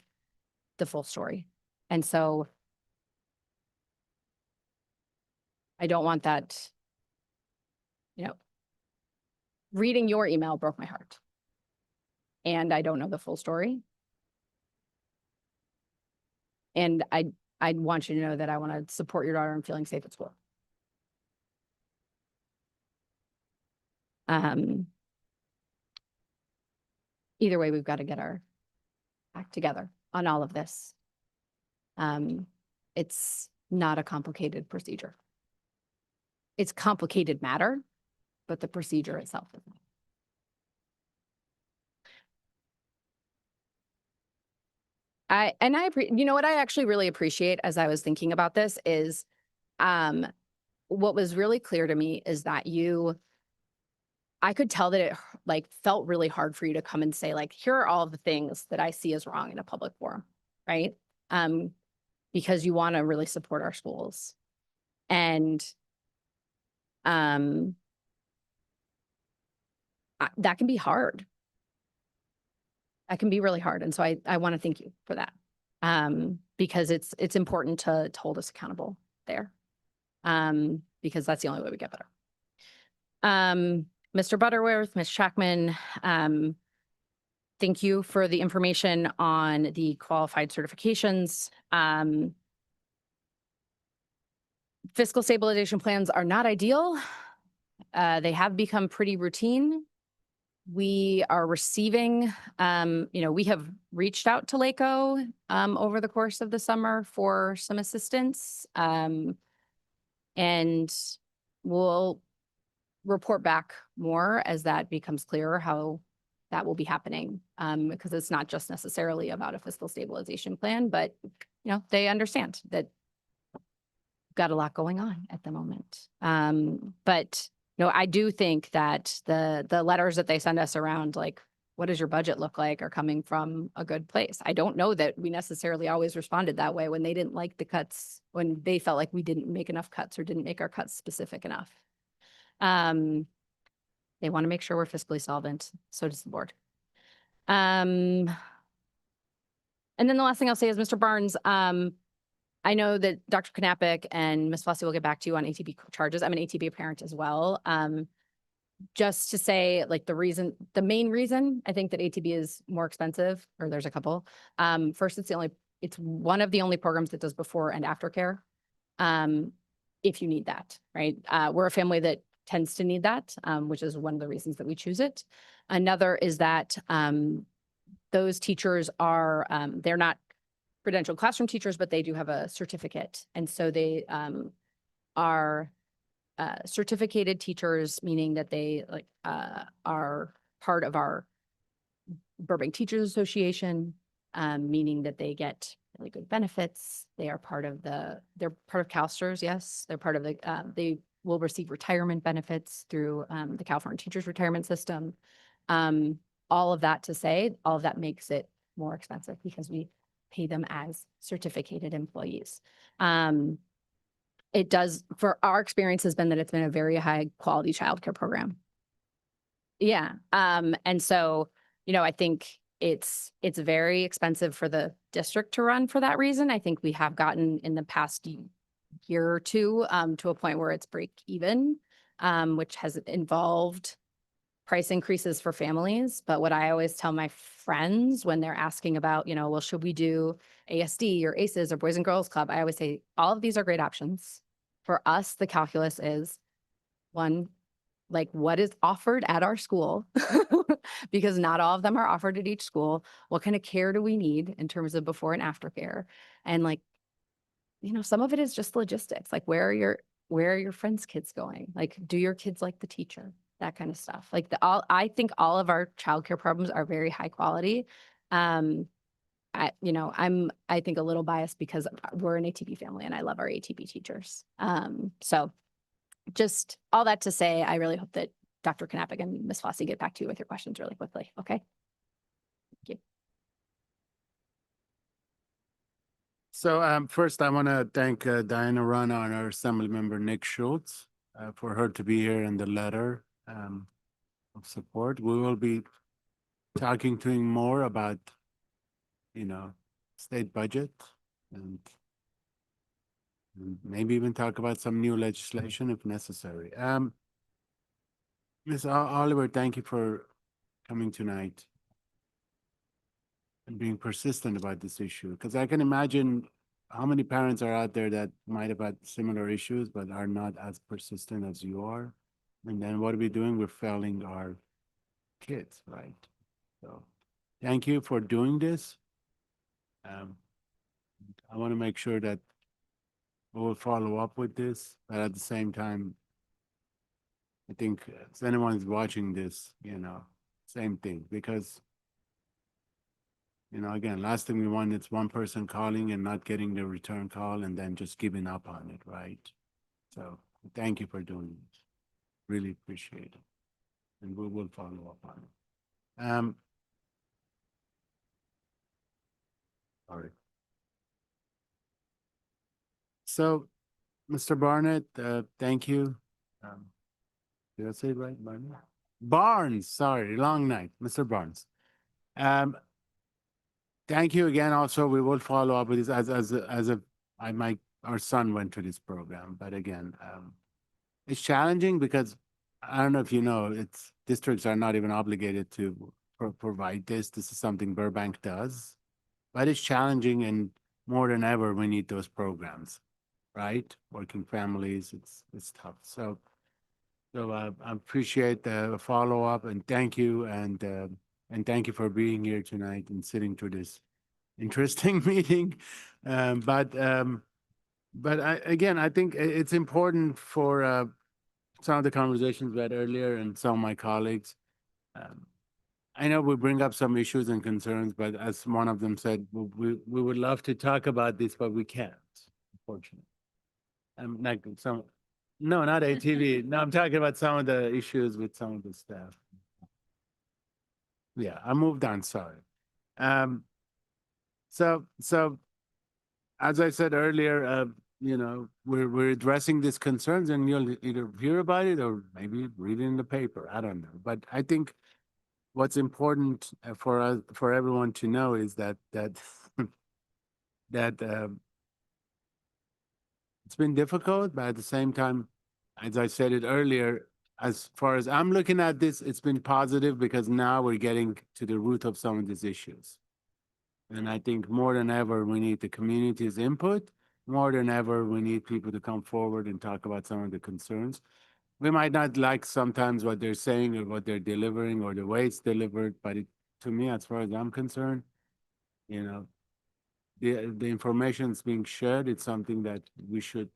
the full story. And so I don't want that, you know, reading your email broke my heart. And I don't know the full story. And I want you to know that I want to support your daughter in feeling safe at school. Either way, we've got to get our act together on all of this. It's not a complicated procedure. It's complicated matter, but the procedure itself isn't. You know what I actually really appreciate as I was thinking about this is, what was really clear to me is that I could tell that like felt really hard for you to come and say like, here are all of the things that I see as wrong in a public forum, right? Because you want to really support our schools. And that can be hard. That can be really hard. And so I want to thank you for that. Because it's important to hold us accountable there. Because that's the only way we get better. Mr. Butterworth, Ms. Shackman, thank you for the information on the qualified certifications. Fiscal stabilization plans are not ideal. They have become pretty routine. We are receiving, we have reached out to LACO over the course of the summer for some assistance. And we'll report back more as that becomes clearer how that will be happening. Because it's not just necessarily about a fiscal stabilization plan, but they understand that we've got a lot going on at the moment. But I do think that the letters that they send us around, like, what does your budget look like, are coming from a good place. I don't know that we necessarily always responded that way when they didn't like the cuts, when they felt like we didn't make enough cuts or didn't make our cuts specific enough. They want to make sure we're fiscally solvent. So does the board. And then the last thing I'll say is, Mr. Barnes, I know that Dr. Knappich and Ms. Flossie will get back to you on ATB charges. I'm an ATB parent as well. Just to say, like, the main reason I think that ATB is more expensive, or there's a couple. First, it's one of the only programs that does before and after care. If you need that, right? We're a family that tends to need that, which is one of the reasons that we choose it. Another is that those teachers are, they're not credentialed classroom teachers, but they do have a certificate. And so they are certificated teachers, meaning that they are part of our Burbank Teachers Association, meaning that they get really good benefits. They are part of they're part of CalSTRS, yes. They're part of they will receive retirement benefits through the California Teachers Retirement System. All of that to say, all of that makes it more expensive because we pay them as certificated employees. It does, for our experience has been that it's been a very high quality childcare program. Yeah. And so, I think it's very expensive for the district to run for that reason. I think we have gotten in the past year or two to a point where it's break even, which has involved price increases for families. But what I always tell my friends when they're asking about, well, should we do ASD or ACEs or Boys and Girls Club? I always say all of these are great options. For us, the calculus is one, like, what is offered at our school? Because not all of them are offered at each school. What kind of care do we need in terms of before and after care? And some of it is just logistics. Like, where are your friends' kids going? Like, do your kids like the teacher? That kind of stuff. I think all of our childcare programs are very high quality. I'm I think a little biased because we're an ATB family and I love our ATB teachers. So just all that to say, I really hope that Dr. Knappich and Ms. Flossie get back to you with your questions really quickly. Okay. Thank you. So first, I want to thank Diana Rana and our Assembly Member Nick Schultz for her to be here in the letter of support. We will be talking to him more about, state budget and maybe even talk about some new legislation if necessary. Ms. Oliver, thank you for coming tonight and being persistent about this issue, because I can imagine how many parents are out there that might have had similar issues but are not as persistent as you are. And then what are we doing? We're failing our kids, right? So thank you for doing this. I want to make sure that we will follow up with this, but at the same time, I think if anyone is watching this, same thing, because again, last thing we want is one person calling and not getting the return call and then just giving up on it, right? So thank you for doing this. Really appreciate it. and we will follow up on it. Sorry. So, Mr. Barnett, thank you. Did I say it right, Barnett? Barnes, sorry, long night, Mr. Barnes. Thank you again. Also, we will follow up with this our son went to this program, but again, it's challenging because I don't know if you know, districts are not even obligated to provide this. This is something Burbank does, but it's challenging, and more than ever, we need those programs, right? Working families, it's tough. So I appreciate the follow-up, and thank you, and thank you for being here tonight and sitting through this interesting meeting. But I think it's important for some of the conversations we had earlier and some of my colleagues. I know we bring up some issues and concerns, but as one of them said, we would love to talk about this, but we can't, unfortunately. No, not ATV. No, I'm talking about some of the issues with some of the staff. Yeah, I moved on, sorry. So as I said earlier, we're addressing these concerns, and you'll either hear about it or maybe read it in the paper. I don't know. But I think what's important for everyone to know is that it's been difficult, but at the same time, as I said it earlier, as far as I'm looking at this, it's been positive because now we're getting to the root of some of these issues. And I think more than ever, we need the community's input. More than ever, we need people to come forward and talk about some of the concerns. We might not like sometimes what they're saying or what they're delivering or the way it's delivered, but to me, as far as I'm concerned, the information that's being shared, it's something that we should,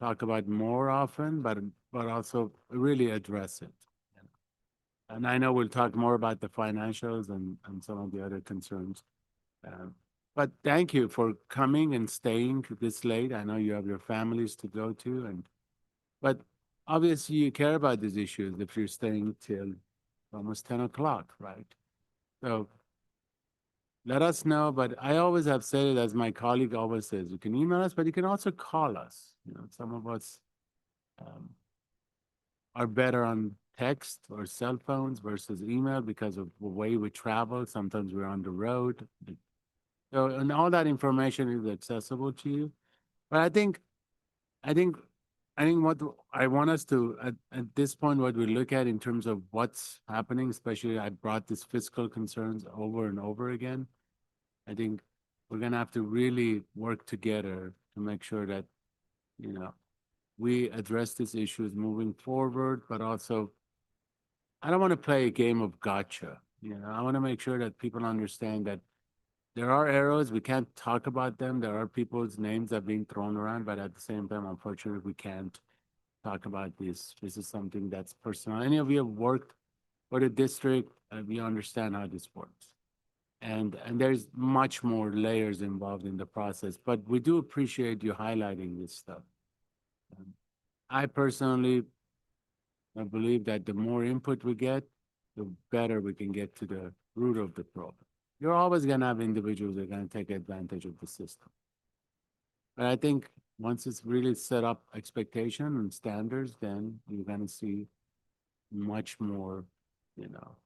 talk about more often, but also really address it. And I know we'll talk more about the financials and some of the other concerns. But thank you for coming and staying this late. I know you have your families to go to, but obviously you care about these issues if you're staying till almost 10 o'clock, right? So let us know, but I always have said it, as my colleague always says, you can email us, but you can also call us. Some of us are better on text or cell phones versus email because of the way we travel. Sometimes we're on the road. So, and all that information is accessible to you. But I think what I want us to, at this point, what we look at in terms of what's happening, especially I brought these fiscal concerns over and over again. I think we're going to have to really work together to make sure that, we address these issues moving forward, but also I don't want to play a game of gotcha. I want to make sure that people understand that there are errors. We can't talk about them. There are people's names that are being thrown around, but at the same time, unfortunately, we can't talk about this. This is something that's personal. Any of you have worked for the district, you understand how this works. And there's much more layers involved in the process, but we do appreciate you highlighting this stuff. I personally believe that the more input we get, the better we can get to the root of the problem. You're always going to have individuals that are going to take advantage of the system. But I think once it's really set up expectation and standards, then you're going to see much more, you're not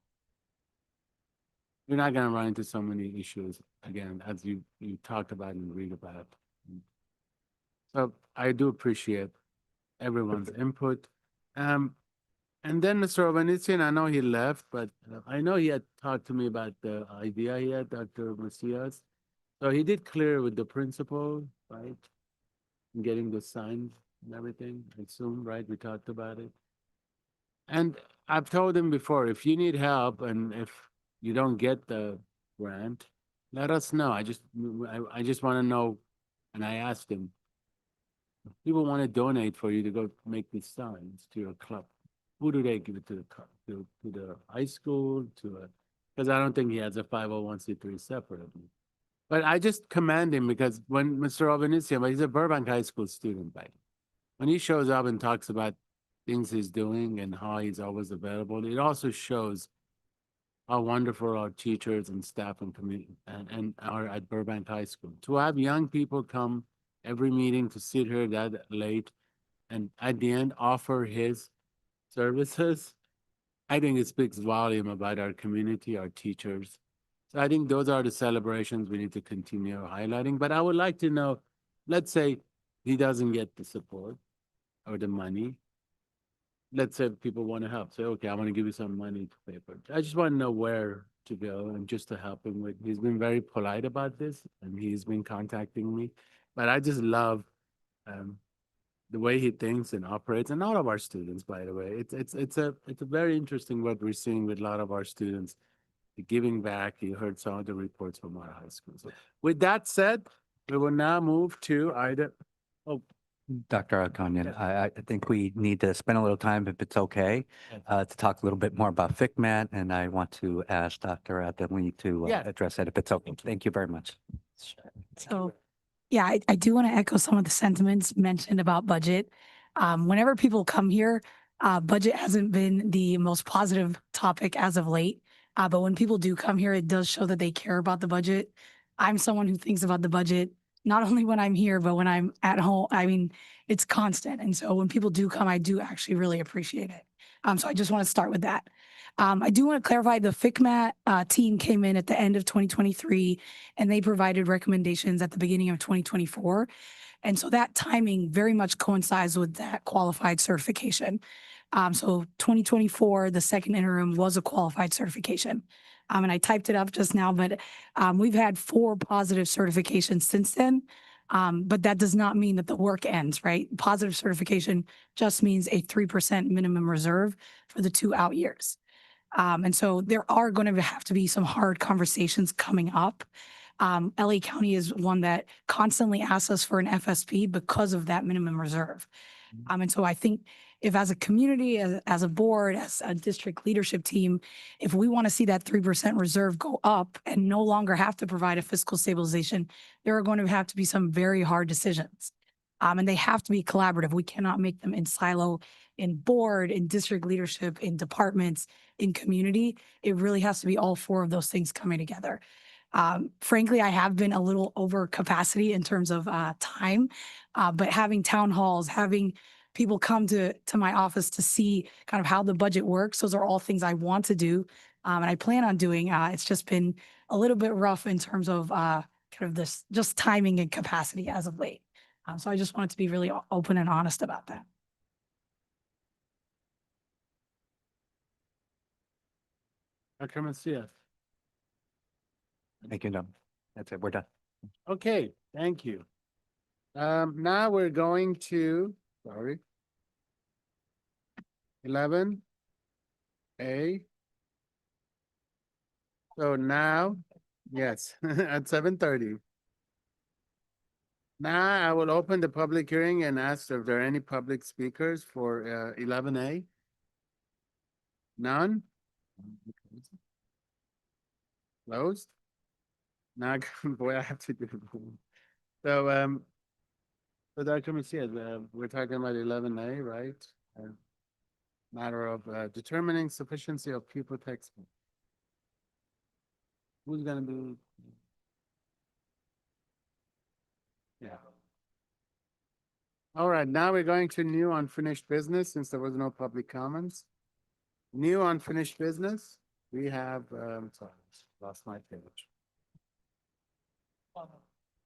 going to run into so many issues, again, as you talk about and read about. So I do appreciate everyone's input. And then Mr. Ovanesian, I know he left, but I know he had talked to me about the idea he had, Dr. Macias. So he did clear with the principal, right? And getting the signs and everything, I assume, right? We talked about it. And I've told him before, if you need help and if you don't get the grant, let us know. I just want to know. And I asked him, people want to donate for you to go make these signs to your club. Who do they give it to? To the high school? Because I don't think he has a 501c3 separately. But I just commend him because when Mr. Ovanesian, but he's a Burbank High School student, when he shows up and talks about things he's doing and how he's always available. It also shows how wonderful our teachers and staff and community and are at Burbank High School. To have young people come every meeting to sit here that late and at the end offer his services, I think it speaks volume about our community, our teachers. So I think those are the celebrations we need to continue highlighting. But I would like to know, let's say he doesn't get the support or the money. Let's say people want to help. Say, okay, I want to give you some money to pay for it. I just want to know where to go and just to help him with. He's been very polite about this and he's been contacting me. But I just love the way he thinks and operates, and all of our students, by the way. It's a very interesting what we're seeing with a lot of our students, the giving back. You heard some of the reports from our high schools. With that said, we will now move to item. Oh, Dr. Alkanian, I think we need to spend a little time, if it's okay, to talk a little bit more about FICMAT, and I want to ask Dr. Adeli to Yeah. address that if it's okay. Thank you very much. So, yeah, I do want to echo some of the sentiments mentioned about budget. Whenever people come here, budget hasn't been the most positive topic as of late. But when people do come here, it does show that they care about the budget. I'm someone who thinks about the budget, not only when I'm here, but when I'm at home. I mean, it's constant. And so when people do come, I do actually really appreciate it. So I just want to start with that. I do want to clarify the FICMAT team came in at the end of 2023 and they provided recommendations at the beginning of 2024. And so that timing very much coincides with that qualified certification. So 2024, the second interim was a qualified certification. And I typed it up just now, but we've had 4 positive certifications since then. But that does not mean that the work ends, right? Positive certification just means a 3% minimum reserve for the 2 out years. And so there are going to have to be some hard conversations coming up. LA County is one that constantly asks us for an FSP because of that minimum reserve. And so I think if as a community, as a board, as a district leadership team, if we want to see that 3% reserve go up and no longer have to provide a fiscal stabilization, there are going to have to be some very hard decisions. And they have to be collaborative. We cannot make them in silo, in board, in district leadership, in departments, in community. It really has to be all 4 of those things coming together. Frankly, I have been a little over capacity in terms of time, but having town halls, having people come to my office to see kind of how the budget works, those are all things I want to do and I plan on doing. It's just been a little bit rough in terms of kind of this just timing and capacity as of late. So I just wanted to be really open and honest about that. Dr. Macias. Thank you. No, that's it. We're done. Okay, thank you. Now we're going to, 11A. So now, yes, at 7:30. Now I will open the public hearing and ask if there are any public speakers for 11A. None? Closed? Now, boy, I have to do. So, so Dr. Macias, we're talking about 11A, right? Matter of determining sufficiency of pupil textbook. Who's gonna be? Yeah. All right, now we're going to new unfinished business since there was no public comments. New unfinished business, we have, sorry, lost my page.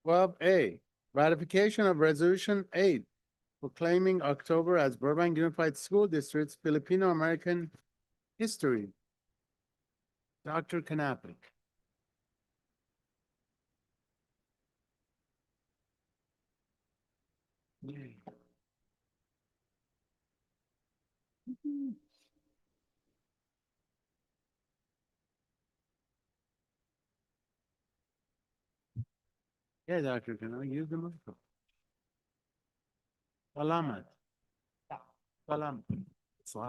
12A, ratification of resolution 8, proclaiming October as Burbank Unified School District's Filipino American History. Dr. Knappich. Yeah, Doctor, can I use the microphone? Salamat. Salamat. So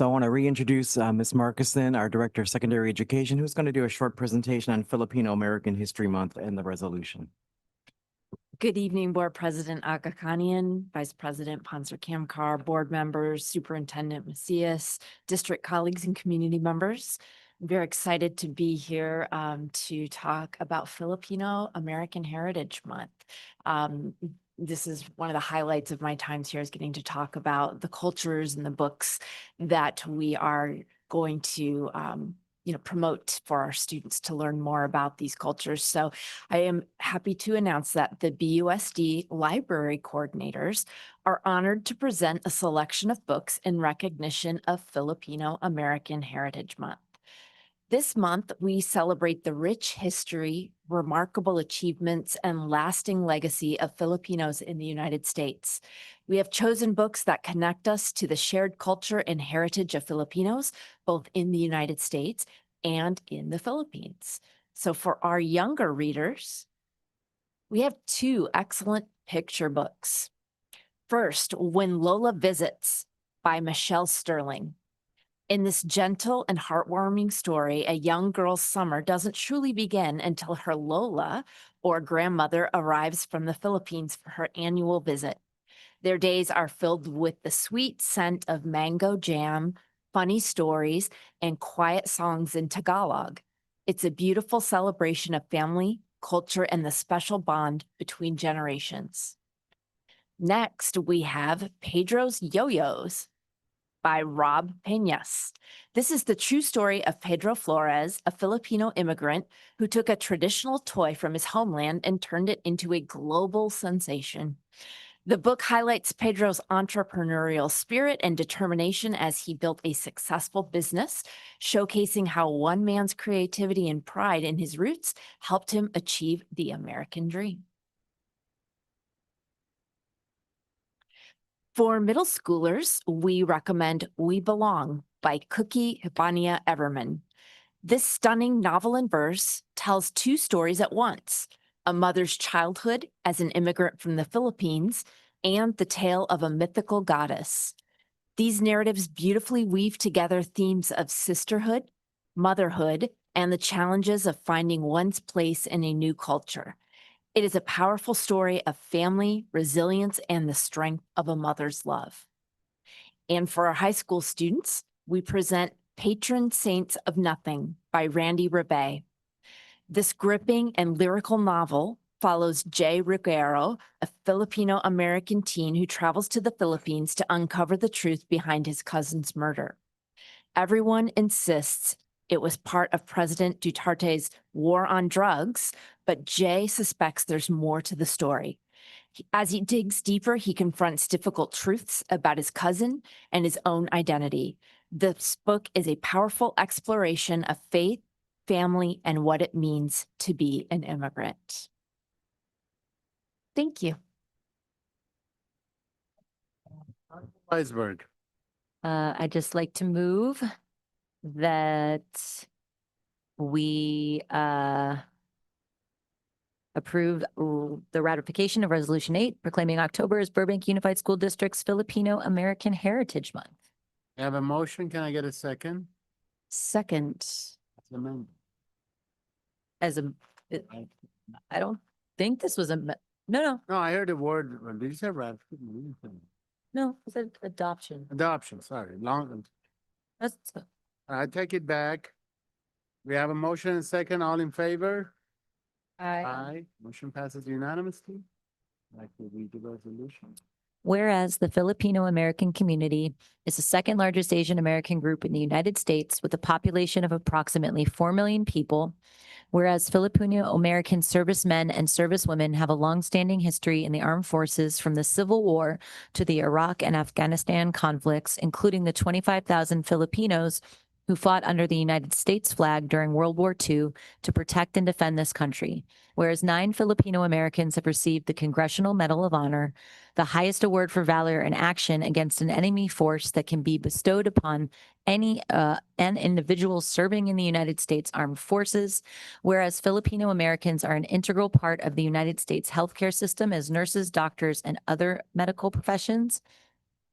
I want to reintroduce Ms. Markison, our Director of Secondary Education, who's going to do a short presentation on Filipino American History Month and the resolution. Good evening, Board President Akakanian, Vice President Ponser Kamkar, board members, Superintendent Macias, district colleagues and community members. I'm very excited to be here to talk about Filipino American Heritage Month. This is one of the highlights of my times here, is getting to talk about the cultures and the books that we are going to promote for our students to learn more about these cultures. So I am happy to announce that the BUSD library coordinators are honored to present a selection of books in recognition of Filipino American Heritage Month. This month, we celebrate the rich history, remarkable achievements, and lasting legacy of Filipinos in the United States. We have chosen books that connect us to the shared culture and heritage of Filipinos, both in the United States and in the Philippines. So for our younger readers, we have two excellent picture books. First, When Lola Visits by Michelle Sterling. In this gentle and heartwarming story, a young girl's summer doesn't truly begin until her Lola, or grandmother, arrives from the Philippines for her annual visit. Their days are filled with the sweet scent of mango jam, funny stories, and quiet songs in Tagalog. It's a beautiful celebration of family, culture, and the special bond between generations. Next, we have Pedro's Yo-Yos by Rob Peñas. This is the true story of Pedro Flores, a Filipino immigrant who took a traditional toy from his homeland and turned it into a global sensation. The book highlights Pedro's entrepreneurial spirit and determination as he built a successful business, showcasing how one man's creativity and pride in his roots helped him achieve the American dream. For middle schoolers, we recommend We Belong by Cookie Hipania Everman. This stunning novel in verse tells two stories at once: a mother's childhood as an immigrant from the Philippines and the tale of a mythical goddess. These narratives beautifully weave together themes of sisterhood, motherhood, and the challenges of finding one's place in a new culture. It is a powerful story of family, resilience, and the strength of a mother's love. And for our high school students, we present Patron Saints of Nothing by Randy Rebay. This gripping and lyrical novel follows Jay Ruggiero, a Filipino-American teen who travels to the Philippines to uncover the truth behind his cousin's murder. Everyone insists it was part of President Duterte's war on drugs, but Jay suspects there's more to the story. As he digs deeper, he confronts difficult truths about his cousin and his own identity. This book is a powerful exploration of faith, family, and what it means to be an immigrant. Thank you. Weisberg. I'd just like to move that we approve the ratification of Resolution 8, proclaiming October as Burbank Unified School District's Filipino American Heritage Month. I have a motion. Can I get a second? Second, as a, I don't think this was a, no, No, I heard the word, did you say ratification? it said adoption. Adoption, sorry, long, That's, I take it back. We have a motion and second, all in favor? Aye. Motion passes unanimously. I'd like to read the resolution. Whereas the Filipino American community is the second largest Asian American group in the United States with a population of approximately 4 million people. Whereas Filipino American servicemen and servicewomen have a longstanding history in the armed forces from the Civil War to the Iraq and Afghanistan conflicts, including the 25,000 Filipinos who fought under the United States flag during World War II to protect and defend this country. Whereas 9 Filipino Americans have received the Congressional Medal of Honor, the highest award for valor in action against an enemy force that can be bestowed upon any an individual serving in the United States Armed Forces. Whereas Filipino Americans are an integral part of the United States healthcare system as nurses, doctors, and other medical professions.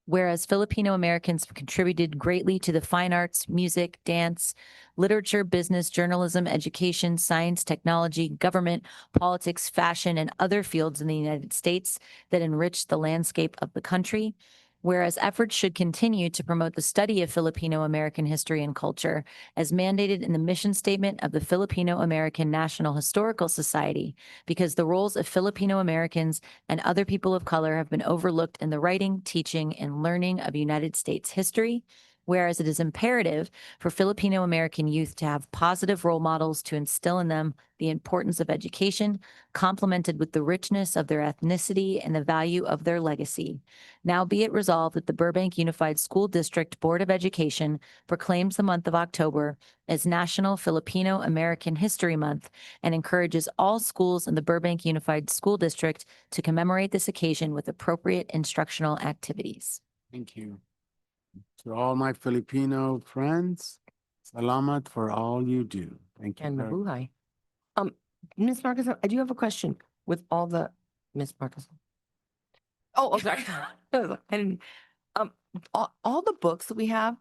Whereas Filipino Americans have contributed greatly to the fine arts, music, dance, literature, business, journalism, education, science, technology, government, politics, fashion, and other fields in the United States that enrich the landscape of the country. Whereas efforts should continue to promote the study of Filipino American history and culture as mandated in the mission statement of the Filipino American National Historical Society, because the roles of Filipino Americans and other people of color have been overlooked in the writing, teaching, and learning of United States history. Whereas it is imperative for Filipino American youth to have positive role models to instill in them the importance of education, complemented with the richness of their ethnicity and the value of their legacy. Now be it resolved that the Burbank Unified School District Board of Education proclaims the month of October as National Filipino American History Month and encourages all schools in the Burbank Unified School District to commemorate this occasion with appropriate instructional activities. Thank you. To all my Filipino friends, salamat for all you do. Thank you. And very- mabuhay. Ms. Marcus, I do have a question with all the, Ms. Marcus. Oh, sorry. I didn't, all the books that we have,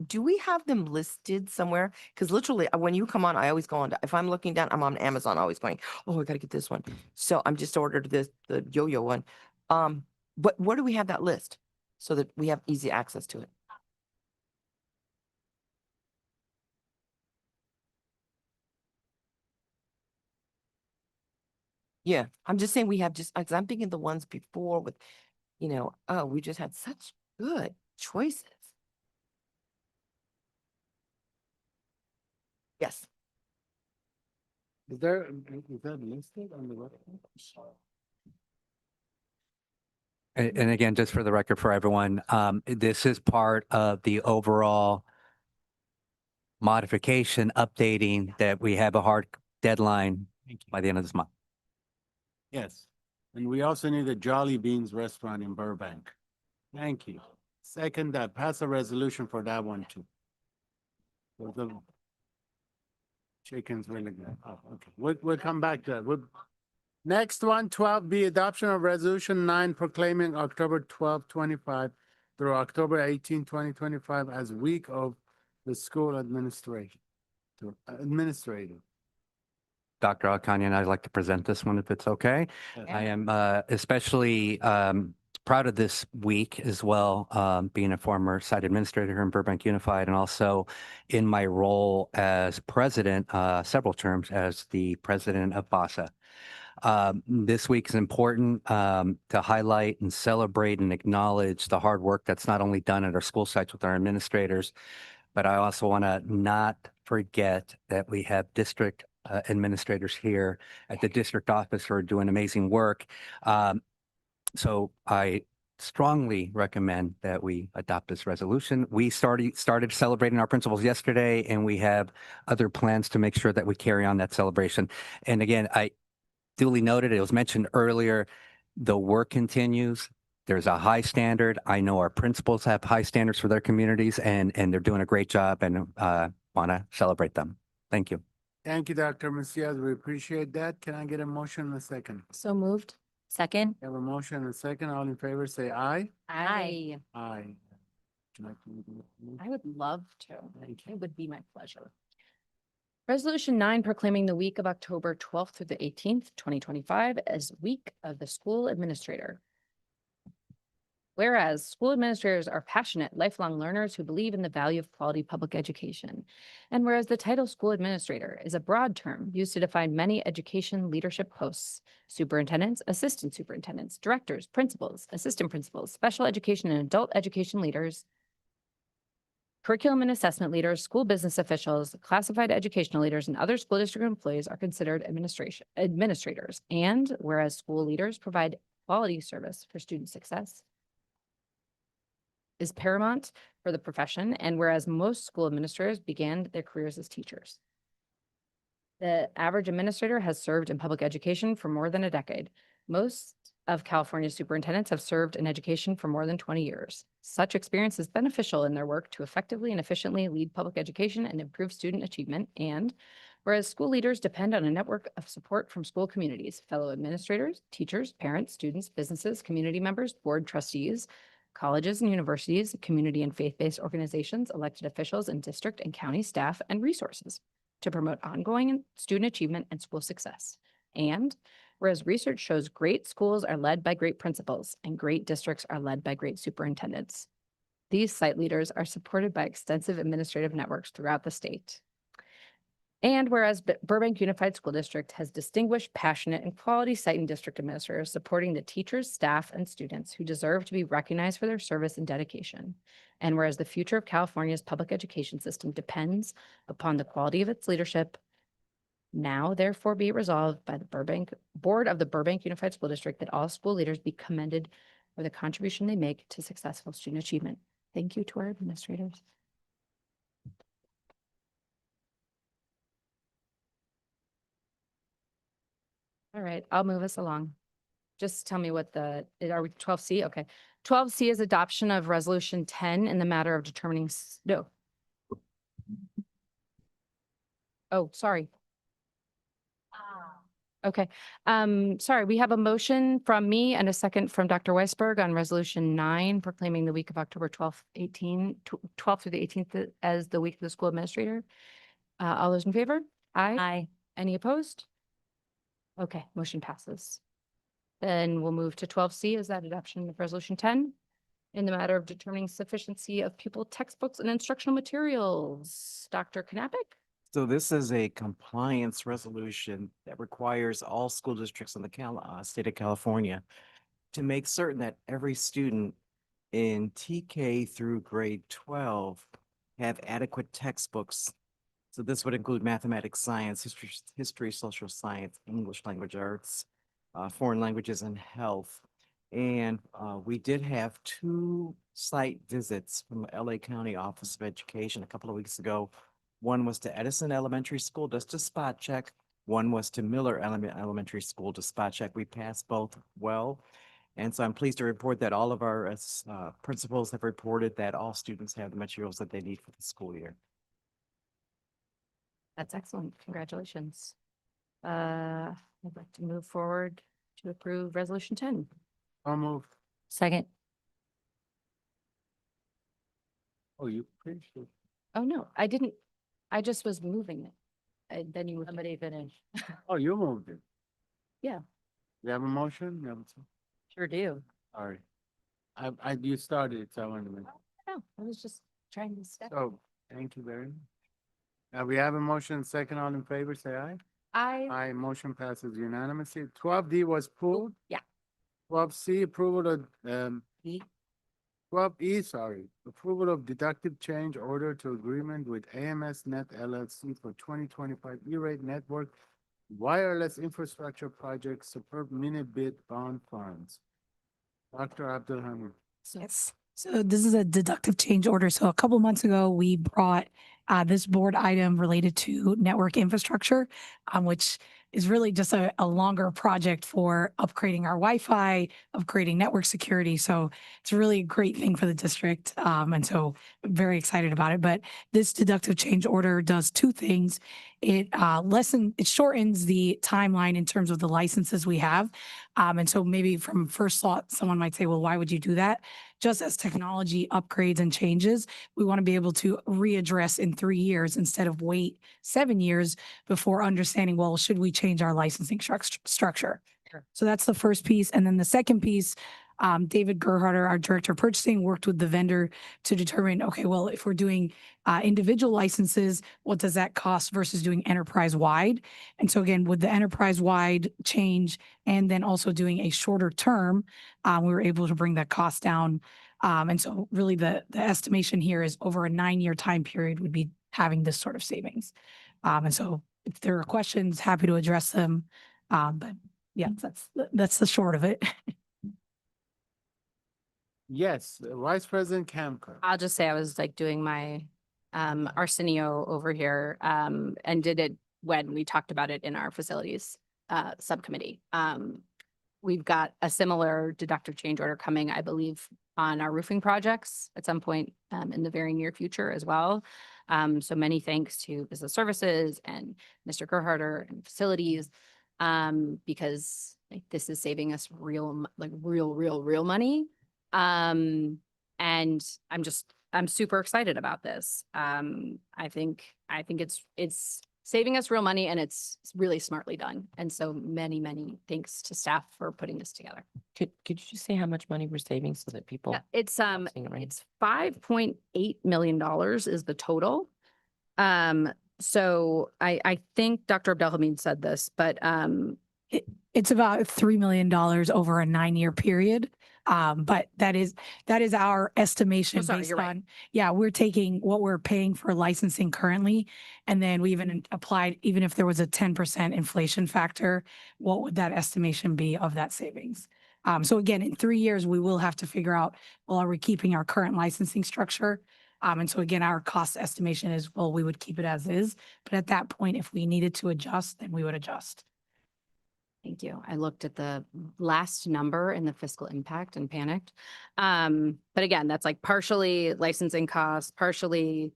do we have them listed somewhere? Because literally, when you come on, I always go on, if I'm looking down, I'm on Amazon, always going, oh, I gotta get this one. So I'm just ordered the yo-yo one. But where do we have that list? So that we have easy access to it? Yeah, I'm just saying we have just, because I'm thinking the ones before with, oh, we just had such good choices. Yes. Is that listed on the website? And again, just for the record for everyone, this is part of the overall modification, updating that we have a hard deadline by the end of this month. Yes. And we also need a Jolly Beans restaurant in Burbank. Thank you. Second, that pass a resolution for that one too. For the chicken's really good. Oh, okay. We'll come back to that. Next one, 12B, adoption of resolution 9 proclaiming October 12, 25 through October 18, 2025 as week of the school administration. Administrative. Dr. Alkanian, I'd like to present this one if it's okay. I am especially proud of this week as well, being a former site administrator here in Burbank Unified and also in my role as president, several terms as the president of BASA. This week is important to highlight and celebrate and acknowledge the hard work that's not only done at our school sites with our administrators, but I also want to not forget that we have district administrators here at the district office who are doing amazing work. So I strongly recommend that we adopt this resolution. We started celebrating our principals yesterday, and we have other plans to make sure that we carry on that celebration. And again, I duly noted, it was mentioned earlier, the work continues. There's a high standard. I know our principals have high standards for their communities, and they're doing a great job, and want to celebrate them. Thank you. Thank you, Dr. Macias. We appreciate that. Can I get a motion in a second? So moved. Second. We have a motion and a second. All in favor, say aye. Aye. Aye. Would you like to read it? I would love to. Thank you. It would be my pleasure. Resolution 9 proclaiming the week of October 12th through the 18th, 2025 as Week of the School Administrator. Whereas school administrators are passionate, lifelong learners who believe in the value of quality public education. And whereas the title school administrator is a broad term used to define many education leadership posts, superintendents, assistant superintendents, directors, principals, assistant principals, special education and adult education leaders, curriculum and assessment leaders, school business officials, classified educational leaders, and other school district employees are considered administrators. And whereas school leaders provide quality service for student success is paramount for the profession, and whereas most school administrators began their careers as teachers. The average administrator has served in public education for more than a decade. Most of California's superintendents have served in education for more than 20 years. Such experience is beneficial in their work to effectively and efficiently lead public education and improve student achievement. And whereas school leaders depend on a network of support from school communities, fellow administrators, teachers, parents, students, businesses, community members, board trustees, colleges and universities, community and faith-based organizations, elected officials, and district and county staff and resources to promote ongoing student achievement and school success. And whereas research shows great schools are led by great principals and great districts are led by great superintendents. These site leaders are supported by extensive administrative networks throughout the state. And whereas Burbank Unified School District has distinguished, passionate, and quality site and district administrators supporting the teachers, staff, and students who deserve to be recognized for their service and dedication. And whereas the future of California's public education system depends upon the quality of its leadership, now therefore be it resolved by the Board of the Burbank Unified School District that all school leaders be commended for the contribution they make to successful student achievement. Thank you to our administrators. All right, I'll move us along. Just tell me what are we 12C? Okay. 12C is adoption of resolution 10 in the matter of determining, no. Oh, sorry. Okay. Sorry, we have a motion from me and a second from Dr. Weisberg on resolution 9, proclaiming the week of October 12th through the 18th as the week of the school administrator. All those in favor? Aye. Aye. Any opposed? Okay, motion passes. Then we'll move to 12C. Is that adoption of resolution 10 in the matter of determining sufficiency of pupil textbooks and instructional materials? Dr. Knappich? So this is a compliance resolution that requires all school districts in the state of California to make certain that every student in TK through grade 12 have adequate textbooks. So this would include mathematics, science, history, social science, English language arts, foreign languages, and health. And we did have 2 site visits from the LA County Office of Education a couple of weeks ago. One was to Edison Elementary School just to spot check. One was to Miller Elementary School to spot check. We passed both well. And so I'm pleased to report that all of our principals have reported that all students have the materials that they need for the school year. That's excellent. Congratulations. I'd like to move forward to approve resolution 10. I'll move. Second. Oh, you finished it. Oh, no, I didn't. I just was moving it. Then you. Somebody finish. Oh, you moved it. Yeah. You have a motion? You have a- Sure do. All right. You started it, so I wanted to make. No, I was just trying to step. So, thank you very much. We have a motion, second, all in favor, say aye. Aye, motion passes unanimously. 12D was pulled. Yeah. 12C, approval of, E. 12E, sorry, approval of deductive change order to agreement with AMS Net LLC for 2025 E-rate network wireless infrastructure project Superb Mini Bid Bond Funds. Dr. Abdulhamid. Yes. So this is a deductive change order. So a couple months ago, we brought this board item related to network infrastructure, which is really just a longer project for upgrading our Wi-Fi, upgrading network security. So it's really a great thing for the district. And so very excited about it. But this deductive change order does 2 things. It shortens the timeline in terms of the licenses we have. And so maybe from first thought, someone might say, well, why would you do that? Just as technology upgrades and changes, we want to be able to readdress in 3 years instead of wait 7 years before understanding, well, should we change our licensing structure? Sure. So that's the first piece. And then the second piece, David Gerharder, our director of purchasing, worked with the vendor to determine, okay, well, if we're doing individual licenses, what does that cost versus doing enterprise-wide? And so again, with the enterprise-wide change and then also doing a shorter term, we were able to bring that cost down. And so really the estimation here is over a 9-year time period would be having this sort of savings. And so if there are questions, happy to address them. But yeah, that's the short of it. Yes, Vice President Kamkar. I'll just say I was like doing my Arsenio over here and did it when we talked about it in our facilities subcommittee. We've got a similar deductive change order coming, I believe, on our roofing projects at some point in the very near future as well. So many thanks to business services and Mr. Gerharder and facilities because like this is saving us real money. And I'm super excited about this. I think it's saving us real money and it's really smartly done. And so many, many thanks to staff for putting this together. Could you just say how much money we're saving so that people? Yeah, it's seeing it right. it's $5.8 million is the total. So I think Dr. Abdelhamid said this, but It's about $3 million over a 9-year period. But that is our estimation sorry, based you're right. on, yeah, we're taking what we're paying for licensing currently. And then we even applied, even if there was a 10% inflation factor, what would that estimation be of that savings? So again, in 3 years, we will have to figure out, well, are we keeping our current licensing structure? And so again, our cost estimation is, well, we would keep it as is. But at that point, if we needed to adjust, then we would adjust. Thank you. I looked at the last number in the fiscal impact and panicked. But again, that's like partially licensing costs, partially,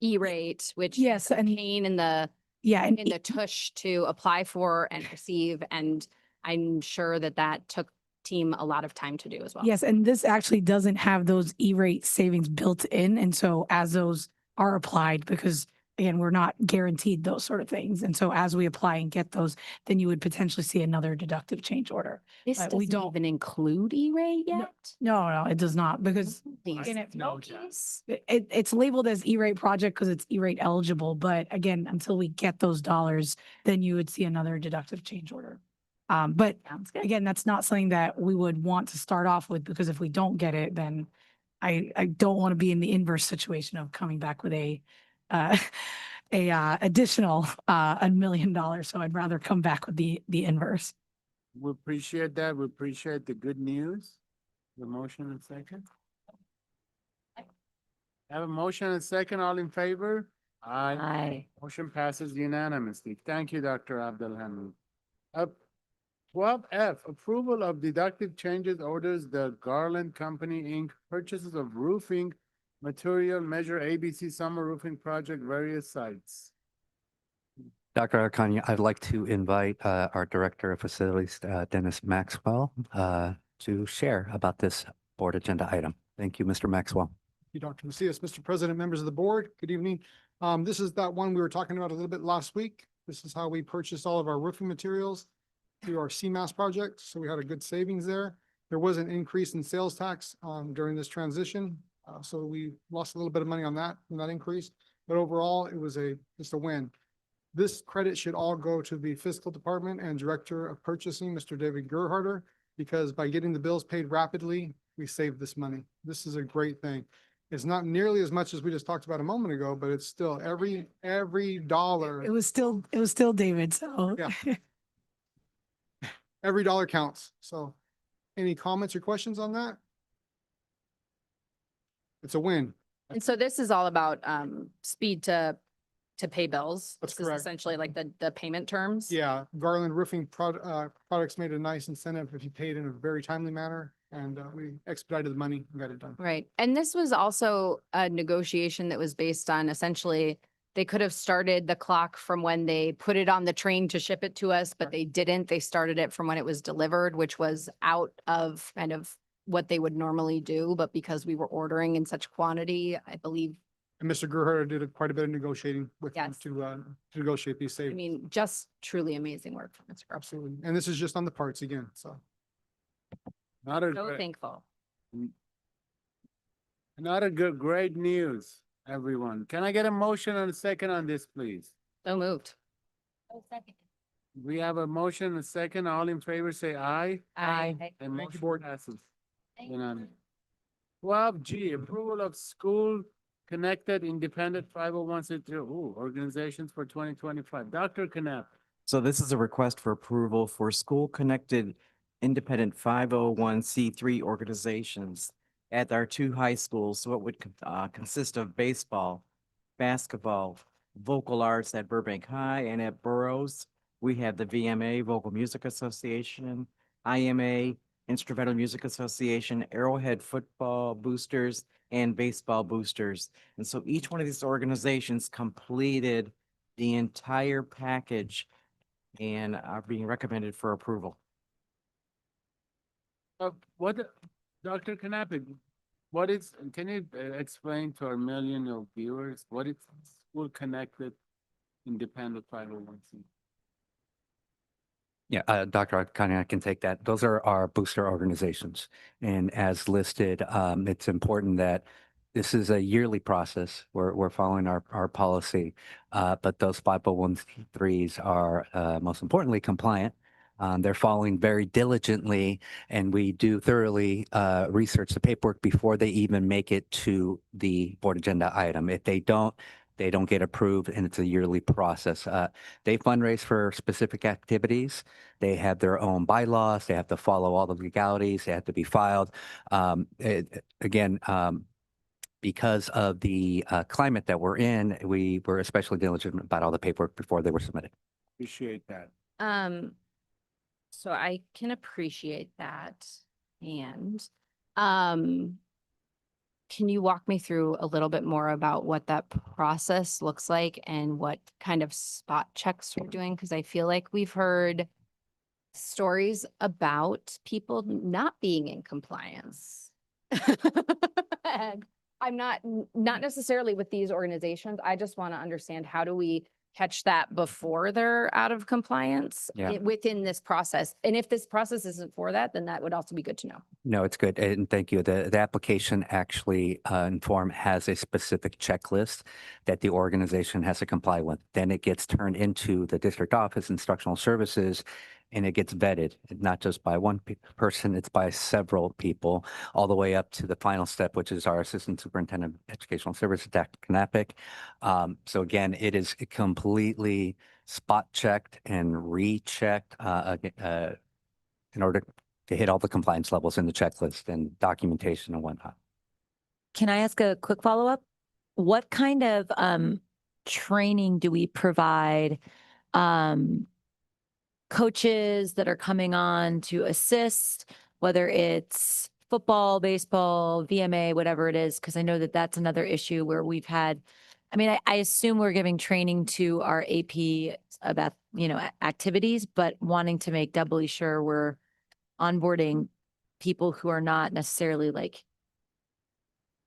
E-rate, which Yes, is a and pain in the and in the tush to apply for and receive. And I'm sure that took team a lot of time to do as well. yes, and this actually doesn't have those E-rate savings built in. And so as those are applied, because again, we're not guaranteed those sort of things. And so as we apply and get those, then you would potentially see another deductive change order. This But doesn't we don't even include E-rate yet? No, it does not, because Please. in it- No case. it's labeled as E-rate project because it's E-rate eligible. But again, until we get those dollars, then you would see another deductive change order. But Sounds good. again, that's not something that we would want to start off with, because if we don't get it, then I don't want to be in the inverse situation of coming back with a additional $1 million. So I'd rather come back with the inverse. We appreciate that. We appreciate the good news. The motion and second. Have a motion and second. All in favor? Aye. Aye. Motion passes unanimously. Thank you, Dr. Abdelhamid. 12F, approval of deductive changes orders the Garland Company, Inc. purchases of roofing material, measure ABC summer roofing project, various sites. Dr. Arcania, I'd like to invite our Director of Facilities, Dennis Maxwell, to share about this board agenda item. Thank you, Mr. Maxwell. Thank you, Dr. Macias, Mr. President, members of the board, good evening. This is that one we were talking about a little bit last week. This is how we purchased all of our roofing materials through our CMAS project. So we had a good savings there. There was an increase in sales tax during this transition. So we lost a little bit of money on that, increase. But overall, it was just a win. This credit should all go to the fiscal department and director of purchasing, Mr. David Gerharder, because by getting the bills paid rapidly, we saved this money. This is a great thing. It's not nearly as much as we just talked about a moment ago, but it's still every dollar. It was still David. So Yeah. Every dollar counts. So any comments or questions on that? It's a win. And so this is all about speed to pay bills. That's This is correct. essentially like the payment terms. Yeah, Garland Roofing Products made a nice incentive if you paid in a very timely manner, and we expedited the money and got it done. Right. And this was also a negotiation that was based on essentially they could have started the clock from when they put it on the train to ship it to us, but they didn't. They started it from when it was delivered, which was out of kind of what they would normally do. But because we were ordering in such quantity, I believe. And Mr. Gerharder did quite a bit of negotiating with them Yes. to negotiate these I savings. mean, just truly amazing work from Mr. Grubb. Absolutely. And this is just on the parts again, so. Not a, So great- thankful. not a good, great news, everyone. Can I get a motion and a second on this, please? So moved. We have a motion and a second. All in favor, say aye. Aye. And motion passes. Unanimous. 12G, approval of school connected independent 501c3 organizations for 2025. Dr. Knapp. So this is a request for approval for school-connected independent 501c3 organizations at our 2 high schools. So it would consist of baseball, basketball, vocal arts at Burbank High and at Burroughs. We have the VMA, Vocal Music Association, IMA, Instrumental Music Association, Arrowhead Football Boosters, and Baseball Boosters. And so each one of these organizations completed the entire package and are being recommended for approval. What, Dr. Knapp, what is, can you explain to our million of viewers, what is school connected independent 501c? Yeah, Dr. Akani, I can take that. Those are our booster organizations. And as listed, it's important that this is a yearly process. We're following our policy, but those 501c3s are most importantly compliant. They're following very diligently, and we do thoroughly research the paperwork before they even make it to the board agenda item. If they don't get approved, and it's a yearly process. They fundraise for specific activities. They have their own bylaws. They have to follow all the legalities. They have to be filed. Again, because of the climate that we're in, we were especially diligent about all the paperwork before they were submitted. Appreciate that. So I can appreciate that. And can you walk me through a little bit more about what that process looks like and what kind of spot checks we're doing? Because I feel like we've heard stories about people not being in compliance. And I'm not necessarily with these organizations. I just want to understand, how do we catch that before they're out of compliance within this process? And if this process isn't for that, then that would also be good to know. No, it's good. And thank you. The application actually Inform has a specific checklist that the organization has to comply with. Then it gets turned into the district office, instructional services, and it gets vetted, not just by one person, it's by several people, all the way up to the final step, which is our Assistant Superintendent of Educational Services, Dr. Knappich. So again, it is completely spot checked and rechecked in order to hit all the compliance levels in the checklist and documentation and whatnot. Can I ask a quick follow-up? What kind of training do we provide coaches that are coming on to assist, whether it's football, baseball, VMA, whatever it is? Because I know that that's another issue where we've had, I mean, I assume we're giving training to our AP about, activities, but wanting to make doubly sure we're onboarding people who are not necessarily like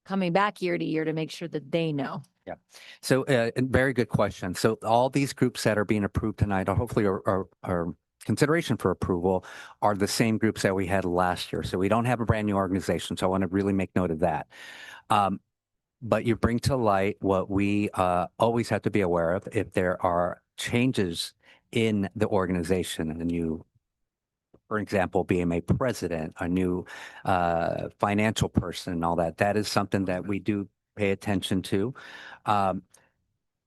coming back year to year to make sure that they know. Yeah. So very good question. So all these groups that are being approved tonight, or hopefully are consideration for approval, are the same groups that we had last year. So we don't have a brand new organization. So I want to really make note of that. But you bring to light what we always have to be aware of. If there are changes in the organization, a new, for example, BMA president, a new financial person, and all that, that is something that we do pay attention to.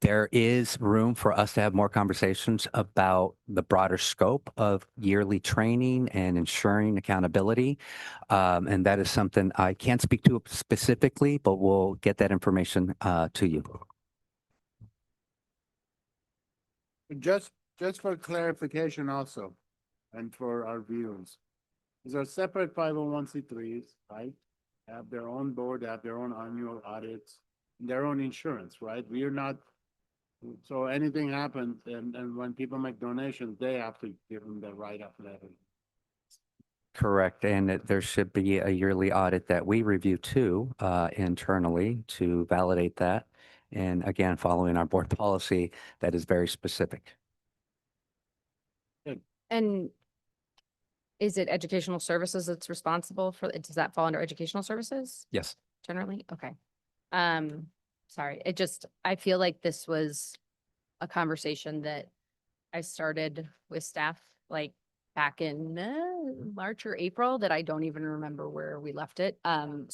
There is room for us to have more conversations about the broader scope of yearly training and ensuring accountability. And that is something I can't speak to specifically, but we'll get that information to you. Just for clarification also, and for our viewers, these are separate 501c3s, right? Have their own board, have their own annual audits, their own insurance, right? We are not, so anything happens, and when people make donations, they have to give them the write-up letter. Correct. And there should be a yearly audit that we review too, internally, to validate that. And again, following our board policy, that is very specific. And is it educational services that's responsible for, does that fall under educational services Yes. generally? Okay. Sorry, I feel like this was a conversation that I started with staff like back in March or April that I don't even remember where we left it. I'm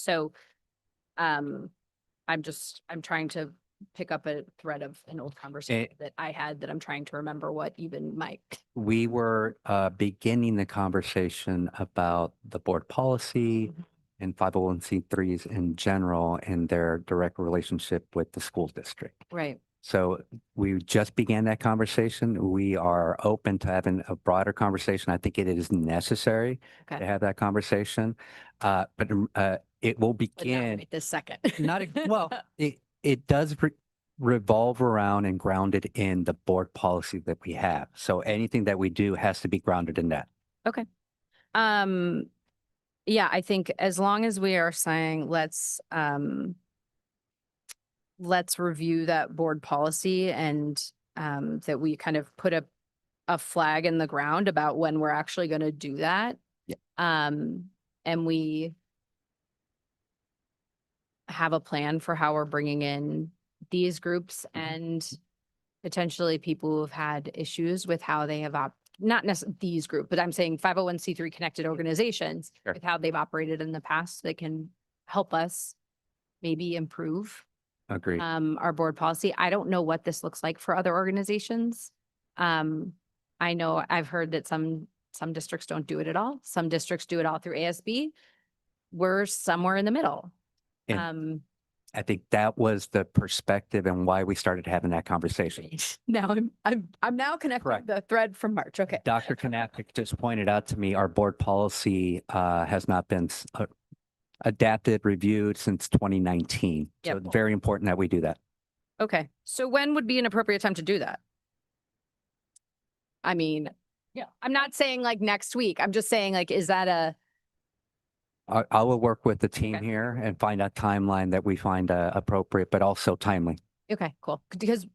trying to pick up a thread of an old conversation that I had that I'm trying to remember what even Mike. We were beginning the conversation about the board policy and 501c3s in general and their direct relationship with the school district. Right. So we just began that conversation. We are open to having a broader conversation. I think it is necessary to have that conversation. But it will begin this second. It does revolve around and grounded in the board policy that we have. So anything that we do has to be grounded in that. Okay. yeah, I think as long as we are saying, let's review that board policy and, that we kind of put a flag in the ground about when we're actually going to do that. Yeah. And we have a plan for how we're bringing in these groups and potentially people who have had issues with how they have not necessarily these group, but I'm saying 501c3 connected organizations Sure. with how they've operated in the past that can help us maybe improve Agreed. our board policy. I don't know what this looks like for other organizations. I know I've heard that some districts don't do it at all. Some districts do it all through ASB. We're somewhere in the middle. And I think that was the perspective and why we started having that conversation. Now I'm now connecting Correct. the thread from March. Okay. Dr. Knappich just pointed out to me, our board policy has not been adapted, reviewed since 2019. So Yep. it's very important that we do that. Okay. So when would be an appropriate time to do that? I mean, yeah, I'm not saying like next week. I'm just saying like, is that I will work with the team Okay. here and find a timeline that we find appropriate, but also timely. okay, cool. Because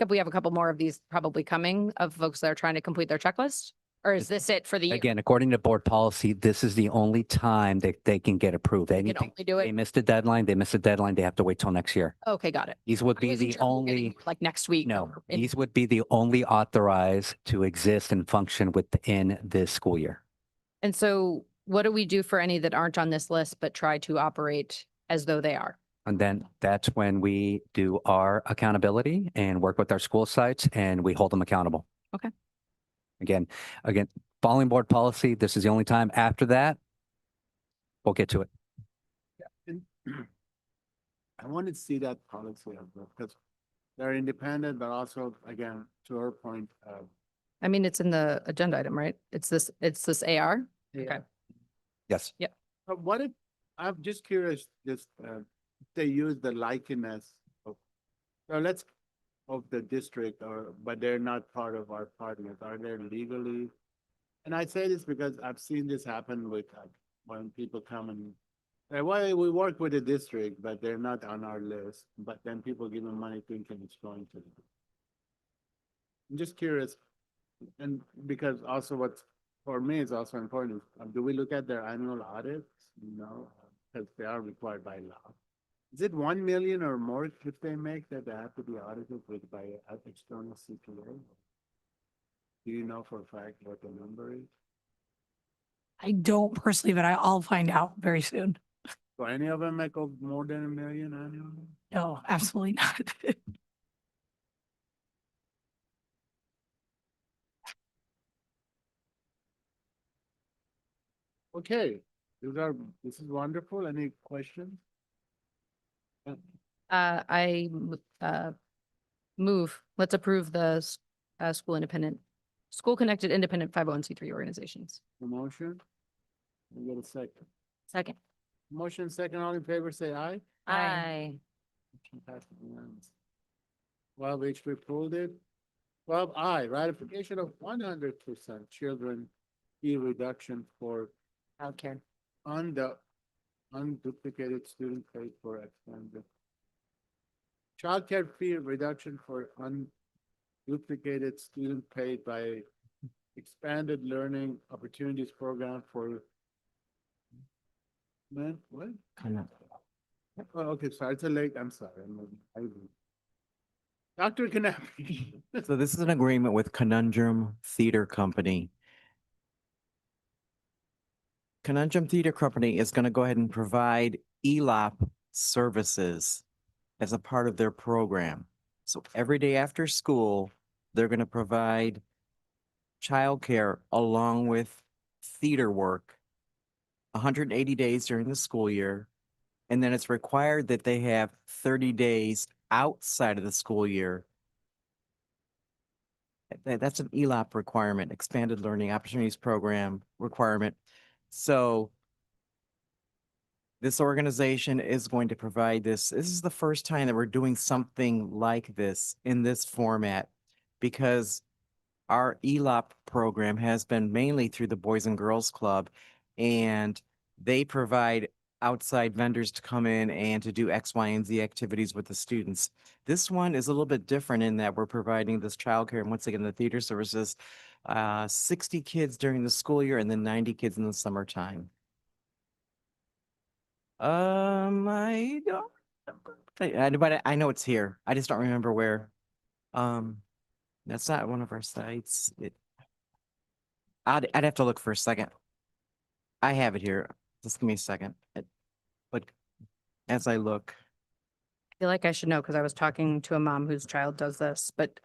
we have a couple more of these probably coming of folks that are trying to complete their checklist? Or is this it for the year? Again, according to board policy, this is the only time that they can get approved. They can Anything, only do they it. missed a deadline, they have to wait till next year. Okay, got it. These would I be wasn't the sure if we were getting only, like next week. no, or in- these would be the only authorized to exist and function within this school year. And so what do we do for any that aren't on this list, but try to operate as though they are? And then that's when we do our accountability and work with our school sites and we hold them accountable. Okay. Again, following board policy, this is the only time. After that, we'll get to it. And I want to see that policy as well, because they're independent, but also, again, to our point, I mean, it's in the agenda item, right? It's this AR? Okay. Yes. but what if, I'm just curious, just, if they use the likeness of, of the district but they're not part of our partners, are they legally? And I say this because I've seen this happen with, when people come and say, well, we work with the district, but they're not on our list, but then people give them money thinking it's going to them. I'm just curious, and because also what's, for me, is also important, do we look at their annual audits? No, because they are required by law. Is it 1 million or more if they make that they have to be audited by an external CPA? Do you know for a fact what the number is? I don't personally, but I'll find out very soon. Do any of them make more than 1 million annually? No, absolutely not. Okay, this is wonderful. Any questions? Move, let's approve the school connected independent 501c3 organizations. The motion? We get a second. Second. Motion second, all in favor, say aye. Aye. Motion passes unanimously. 12H, we pulled it. 12I, ratification of 100% children fee reduction for Childcare. unduplicated student paid for expanded. Childcare fee reduction for unduplicated student paid by expanded learning opportunities program for. Man, what? Oh, okay, sorry, it's a late, I'm sorry. Dr. Knappich. So this is an agreement with Conundrum Theater Company. Conundrum Theater Company is going to go ahead and provide ELAP services as a part of their program. So every day after school, they're going to provide childcare along with theater work 180 days during the school year. And then it's required that they have 30 days outside of the school year. That's an ELAP requirement, Expanded Learning Opportunities Program requirement. So this organization is going to provide this. This is the first time that we're doing something like this in this format because our ELAP program has been mainly through the Boys and Girls Club, and they provide outside vendors to come in and to do X, Y, and Z activities with the students. This one is a little bit different in that we're providing this childcare and once again, the theater services, 60 kids during the school year and then 90 kids in the summertime. I don't, but I know it's here. I just don't remember where. That's not one of our sites. I'd have to look for a second. I have it here. Just give me a second. But as I look, I feel like I should know because I was talking to a mom whose child does this, but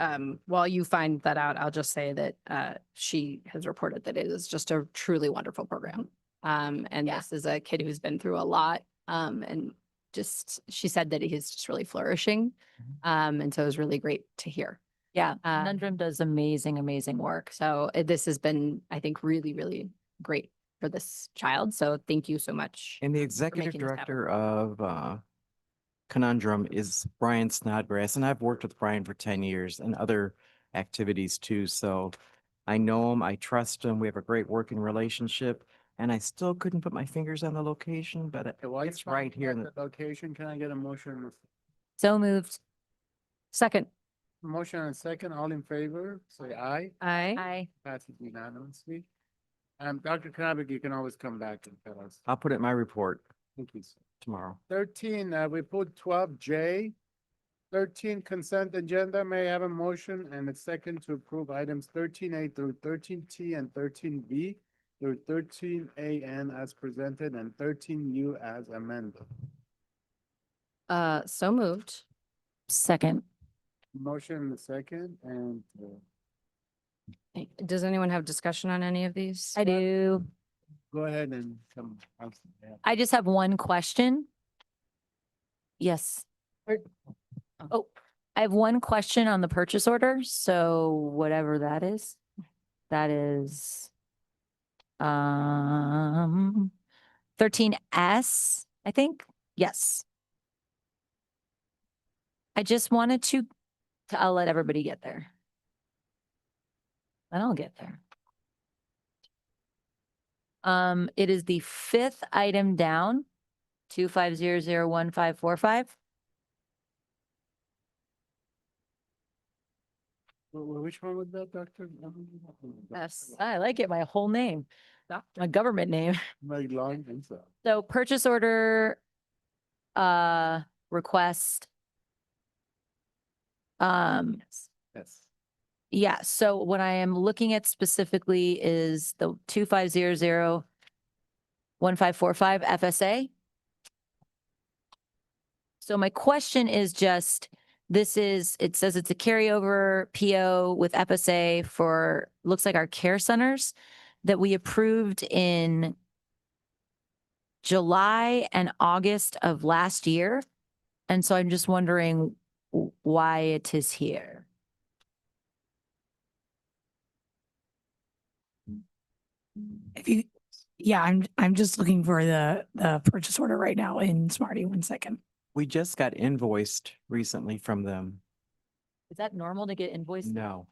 while you find that out, I'll just say that she has reported that it is just a truly wonderful program. And this is a kid who's been through a lot. And just, she said that he's just really flourishing. And so it was really great to hear. Yeah, Conundrum does amazing, amazing work. So this has been, I think, really, really great for this child. So thank you so much. and the executive making this happen. director of Conundrum is Brian Snodgrass, and I've worked with Brian for 10 years and other activities too. So I know him, I trust him, we have a great working relationship, and I still couldn't put my fingers on the location, but it's right here in the. Location, can I get a motion? So moved. Second. Motion and second, all in favor, say aye. Aye. Passes unanimously. Dr. Knappich, you can always come back and tell us. I'll put it in my report Thank you, sir. tomorrow. 13, we put 12J. 13 consent agenda. May I have a motion and a second to approve items 13A through 13T and 13B through 13AN as presented and 13U as amended. So moved. Second. Motion and a second, and Does anyone have discussion on any of these? I do. go ahead and come. I just have one question. Yes. Oh, I have one question on the purchase order. So whatever that is 13S, I think. Yes. I just wanted to I'll let everybody get there. And I'll get there. It is the fifth item down, 25001545. Which one was that, Doctor? Yes. I like it, my whole name, my government name. My long answer. So purchase order, request. Yes. Yeah, so what I am looking at specifically is the 25001545 FSA. So my question is just, it says it's a carryover PO with FSA for, looks like our care centers that we approved in July and August of last year. And so I'm just wondering why it is here. I'm just looking for the purchase order right now in Smarty. 1 second. We just got invoiced recently from them. Is that normal to get invoiced? No,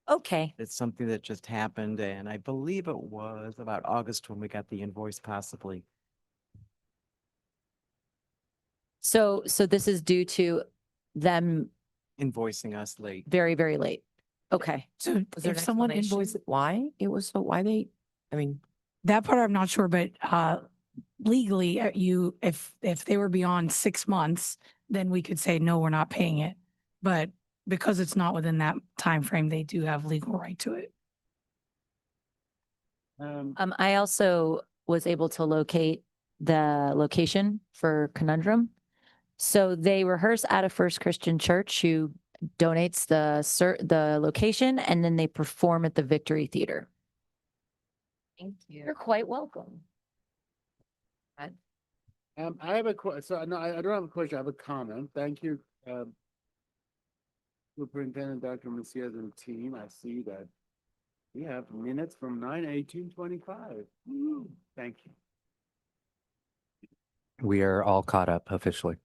Okay, it's something that just happened, and I believe it was about August when we got the invoice possibly. so this is due to them Invoicing us late. very, very late. Okay, So Was there if an someone explanation invoices, why it was so, why they, I mean, that part I'm not sure, but legally, if they were beyond 6 months, then we could say, no, we're not paying it. But because it's not within that time frame, they do have legal right to it. I also was able to locate the location for Conundrum. So they rehearse at a First Christian Church who donates the location, and then they perform at the Victory Theater. Thank you. You're quite welcome. I have a so no, I don't have a question. I have a comment. Thank you, Superintendent Dr. Macias and team. I see that we have minutes from 9/18/25. Thank you. We are all caught up officially.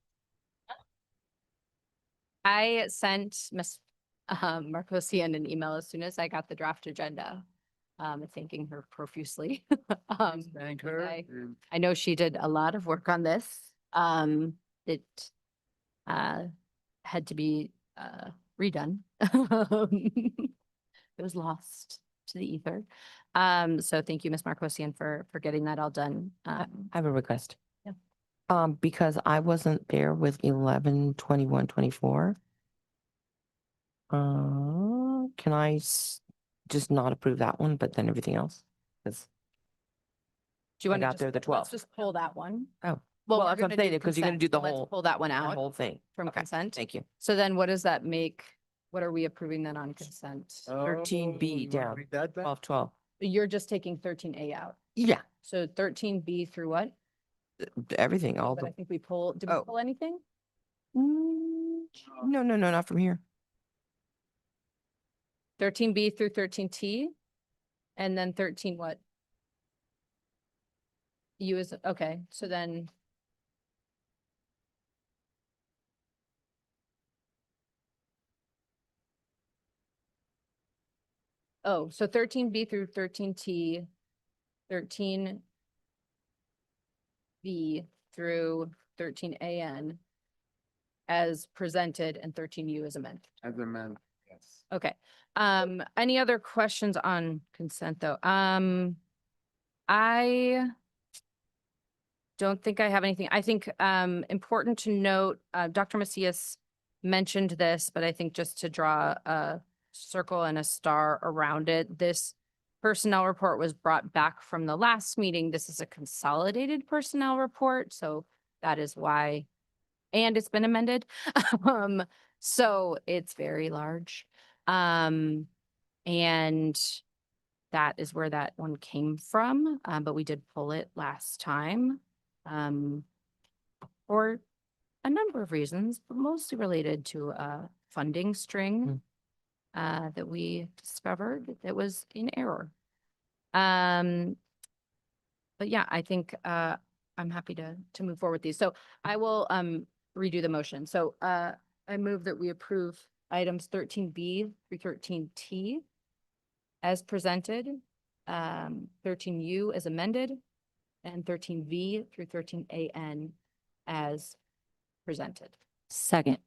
I sent Ms. Marcosian an email as soon as I got the draft agenda. thanking her profusely. Thank her. I- and I know she did a lot of work on this. It had to be redone. It was lost to the ether. So thank you, Ms. Marcosian, for getting that all done. I have a request. Yeah. Because I wasn't there with 11/21/24. Can I just not approve that one, but then everything else? 'Cause Do you I want to got there the let's 12th. just pull that one? Oh, Well, well, we're that's what I'm gonna do saying, because you're gonna do consent, the so let's whole, pull that one the out whole thing. from Okay, consent. thank you. So then what does that make? What are we approving then on consent? Oh, 13B you wanna down, read that back? 12/12. You're just taking 13A out. Yeah, So 13B through what? everything, all But I the, think we pull, did we Oh. pull anything? no, not from here. 13B through 13T? And then 13 what? U is, okay, so then. Oh, so 13B through 13T, 13B through 13AN as presented and 13U as amended. As a man, yes. Okay, any other questions on consent though? I don't think I have anything. I think, important to note, Dr. Macias mentioned this, but I think just to draw a circle and a star around it, this personnel report was brought back from the last meeting. This is a consolidated personnel report, so that is why, and it's been amended. So it's very large. And that is where that one came from, but we did pull it last time. For a number of reasons, but mostly related to a funding string that we discovered that was in error. But yeah, I think I'm happy to move forward with these. So I will redo the motion. So I move that we approve items 13B through 13T as presented, 13U as amended, and 13V through 13AN as presented. Second.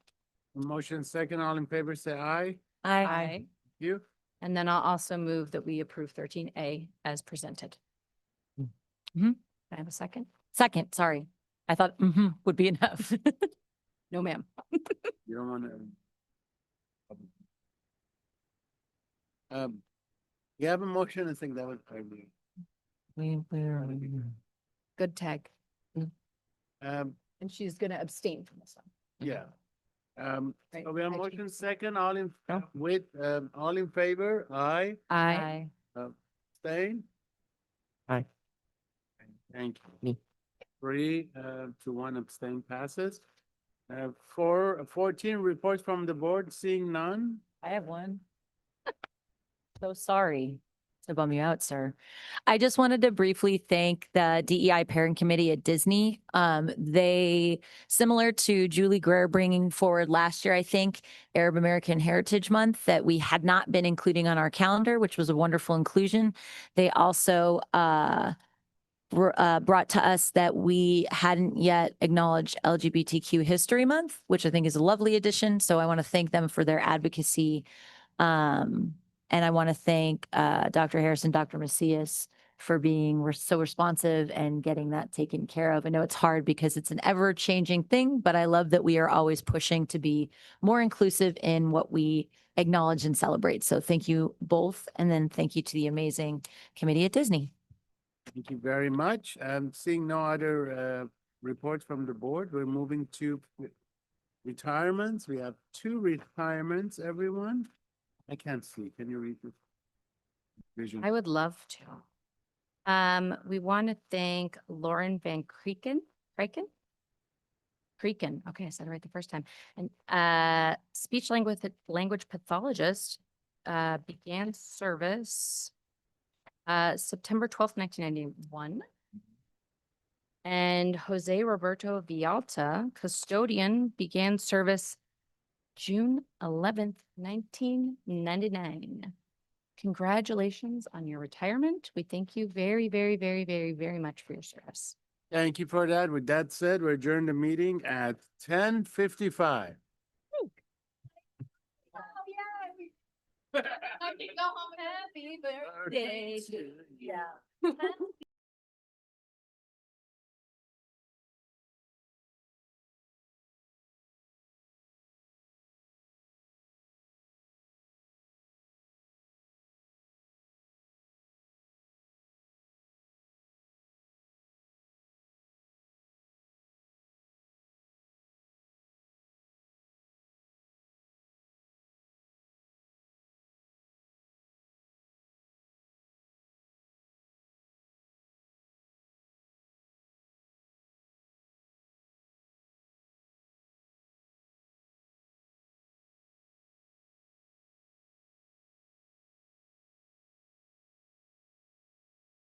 Motion second, all in favor, say aye. Aye. You? And then I'll also move that we approve 13A as presented. Mhm. Can I have a second? Second, sorry. I thought would be enough. No, ma'am. You don't wanna. You have a motion, I think that was probably. Good tag. Um, And she's gonna abstain from this one. yeah. Right, So we have I motion changed. second, all in, No. all in favor, aye, Aye. abstain? Aye. Thank you. Me. 3 to 1 abstain passes. 14 reports from the board, seeing none. I have one. So sorry to bum you out, sir. I just wanted to briefly thank the DEI Parent Committee at Disney. They, similar to Julie Greer bringing forward last year, I think, Arab American Heritage Month that we had not been including on our calendar, which was a wonderful inclusion. They also brought to us that we hadn't yet acknowledged LGBTQ History Month, which I think is a lovely addition. So I want to thank them for their advocacy. And I want to thank Dr. Harris and Dr. Macias for being so responsive and getting that taken care of. I know it's hard because it's an ever-changing thing, but I love that we are always pushing to be more inclusive in what we acknowledge and celebrate. So thank you both. And then thank you to the amazing committee at Disney. Thank you very much. Seeing no other reports from the board, we're moving to retirements. We have 2 retirements, everyone. I can't see. Can you read the vision? I would love to. We want to thank Lauren Van Kreken. Kreken. Okay, I said it right the first time. And speech language pathologist began service September 12th, 1991. And Jose Roberto Vialta, custodian, began service June 11th, 1999. congratulations on your retirement. We thank you very, very, very, very, very much for your service. Thank you for that. With that said, we adjourn the meeting at 10:55. Happy birthday to you.